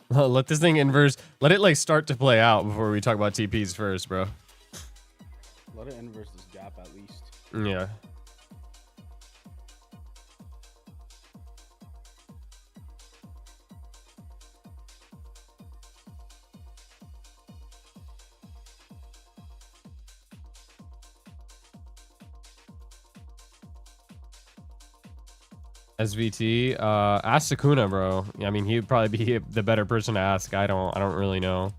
Let this thing inverse. Let it like start to play out before we talk about TPs first, bro. Let it inverse this gap at least. Yeah. SVT, ask Sakuna, bro. I mean, he'd probably be the better person to ask. I don't really know.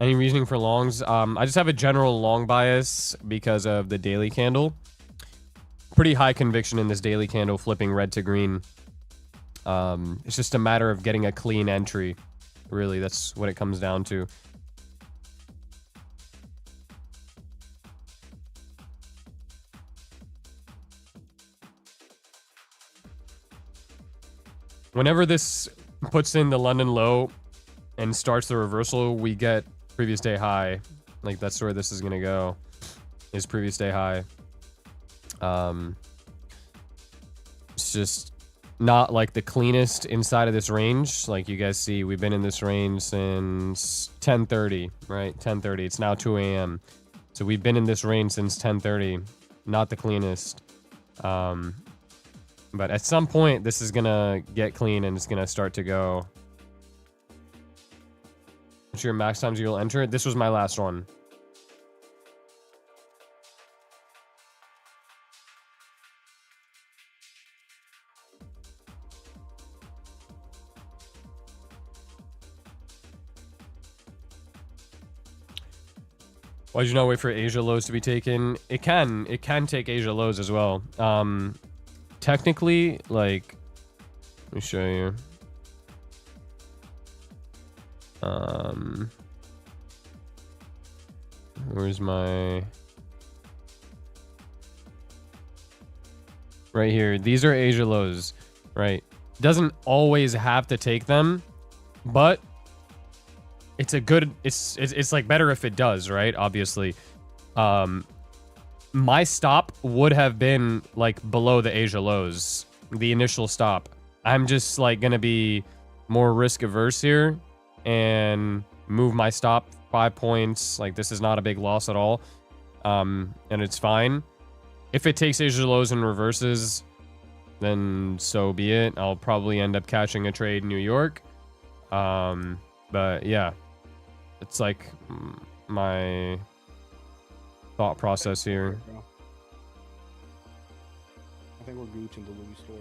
Any reasoning for longs? I just have a general long bias because of the daily candle. Pretty high conviction in this daily candle flipping red to green. It's just a matter of getting a clean entry. Really, that's what it comes down to. Whenever this puts in the London low and starts the reversal, we get previous day high. Like, that's where this is gonna go, is previous day high. It's just not like the cleanest inside of this range. Like you guys see, we've been in this range since 10:30, right? 10:30. It's now 2 a.m. So we've been in this range since 10:30. Not the cleanest. But at some point, this is gonna get clean and it's gonna start to go. What's your max times you'll enter? This was my last one. Why'd you not wait for Asia lows to be taken? It can take Asia lows as well. Technically, like, let me show you. Where's my... Right here. These are Asia lows, right? Doesn't always have to take them, but it's a good, it's like better if it does, right? Obviously. My stop would have been like below the Asia lows, the initial stop. I'm just like gonna be more risk averse here and move my stop 5 points. Like, this is not a big loss at all. And it's fine. If it takes Asia lows and reverses, then so be it. I'll probably end up catching a trade in New York. But yeah, it's like my thought process here. Bro. I think we're Gucci in the Louis store.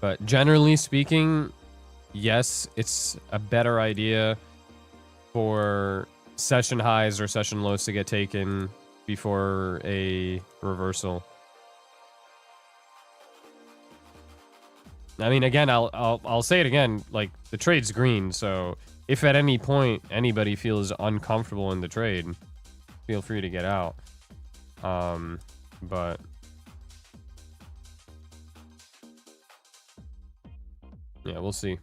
But generally speaking, yes, it's a better idea for session highs or session lows to get taken before a reversal. I mean, again, I'll say it again. Like, the trade's green, so if at any point anybody feels uncomfortable in the trade, feel free to get out. But yeah, we'll see.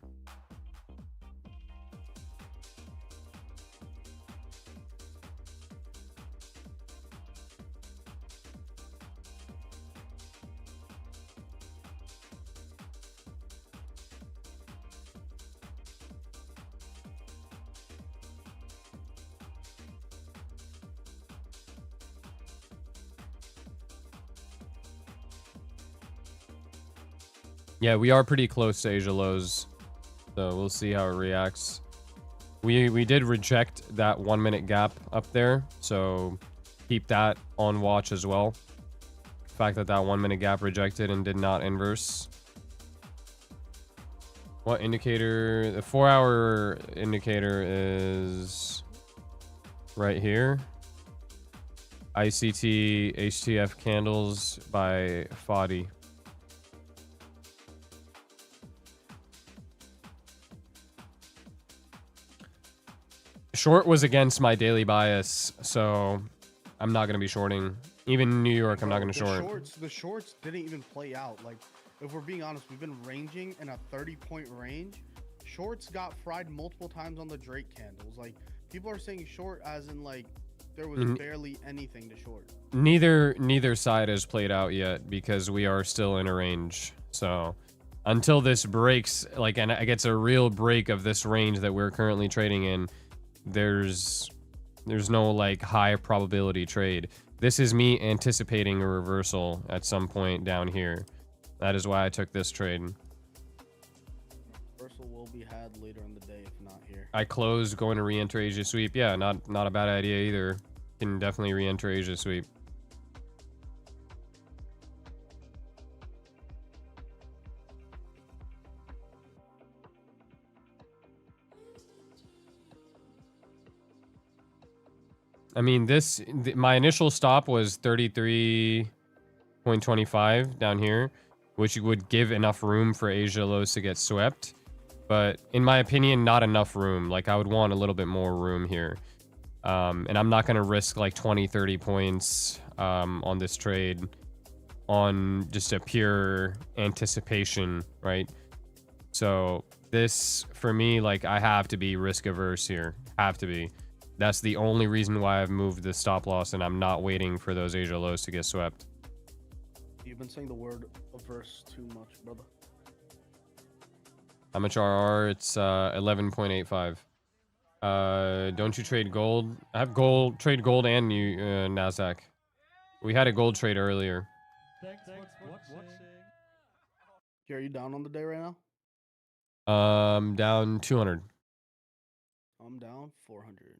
Yeah, we are pretty close to Asia lows, so we'll see how it reacts. We did reject that 1 minute gap up there, so keep that on watch as well. The fact that that 1 minute gap rejected and did not inverse. What indicator? The 4-hour indicator is right here. ICT HTF candles by Fadi. Short was against my daily bias, so I'm not going to be shorting. Even in New York, I'm not going to short. The shorts didn't even play out. Like, if we're being honest, we've been ranging in a 30-point range. Shorts got fried multiple times on the Drake candles. Like, people are saying short as in, like, there was barely anything to short. Neither side has played out yet because we are still in a range. So until this breaks, like, and it gets a real break of this range that we're currently trading in, there's no like high probability trade. This is me anticipating a reversal at some point down here. That is why I took this trade. Reversal will be had later in the day, if not here. I closed going to re-enter Asia sweep. Yeah, not a bad idea either. Can definitely re-enter Asia sweep. I mean, my initial stop was 33.25 down here, which would give enough room for Asia lows to get swept. But in my opinion, not enough room. Like, I would want a little bit more room here. And I'm not going to risk like 20, 30 points on this trade on just a pure anticipation, right? So this, for me, like, I have to be risk averse here. Have to be. That's the only reason why I've moved the stop loss, and I'm not waiting for those Asia lows to get swept. You've been saying the word averse too much, brother. How much RR? It's 11.85. Don't you trade gold? I have gold, trade gold and new Nasdaq. We had a gold trade earlier. Thanks for watching. Are you down on the day right now? Down 200. I'm down 400.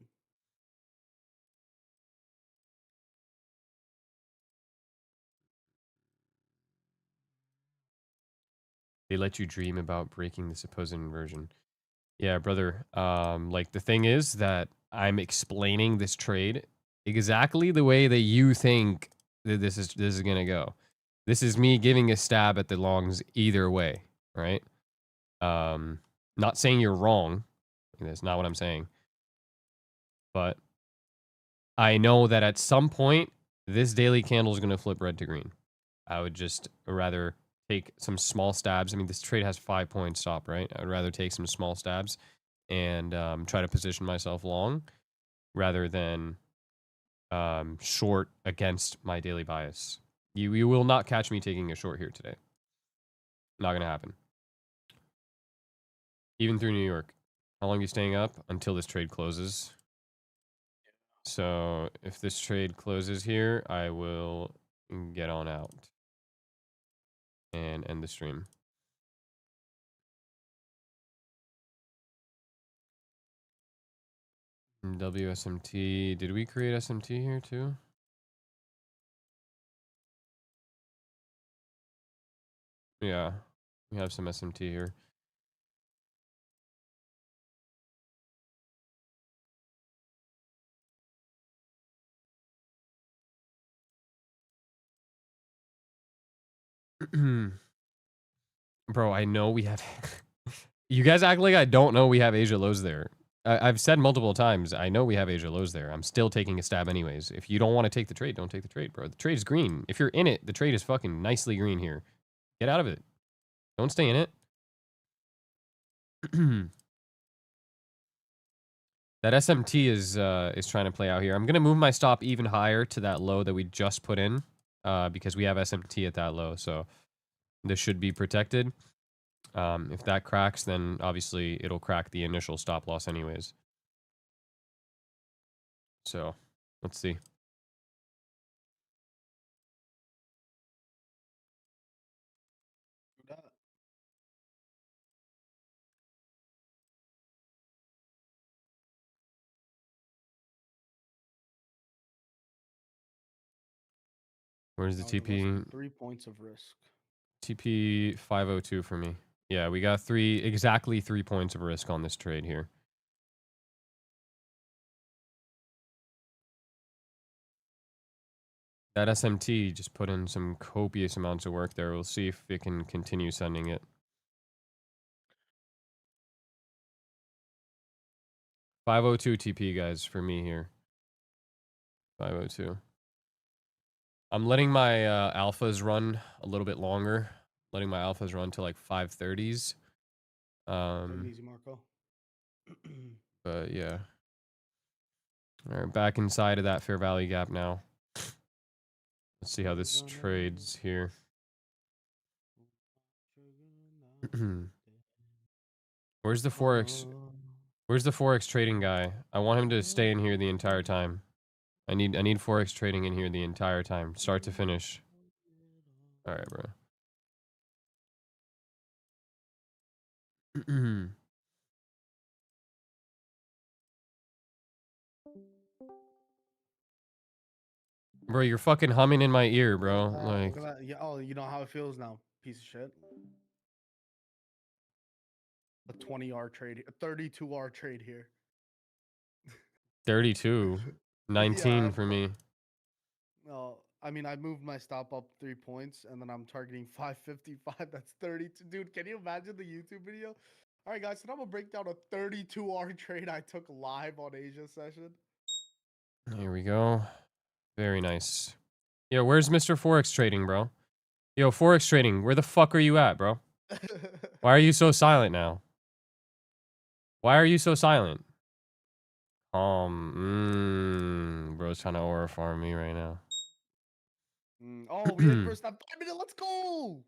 They let you dream about breaking the supposed inversion. Yeah, brother. Like, the thing is that I'm explaining this trade exactly the way that you think that this is gonna go. This is me giving a stab at the longs either way, right? Not saying you're wrong. That's not what I'm saying. But I know that at some point this daily candle is gonna flip red to green. I would just rather take some small stabs. I mean, this trade has 5 points stop, right? I'd rather take some small stabs and try to position myself long rather than short against my daily bias. You will not catch me taking a short here today. Not going to happen. Even through New York. How long are you staying up? Until this trade closes. So if this trade closes here, I will get on out. and end the stream. WSMT. Did we create SMT here too? Yeah, we have some SMT here. Bro, I know we have. You guys act like I don't know we have Asia lows there. I've said multiple times, I know we have Asia lows there. I'm still taking a stab anyways. If you don't want to take the trade, don't take the trade, bro. The trade is green. If you're in it, the trade is fucking nicely green here. Get out of it. Don't stay in it. That SMT is trying to play out here. I'm gonna move my stop even higher to that low that we just put in, because we have SMT at that low, so this should be protected. If that cracks, then obviously it'll crack the initial stop loss anyways. So let's see. Where's the TP? 3 points of risk. TP 502 for me. Yeah, we got exactly 3 points of risk on this trade here. That SMT just put in some copious amounts of work there. We'll see if it can continue sending it. 502 TP, guys, for me here. 502. I'm letting my alphas run a little bit longer. Letting my alphas run to like 530s. Easy, Marco. But yeah. All right, back inside of that fair value gap now. Let's see how this trades here. Where's the Forex? Where's the Forex trading guy? I want him to stay in here the entire time. I need Forex trading in here the entire time, start to finish. All right, bro. Bro, you're fucking humming in my ear, bro. Like, Look at that. Yeah, oh, you know how it feels now, piece of shit. A 20R trade, a 32R trade here. 32, 19 Yeah, for me. No, I mean I moved my stop up 3 points, and then I'm targeting 555. That's 32. Dude, can you imagine the YouTube video? All right, guys, so now I'm gonna break down a 32R trade I took live on Asia session. Here we go. Very nice. Yo, where's Mr. Forex trading, bro? Yo, Forex trading, where the fuck are you at, bro? Why are you so silent now? Why are you so silent? Bro's trying to aura farm me right now. Oh, we reversed that 5 minute. Let's go.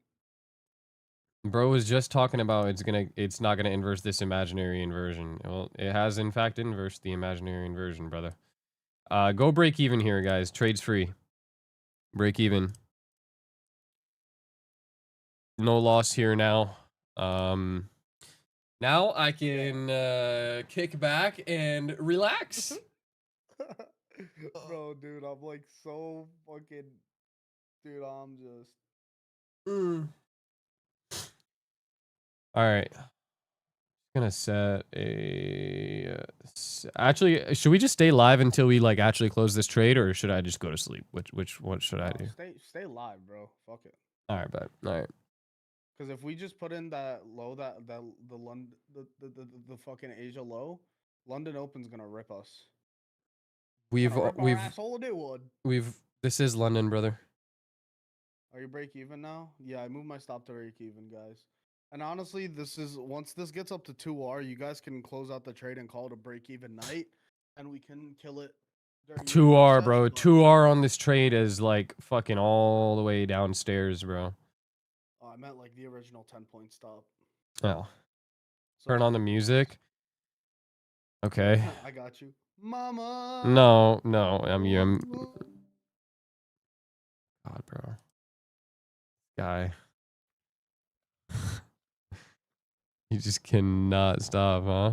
Bro was just talking about it's not gonna inverse this imaginary inversion. Well, it has in fact inversed the imaginary inversion, brother. Go break even here, guys. Trade's free. Break even. No loss here now. Now I can kick back and relax. Bro, dude, I'm like so fucking. Dude, I'm just. All right. Gonna set a. Actually, should we just stay live until we like actually close this trade, or should I just go to sleep? What should I do? Stay live, bro. Fuck it. All right, bet. All right. Because if we just put in that low, the London, the fucking Asia low, London Open's gonna rip us. We've asshole a new one. This is London, brother. Are you break even now? Yeah, I moved my stop to break even, guys. And honestly, this is once this gets up to 2R, you guys can close out the trade and call it a break even night, and we can kill it. 2R, bro. 2R on this trade is like fucking all the way downstairs, bro. Oh, I meant like the original 10-point stop. Oh. Turn on the music. Okay. I got you, mama. No, I'm God, bro. Guy. You just cannot stop, huh?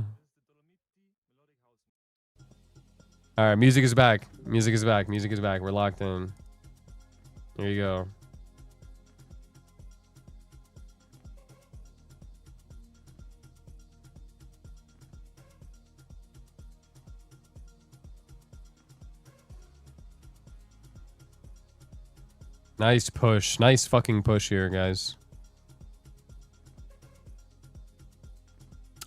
All right, music is back. Music is back. Music is back. We're locked in. Here you go. Nice push. Nice fucking push here, guys.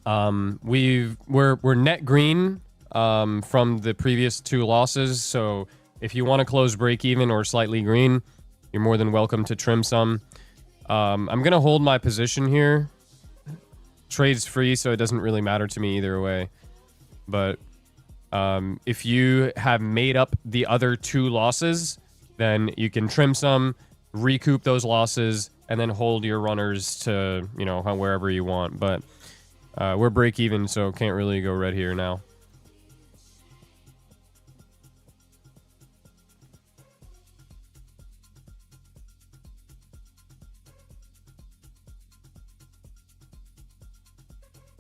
We're net green from the previous 2 losses, so if you want to close break even or slightly green, you're more than welcome to trim some. I'm gonna hold my position here. Trade's free, so it doesn't really matter to me either way. But if you have made up the other 2 losses, then you can trim some, recoup those losses, and then hold your runners to, you know, wherever you want. But we're break even, so can't really go red here now.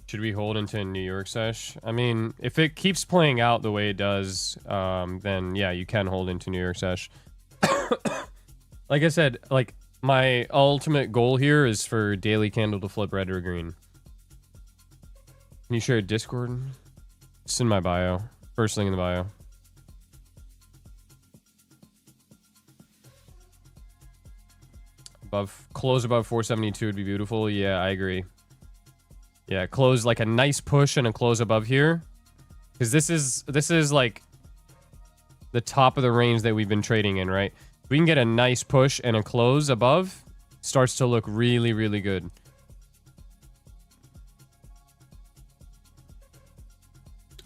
Should we hold into a New York sesh? I mean, if it keeps playing out the way it does, then yeah, you can hold into New York sesh. Like I said, like my ultimate goal here is for daily candle to flip red or green. Can you share a Discord? It's in my bio. First link in the bio. Close above 472 would be beautiful. Yeah, I agree. Yeah, close like a nice push and a close above here. Because this is like the top of the range that we've been trading in, right? We can get a nice push and a close above. Starts to look really, really good.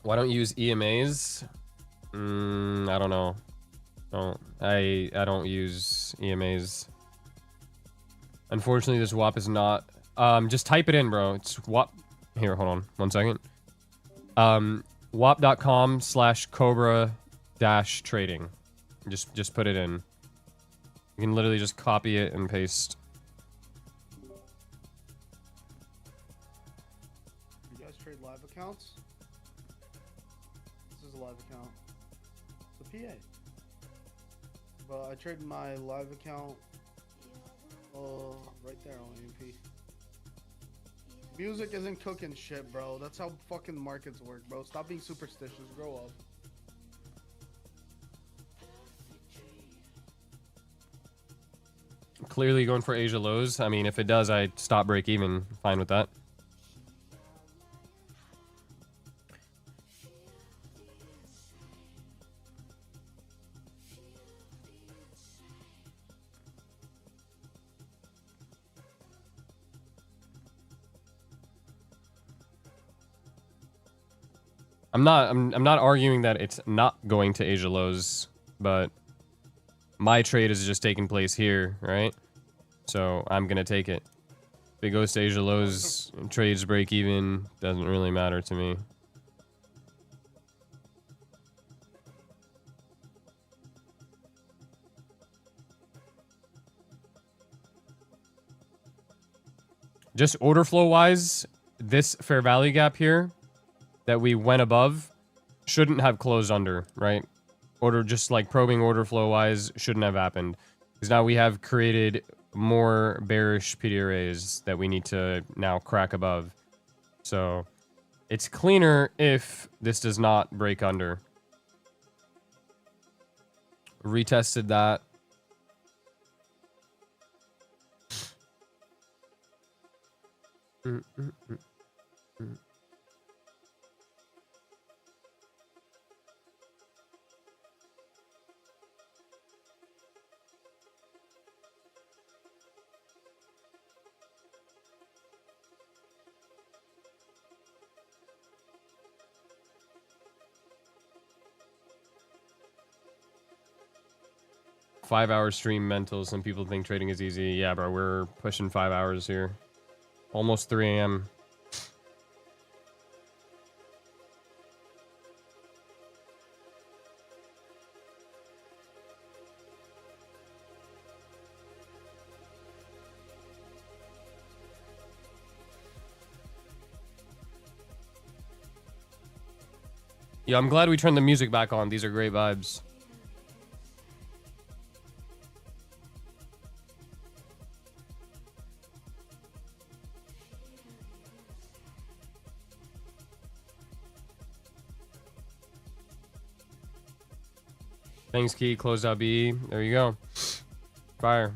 Why don't you use EMAs? I don't know. I don't use EMAs. Unfortunately, this WAP is not. Just type it in, bro. It's WAP. Here, hold on. 1 second. WAP.com/Cobra-trading. Just put it in. You can literally just copy it and paste. You guys trade live accounts? This is a live account. It's a PA. But I traded my live account right there on AMP. Music isn't cooking shit, bro. That's how fucking markets work, bro. Stop being superstitious. Grow up. Clearly going for Asia lows. I mean, if it does, I stop break even. Fine with that. I'm not arguing that it's not going to Asia lows, but my trade is just taking place here, right? So I'm gonna take it. If it goes to Asia lows, trades break even, doesn't really matter to me. Just order flow wise, this fair value gap here that we went above shouldn't have closed under, right? Order, just like probing order flow wise, shouldn't have happened. Because now we have created more bearish PDRAs that we need to now crack above. So it's cleaner if this does not break under. Retested that. Mm. 5-hour stream mental. Some people think trading is easy. Yeah, bro, we're pushing 5 hours here. Almost 3 a.m. Yeah, I'm glad we turned the music back on. These are great vibes. Thanks, Key. Closed out B. There you go. Fire.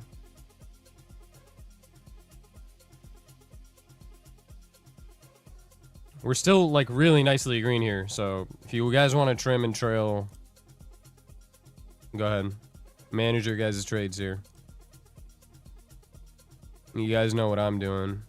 We're still like really nicely green here. So if you guys want to trim and trail, go ahead. Manage your guys' trades here. You guys know what I'm doing.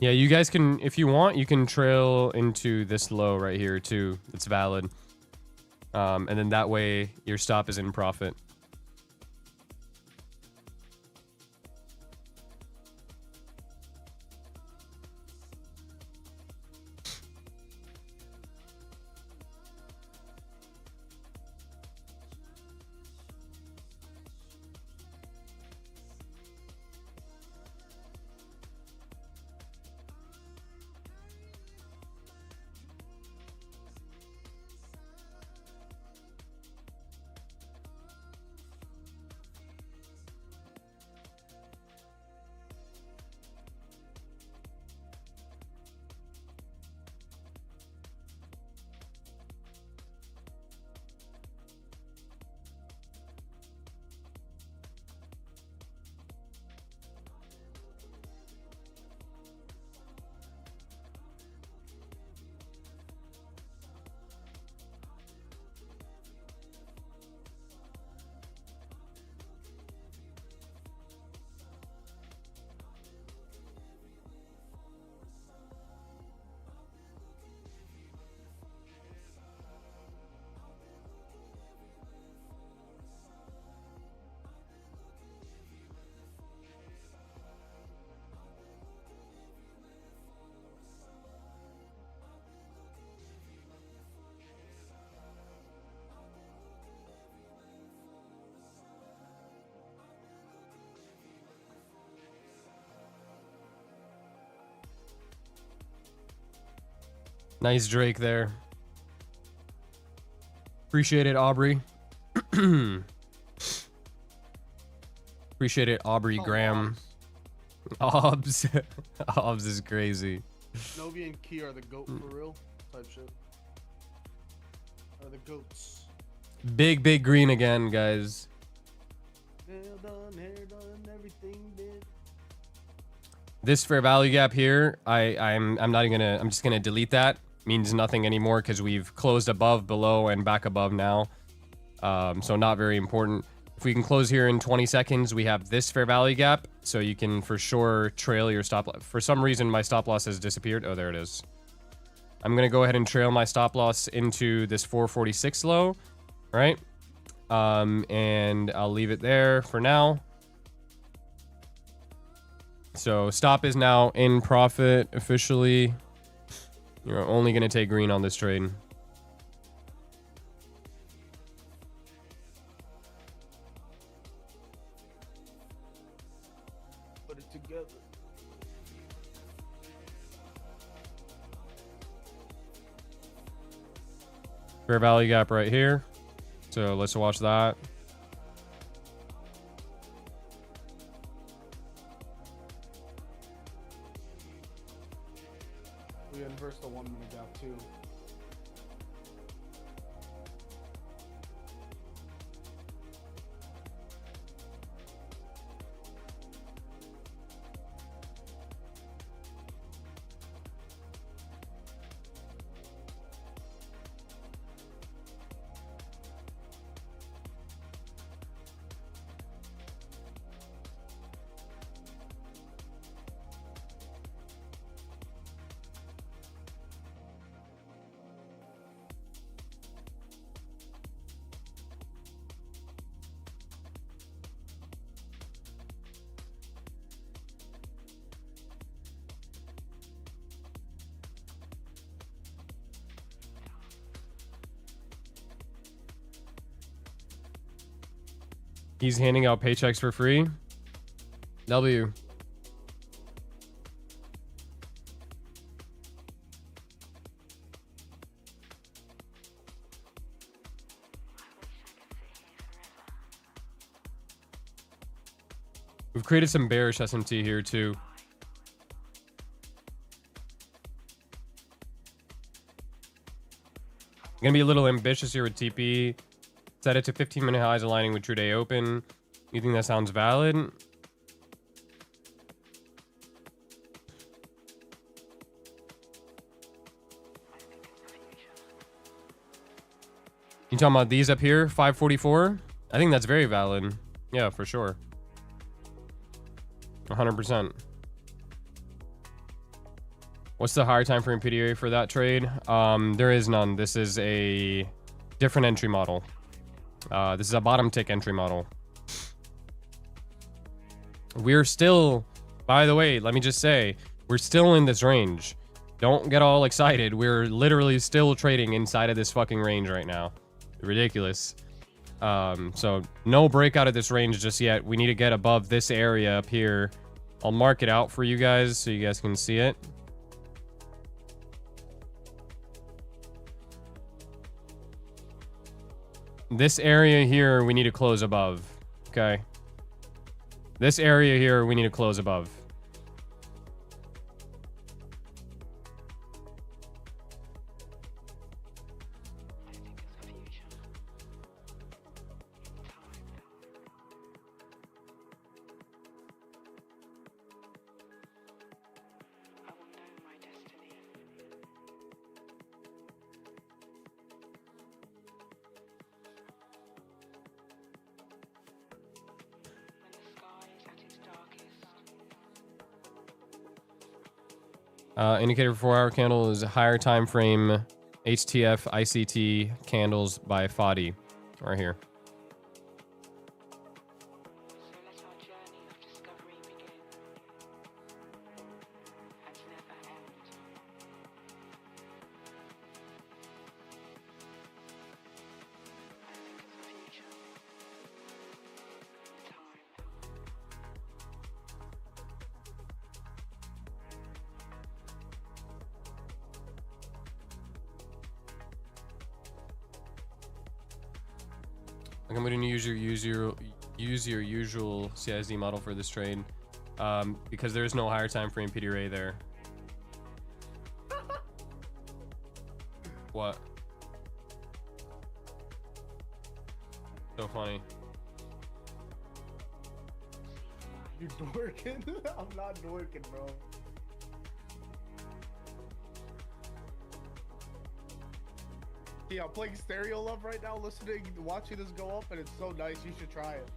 Yeah, you guys can, if you want, you can trail into this low right here too. It's valid. And then that way your stop is in profit. Nice Drake there. Appreciate it, Aubrey. Appreciate it, Aubrey Graham. Obs. Obs is crazy. Novi and Key are the goat for real type shit. Are the goats. Big green again, guys. Hair done, everything did. This fair value gap here, I'm not even gonna, I'm just gonna delete that. Means nothing anymore because we've closed above, below, and back above now. So not very important. If we can close here in 20 seconds, we have this fair value gap, so you can for sure trail your stop loss. For some reason, my stop loss has disappeared. Oh, there it is. I'm gonna go ahead and trail my stop loss into this 446 low, right? And I'll leave it there for now. So stop is now in profit officially. You're only going to take green on this trade. Put it together. Fair value gap right here. So let's watch that. We inverse the 1 minute gap too. He's handing out paychecks for free. W. We've created some bearish SMT here too. Gonna be a little ambitious here with TP. Set it to 15-minute highs aligning with true day open. You think that sounds valid? You talking about these up here? 544? I think that's very valid. Yeah, for sure. 100%. What's the higher time frame PDA for that trade? There is none. This is a different entry model. This is a bottom tick entry model. We're still, by the way, let me just say, we're still in this range. Don't get all excited. We're literally still trading inside of this fucking range right now. Ridiculous. So no breakout of this range just yet. We need to get above this area up here. I'll mark it out for you guys so you guys can see it. This area here, we need to close above. Okay. This area here, we need to close above. Indicator for 4-hour candle is a higher time frame HTF ICT candles by Fadi right here. I'm going to use your usual CISD model for this trade, because there is no higher time frame PD Ray there. What? So funny. You dorking? I'm not dorking, bro. Yeah, I'm playing Stereo Love right now, watching this go up, and it's so nice. You should try it.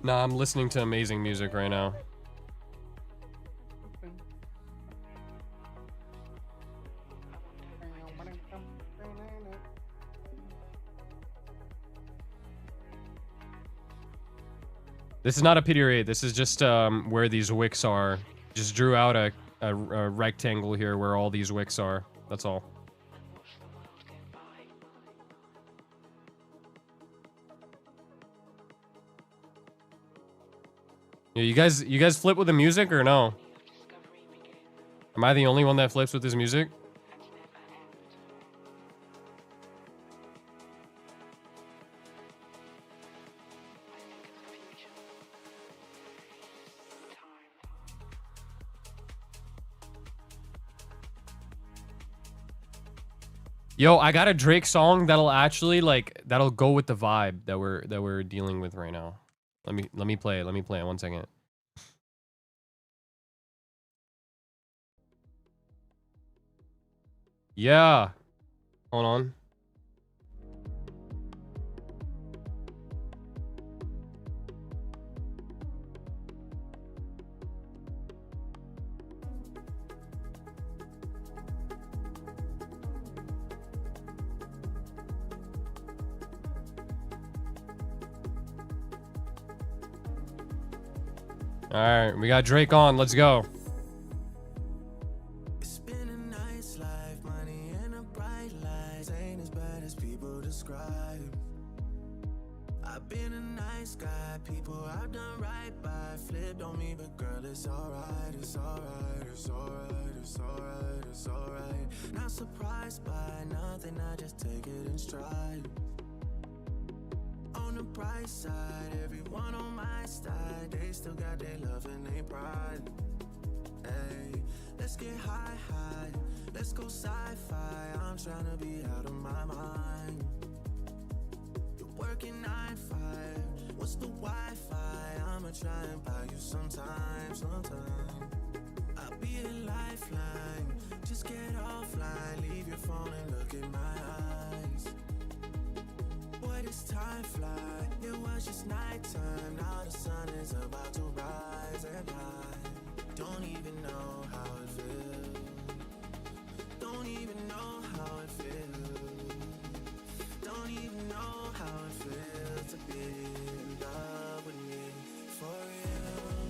Nah, I'm listening to amazing music right now. This is not a PDR8. This is just where these wicks are. Just drew out a rectangle here where all these wicks are. That's all. Yeah, you guys flip with the music or no? Am I the only one that flips with this music? Yo, I got a Drake song that'll actually that'll go with the vibe that we're dealing with right now. Let me play it. Let me play it. 1 second. Yeah. Hold on. All right, we got Drake on. Let's go. It's been a nice life, money and a bright light ain't as bad as people describe. I've been in me, but girl, it's alright, it's alright, it's alright, it's alright, it's alright. Not surprised by nothing, I just take it in stride. On the bright side, everyone on my side, they still got their love and their pride. Hey, let's get high, high, let's go sci-fi. I'm trying to be out of my mind. You're working 9-5, what's the Wi-Fi? I'ma try and buy you sometime, sometime. I'll be a lifeline, just get offline, leave your phone and look in my eyes. Boy, this time fly, it was just nighttime, now the sun is about to rise and I don't even know how it feels. Don't even know how it feels. Don't even know how it feels to be in love with me for real.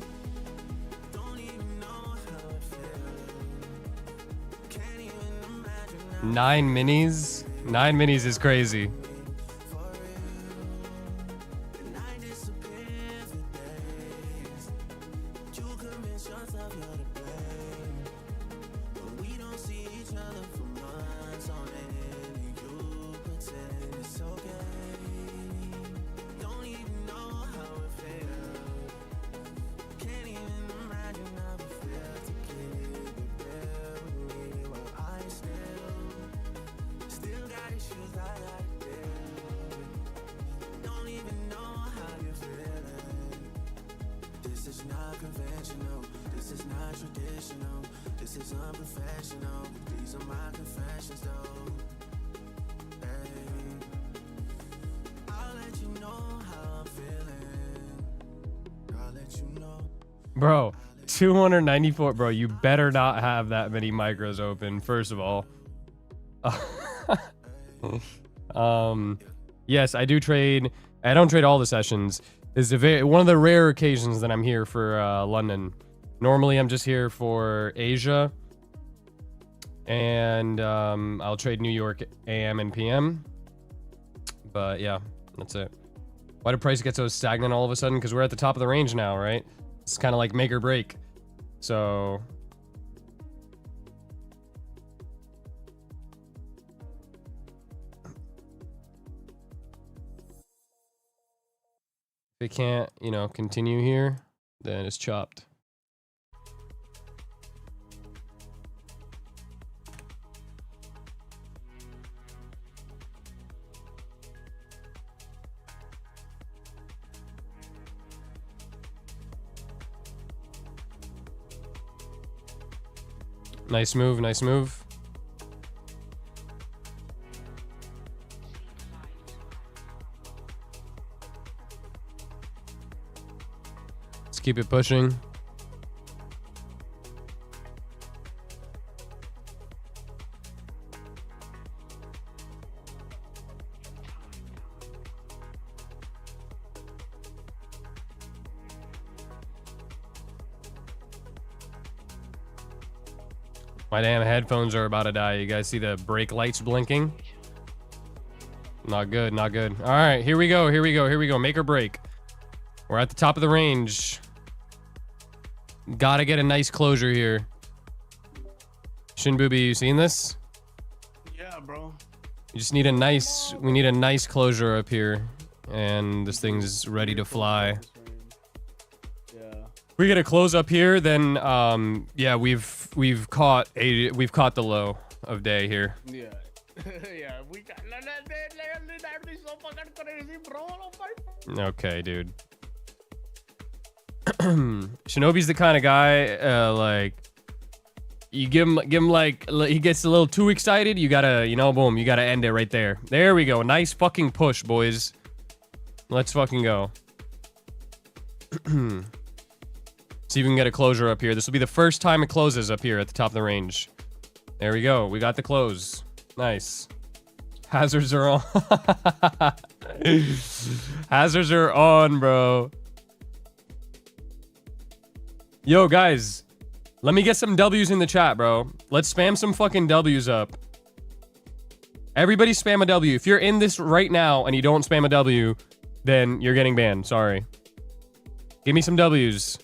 Don't even know how it feels. Can't even imagine how 9 minis? 9 minis is crazy. for real. And I disappear for days. You convince yourself you're to blame. But we don't see each other for months on end. And you pretend it's okay. Don't even know how it feels. Can't even imagine how it feels to keep it there with me while I still got issues I gotta deal with. Don't even know how you're feeling. This is not conventional. This is not traditional. This is unprofessional. These are my confessions, though. Hey, I'll let you know how I'm feeling. I'll let you know. Bro, 294. Bro, you better not have that many micros open, first of all. Yes, I do trade. I don't trade all the sessions. This is one of the rare occasions that I'm here for London. Normally, I'm just here for Asia. And I'll trade New York AM and PM. But yeah, that's it. Why did price get so stagnant all of a sudden? Because we're at the top of the range now, right? It's kind of like make or break. So if it can't, you know, continue here, then it's chopped. Nice move, nice move. Let's keep it pushing. My damn headphones are about to die. You guys see the brake lights blinking? Not good, not good. All right, here we go, here we go, here we go. Make or break. We're at the top of the range. Gotta get a nice closure here. Shin Booby, you seen this? Yeah, bro. You just need a nice, we need a nice closure up here. And this thing's ready to fly. Yeah. We get a close up here, then yeah, we've caught the low of day here. Yeah. Yeah, we got Okay, dude. Shinobi's the kind of guy like you give him like he gets a little too excited, you gotta, you know, boom, you gotta end it right there. There we go. Nice fucking push, boys. Let's fucking go. See if we can get a closure up here. This will be the first time it closes up here at the top of the range. There we go. We got the close. Nice. Hazards are on. Hazards are on, bro. Yo, guys. Let me get some W's in the chat, bro. Let's spam some fucking W's up. Everybody spam a W. If you're in this right now and you don't spam a W, then you're getting banned. Sorry. Give me some W's.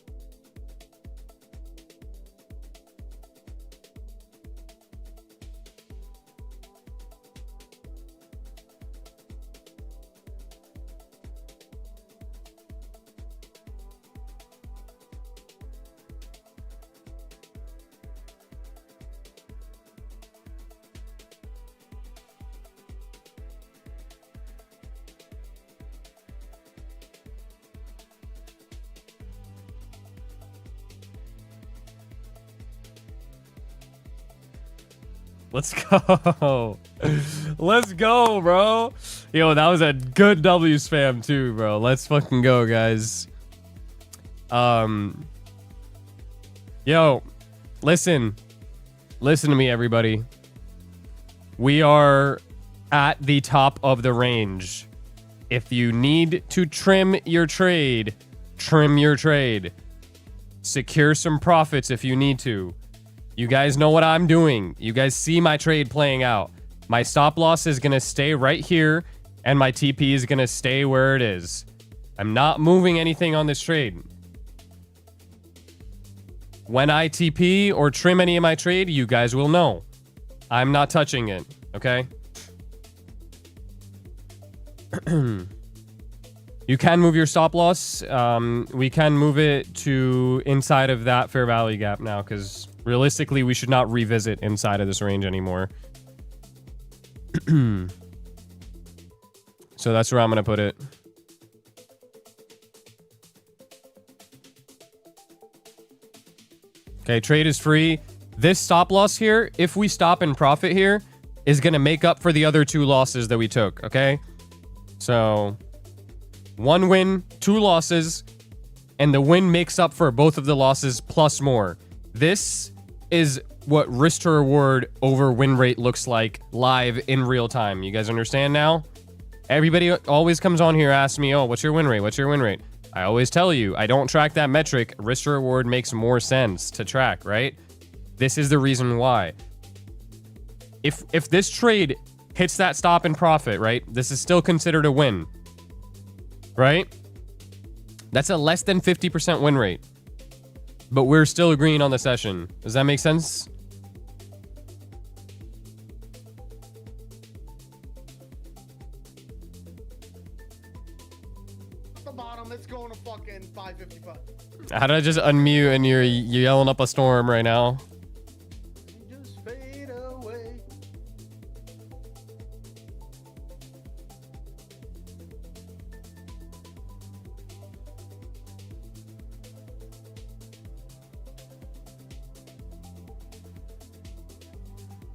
Let's go. Let's go, bro. Yo, that was a good W spam too, bro. Let's fucking go, guys. Yo, listen to me, everybody. We are at the top of the range. If you need to trim your trade, trim your trade. Secure some profits if you need to. You guys know what I'm doing. You guys see my trade playing out. My stop loss is going to stay right here, and my TP is going to stay where it is. I'm not moving anything on this trade. When I TP or trim any of my trade, you guys will know. I'm not touching it, okay? You can move your stop loss. We can move it to inside of that fair value gap now, because realistically, we should not revisit inside of this range anymore. So that's where I'm going to put it. Okay, trade is free. This stop loss here, if we stop and profit here, is going to make up for the other 2 losses that we took, okay? So 1 win, 2 losses, and the win makes up for both of the losses plus more. This is what risk to reward over win rate looks like live in real time. You guys understand now? Everybody always comes on here, asks me, oh, what's your win rate? What's your win rate? I always tell you, I don't track that metric. Risk to reward makes more sense to track, right? This is the reason why. If this trade hits that stop and profit, right? This is still considered a win, right? That's a less than 50% win rate. But we're still agreeing on the session. Does that make sense? At the bottom, it's going to fucking 555. How did I just unmute and you're yelling up a storm right now? Just fade away.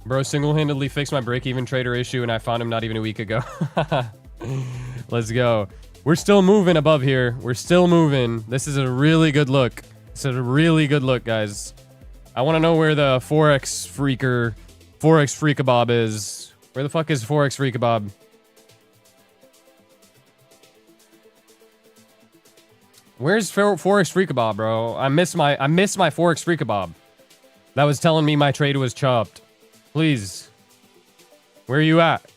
Bro single-handedly fixed my break-even trader issue and I found him not even a week ago. Let's go. We're still moving above here. We're still moving. This is a really good look. This is a really good look, guys. I want to know where the Forex Freakabob is. Where the fuck is Forex Freakabob? Where's Forex Freakabob, bro? I miss my Forex Freakabob. That was telling me my trade was chopped. Please. Where are you at?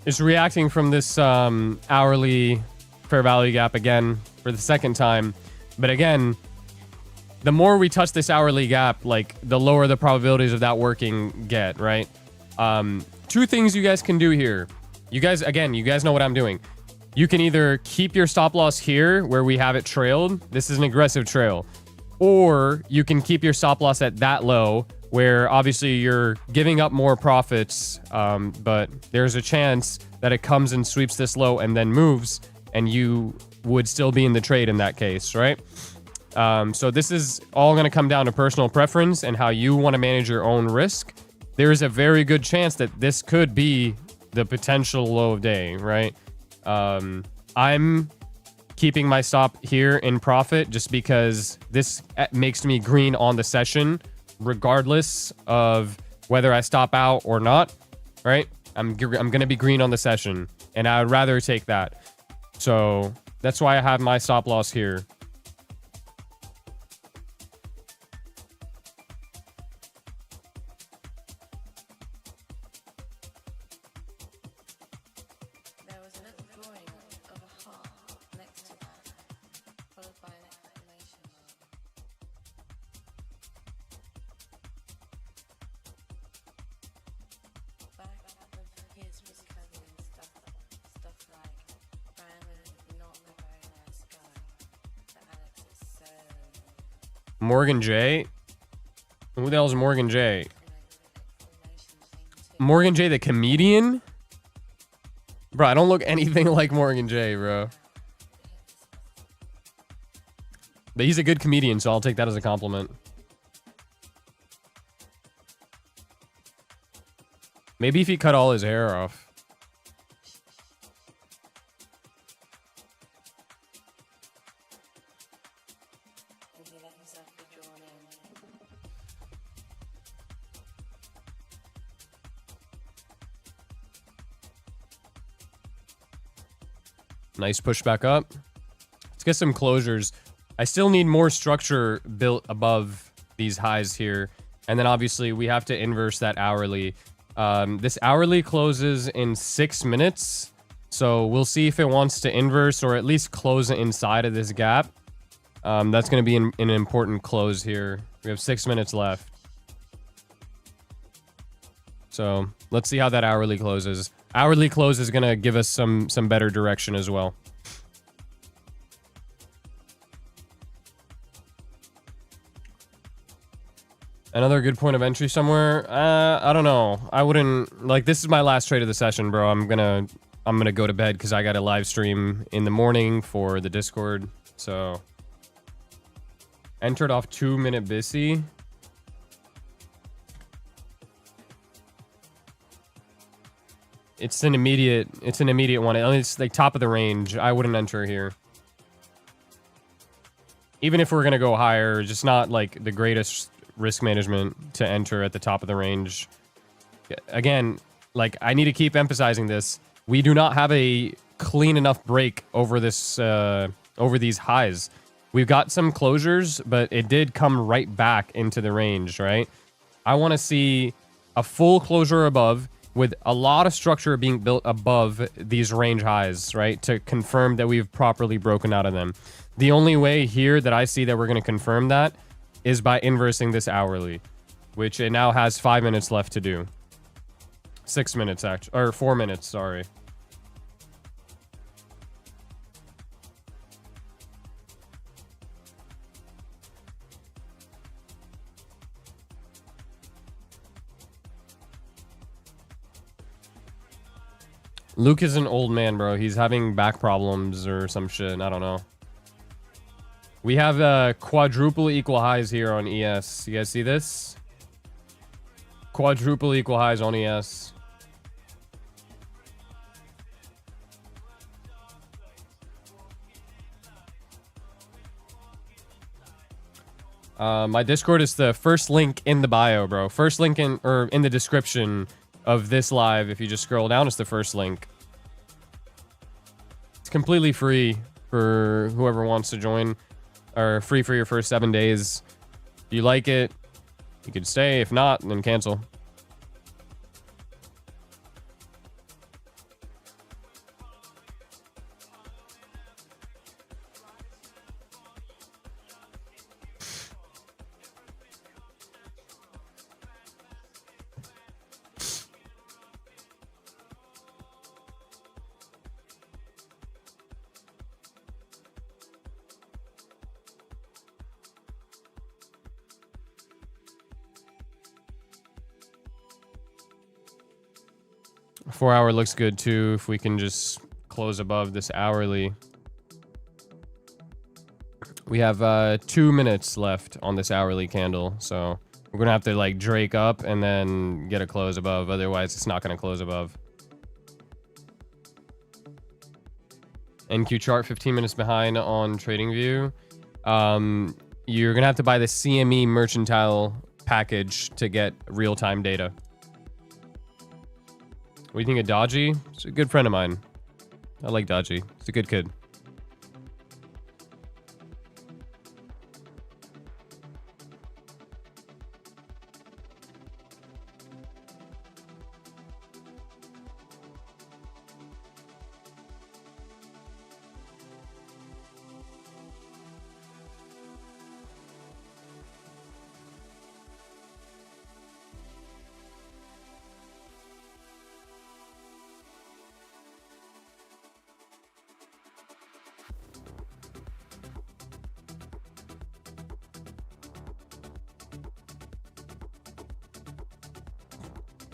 Is reacting from this hourly fair value gap again for the second time. But again, the more we touch this hourly gap, like the lower the probabilities of that working get, right? 2 things you guys can do here. You guys know what I'm doing. You can either keep your stop loss here where we have it trailed. This is an aggressive trail. Or you can keep your stop loss at that low where obviously you're giving up more profits, but there's a chance that it comes and sweeps this low and then moves, and you would still be in the trade in that case, right? So this is all going to come down to personal preference and how you want to manage your own risk. There is a very good chance that this could be the potential low of day, right? I'm keeping my stop here in profit just because this makes me green on the session, regardless of whether I stop out or not, right? I'm going to be green on the session, and I would rather take that. So that's why I have my stop loss here. There was another drawing of a heart next to that, followed by an exclamation mark. Back of his was covered in stuff like, Brian was not a very nice guy, but Alex is so... Morgan J? Who the hell is Morgan J? exclamation thing too. Morgan J, the comedian? Bro, I don't look anything like Morgan J, bro. But he's a good comedian, so I'll take that as a compliment. Maybe if he cut all his hair off. And he let himself be drawn in. Nice push back up. Let's get some closures. I still need more structure built above these highs here. And then obviously we have to inverse that hourly. This hourly closes in 6 minutes. So we'll see if it wants to inverse or at least close inside of this gap. That's going to be an important close here. We have 6 minutes left. So let's see how that hourly closes. Hourly close is going to give us some better direction as well. Another good point of entry somewhere? I don't know. I wouldn't, like, this is my last trade of the session, bro. I'm gonna go to bed because I got a live stream in the morning for the Discord. So entered off 2-minute BISI. It's an immediate one. It's like top of the range. I wouldn't enter here. Even if we're gonna go higher, just not like the greatest risk management to enter at the top of the range. Again, like, I need to keep emphasizing this. We do not have a clean enough break over this over these highs. We've got some closures, but it did come right back into the range, right? I want to see a full closure above with a lot of structure being built above these range highs, right? To confirm that we've properly broken out of them. The only way here that I see that we're going to confirm that is by inversing this hourly, which it now has 5 minutes left to do. 6 minutes, actually, or 4 minutes, sorry. Luke is an old man, bro. He's having back problems or some shit. I don't know. We have quadruple equal highs here on ES. You guys see this? Quadruple equal highs on ES. My Discord is the first link in the bio, bro. First link in the description of this live. If you just scroll down, it's the first link. It's completely free for whoever wants to join, or free for your first 7 days. If you like it, you can stay. If not, then cancel. Four-hour looks good too, if we can just close above this hourly. We have 2 minutes left on this hourly candle, so we're gonna have to like drake up and then get a close above, otherwise it's not gonna close above. NQ chart 15 minutes behind on TradingView. You're gonna have to buy the CME mercantile package to get real-time data. What do you think of Dodgy? He's a good friend of mine. I like Dodgy. He's a good kid.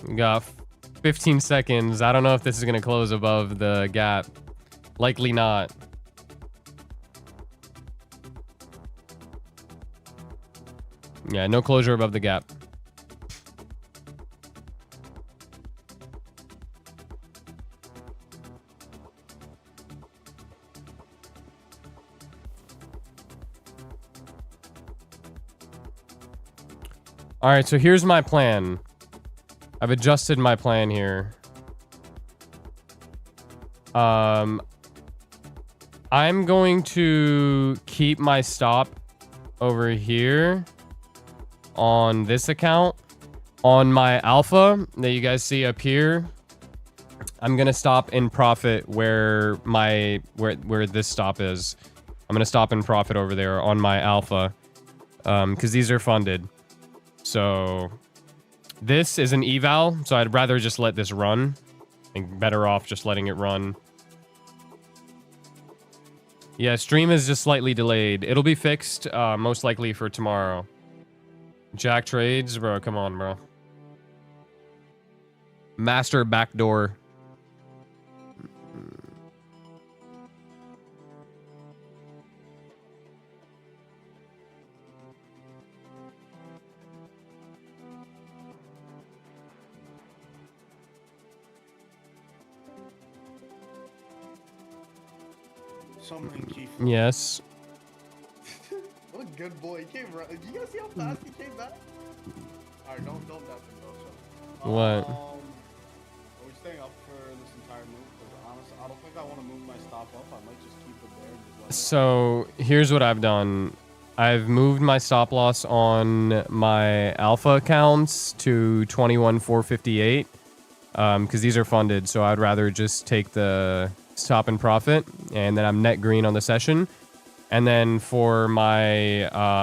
We got 15 seconds. I don't know if this is going to close above the gap. Likely not. Yeah, no closure above the gap. All right, so here's my plan. I've adjusted my plan here. I'm going to keep my stop over here on this account. On my alpha that you guys see up here, I'm gonna stop in profit where this stop is. I'm gonna stop in profit over there on my alpha, because these are funded. So this is an eval, so I'd rather just let this run. I think better off just letting it run. Yeah, stream is just slightly delayed. It'll be fixed, most likely for tomorrow. Jack trades, bro. Come on, bro. Master backdoor. Something, Chief. Yes. What a good boy. He came right. Did you guys see how fast he came back? Alright, don't death him though. So. What? Are we staying up for this entire move? Because honestly, I don't think I want to move my stop up. I might just keep it there and just let it So here's what I've done. I've moved my stop loss on my alpha accounts to 21,458 because these are funded. So I'd rather just take the stop and profit, and then I'm net green on the session. And then for my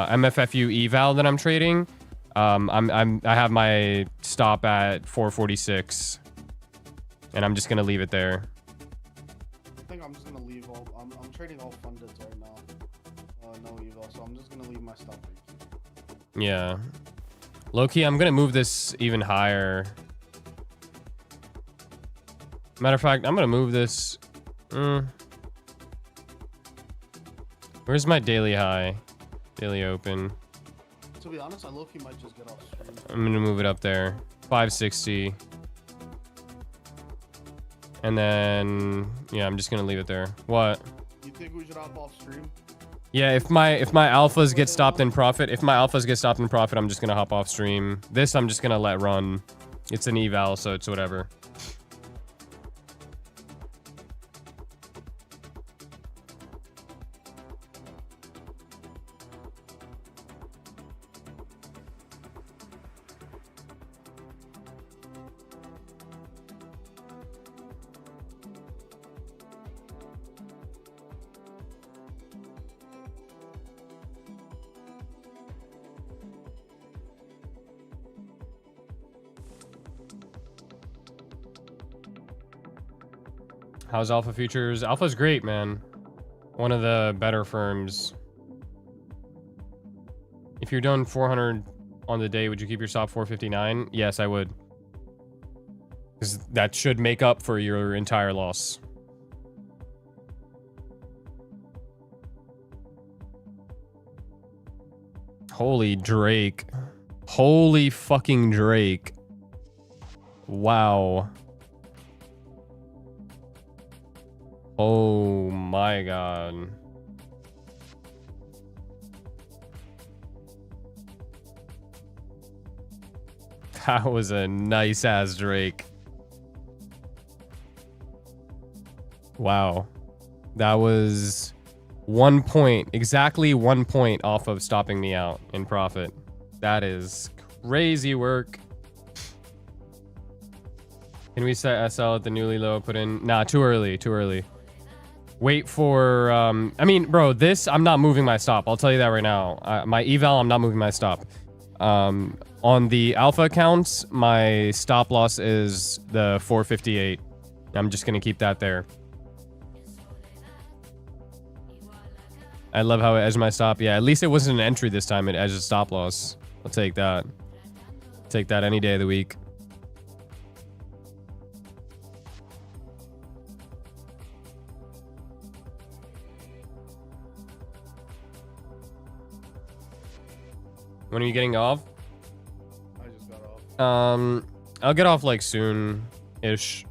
MFFU eval that I'm trading, I have my stop at 446, and I'm just gonna leave it there. I think I'm just gonna leave all. I'm trading all funded right now. No eval, so I'm just gonna leave my stop right here. Yeah, low key, I'm gonna move this even higher. Matter of fact, I'm gonna move this. Where's my daily high? Daily open. To be honest, I low-key might just get off stream. I'm gonna move it up there. 560. And then yeah, I'm just gonna leave it there. What? You think we should hop off stream? Yeah, if my alphas get stopped in profit, I'm just gonna hop off stream. This I'm just gonna let run. It's an eval, so it's whatever. How's Alpha Futures? Alpha's great, man. One of the better firms. If you're doing 400 on the day, would you keep your stop 459? Yes, I would. Because that should make up for your entire loss. Holy Drake. Holy fucking Drake. Wow. Oh my god. That was a nice ass Drake. Wow. That was 1 point, exactly 1 point off of stopping me out in profit. That is crazy work. Can we set SL at the newly low? Put in, nah, too early, too early. Wait for, I mean, bro, this, I'm not moving my stop. I'll tell you that right now. My eval, I'm not moving my stop. On the alpha accounts, my stop loss is the 458. I'm just gonna keep that there. I love how it edged my stop. Yeah, at least it wasn't an entry this time. It edged a stop loss. I'll take that. Take that any day of the week. When are you getting off? I just got off. I'll get off like soon-ish.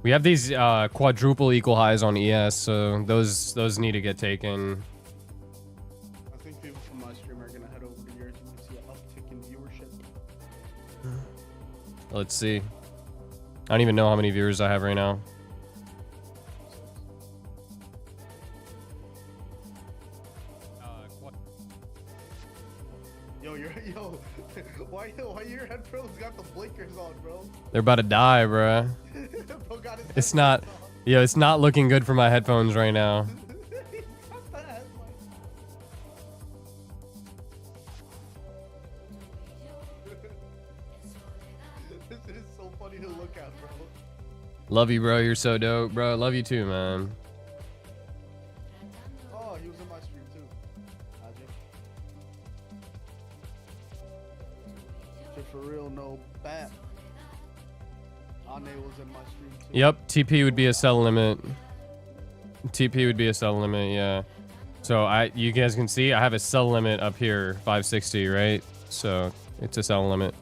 We have these quadruple equal highs on ES, so those need to get taken. I think people from my stream are gonna head over to yours and see an uptick in viewership. Let's see. I don't even know how many viewers I have right now. Yo, why your headphones got the blinkers on, bro? They're about to die, bruh. Bro got his It's not, headphones on. yo, it's not looking good for my headphones right now. He got the headlights. This is so funny to look at, bro. Love you, bro. You're so dope, bro. Love you too, man. Oh, he was in my stream too. Magic. Shit for real, no bat. Ane was in my stream too. Yep, TP would be a sell limit. TP would be a sell limit, yeah. So you guys can see I have a sell limit up here, 560, right? So it's a sell limit.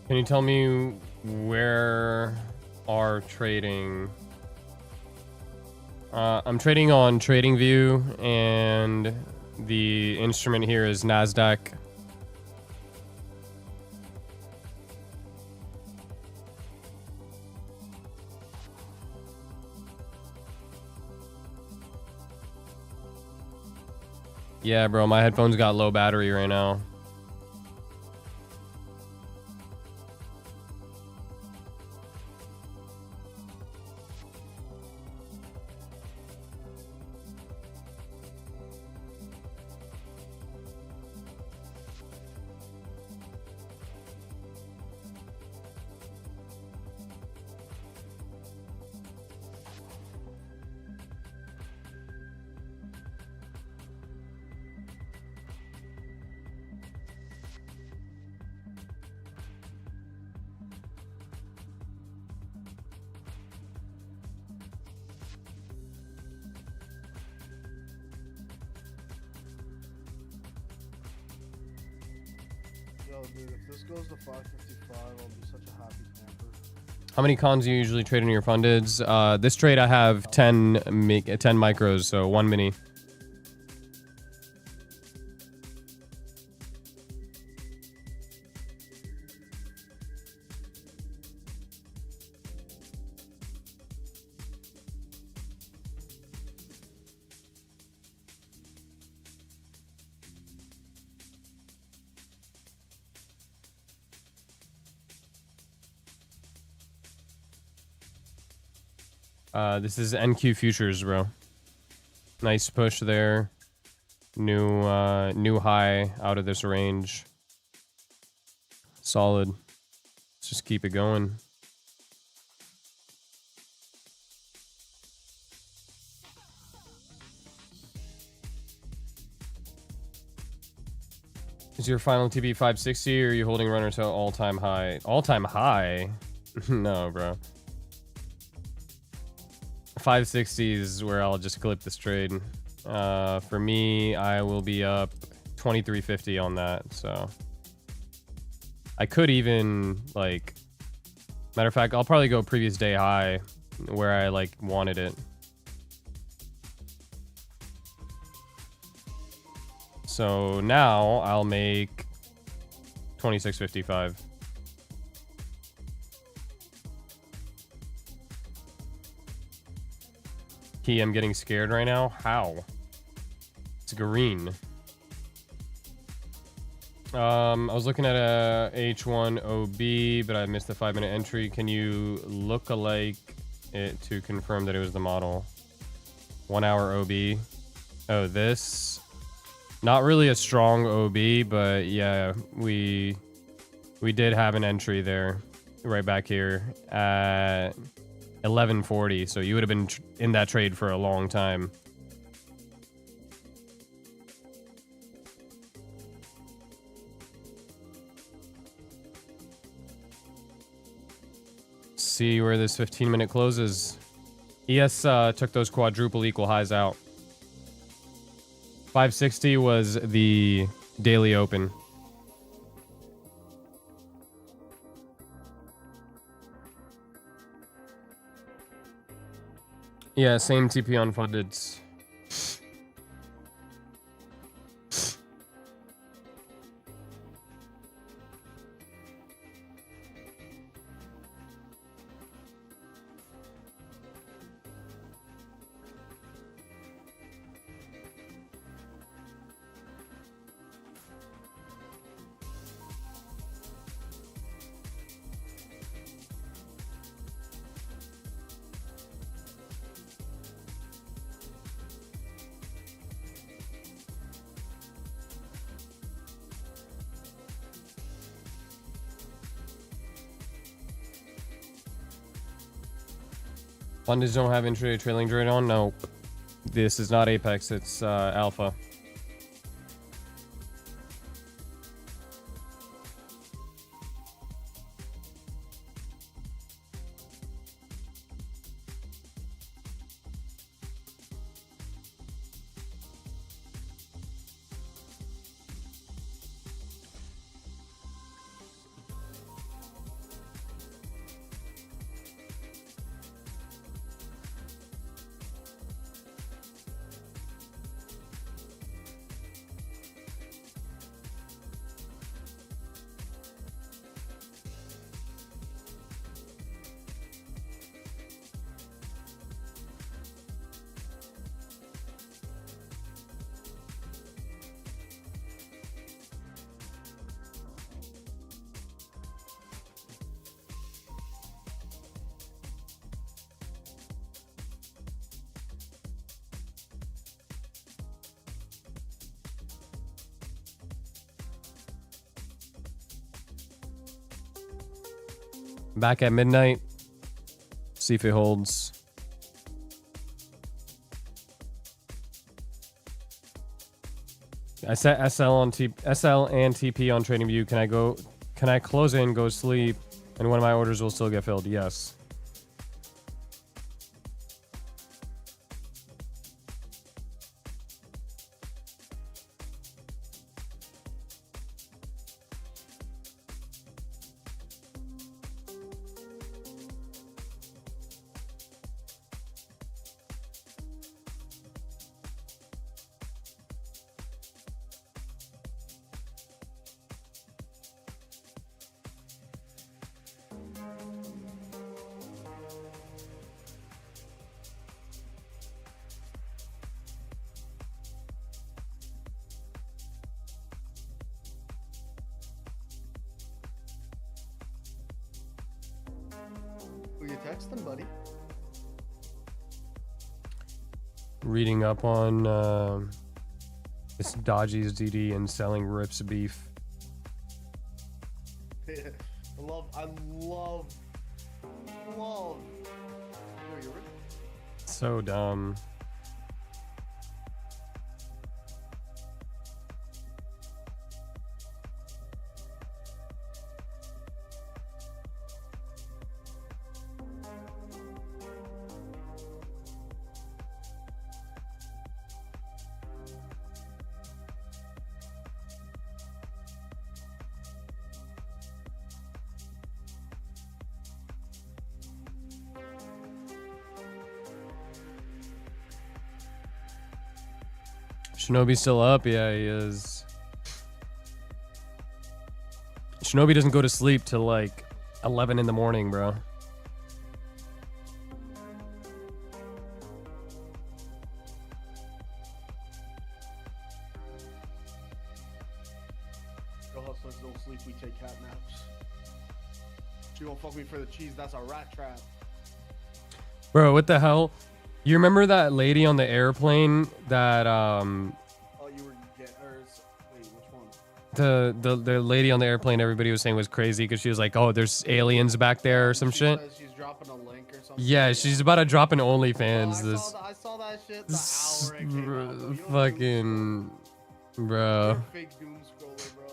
Can you tell me where are trading? I'm trading on TradingView, and the instrument here is Nasdaq. Yeah, bro, my headphones got low battery right now. Yo, dude, if this goes to 555, I'll be such a happy camper. How many cons do you usually trade in your fundeds? This trade I have 10 micros, so 1 mini. This is NQ futures, bro. Nice push there. New high out of this range. Solid. Let's just keep it going. Is your final TB 560, or are you holding runner to all-time high? All-time high? No, bro. 560 is where I'll just clip this trade. For me, I will be up 2350 on that, so I could even like, matter of fact, I'll probably go previous day high where I like wanted it. So now I'll make 2655. Key, I'm getting scared right now. How? It's green. I was looking at a H1 OB, but I missed the 5-minute entry. Can you look alike it to confirm that it was the model? 1 hour OB. Oh, this. Not really a strong OB, but yeah, we did have an entry there, right back here at 1140. So you would have been in that trade for a long time. See where this 15-minute closes. ES took those quadruple equal highs out. 560 was the daily open. Yeah, same TP on fundeds. Funders don't have intraday trailing trade on? No. This is not Apex, it's Alpha. Back at midnight. See if it holds. I set SL on SL and TP on TradingView. Can I close in, go sleep, and one of my orders will still get filled? Yes. Who you texting, buddy? Reading up on this Dodgy's DD and selling Rips beef. I love. Yo, you're right. So dumb. Shinobi's still up? Yeah, he is. Shinobi doesn't go to sleep till like 11 in the morning, bro. Real hustlers don't sleep, we take cat naps. She won't fuck me for the cheese, that's a rat trap. Bro, what the hell? You remember that lady on the airplane that Oh, you were wait, which one? the lady on the airplane everybody was saying was crazy because she was like, oh, there's aliens back there or some She shit. says she's dropping a link or something. Yeah, she's about to drop an OnlyFans. I saw that shit the hour it came out. Bro. You don't Fucking, You're bro, a fake doom scroller, bro.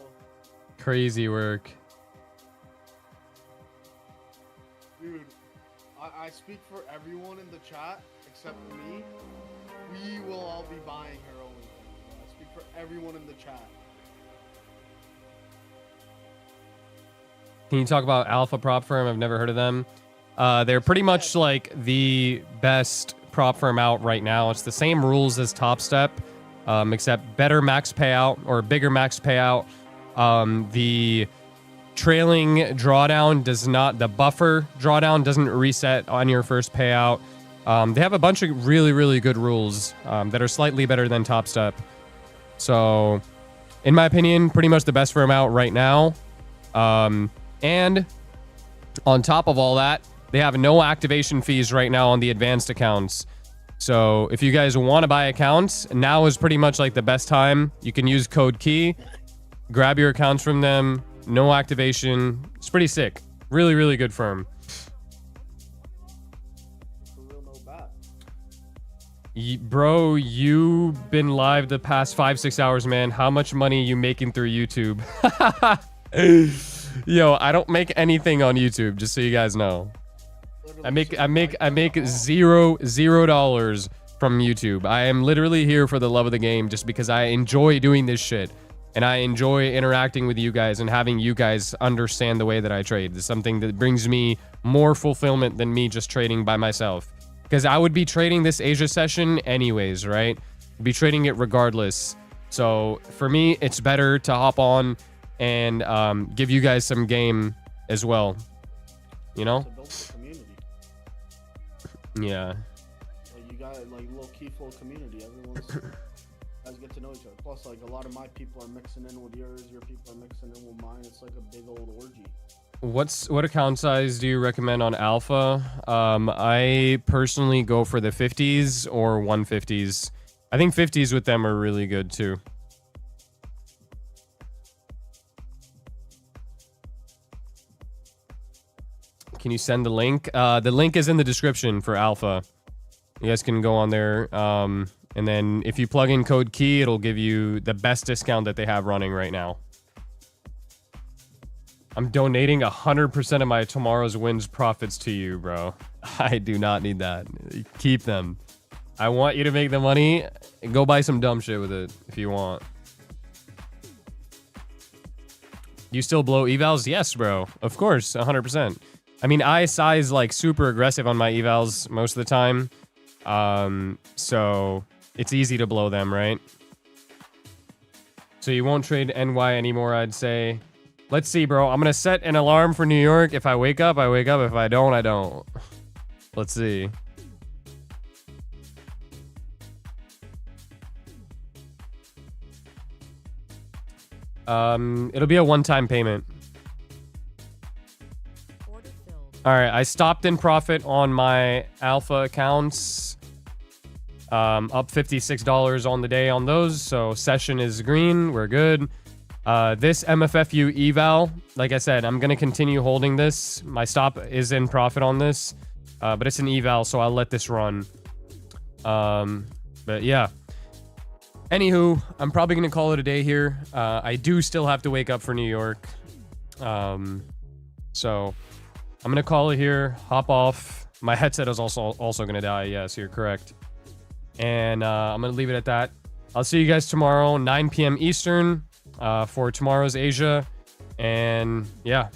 crazy work. Dude, I speak for everyone in the chat except me. We will all be buying her OnlyFans, bro. I speak for everyone in the chat. Can you talk about Alpha Prop Firm? I've never heard of them. They're pretty much like the best prop firm out right now. It's the same rules as Top Step, except better max payout or bigger max payout. The trailing drawdown does not, the buffer drawdown doesn't reset on your first payout. They have a bunch of really, really good rules that are slightly better than Top Step. So, in my opinion, pretty much the best firm out right now. And on top of all that, they have no activation fees right now on the advanced accounts. So if you guys want to buy accounts, now is pretty much like the best time. You can use code KEY, grab your accounts from them, no activation. It's pretty sick. Really, really good firm. For real, no bat. Bro, you've been live the past 5-6 hours, man. How much money you making through YouTube? Yo, I don't make anything on YouTube, just so you guys know. I make zero dollars from YouTube. I am literally here for the love of the game, just because I enjoy doing this shit. And I enjoy interacting with you guys and having you guys understand the way that I trade. It's something that brings me more fulfillment than me just trading by myself. Because I would be trading this Asia session anyways, right? Be trading it regardless. So for me, it's better to hop on and give you guys some game as well. You know? It's a dope community. Yeah. Like you got like low key full community. Everyone's guys get to know each other. Plus, like a lot of my people are mixing in with yours. Your people are mixing in with mine. It's like a big old orgy. What account size do you recommend on Alpha? I personally go for the 50s or 150s. I think 50s with them are really good too. Can you send the link? The link is in the description for Alpha. You guys can go on there. And then if you plug in code KEY, it'll give you the best discount that they have running right now. I'm donating 100% of my tomorrow's wins profits to you, bro. I do not need that. Keep them. I want you to make the money. Go buy some dumb shit with it if you want. You still blow evals? Yes, bro. Of course, 100%. I mean, I size like super aggressive on my evals most of the time. So it's easy to blow them, right? So you won't trade NY anymore, I'd say. Let's see, bro. I'm gonna set an alarm for New York. If I wake up, I wake up. If I don't, I don't. Let's see. It'll be a one-time payment. Order filled. All right, I stopped in profit on my Alpha accounts. Up $56 on the day on those, so session is green. We're good. This MFFU eval, like I said, I'm gonna continue holding this. My stop is in profit on this, but it's an eval, so I'll let this run. But yeah. Anywho, I'm probably gonna call it a day here. I do still have to wake up for New York. So I'm gonna call it here, hop off. My headset is also gonna die. Yes, you're correct. And I'm gonna leave it at that. I'll see you guys tomorrow, 9 p.m. Eastern, for tomorrow's Asia. And yeah,